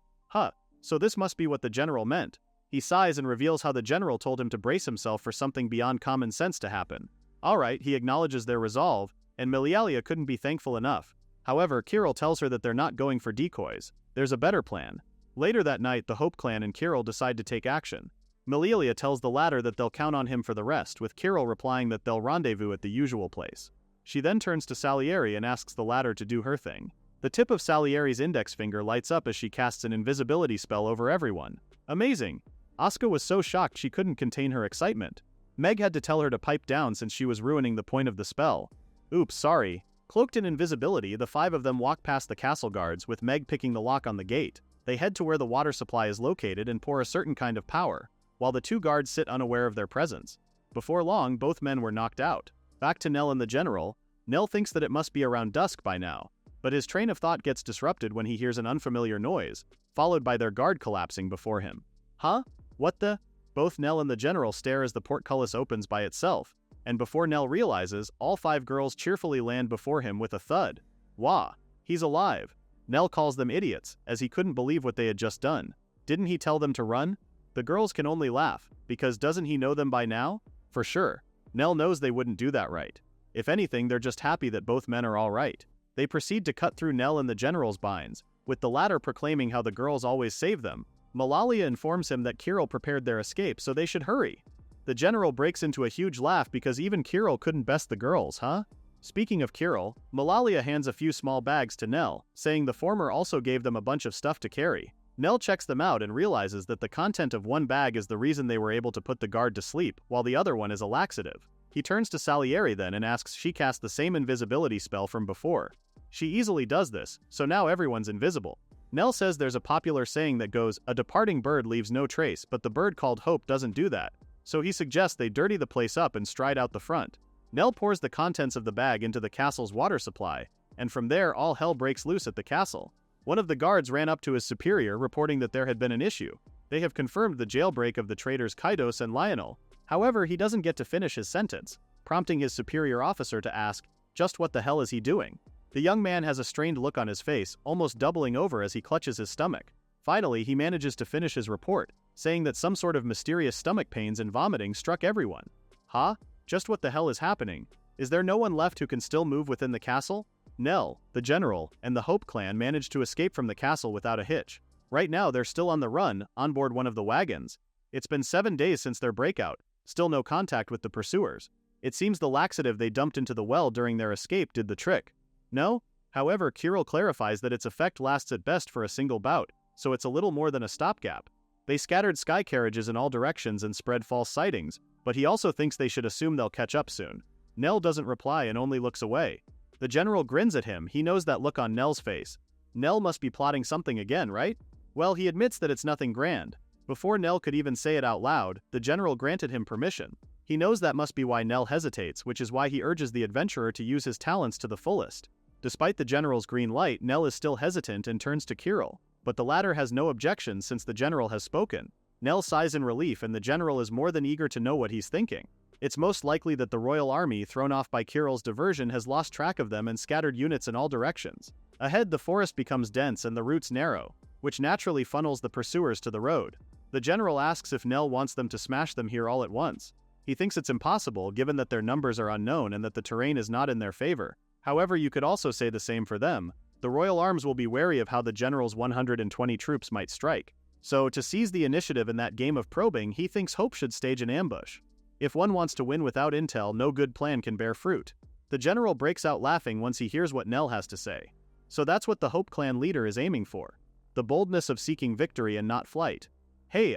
So this must be what the general meant. He sighs and reveals how the general told him to brace himself for something beyond common sense to happen. Alright, he acknowledges their resolve, and Milialia couldn't be thankful enough. However, Kirill tells her that they're not going for decoys. There's a better plan. Later that night, the Hope clan and Kirill decide to take action. Milialia tells the latter that they'll count on him for the rest, with Kirill replying that they'll rendezvous at the usual place. She then turns to Salieri and asks the latter to do her thing. The tip of Salieri's index finger lights up as she casts an invisibility spell over everyone. Amazing! Asuka was so shocked she couldn't contain her excitement. Meg had to tell her to pipe down since she was ruining the point of the spell. Oops, sorry. Cloaked in invisibility, the five of them walk past the castle guards, with Meg picking the lock on the gate. They head to where the water supply is located and pour a certain kind of power, while the two guards sit unaware of their presence. Before long, both men were knocked out. Back to Nell and the general. Nell thinks that it must be around dusk by now, but his train of thought gets disrupted when he hears an unfamiliar noise, followed by their guard collapsing before him. Huh? What the? Both Nell and the general stare as the portcullis opens by itself, and before Nell realizes, all five girls cheerfully land before him with a thud. Wah! He's alive! Nell calls them idiots, as he couldn't believe what they had just done. Didn't he tell them to run? The girls can only laugh, because doesn't he know them by now? For sure. Nell knows they wouldn't do that right. If anything, they're just happy that both men are alright. They proceed to cut through Nell and the general's binds, with the latter proclaiming how the girls always save them. Malalia informs him that Kirill prepared their escape, so they should hurry. The general breaks into a huge laugh because even Kirill couldn't best the girls, huh? Speaking of Kirill, Malalia hands a few small bags to Nell, saying the former also gave them a bunch of stuff to carry. Nell checks them out and realizes that the content of one bag is the reason they were able to put the guard to sleep, while the other one is a laxative. He turns to Salieri then and asks she cast the same invisibility spell from before. She easily does this, so now everyone's invisible. Nell says there's a popular saying that goes, a departing bird leaves no trace, but the bird called Hope doesn't do that. So he suggests they dirty the place up and stride out the front. Nell pours the contents of the bag into the castle's water supply, and from there all hell breaks loose at the castle. One of the guards ran up to his superior reporting that there had been an issue. They have confirmed the jailbreak of the traitors Kaidos and Lionel. However, he doesn't get to finish his sentence, prompting his superior officer to ask, just what the hell is he doing? The young man has a strained look on his face, almost doubling over as he clutches his stomach. Finally, he manages to finish his report, saying that some sort of mysterious stomach pains and vomiting struck everyone. Huh? Just what the hell is happening? Is there no one left who can still move within the castle? Nell, the general, and the Hope clan managed to escape from the castle without a hitch. Right now, they're still on the run, on board one of the wagons. It's been 7 days since their breakout, still no contact with the pursuers. It seems the laxative they dumped into the well during their escape did the trick. No? However, Kirill clarifies that its effect lasts at best for a single bout, so it's a little more than a stopgap. They scattered sky carriages in all directions and spread false sightings, but he also thinks they should assume they'll catch up soon. Nell doesn't reply and only looks away. The general grins at him, he knows that look on Nell's face. Nell must be plotting something again, right? Well, he admits that it's nothing grand. Before Nell could even say it out loud, the general granted him permission. He knows that must be why Nell hesitates, which is why he urges the adventurer to use his talents to the fullest. Despite the general's green light, Nell is still hesitant and turns to Kirill, but the latter has no objections since the general has spoken. Nell sighs in relief and the general is more than eager to know what he's thinking. It's most likely that the royal army, thrown off by Kirill's diversion, has lost track of them and scattered units in all directions. Ahead, the forest becomes dense and the routes narrow, which naturally funnels the pursuers to the road. The general asks if Nell wants them to smash them here all at once. He thinks it's impossible given that their numbers are unknown and that the terrain is not in their favor. However, you could also say the same for them. The Royal Arms will be wary of how the general's 120 troops might strike. So, to seize the initiative in that game of probing, he thinks Hope should stage an ambush. If one wants to win without intel, no good plan can bear fruit. The general breaks out laughing once he hears what Nell has to say. So that's what the Hope clan leader is aiming for. The boldness of seeking victory and not flight. Hey,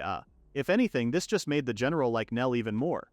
if anything, this just made the general like Nell even more.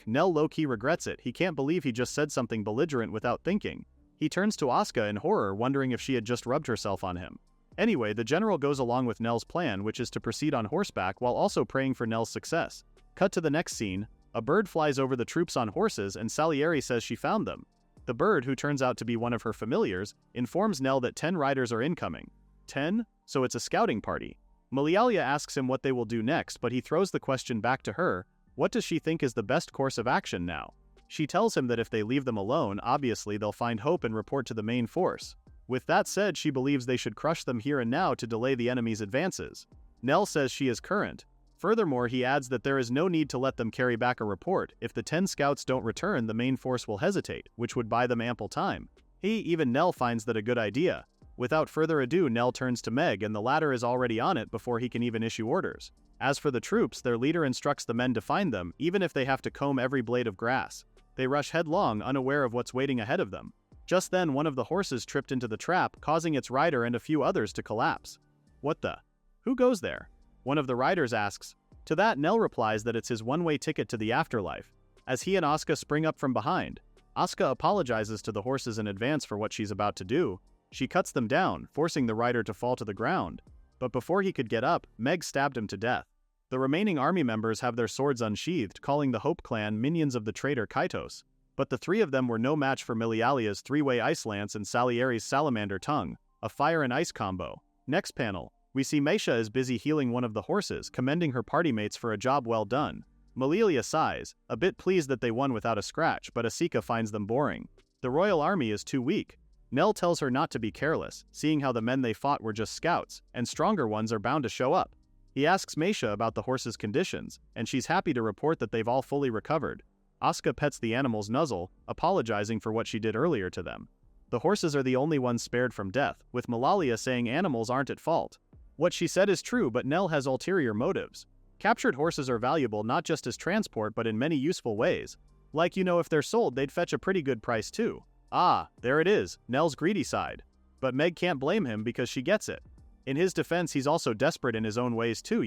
Nell low-key regrets it. He can't believe he just said something belligerent without thinking. He turns to Asuka in horror, wondering if she had just rubbed herself on him. Anyway, the general goes along with Nell's plan, which is to proceed on horseback while also praying for Nell's success. Cut to the next scene. A bird flies over the troops on horses and Salieri says she found them. The bird, who turns out to be one of her familiars, informs Nell that 10 riders are incoming. 10? So it's a scouting party. Milialia asks him what they will do next, but he throws the question back to her. What does she think is the best course of action now? She tells him that if they leave them alone, obviously they'll find Hope and report to the main force. With that said, she believes they should crush them here and now to delay the enemy's advances. Nell says she is current. Furthermore, he adds that there is no need to let them carry back a report. If the 10 scouts don't return, the main force will hesitate, which would buy them ample time. Even Nell finds that a good idea. Without further ado, Nell turns to Meg, and the latter is already on it before he can even issue orders. As for the troops, their leader instructs the men to find them, even if they have to comb every blade of grass. They rush headlong, unaware of what's waiting ahead of them. Just then, one of the horses tripped into the trap, causing its rider and a few others to collapse. What the? Who goes there? One of the riders asks. To that, Nell replies that it's his one-way ticket to the afterlife. As he and Asuka spring up from behind, Asuka apologizes to the horses in advance for what she's about to do. She cuts them down, forcing the rider to fall to the ground. But before he could get up, Meg stabbed him to death. The remaining army members have their swords unsheathed, calling the Hope clan minions of the traitor Kaitos. But the three of them were no match for Milialia's three-way ice lance and Salieri's salamander tongue, a fire and ice combo. Next panel, we see Meisha is busy healing one of the horses, commending her party mates for a job well done. Milialia sighs, a bit pleased that they won without a scratch, but Asika finds them boring. The royal army is too weak. Nell tells her not to be careless, seeing how the men they fought were just scouts, and stronger ones are bound to show up. He asks Meisha about the horses' conditions, and she's happy to report that they've all fully recovered. Asuka pets the animal's nuzzle, apologizing for what she did earlier to them. The horses are the only ones spared from death, with Milialia saying animals aren't at fault. What she said is true, but Nell has ulterior motives. Captured horses are valuable not just as transport but in many useful ways. Like, if they're sold, they'd fetch a pretty good price too. There it is, Nell's greedy side. But Meg can't blame him because she gets it. In his defense, he's also desperate in his own ways too,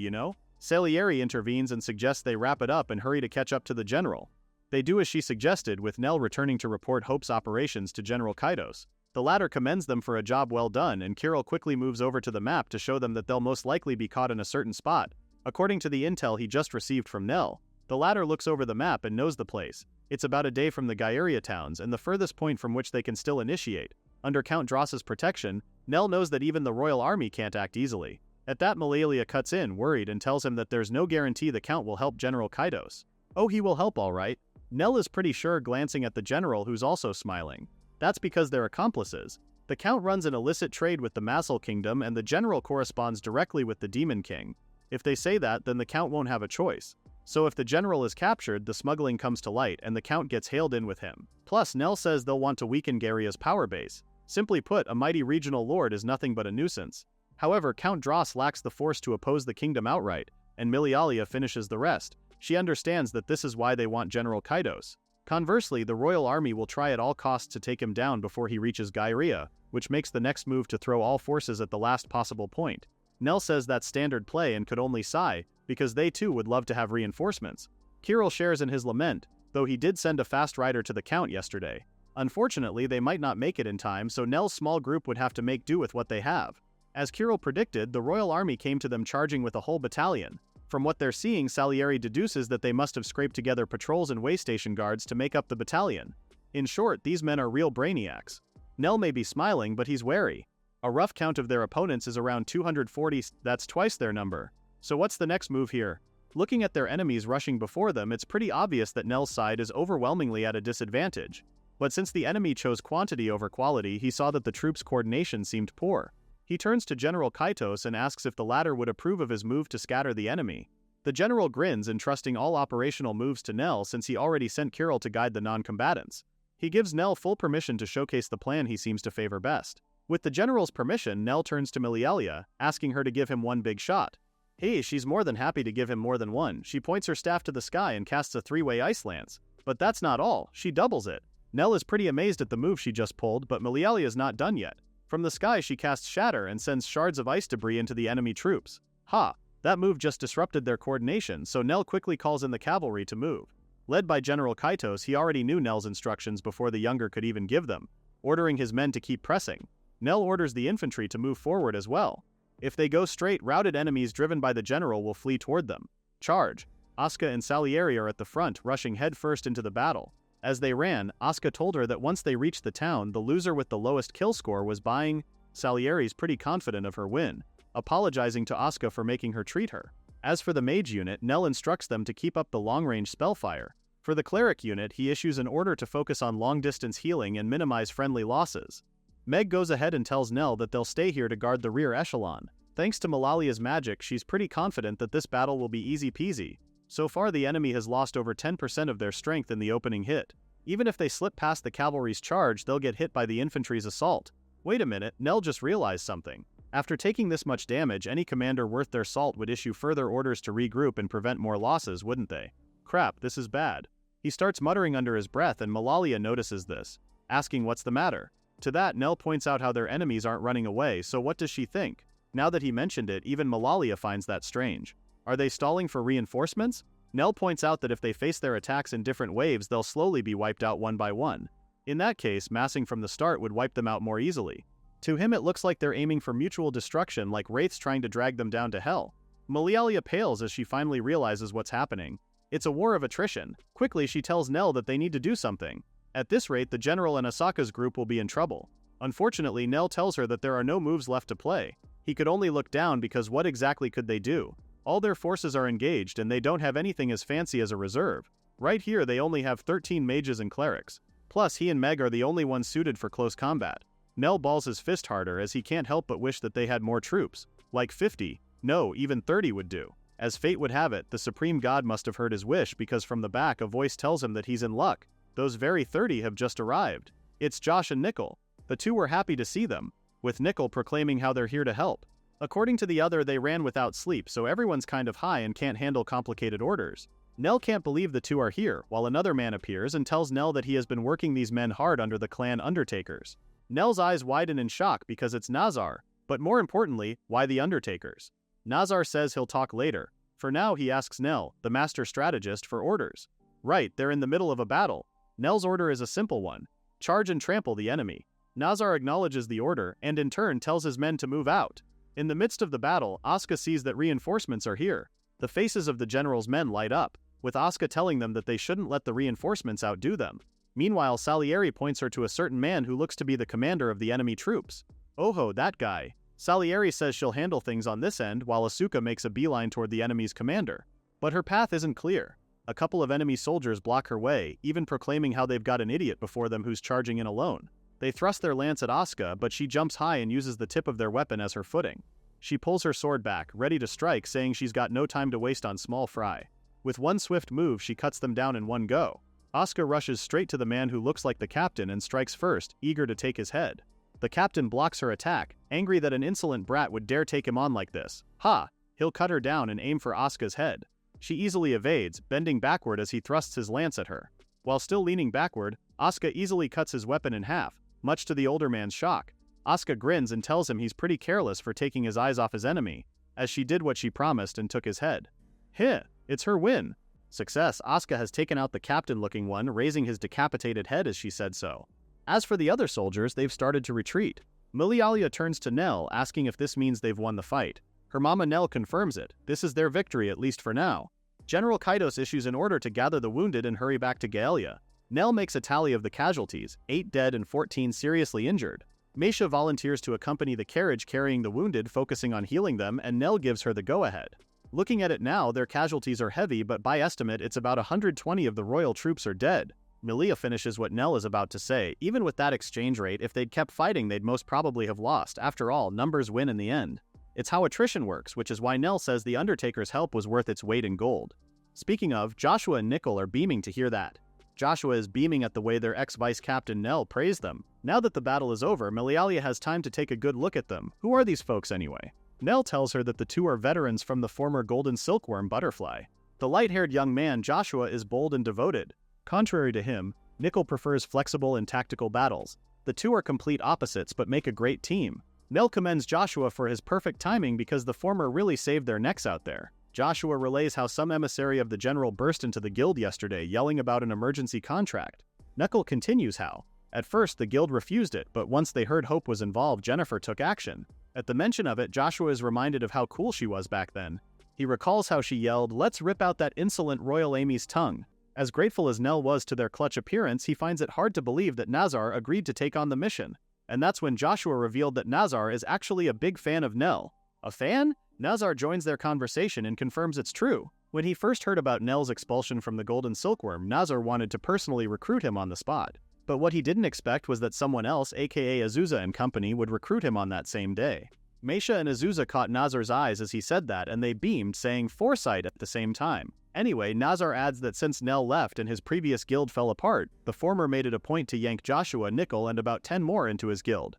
Salieri intervenes and suggests they wrap it up and hurry to catch up to the general. They do as she suggested, with Nell returning to report Hope's operations to General Kaitos. The latter commends them for a job well done, and Kirill quickly moves over to the map to show them that they'll most likely be caught in a certain spot. According to the intel he just received from Nell, the latter looks over the map and knows the place. It's about a day from the Gairia towns and the furthest point from which they can still initiate. Under Count Dross's protection, Nell knows that even the royal army can't act easily. At that, Milialia cuts in, worried, and tells him that there's no guarantee the Count will help General Kaitos. Oh, he will help all right. Nell is pretty sure, glancing at the general who's also smiling. That's because they're accomplices. The Count runs an illicit trade with the Massal Kingdom and the general corresponds directly with the Demon King. If they say that, then the Count won't have a choice. So if the general is captured, the smuggling comes to light and the Count gets hailed in with him. Plus, Nell says they'll want to weaken Gairia's power base. Simply put, a mighty regional lord is nothing but a nuisance. However, Count Dross lacks the force to oppose the kingdom outright, and Milialia finishes the rest. She understands that this is why they want General Kaitos. Conversely, the royal army will try at all costs to take him down before he reaches Gairia, which makes the next move to throw all forces at the last possible point. Nell says that's standard play and could only sigh, because they too would love to have reinforcements. Kirill shares in his lament, though he did send a fast rider to the Count yesterday. Unfortunately, they might not make it in time, so Nell's small group would have to make do with what they have. As Kirill predicted, the royal army came to them charging with a whole battalion. From what they're seeing, Salieri deduces that they must have scraped together patrols and way station guards to make up the battalion. In short, these men are real brainiacs. Nell may be smiling, but he's wary. A rough count of their opponents is around 240, that's twice their number. So what's the next move here? Looking at their enemies rushing before them, it's pretty obvious that Nell's side is overwhelmingly at a disadvantage. But since the enemy chose quantity over quality, he saw that the troops' coordination seemed poor. He turns to General Kaitos and asks if the latter would approve of his move to scatter the enemy. The general grins, entrusting all operational moves to Nell since he already sent Kirill to guide the non-combatants. He gives Nell full permission to showcase the plan he seems to favor best. With the general's permission, Nell turns to Milialia, asking her to give him one big shot. Hey, she's more than happy to give him more than one. She points her staff to the sky and casts a three-way ice lance. But that's not all, she doubles it. Nell is pretty amazed at the move she just pulled, but Milialia is not done yet. From the sky she casts Shatter and sends shards of ice debris into the enemy troops. Ha! That move just disrupted their coordination, so Nell quickly calls in the cavalry to move. Led by General Kaitos, he already knew Nell's instructions before the younger could even give them, ordering his men to keep pressing. Nell orders the infantry to move forward as well. If they go straight, routed enemies driven by the general will flee toward them. Charge! Asuka and Salieri are at the front, rushing headfirst into the battle. As they ran, Asuka told her that once they reached the town, the loser with the lowest kill score was buying. Salieri's pretty confident of her win, apologizing to Asuka for making her treat her. As for the mage unit, Nell instructs them to keep up the long-range spellfire. For the cleric unit, he issues an order to focus on long-distance healing and minimize friendly losses. Meg goes ahead and tells Nell that they'll stay here to guard the rear echelon. Thanks to Malalia's magic, she's pretty confident that this battle will be easy peasy. So far the enemy has lost over 10% of their strength in the opening hit. Even if they slip past the cavalry's charge, they'll get hit by the infantry's assault. Wait a minute, Nell just realized something. After taking this much damage, any commander worth their salt would issue further orders to regroup and prevent more losses, wouldn't they? Crap, this is bad. He starts muttering under his breath and Malalia notices this, asking what's the matter. To that, Nell points out how their enemies aren't running away, so what does she think? Now that he mentioned it, even Malalia finds that strange. Are they stalling for reinforcements? Nell points out that if they face their attacks in different waves, they'll slowly be wiped out one by one. In that case, massing from the start would wipe them out more easily. To him it looks like they're aiming for mutual destruction, like wraiths trying to drag them down to hell. Malalia pales as she finally realizes what's happening. It's a war of attrition. Quickly she tells Nell that they need to do something. At this rate, the general and Asaka's group will be in trouble. Unfortunately, Nell tells her that there are no moves left to play. He could only look down because what exactly could they do? All their forces are engaged and they don't have anything as fancy as a reserve. Right here they only have 13 mages and clerics. Plus he and Meg are the only ones suited for close combat. Nell balls his fist harder as he can't help but wish that they had more troops. Like 50, no, even 30 would do. As fate would have it, the supreme god must have heard his wish because from the back a voice tells him that he's in luck. Those very 30 have just arrived. It's Josh and Nickel. The two were happy to see them, with Nickel proclaiming how they're here to help. According to the other, they ran without sleep, so everyone's kind of high and can't handle complicated orders. Nell can't believe the two are here, while another man appears and tells Nell that he has been working these men hard under the clan Undertakers. Nell's eyes widen in shock because it's Nazar, but more importantly, why the Undertakers? Nazar says he'll talk later. For now, he asks Nell, the master strategist, for orders. Right, they're in the middle of a battle. Nell's order is a simple one. Charge and trample the enemy. Nazar acknowledges the order and in turn tells his men to move out. In the midst of the battle, Asuka sees that reinforcements are here. The faces of the general's men light up, with Asuka telling them that they shouldn't let the reinforcements outdo them. Meanwhile, Salieri points her to a certain man who looks to be the commander of the enemy troops. Oho, that guy. Salieri says she'll handle things on this end while Asuka makes a beeline toward the enemy's commander. But her path isn't clear. A couple of enemy soldiers block her way, even proclaiming how they've got an idiot before them who's charging in alone. They thrust their lance at Asuka, but she jumps high and uses the tip of their weapon as her footing. She pulls her sword back, ready to strike, saying she's got no time to waste on small fry. With one swift move, she cuts them down in one go. Asuka rushes straight to the man who looks like the captain and strikes first, eager to take his head. The captain blocks her attack, angry that an insolent brat would dare take him on like this. Ha! He'll cut her down and aim for Asuka's head. She easily evades, bending backward as he thrusts his lance at her. While still leaning backward, Asuka easily cuts his weapon in half, much to the older man's shock. Asuka grins and tells him he's pretty careless for taking his eyes off his enemy, as she did what she promised and took his head. Heh, it's her win. Success, Asuka has taken out the captain-looking one, raising his decapitated head as she said so. As for the other soldiers, they've started to retreat. Milialia turns to Nell, asking if this means they've won the fight. Her mama Nell confirms it. This is their victory, at least for now. General Kaitos issues an order to gather the wounded and hurry back to Gaelia. Nell makes a tally of the casualties, 8 dead and 14 seriously injured. Meisha volunteers to accompany the carriage carrying the wounded, focusing on healing them, and Nell gives her the go-ahead. Looking at it now, their casualties are heavy, but by estimate it's about 120 of the royal troops are dead. Milia finishes what Nell is about to say. Even with that exchange rate, if they'd kept fighting they'd most probably have lost. After all, numbers win in the end. It's how attrition works, which is why Nell says the Undertaker's help was worth its weight in gold. Speaking of, Joshua and Nickel are beaming to hear that. Joshua is beaming at the way their ex-vice captain Nell praised them. Now that the battle is over, Milialia has time to take a good look at them. Who are these folks anyway? Nell tells her that the two are veterans from the former golden silkworm butterfly. The light-haired young man, Joshua, is bold and devoted. Contrary to him, Nickel prefers flexible and tactical battles. The two are complete opposites but make a great team. Nell commends Joshua for his perfect timing because the former really saved their necks out there. Joshua relays how some emissary of the general burst into the guild yesterday yelling about an emergency contract. Nickel continues how, at first the guild refused it, but once they heard Hope was involved, Jennifer took action. At the mention of it, Joshua is reminded of how cool she was back then. He recalls how she yelled, "Let's rip out that insolent Royal Amy's tongue." As grateful as Nell was to their clutch appearance, he finds it hard to believe that Nazar agreed to take on the mission. And that's when Joshua revealed that Nazar is actually a big fan of Nell. A fan? Nazar joins their conversation and confirms it's true. When he first heard about Nell's expulsion from the Golden Silkworm, Nazar wanted to personally recruit him on the spot. But what he didn't expect was that someone else, aka Azusa and company, would recruit him on that same day. Meisha and Azusa caught Nazar's eyes as he said that, and they beamed, saying foresight at the same time. Anyway, Nazar adds that since Nell left and his previous guild fell apart, the former made it a point to yank Joshua, Nickel, and about 10 more into his guild.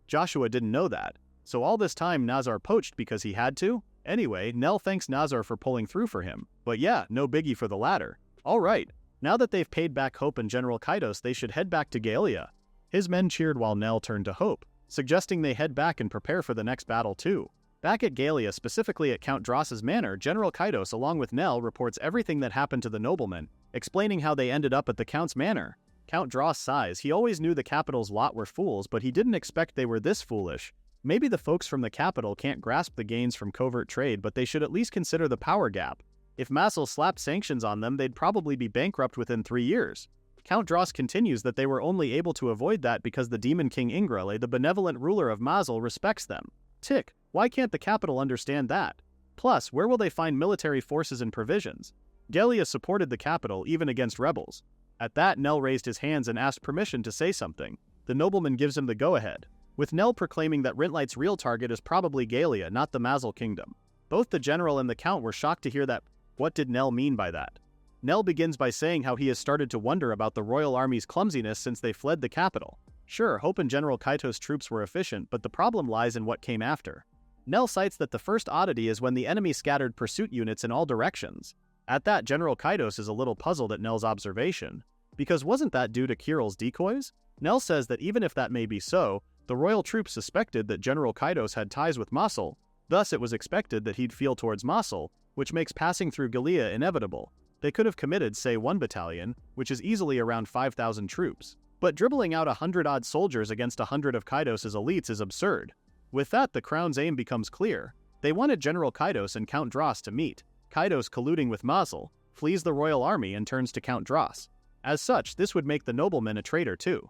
Joshua didn't know that. So all this time Nazar poached because he had to? Anyway, Nell thanks Nazar for pulling through for him. But yeah, no biggie for the latter. Alright, now that they've paid back Hope and General Kaidos, they should head back to Galea. His men cheered while Nell turned to Hope, suggesting they head back and prepare for the next battle too. Back at Galea, specifically at Count Dross's manor, General Kaidos, along with Nell, reports everything that happened to the noblemen, explaining how they ended up at the Count's manor. Count Dross sighs. He always knew the capital's lot were fools, but he didn't expect they were this foolish. Maybe the folks from the capital can't grasp the gains from covert trade, but they should at least consider the power gap. If Mazel slapped sanctions on them, they'd probably be bankrupt within 3 years. Count Dross continues that they were only able to avoid that because the Demon King Ingrale, the benevolent ruler of Mazel, respects them. Tick, why can't the capital understand that? Plus, where will they find military forces and provisions? Galea supported the capital even against rebels. At that, Nell raised his hands and asked permission to say something. The nobleman gives him the go-ahead, with Nell proclaiming that Rintlight's real target is probably Galea, not the Mazel Kingdom. Both the general and the count were shocked to hear that. What did Nell mean by that? Nell begins by saying how he has started to wonder about the royal army's clumsiness since they fled the capital. Sure, Hope and General Kaitos' troops were efficient, but the problem lies in what came after. Nell cites that the first oddity is when the enemy scattered pursuit units in all directions. At that, General Kaitos is a little puzzled at Nell's observation, because wasn't that due to Kirill's decoys? Nell says that even if that may be so, the royal troops suspected that General Kaitos had ties with Mazel, thus it was expected that he'd feel towards Mazel, which makes passing through Galea inevitable. They could have committed, say, 1 battalion, which is easily around 5,000 troops. But dribbling out 100-odd soldiers against 100 of Kaidos' elites is absurd. With that, the crown's aim becomes clear. They wanted General Kaidos and Count Dross to meet. Kaidos, colluding with Mazel, flees the royal army and turns to Count Dross. As such, this would make the nobleman a traitor too.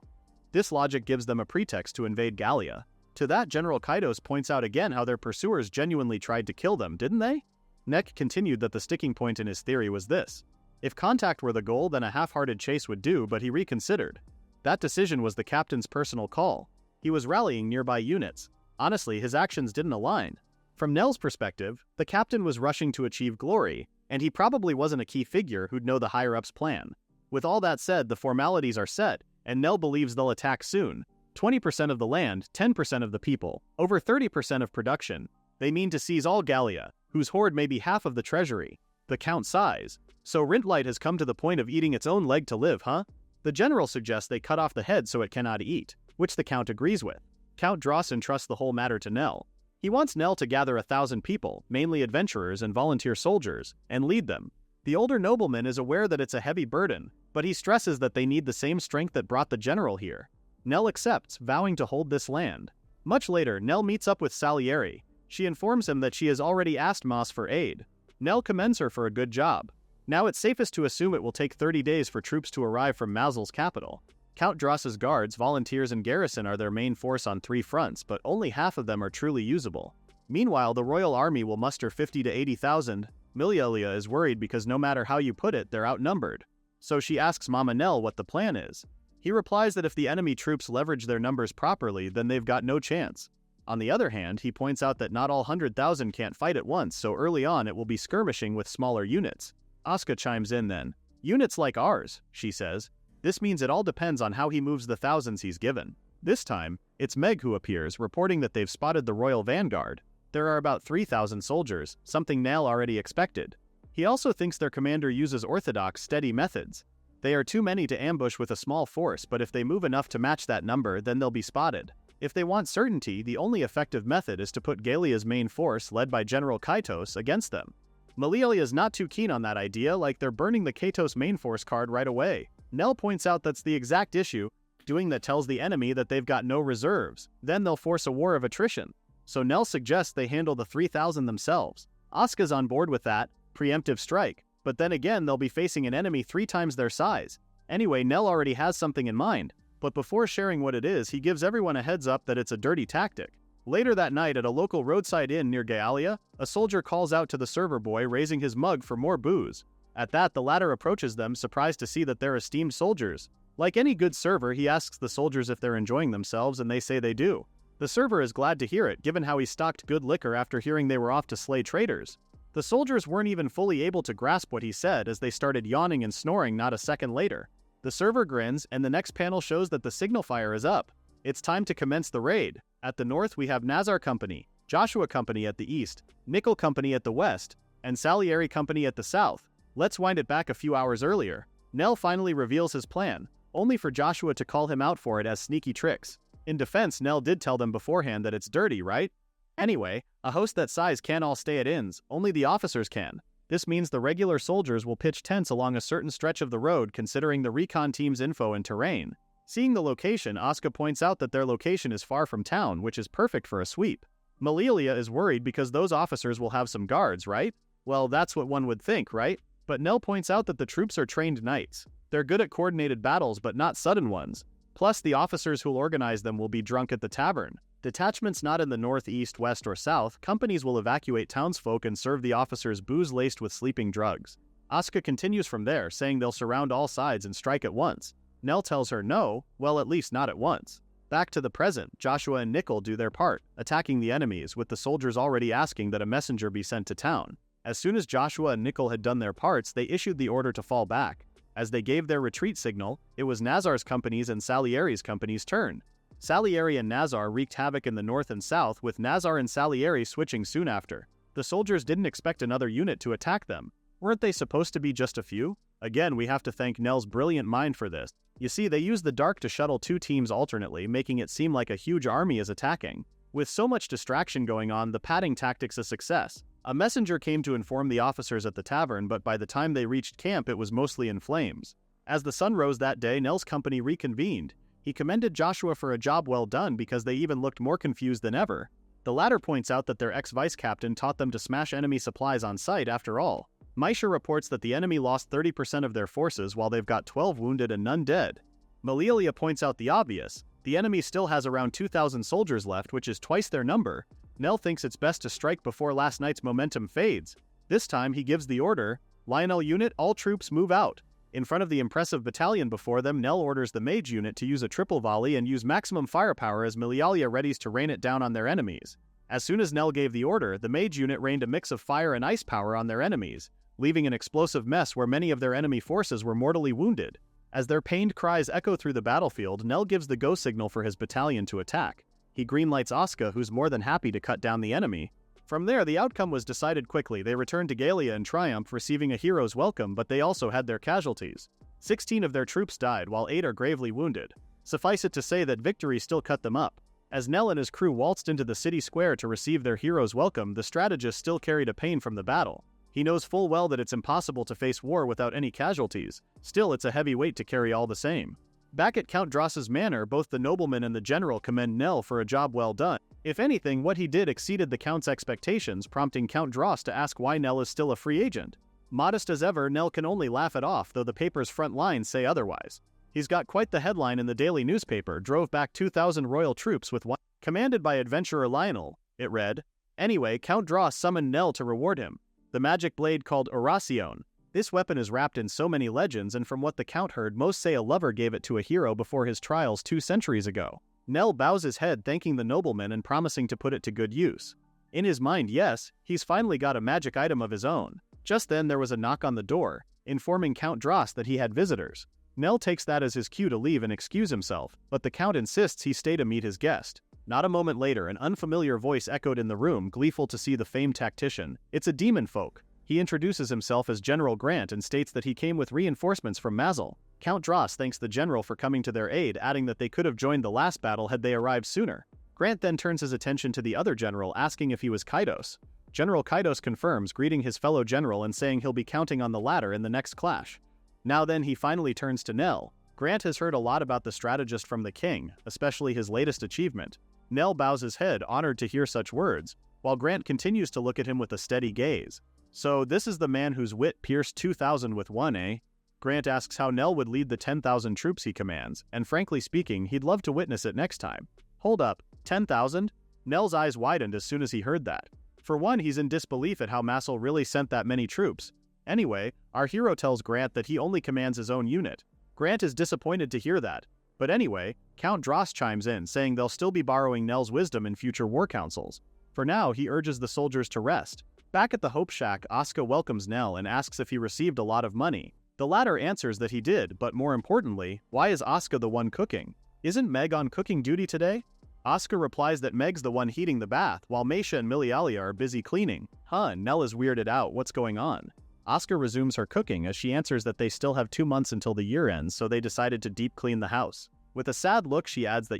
This logic gives them a pretext to invade Galea. To that, General Kaidos points out again how their pursuers genuinely tried to kill them, didn't they? Neck continued that the sticking point in his theory was this. If contact were the goal, then a half-hearted chase would do, but he reconsidered. That decision was the captain's personal call. He was rallying nearby units. Honestly, his actions didn't align. From Nell's perspective, the captain was rushing to achieve glory, and he probably wasn't a key figure who'd know the higher-ups' plan. With all that said, the formalities are set, and Nell believes they'll attack soon. 20% of the land, 10% of the people, over 30% of production. They mean to seize all Galea, whose hoard may be half of the treasury. The count sighs. So Rintlight has come to the point of eating its own leg to live, huh? The general suggests they cut off the head so it cannot eat, which the count agrees with. Count Dross entrusts the whole matter to Nell. He wants Nell to gather 1,000 people, mainly adventurers and volunteer soldiers, and lead them. The older nobleman is aware that it's a heavy burden, but he stresses that they need the same strength that brought the general here. Nell accepts, vowing to hold this land. Much later, Nell meets up with Salieri. She informs him that she has already asked Moss for aid. Nell commends her for a good job. Now it's safest to assume it will take 30 days for troops to arrive from Mazel's capital. Count Dross's guards, volunteers, and garrison are their main force on 3 fronts, but only half of them are truly usable. Meanwhile, the royal army will muster 50 to 80,000. Milialia is worried because no matter how you put it, they're outnumbered. So she asks Mama Nell what the plan is. He replies that if the enemy troops leverage their numbers properly, then they've got no chance. On the other hand, he points out that not all 100,000 can't fight at once, so early on it will be skirmishing with smaller units. Asuka chimes in then. "Units like ours," she says. "This means it all depends on how he moves the thousands he's given." This time, it's Meg who appears, reporting that they've spotted the Royal Vanguard. There are about 3,000 soldiers, something Nell already expected. He also thinks their commander uses orthodox, steady methods. They are too many to ambush with a small force, but if they move enough to match that number, then they'll be spotted. If they want certainty, the only effective method is to put Galia's main force, led by General Kaitos, against them. Malilia's not too keen on that idea, like they're burning the Kaitos main force card right away. Nell points out that's the exact issue, doing that tells the enemy that they've got no reserves. Then they'll force a war of attrition. So Nell suggests they handle the 3,000 themselves. Asuka's on board with that, preemptive strike, but then again they'll be facing an enemy 3 times their size. Anyway, Nell already has something in mind, but before sharing what it is, he gives everyone a heads up that it's a dirty tactic. Later that night at a local roadside inn near Galia, a soldier calls out to the server boy, raising his mug for more booze. At that, the latter approaches them, surprised to see that they're esteemed soldiers. Like any good server, he asks the soldiers if they're enjoying themselves, and they say they do. The server is glad to hear it, given how he stocked good liquor after hearing they were off to slay traitors. The soldiers weren't even fully able to grasp what he said as they started yawning and snoring not a second later. The server grins, and the next panel shows that the signal fire is up. It's time to commence the raid. At the north we have Nazar Company, Joshua Company at the east, Nickel Company at the west, and Salieri Company at the south. Let's wind it back a few hours earlier. Nell finally reveals his plan, only for Joshua to call him out for it as sneaky tricks. In defense, Nell did tell them beforehand that it's dirty, right? Anyway, a host that size can't all stay at inns, only the officers can. This means the regular soldiers will pitch tents along a certain stretch of the road considering the recon team's info and terrain. Seeing the location, Asuka points out that their location is far from town, which is perfect for a sweep. Malilia is worried because those officers will have some guards, right? Well, that's what one would think, right? But Nell points out that the troops are trained knights. They're good at coordinated battles but not sudden ones. Plus, the officers who'll organize them will be drunk at the tavern. Detachments not in the north, east, west, or south, companies will evacuate townsfolk and serve the officers booze laced with sleeping drugs. Asuka continues from there, saying they'll surround all sides and strike at once. Nell tells her no, well, at least not at once. Back to the present, Joshua and Nickel do their part, attacking the enemies, with the soldiers already asking that a messenger be sent to town. As soon as Joshua and Nickel had done their parts, they issued the order to fall back. As they gave their retreat signal, it was Nazar's company's and Salieri's company's turn. Salieri and Nazar wreaked havoc in the north and south, with Nazar and Salieri switching soon after. The soldiers didn't expect another unit to attack them. Weren't they supposed to be just a few? Again, we have to thank Nell's brilliant mind for this. You see, they use the dark to shuttle 2 teams alternately, making it seem like a huge army is attacking. With so much distraction going on, the padding tactic's a success. A messenger came to inform the officers at the tavern, but by the time they reached camp it was mostly in flames. As the sun rose that day, Nell's company reconvened. He commended Joshua for a job well done because they even looked more confused than ever. The latter points out that their ex-vice captain taught them to smash enemy supplies on sight after all. Maisha reports that the enemy lost 30% of their forces while they've got 12 wounded and none dead. Malilia points out the obvious. The enemy still has around 2,000 soldiers left, which is twice their number. Nell thinks it's best to strike before last night's momentum fades. This time he gives the order, Lionel unit, all troops move out. In front of the impressive battalion before them, Nell orders the mage unit to use a triple volley and use maximum firepower as Malialia readies to rain it down on their enemies. As soon as Nell gave the order, the mage unit rained a mix of fire and ice power on their enemies, leaving an explosive mess where many of their enemy forces were mortally wounded. As their pained cries echo through the battlefield, Nell gives the go signal for his battalion to attack. He greenlights Asuka, who's more than happy to cut down the enemy. From there, the outcome was decided quickly. They returned to Galia in triumph, receiving a hero's welcome, but they also had their casualties. 16 of their troops died, while 8 are gravely wounded. Suffice it to say that victory still cut them up. As Nell and his crew waltzed into the city square to receive their hero's welcome, the strategist still carried a pain from the battle. He knows full well that it's impossible to face war without any casualties. Still, it's a heavy weight to carry all the same. Back at Count Dross's manor, both the nobleman and the general commend Nell for a job well done. If anything, what he did exceeded the Count's expectations, prompting Count Dross to ask why Nell is still a free agent. Modest as ever, Nell can only laugh it off, though the paper's front lines say otherwise. He's got quite the headline in the daily newspaper, drove back 2,000 royal troops with one. Commanded by adventurer Lionel, it read. Anyway, Count Dross summoned Nell to reward him. The magic blade called Oracion. This weapon is wrapped in so many legends, and from what the Count heard, most say a lover gave it to a hero before his trials 2 centuries ago. Nell bows his head, thanking the nobleman and promising to put it to good use. In his mind, yes, he's finally got a magic item of his own. Just then there was a knock on the door. informing Count Dross that he had visitors. Nell takes that as his cue to leave and excuse himself, but the Count insists he stay to meet his guest. Not a moment later, an unfamiliar voice echoed in the room, gleeful to see the famed tactician. It's a demon folk. He introduces himself as General Grant and states that he came with reinforcements from Mazel. Count Dross thanks the general for coming to their aid, adding that they could have joined the last battle had they arrived sooner. Grant then turns his attention to the other general, asking if he was Kaidos. General Kaidos confirms, greeting his fellow general and saying he'll be counting on the latter in the next clash. Now then, he finally turns to Nell. Grant has heard a lot about the strategist from the king, especially his latest achievement. Nell bows his head, honored to hear such words, while Grant continues to look at him with a steady gaze. So this is the man whose wit pierced 2,000 with one, eh? Grant asks how Nell would lead the 10,000 troops he commands, and frankly speaking, he'd love to witness it next time. Hold up, 10,000? Nell's eyes widened as soon as he heard that. For one, he's in disbelief at how Massel really sent that many troops. Anyway, our hero tells Grant that he only commands his own unit. Grant is disappointed to hear that. But anyway, Count Dross chimes in, saying they'll still be borrowing Nell's wisdom in future war councils. For now, he urges the soldiers to rest. Back at the Hope Shack, Asuka welcomes Nell and asks if he received a lot of money. The latter answers that he did, but more importantly, why is Asuka the one cooking? Isn't Meg on cooking duty today? Asuka replies that Meg's the one heating the bath, while Meisha and Milialia are busy cleaning. Nell is weirded out, what's going on? Asuka resumes her cooking as she answers that they still have 2 months until the year ends, so they decided to deep clean the house. With a sad look, she adds that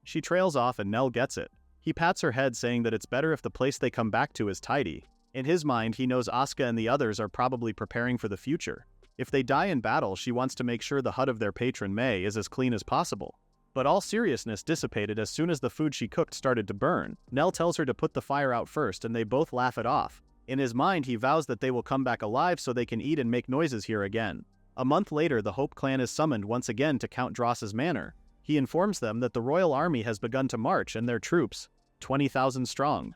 she trails off and Nell gets it. He pats her head, saying that it's better if the place they come back to is tidy. In his mind, he knows Asuka and the others are probably preparing for the future. If they die in battle, she wants to make sure the hut of their patron May is as clean as possible. But all seriousness dissipated as soon as the food she cooked started to burn. Nell tells her to put the fire out first and they both laugh it off. In his mind, he vows that they will come back alive so they can eat and make noises here again. A month later, the Hope clan is summoned once again to Count Dross's manor. He informs them that the royal army has begun to march and their troops, 20,000 strong.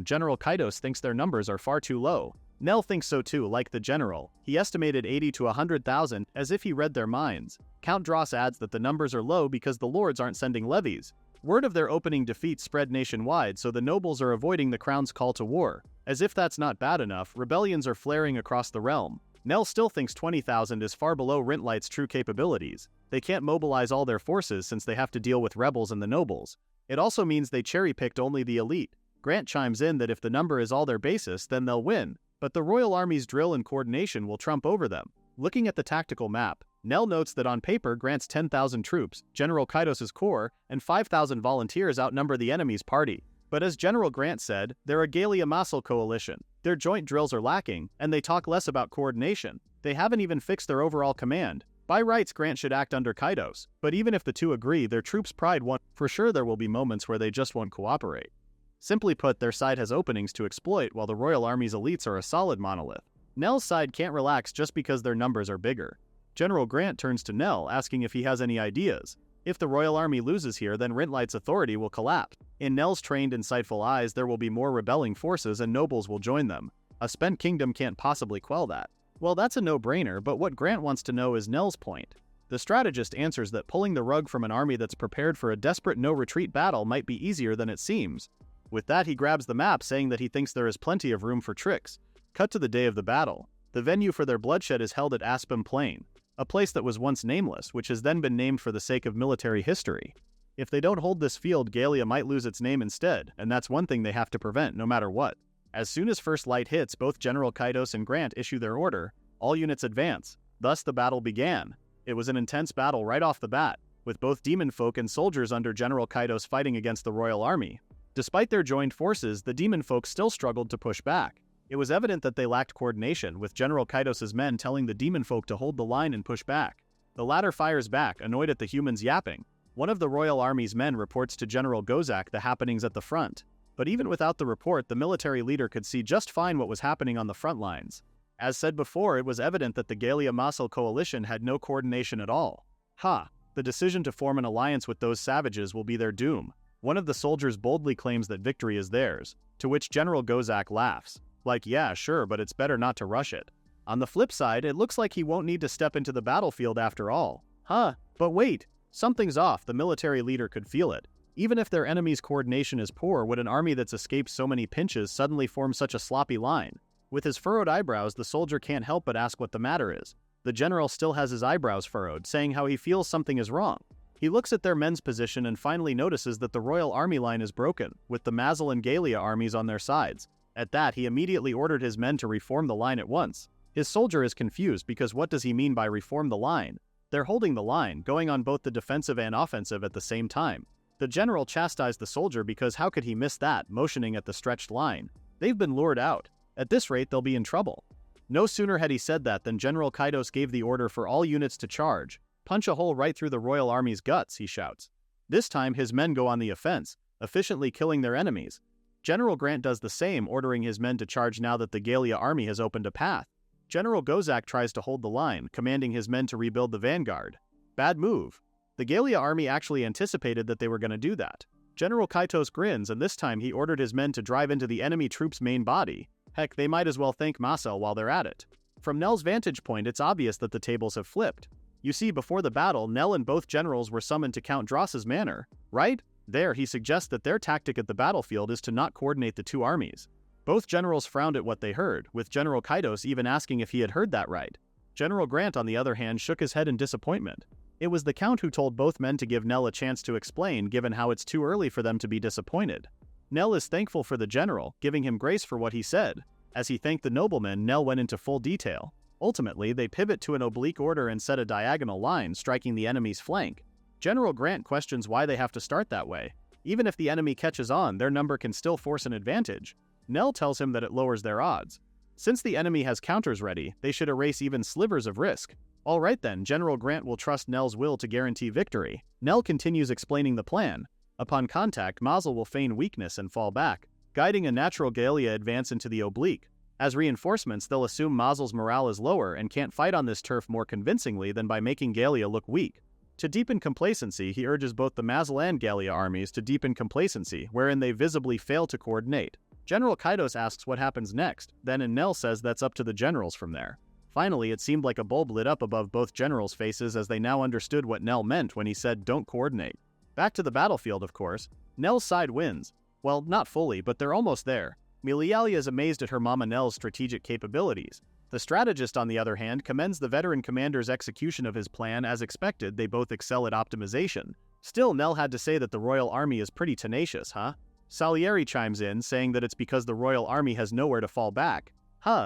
General Kaidos thinks their numbers are far too low. Nell thinks so too, like the general. He estimated 80 to 100,000, as if he read their minds. Count Dross adds that the numbers are low because the lords aren't sending levies. Word of their opening defeat spread nationwide, so the nobles are avoiding the crown's call to war. As if that's not bad enough, rebellions are flaring across the realm. Nell still thinks 20,000 is far below Rintlight's true capabilities. They can't mobilize all their forces since they have to deal with rebels and the nobles. It also means they cherry-picked only the elite. Grant chimes in that if the number is all their basis, then they'll win. But the royal army's drill and coordination will trump over them. Looking at the tactical map, Nell notes that on paper Grant's 10,000 troops, General Kaidos's corps, and 5,000 volunteers outnumber the enemy's party. But as General Grant said, they're a Galia-Massel coalition. Their joint drills are lacking, and they talk less about coordination. They haven't even fixed their overall command. By rights, Grant should act under Kaidos. But even if the two agree, their troops' pride won't. For sure there will be moments where they just won't cooperate. Simply put, their side has openings to exploit while the royal army's elites are a solid monolith. Nell's side can't relax just because their numbers are bigger. General Grant turns to Nell, asking if he has any ideas. If the royal army loses here, then Rintlight's authority will collapse. In Nell's trained, insightful eyes, there will be more rebelling forces and nobles will join them. A spent kingdom can't possibly quell that. Well, that's a no-brainer, but what Grant wants to know is Nell's point. The strategist answers that pulling the rug from an army that's prepared for a desperate no-retreat battle might be easier than it seems. With that, he grabs the map, saying that he thinks there is plenty of room for tricks. Cut to the day of the battle. The venue for their bloodshed is held at Aspen Plain, a place that was once nameless, which has then been named for the sake of military history. If they don't hold this field, Galia might lose its name instead, and that's one thing they have to prevent no matter what. As soon as first light hits, both General Kaidos and Grant issue their order. All units advance. Thus the battle began. It was an intense battle right off the bat, with both demon folk and soldiers under General Kaidos fighting against the royal army. Despite their joined forces, the demon folk still struggled to push back. It was evident that they lacked coordination, with General Kaidos's men telling the demon folk to hold the line and push back. The latter fires back, annoyed at the humans yapping. One of the royal army's men reports to General Gozak the happenings at the front. But even without the report, the military leader could see just fine what was happening on the front lines. As said before, it was evident that the Galia-Massel coalition had no coordination at all. The decision to form an alliance with those savages will be their doom. One of the soldiers boldly claims that victory is theirs, to which General Gozak laughs. Like, yeah, sure, but it's better not to rush it. On the flip side, it looks like he won't need to step into the battlefield after all. But wait, something's off. The military leader could feel it. Even if their enemy's coordination is poor, would an army that's escaped so many pinches suddenly form such a sloppy line? With his furrowed eyebrows, the soldier can't help but ask what the matter is. The general still has his eyebrows furrowed, saying how he feels something is wrong. He looks at their men's position and finally notices that the Royal Army line is broken, with the Mazal and Gallia armies on their sides. At that, he immediately ordered his men to reform the line at once. His soldier is confused because what does he mean by reform the line? They're holding the line, going on both the defensive and offensive at the same time. The general chastised the soldier because how could he miss that, motioning at the stretched line. They've been lured out. At this rate, they'll be in trouble. No sooner had he said that than General Kaitos gave the order for all units to charge. Punch a hole right through the Royal Army's guts, he shouts. This time, his men go on the offense, efficiently killing their enemies. General Grant does the same, ordering his men to charge now that the Gallia army has opened a path. General Gozak tries to hold the line, commanding his men to rebuild the vanguard. Bad move. The Gallia army actually anticipated that they were going to do that. General Kaitos grins, and this time he ordered his men to drive into the enemy troops' main body. Heck, they might as well thank Masel while they're at it. From Nell's vantage point, it's obvious that the tables have flipped. You see, before the battle, Nell and both generals were summoned to Count Dross's manor, right? There, he suggests that their tactic at the battlefield is to not coordinate the two armies. Both generals frowned at what they heard, with General Kaitos even asking if he had heard that right. General Grant, on the other hand, shook his head in disappointment. It was the Count who told both men to give Nell a chance to explain, given how it's too early for them to be disappointed. Nell is thankful for the general, giving him grace for what he said. As he thanked the nobleman, Nell went into full detail. Ultimately, they pivot to an oblique order and set a diagonal line, striking the enemy's flank. General Grant questions why they have to start that way. Even if the enemy catches on, their number can still force an advantage. Nell tells him that it lowers their odds. Since the enemy has counters ready, they should erase even slivers of risk. Alright then, General Grant will trust Nell's will to guarantee victory. Nell continues explaining the plan. Upon contact, Mazel will feign weakness and fall back, guiding a natural Gallia advance into the oblique. As reinforcements, they'll assume Mazel's morale is lower and can't fight on this turf more convincingly than by making Gallia look weak. To deepen complacency, he urges both the Mazel and Gallia armies to deepen complacency, wherein they visibly fail to coordinate. General Kaitos asks what happens next, then and Nell says that's up to the generals from there. Finally, it seemed like a bulb lit up above both generals' faces as they now understood what Nell meant when he said don't coordinate. Back to the battlefield, of course. Nell's side wins. Well, not fully, but they're almost there. Milialia is amazed at her mama Nell's strategic capabilities. The strategist, on the other hand, commends the veteran commander's execution of his plan. As expected, they both excel at optimization. Still, Nell had to say that the Royal Army is pretty tenacious, huh? Salieri chimes in, saying that it's because the Royal Army has nowhere to fall back.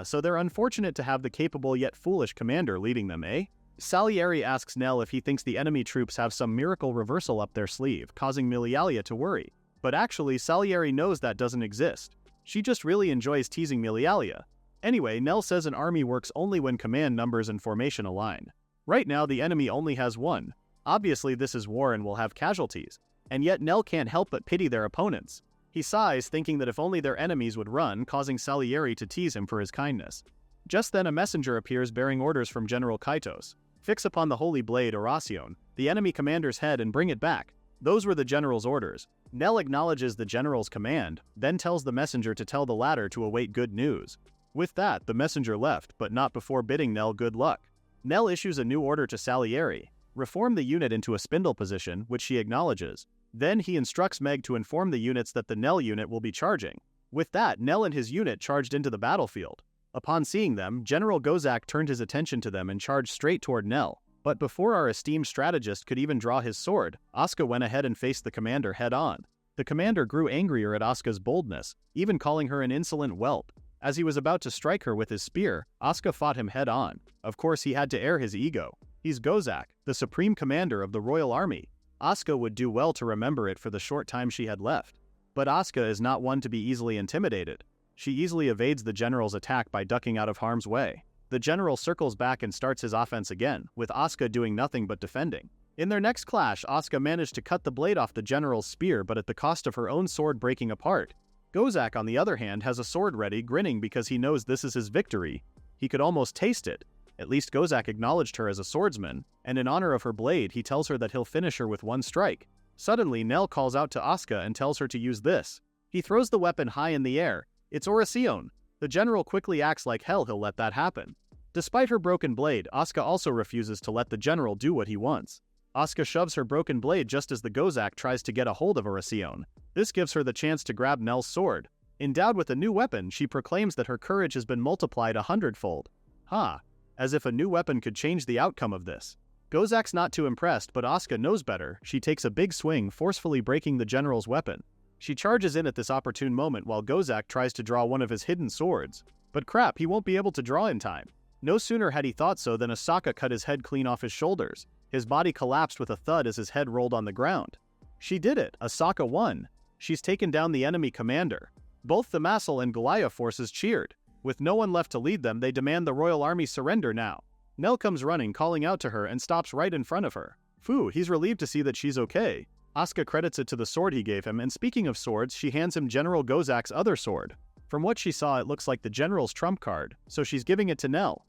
So they're unfortunate to have the capable yet foolish commander leading them, eh? Salieri asks Nell if he thinks the enemy troops have some miracle reversal up their sleeve, causing Milialia to worry. But actually, Salieri knows that doesn't exist. She just really enjoys teasing Milialia. Anyway, Nell says an army works only when command numbers and formation align. Right now, the enemy only has one. Obviously, this is war and will have casualties. And yet Nell can't help but pity their opponents. He sighs, thinking that if only their enemies would run, causing Salieri to tease him for his kindness. Just then a messenger appears bearing orders from General Kaitos. Fix upon the holy blade, Oracion, the enemy commander's head and bring it back. Those were the general's orders. Nell acknowledges the general's command, then tells the messenger to tell the latter to await good news. With that, the messenger left, but not before bidding Nell good luck. Nell issues a new order to Salieri. Reform the unit into a spindle position, which she acknowledges. Then he instructs Meg to inform the units that the Nell unit will be charging. With that, Nell and his unit charged into the battlefield. Upon seeing them, General Gozak turned his attention to them and charged straight toward Nell. But before our esteemed strategist could even draw his sword, Asuka went ahead and faced the commander head-on. The commander grew angrier at Asuka's boldness, even calling her an insolent whelp. As he was about to strike her with his spear, Asuka fought him head-on. Of course, he had to air his ego. He's Gozak, the supreme commander of the Royal Army. Asuka would do well to remember it for the short time she had left. But Asuka is not one to be easily intimidated. She easily evades the general's attack by ducking out of harm's way. The general circles back and starts his offense again, with Asuka doing nothing but defending. In their next clash, Asuka managed to cut the blade off the general's spear, but at the cost of her own sword breaking apart. Gozak, on the other hand, has a sword ready, grinning because he knows this is his victory. He could almost taste it. At least Gozak acknowledged her as a swordsman, and in honor of her blade, he tells her that he'll finish her with one strike. Suddenly, Nell calls out to Asuka and tells her to use this. He throws the weapon high in the air. It's Oracion. The general quickly acts like hell he'll let that happen. Despite her broken blade, Asuka also refuses to let the general do what he wants. Asuka shoves her broken blade just as the Gozak tries to get a hold of Oracion. This gives her the chance to grab Nell's sword. Endowed with a new weapon, she proclaims that her courage has been multiplied 100-fold. As if a new weapon could change the outcome of this. Gozak's not too impressed, but Asuka knows better. She takes a big swing, forcefully breaking the general's weapon. She charges in at this opportune moment while Gozak tries to draw one of his hidden swords. But crap, he won't be able to draw in time. No sooner had he thought so than Asaka cut his head clean off his shoulders. His body collapsed with a thud as his head rolled on the ground. She did it! Asaka won! She's taken down the enemy commander. Both the Masal and Goliath forces cheered. With no one left to lead them, they demand the royal army surrender now. Nell comes running, calling out to her, and stops right in front of her. Phew, he's relieved to see that she's okay. Asuka credits it to the sword he gave him, and speaking of swords, she hands him General Gozak's other sword. From what she saw, it looks like the general's trump card, so she's giving it to Nell.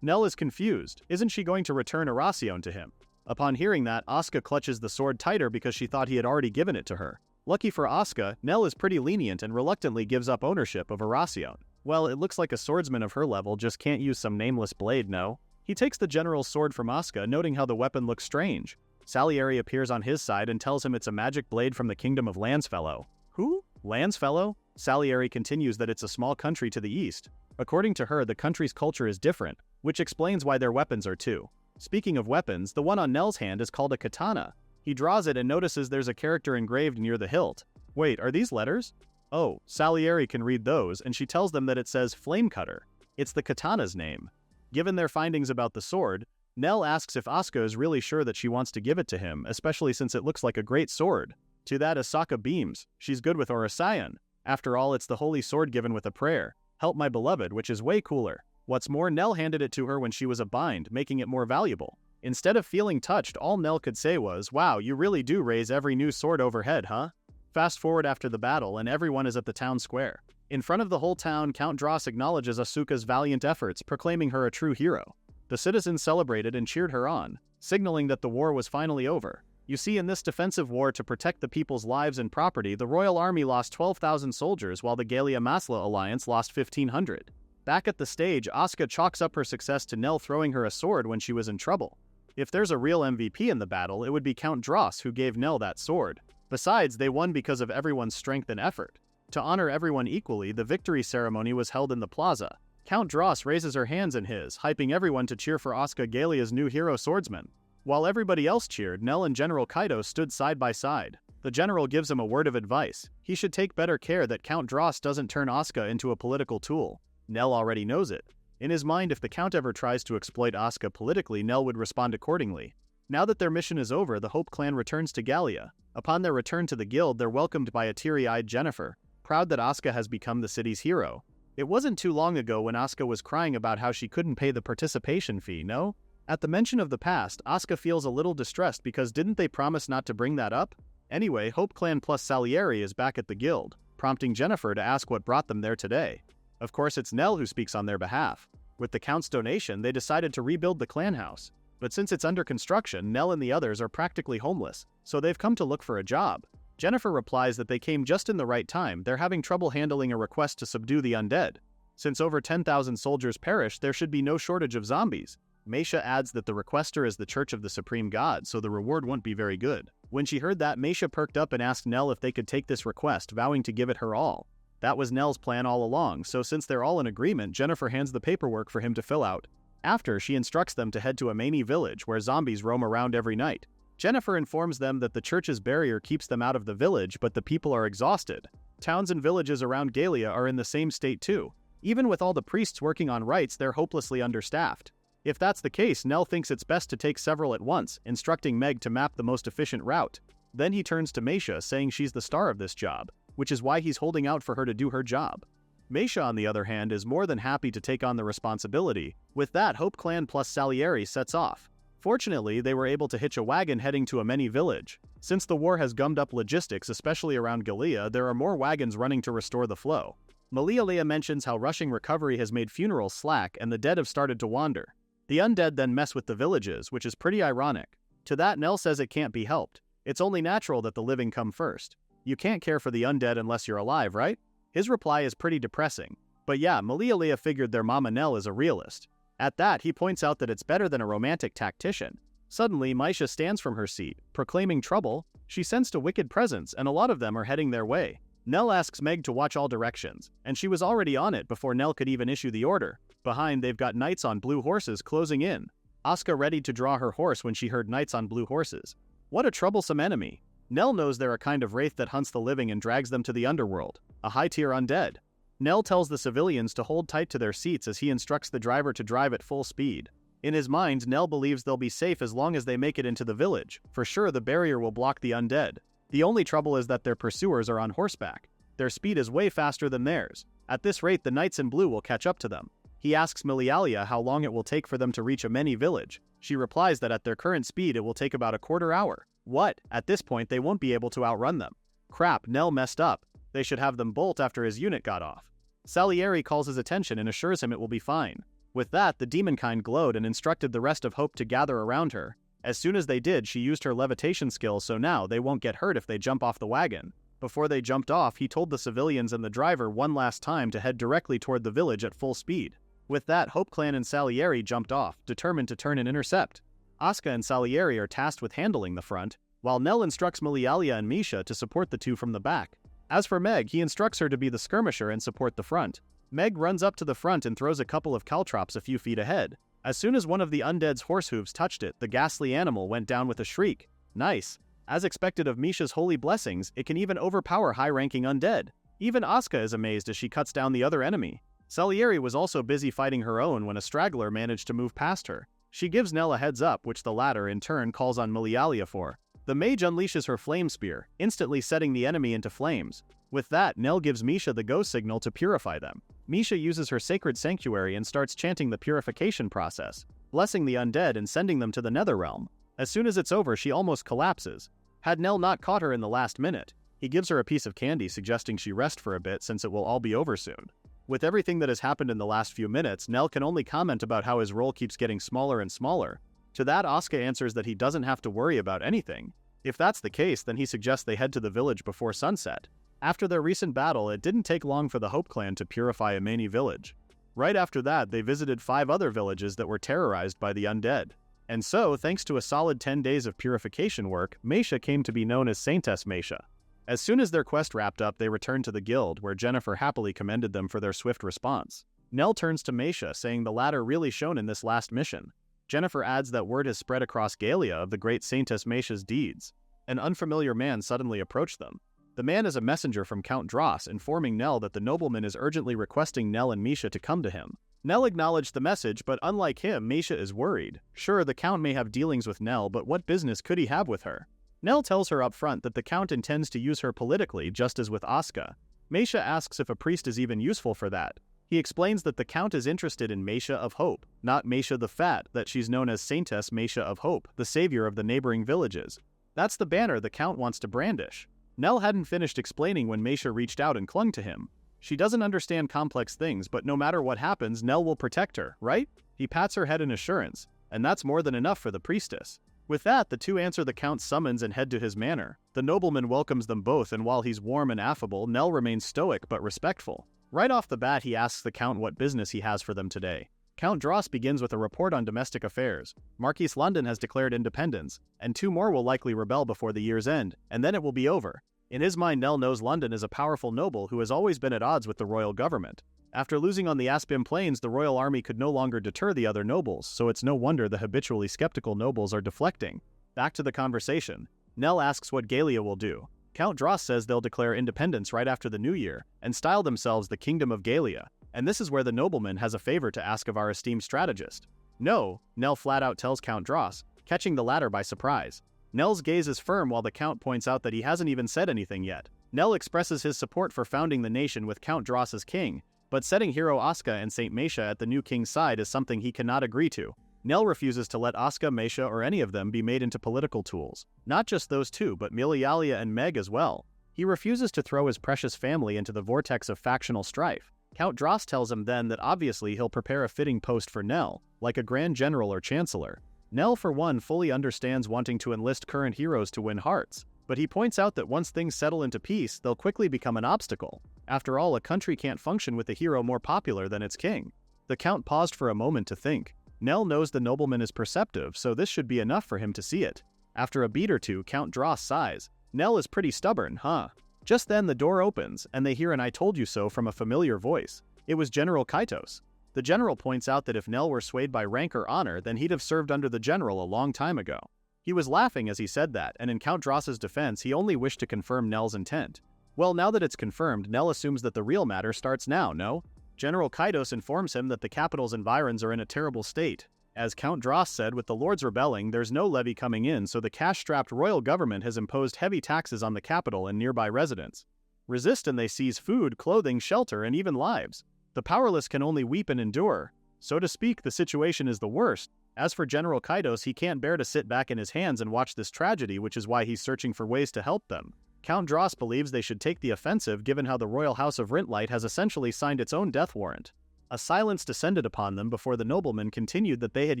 Nell is confused. Isn't she going to return Aracion to him? Upon hearing that, Asuka clutches the sword tighter because she thought he had already given it to her. Lucky for Asuka, Nell is pretty lenient and reluctantly gives up ownership of Aracion. Well, it looks like a swordsman of her level just can't use some nameless blade, no? He takes the general's sword from Asuka, noting how the weapon looks strange. Salieri appears on his side and tells him it's a magic blade from the kingdom of Landsfellow. Who? Landsfellow? Salieri continues that it's a small country to the east. According to her, the country's culture is different, which explains why their weapons are too. Speaking of weapons, the one on Nell's hand is called a katana. He draws it and notices there's a character engraved near the hilt. Wait, are these letters? Oh, Salieri can read those, and she tells them that it says Flamecutter. It's the katana's name. Given their findings about the sword, Nell asks if Asuka is really sure that she wants to give it to him, especially since it looks like a great sword. To that, Asaka beams. She's good with Orasayan. After all, it's the holy sword given with a prayer. Help my beloved, which is way cooler. What's more, Nell handed it to her when she was a bind, making it more valuable. Instead of feeling touched, all Nell could say was, "Wow, you really do raise every new sword overhead, huh?" Fast forward after the battle, and everyone is at the town square. In front of the whole town, Count Dross acknowledges Asuka's valiant efforts, proclaiming her a true hero. The citizens celebrated and cheered her on, signaling that the war was finally over. You see, in this defensive war to protect the people's lives and property, the royal army lost 12,000 soldiers while the Gallia-Masla alliance lost 1,500. Back at the stage, Asuka chalks up her success to Nell throwing her a sword when she was in trouble. If there's a real MVP in the battle, it would be Count Dross who gave Nell that sword. Besides, they won because of everyone's strength and effort. To honor everyone equally, the victory ceremony was held in the plaza. Count Dross raises her hands in his, hyping everyone to cheer for Asuka Gallia's new hero swordsman. While everybody else cheered, Nell and General Kaido stood side by side. The general gives him a word of advice. He should take better care that Count Dross doesn't turn Asuka into a political tool. Nell already knows it. In his mind, if the Count ever tries to exploit Asuka politically, Nell would respond accordingly. Now that their mission is over, the Hope clan returns to Gallia. Upon their return to the guild, they're welcomed by a teary-eyed Jennifer, proud that Asuka has become the city's hero. It wasn't too long ago when Asuka was crying about how she couldn't pay the participation fee, no? At the mention of the past, Asuka feels a little distressed because didn't they promise not to bring that up? Anyway, Hope Clan plus Salieri is back at the guild, prompting Jennifer to ask what brought them there today. Of course, it's Nell who speaks on their behalf. With the Count's donation, they decided to rebuild the clan house. But since it's under construction, Nell and the others are practically homeless, so they've come to look for a job. Jennifer replies that they came just in the right time. They're having trouble handling a request to subdue the undead. Since over 10,000 soldiers perished, there should be no shortage of zombies. Meisha adds that the requester is the Church of the Supreme God, so the reward won't be very good. When she heard that, Meisha perked up and asked Nell if they could take this request, vowing to give it her all. That was Nell's plan all along, so since they're all in agreement, Jennifer hands the paperwork for him to fill out. After, she instructs them to head to a Mani village where zombies roam around every night. Jennifer informs them that the church's barrier keeps them out of the village, but the people are exhausted. Towns and villages around Gallia are in the same state too. Even with all the priests working on rites, they're hopelessly understaffed. If that's the case, Nell thinks it's best to take several at once, instructing Meg to map the most efficient route. Then he turns to Meisha, saying she's the star of this job, which is why he's holding out for her to do her job. Meisha, on the other hand, is more than happy to take on the responsibility. With that, Hope Clan plus Salieri sets off. Fortunately, they were able to hitch a wagon heading to a Mani village. Since the war has gummed up logistics, especially around Gallia, there are more wagons running to restore the flow. Malialea mentions how rushing recovery has made funerals slack and the dead have started to wander. The undead then mess with the villages, which is pretty ironic. To that, Nell says it can't be helped. It's only natural that the living come first. You can't care for the undead unless you're alive, right? His reply is pretty depressing. But yeah, Malialea figured their mama Nell is a realist. At that, he points out that it's better than a romantic tactician. Suddenly, Meisha stands from her seat, proclaiming trouble. She sensed a wicked presence, and a lot of them are heading their way. Nell asks Meg to watch all directions, and she was already on it before Nell could even issue the order. Behind, they've got knights on blue horses closing in. Asuka readied to draw her horse when she heard knights on blue horses. What a troublesome enemy. Nell knows they're a kind of wraith that hunts the living and drags them to the underworld, a high-tier undead. Nell tells the civilians to hold tight to their seats as he instructs the driver to drive at full speed. In his mind, Nell believes they'll be safe as long as they make it into the village. For sure, the barrier will block the undead. The only trouble is that their pursuers are on horseback. Their speed is way faster than theirs. At this rate, the knights in blue will catch up to them. He asks Milialia how long it will take for them to reach Ameni village. She replies that at their current speed it will take about a quarter hour. What? At this point they won't be able to outrun them. Crap, Nell messed up. They should have them bolt after his unit got off. Salieri calls his attention and assures him it will be fine. With that, the demonkind glowed and instructed the rest of Hope to gather around her. As soon as they did, she used her levitation skill, so now they won't get hurt if they jump off the wagon. Before they jumped off, he told the civilians and the driver one last time to head directly toward the village at full speed. With that, Hope Clan and Salieri jumped off, determined to turn and intercept. Asuka and Salieri are tasked with handling the front, while Nell instructs Milialia and Misha to support the two from the back. As for Meg, he instructs her to be the skirmisher and support the front. Meg runs up to the front and throws a couple of caltrops a few feet ahead. As soon as one of the undead's horse hooves touched it, the ghastly animal went down with a shriek. Nice. As expected of Misha's holy blessings, it can even overpower high-ranking undead. Even Asuka is amazed as she cuts down the other enemy. Salieri was also busy fighting her own when a straggler managed to move past her. She gives Nell a heads up, which the latter in turn calls on Milialia for. The mage unleashes her flame spear, instantly setting the enemy into flames. With that, Nell gives Misha the go signal to purify them. Misha uses her sacred sanctuary and starts chanting the purification process, blessing the undead and sending them to the Netherrealm. As soon as it's over, she almost collapses. Had Nell not caught her in the last minute, he gives her a piece of candy suggesting she rest for a bit since it will all be over soon. With everything that has happened in the last few minutes, Nell can only comment about how his role keeps getting smaller and smaller. To that, Asuka answers that he doesn't have to worry about anything. If that's the case, then he suggests they head to the village before sunset. After their recent battle, it didn't take long for the Hope Clan to purify Ameni village. Right after that, they visited 5 other villages that were terrorized by the undead. And so, thanks to a solid 10 days of purification work, Meisha came to be known as Saintess Meisha. As soon as their quest wrapped up, they returned to the guild, where Jennifer happily commended them for their swift response. Nell turns to Meisha, saying the latter really shone in this last mission. Jennifer adds that word has spread across Galia of the great Saintess Meisha's deeds. An unfamiliar man suddenly approached them. The man is a messenger from Count Dross, informing Nell that the nobleman is urgently requesting Nell and Misha to come to him. Nell acknowledged the message, but unlike him, Misha is worried. Sure, the Count may have dealings with Nell, but what business could he have with her? Nell tells her up front that the Count intends to use her politically, just as with Asuka. Meisha asks if a priest is even useful for that. He explains that the Count is interested in Meisha of Hope, not Meisha the Fat, that she's known as Saintess Meisha of Hope, the savior of the neighboring villages. That's the banner the Count wants to brandish. Nell hadn't finished explaining when Meisha reached out and clung to him. She doesn't understand complex things, but no matter what happens, Nell will protect her, right? He pats her head in assurance, and that's more than enough for the priestess. With that, the two answer the Count's summons and head to his manor. The nobleman welcomes them both, and while he's warm and affable, Nell remains stoic but respectful. Right off the bat, he asks the Count what business he has for them today. Count Dross begins with a report on domestic affairs. Marquis London has declared independence, and 2 more will likely rebel before the year's end, and then it will be over. In his mind, Nell knows London is a powerful noble who has always been at odds with the royal government. After losing on the Aspim Plains, the royal army could no longer deter the other nobles, so it's no wonder the habitually skeptical nobles are deflecting. Back to the conversation. Nell asks what Galia will do. Count Dross says they'll declare independence right after the new year, and style themselves the Kingdom of Galia, and this is where the nobleman has a favor to ask of our esteemed strategist. No, Nell flat out tells Count Dross, catching the latter by surprise. Nell's gaze is firm while the Count points out that he hasn't even said anything yet. Nell expresses his support for founding the nation with Count Dross as king, but setting hero Asuka and Saint Meisha at the new king's side is something he cannot agree to. Nell refuses to let Asuka, Meisha, or any of them be made into political tools. Not just those two, but Milialia and Meg as well. He refuses to throw his precious family into the vortex of factional strife. Count Dross tells him then that obviously he'll prepare a fitting post for Nell, like a Grand General or Chancellor. Nell, for one, fully understands wanting to enlist current heroes to win hearts, but he points out that once things settle into peace, they'll quickly become an obstacle. After all, a country can't function with a hero more popular than its king. The Count paused for a moment to think. Nell knows the nobleman is perceptive, so this should be enough for him to see it. After a beat or two, Count Dross sighs. Nell is pretty stubborn, huh? Just then the door opens, and they hear an "I told you so" from a familiar voice. It was General Kaitos. The general points out that if Nell were swayed by rank or honor, then he'd have served under the general a long time ago. He was laughing as he said that, and in Count Dross's defense he only wished to confirm Nell's intent. Well, now that it's confirmed, Nell assumes that the real matter starts now, no? General Kaitos informs him that the capital's environs are in a terrible state. As Count Dross said, with the lords rebelling, there's no levy coming in, so the cash-strapped royal government has imposed heavy taxes on the capital and nearby residents. Resist and they seize food, clothing, shelter, and even lives. The powerless can only weep and endure. So to speak, the situation is the worst. As for General Kaitos, he can't bear to sit back in his hands and watch this tragedy, which is why he's searching for ways to help them. Count Dross believes they should take the offensive given how the royal house of Rintlight has essentially signed its own death warrant. A silence descended upon them before the noblemen continued that they had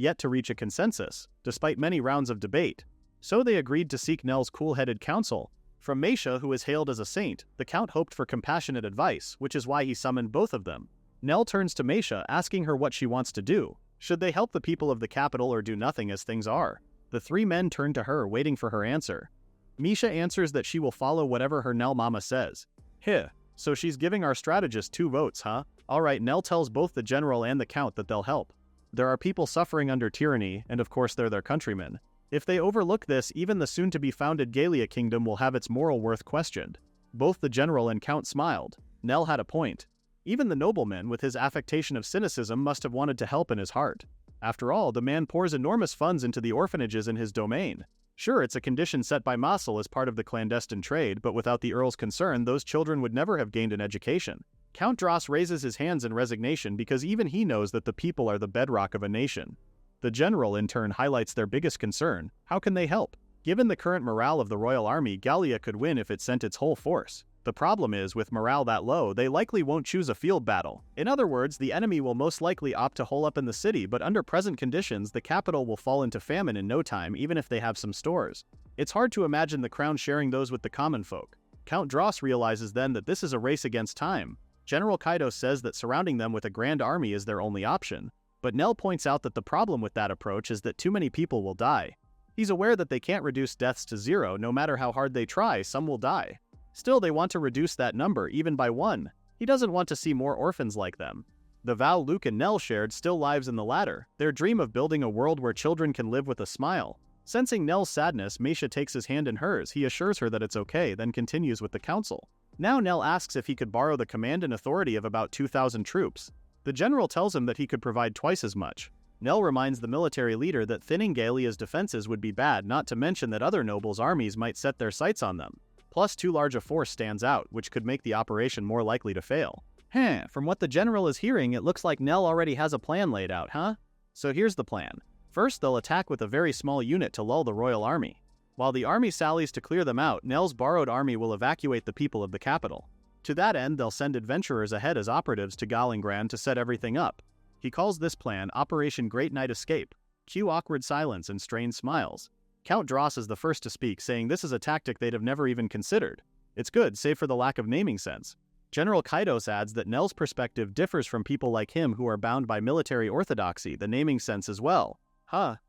yet to reach a consensus, despite many rounds of debate. So they agreed to seek Nell's cool-headed counsel. From Meisha, who is hailed as a saint, the Count hoped for compassionate advice, which is why he summoned both of them. Nell turns to Meisha, asking her what she wants to do. Should they help the people of the capital or do nothing as things are? The three men turn to her, waiting for her answer. Meisha answers that she will follow whatever her Nell mama says. So she's giving our strategist 2 votes, huh? Alright, Nell tells both the general and the count that they'll help. There are people suffering under tyranny, and of course they're their countrymen. If they overlook this, even the soon-to-be-founded Galia kingdom will have its moral worth questioned. Both the general and count smiled. Nell had a point. Even the nobleman, with his affectation of cynicism, must have wanted to help in his heart. After all, the man pours enormous funds into the orphanages in his domain. Sure, it's a condition set by Mossel as part of the clandestine trade, but without the Earl's concern, those children would never have gained an education. Count Dross raises his hands in resignation because even he knows that the people are the bedrock of a nation. The general, in turn, highlights their biggest concern: how can they help? Given the current morale of the royal army, Gallia could win if it sent its whole force. The problem is, with morale that low, they likely won't choose a field battle. In other words, the enemy will most likely opt to hole up in the city, but under present conditions, the capital will fall into famine in no time, even if they have some stores. It's hard to imagine the crown sharing those with the common folk. Count Dross realizes then that this is a race against time. General Kaitos says that surrounding them with a grand army is their only option, but Nell points out that the problem with that approach is that too many people will die. He's aware that they can't reduce deaths to 0, no matter how hard they try, some will die. Still, they want to reduce that number, even by 1. He doesn't want to see more orphans like them. The vow Luke and Nell shared still lives in the latter, their dream of building a world where children can live with a smile. Sensing Nell's sadness, Meisha takes his hand in hers. He assures her that it's okay, then continues with the council. Now Nell asks if he could borrow the command and authority of about 2,000 troops. The general tells him that he could provide twice as much. Nell reminds the military leader that thinning Galia's defenses would be bad, not to mention that other nobles' armies might set their sights on them. Plus, too large a force stands out, which could make the operation more likely to fail. From what the general is hearing, it looks like Nell already has a plan laid out, huh? So here's the plan. First, they'll attack with a very small unit to lull the royal army. While the army sallies to clear them out, Nell's borrowed army will evacuate the people of the capital. To that end, they'll send adventurers ahead as operatives to Galingrand to set everything up. He calls this plan Operation Great Night Escape. Cue awkward silence and strained smiles. Count Dross is the first to speak, saying this is a tactic they'd have never even considered. It's good, save for the lack of naming sense. General Kaitos adds that Nell's perspective differs from people like him who are bound by military orthodoxy, the naming sense as well.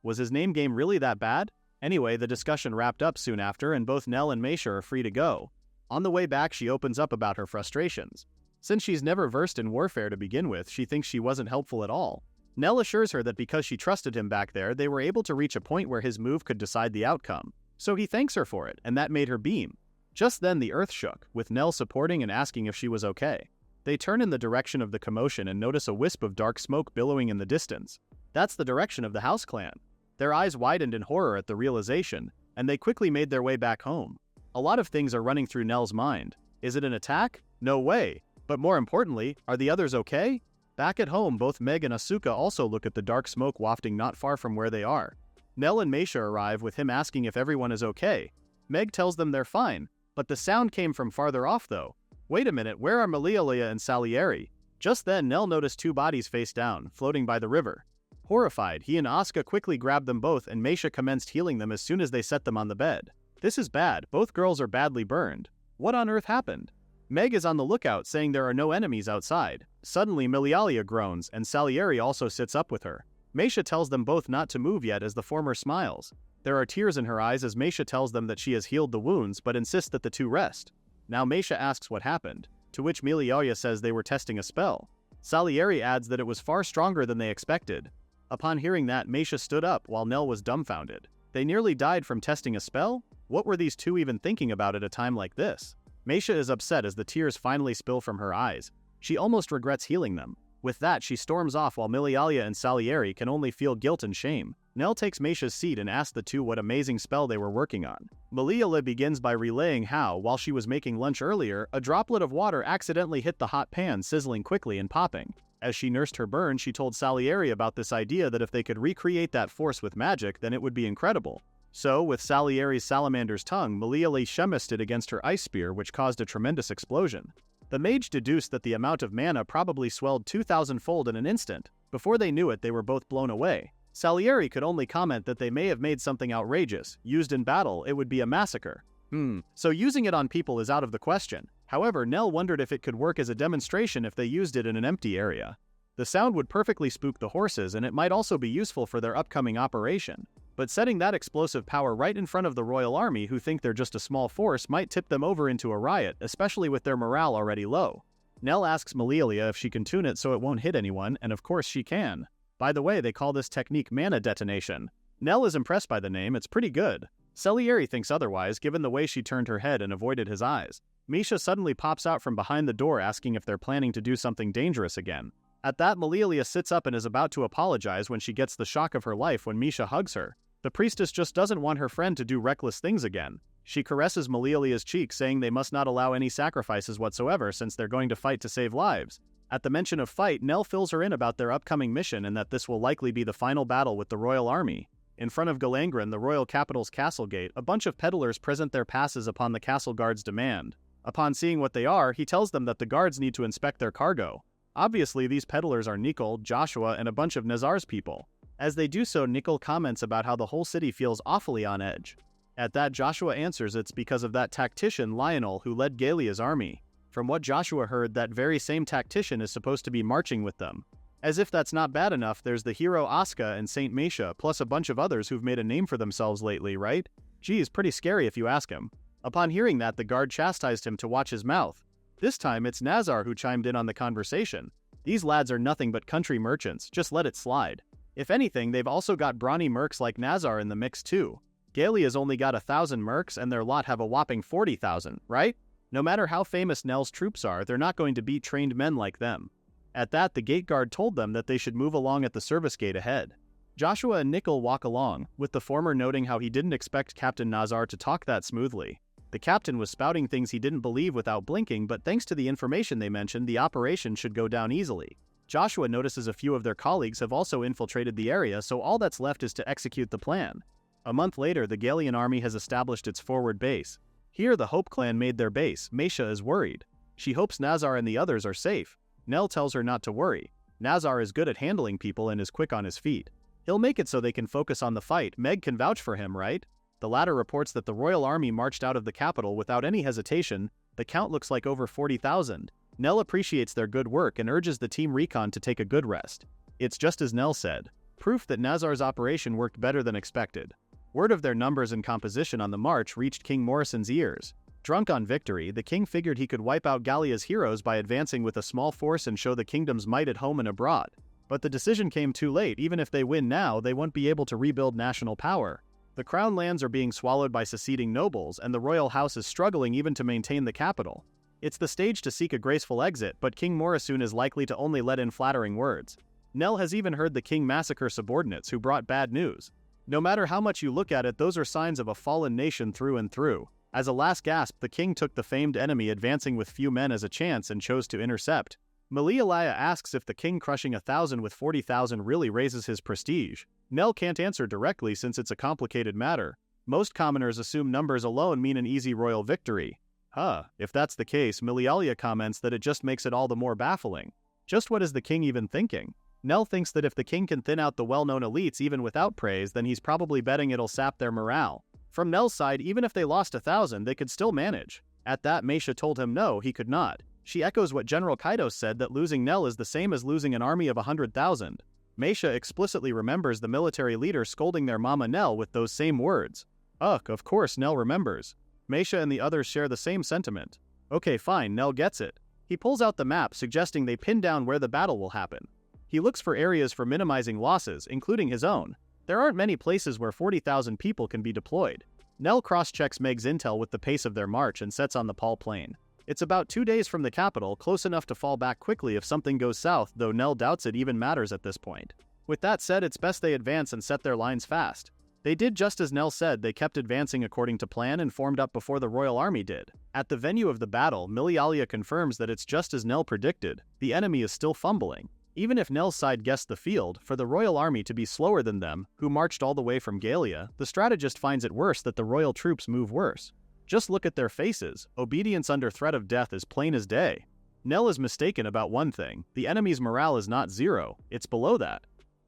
Was his name game really that bad? Anyway, the discussion wrapped up soon after, and both Nell and Meisha are free to go. On the way back, she opens up about her frustrations. Since she's never versed in warfare to begin with, she thinks she wasn't helpful at all. Nell assures her that because she trusted him back there, they were able to reach a point where his move could decide the outcome. So he thanks her for it, and that made her beam. Just then the earth shook, with Nell supporting and asking if she was okay. They turn in the direction of the commotion and notice a wisp of dark smoke billowing in the distance. That's the direction of the House clan. Their eyes widened in horror at the realization, and they quickly made their way back home. A lot of things are running through Nell's mind. Is it an attack? No way. But more importantly, are the others okay? Back at home, both Meg and Asuka also look at the dark smoke wafting not far from where they are. Nell and Meisha arrive with him asking if everyone is okay. Meg tells them they're fine, but the sound came from farther off though. Wait a minute, where are Malialia and Salieri? Just then, Nell noticed 2 bodies face down, floating by the river. Horrified, he and Asuka quickly grabbed them both and Meisha commenced healing them as soon as they set them on the bed. This is bad, both girls are badly burned. What on earth happened? Meg is on the lookout, saying there are no enemies outside. Suddenly, Malialia groans, and Salieri also sits up with her. Meisha tells them both not to move yet as the former smiles. There are tears in her eyes as Meisha tells them that she has healed the wounds but insists that the 2 rest. Now Meisha asks what happened, to which Milialia says they were testing a spell. Salieri adds that it was far stronger than they expected. Upon hearing that, Meisha stood up while Nell was dumbfounded. They nearly died from testing a spell? What were these two even thinking about at a time like this? Meisha is upset as the tears finally spill from her eyes. She almost regrets healing them. With that, she storms off while Milialia and Salieri can only feel guilt and shame. Nell takes Meisha's seat and asks the two what amazing spell they were working on. Milialia begins by relaying how, while she was making lunch earlier, a droplet of water accidentally hit the hot pan, sizzling quickly and popping. As she nursed her burn, she told Salieri about this idea that if they could recreate that force with magic, then it would be incredible. So, with Salieri's salamander's tongue, Milialia chemisted it against her ice spear, which caused a tremendous explosion. The mage deduced that the amount of mana probably swelled 2,000-fold in an instant. Before they knew it, they were both blown away. Salieri could only comment that they may have made something outrageous. Used in battle, it would be a massacre. So using it on people is out of the question. However, Nell wondered if it could work as a demonstration if they used it in an empty area. The sound would perfectly spook the horses, and it might also be useful for their upcoming operation. But setting that explosive power right in front of the royal army who think they're just a small force might tip them over into a riot, especially with their morale already low. Nell asks Milialia if she can tune it so it won't hit anyone, and of course she can. By the way, they call this technique mana detonation. Nell is impressed by the name, it's pretty good. Salieri thinks otherwise given the way she turned her head and avoided his eyes. Meisha suddenly pops out from behind the door asking if they're planning to do something dangerous again. At that, Milialia sits up and is about to apologize when she gets the shock of her life when Meisha hugs her. The priestess just doesn't want her friend to do reckless things again. She caresses Milialia's cheek, saying they must not allow any sacrifices whatsoever since they're going to fight to save lives. At the mention of fight, Nell fills her in about their upcoming mission and that this will likely be the final battle with the royal army. In front of Galangren, the royal capital's castle gate, a bunch of peddlers present their passes upon the castle guard's demand. Upon seeing what they are, he tells them that the guards need to inspect their cargo. Obviously, these peddlers are Nicol, Joshua, and a bunch of Nazar's people. As they do so, Nicol comments about how the whole city feels awfully on edge. At that, Joshua answers it's because of that tactician Lionel who led Galia's army. From what Joshua heard, that very same tactician is supposed to be marching with them. As if that's not bad enough, there's the hero Aska and Saint Meisha, plus a bunch of others who've made a name for themselves lately, right? Geez, pretty scary if you ask him. Upon hearing that, the guard chastised him to watch his mouth. This time, it's Nazar who chimed in on the conversation. These lads are nothing but country merchants, just let it slide. If anything, they've also got brawny mercs like Nazar in the mix too. Galia's only got 1,000 mercs and their lot have a whopping 40,000, right? No matter how famous Nell's troops are, they're not going to beat trained men like them. At that, the gate guard told them that they should move along at the service gate ahead. Joshua and Nicol walk along, with the former noting how he didn't expect Captain Nazar to talk that smoothly. The captain was spouting things he didn't believe without blinking, but thanks to the information they mentioned, the operation should go down easily. Joshua notices a few of their colleagues have also infiltrated the area, so all that's left is to execute the plan. A month later, the Galian army has established its forward base. Here, the Hope clan made their base. Meisha is worried. She hopes Nazar and the others are safe. Nell tells her not to worry. Nazar is good at handling people and is quick on his feet. He'll make it so they can focus on the fight. Meg can vouch for him, right? The latter reports that the royal army marched out of the capital without any hesitation. The count looks like over 40,000. Nell appreciates their good work and urges the team recon to take a good rest. It's just as Nell said. Proof that Nazar's operation worked better than expected. Word of their numbers and composition on the march reached King Morrison's ears. Drunk on victory, the king figured he could wipe out Gallia's heroes by advancing with a small force and show the kingdom's might at home and abroad. But the decision came too late. Even if they win now, they won't be able to rebuild national power. The crown lands are being swallowed by seceding nobles, and the royal house is struggling even to maintain the capital. It's the stage to seek a graceful exit, but King Morrisoon is likely to only let in flattering words. Nell has even heard the king massacre subordinates who brought bad news. No matter how much you look at it, those are signs of a fallen nation through and through. As a last gasp, the king took the famed enemy advancing with few men as a chance and chose to intercept. Milialia asks if the king crushing 1,000 with 40,000 really raises his prestige. Nell can't answer directly since it's a complicated matter. Most commoners assume numbers alone mean an easy royal victory. If that's the case, Milialia comments that it just makes it all the more baffling. Just what is the king even thinking? Nell thinks that if the king can thin out the well-known elites even without praise, then he's probably betting it'll sap their morale. From Nell's side, even if they lost 1,000, they could still manage. At that, Meisha told him no, he could not. She echoes what General Kaidos said, that losing Nell is the same as losing an army of 100,000. Meisha explicitly remembers the military leader scolding their mama Nell with those same words. Of course Nell remembers. Meisha and the others share the same sentiment. Okay, fine, Nell gets it. He pulls out the map, suggesting they pin down where the battle will happen. He looks for areas for minimizing losses, including his own. There aren't many places where 40,000 people can be deployed. Nell cross-checks Meg's intel with the pace of their march and sets on the Paul Plain. It's about 2 days from the capital, close enough to fall back quickly if something goes south, though Nell doubts it even matters at this point. With that said, it's best they advance and set their lines fast. They did just as Nell said. They kept advancing according to plan and formed up before the royal army did. At the venue of the battle, Milialia confirms that it's just as Nell predicted. The enemy is still fumbling. Even if Nell's side guessed the field, for the royal army to be slower than them, who marched all the way from Gallia, the strategist finds it worse that the royal troops move worse. Just look at their faces. Obedience under threat of death is plain as day. Nell is mistaken about one thing. The enemy's morale is not zero, it's below that.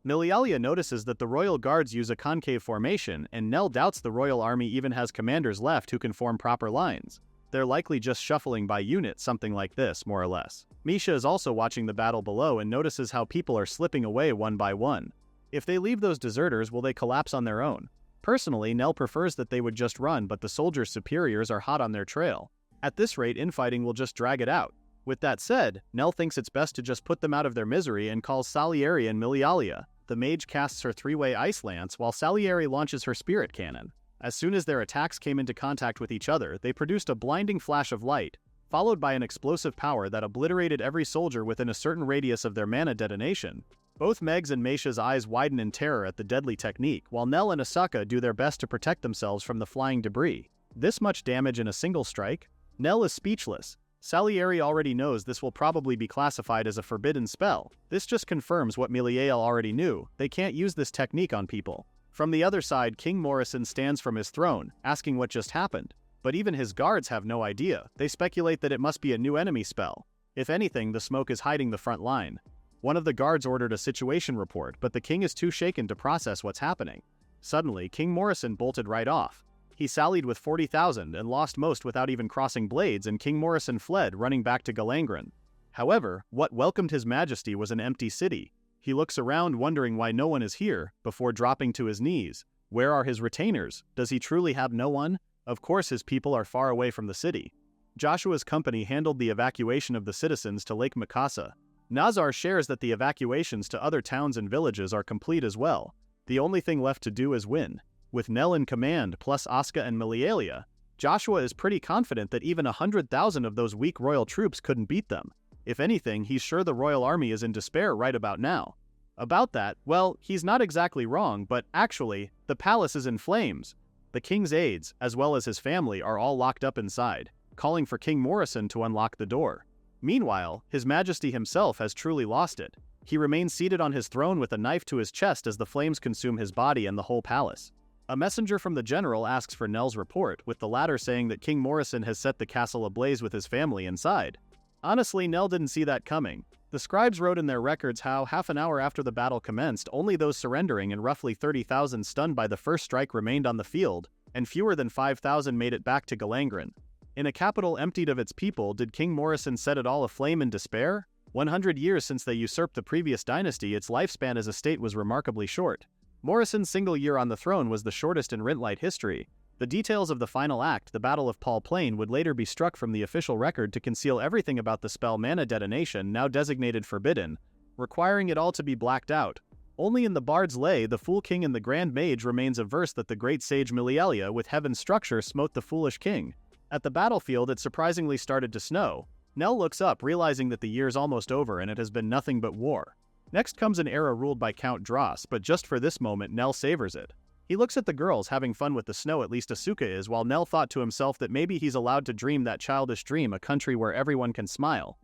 Milialia notices that the royal guards use a concave formation, and Nell doubts the royal army even has commanders left who can form proper lines. They're likely just shuffling by unit, something like this, more or less. Misha is also watching the battle below and notices how people are slipping away one by one. If they leave those deserters, will they collapse on their own? Personally, Nell prefers that they would just run, but the soldiers' superiors are hot on their trail. At this rate, infighting will just drag it out. With that said, Nell thinks it's best to just put them out of their misery and calls Salieri and Milialia. The mage casts her three-way ice lance while Salieri launches her spirit cannon. As soon as their attacks came into contact with each other, they produced a blinding flash of light, followed by an explosive power that obliterated every soldier within a certain radius of their mana detonation. Both Meg's and Meisha's eyes widen in terror at the deadly technique, while Nell and Asaka do their best to protect themselves from the flying debris. This much damage in a single strike? Nell is speechless. Salieri already knows this will probably be classified as a forbidden spell. This just confirms what Miliael already knew. They can't use this technique on people. From the other side, King Morrison stands from his throne, asking what just happened. But even his guards have no idea. They speculate that it must be a new enemy spell. If anything, the smoke is hiding the front line. One of the guards ordered a situation report, but the king is too shaken to process what's happening. Suddenly, King Morrison bolted right off. He sallied with 40,000 and lost most without even crossing blades, and King Morrison fled, running back to Galangren. However, what welcomed his majesty was an empty city. He looks around wondering why no one is here, before dropping to his knees. Where are his retainers? Does he truly have no one? Of course his people are far away from the city. Joshua's company handled the evacuation of the citizens to Lake Mikasa. Nazar shares that the evacuations to other towns and villages are complete as well. The only thing left to do is win. With Nell in command, plus Asuka and Milialia, Joshua is pretty confident that even 100,000 of those weak royal troops couldn't beat them. If anything, he's sure the royal army is in despair right about now. About that, well, he's not exactly wrong, but actually, the palace is in flames. The king's aides, as well as his family, are all locked up inside, calling for King Morrison to unlock the door. Meanwhile, His Majesty himself has truly lost it. He remains seated on his throne with a knife to his chest as the flames consume his body and the whole palace. A messenger from the general asks for Nell's report, with the latter saying that King Morrison has set the castle ablaze with his family inside. Honestly, Nell didn't see that coming. The scribes wrote in their records how, half an hour after the battle commenced, only those surrendering and roughly 30,000 stunned by the first strike remained on the field, and fewer than 5,000 made it back to Galangren. In a capital emptied of its people, did King Morrison set it all aflame in despair? 100 years since they usurped the previous dynasty, its lifespan as a state was remarkably short. Morrison's single year on the throne was the shortest in Rintlight history. The details of the final act, the Battle of Paul Plain, would later be struck from the official record to conceal everything about the spell mana detonation, now designated forbidden, requiring it all to be blacked out. Only in the Bard's Lay, the Fool King and the Grand Mage remains a verse that the great sage Milialia with heaven's structure smote the foolish king. At the battlefield, it surprisingly started to snow. Nell looks up, realizing that the year's almost over and it has been nothing but war. Next comes an era ruled by Count Dross, but just for this moment, Nell savors it. He looks at the girls having fun with the snow, at least Asuka is, while Nell thought to himself that maybe he's allowed to dream that childish dream, a country where everyone can smile.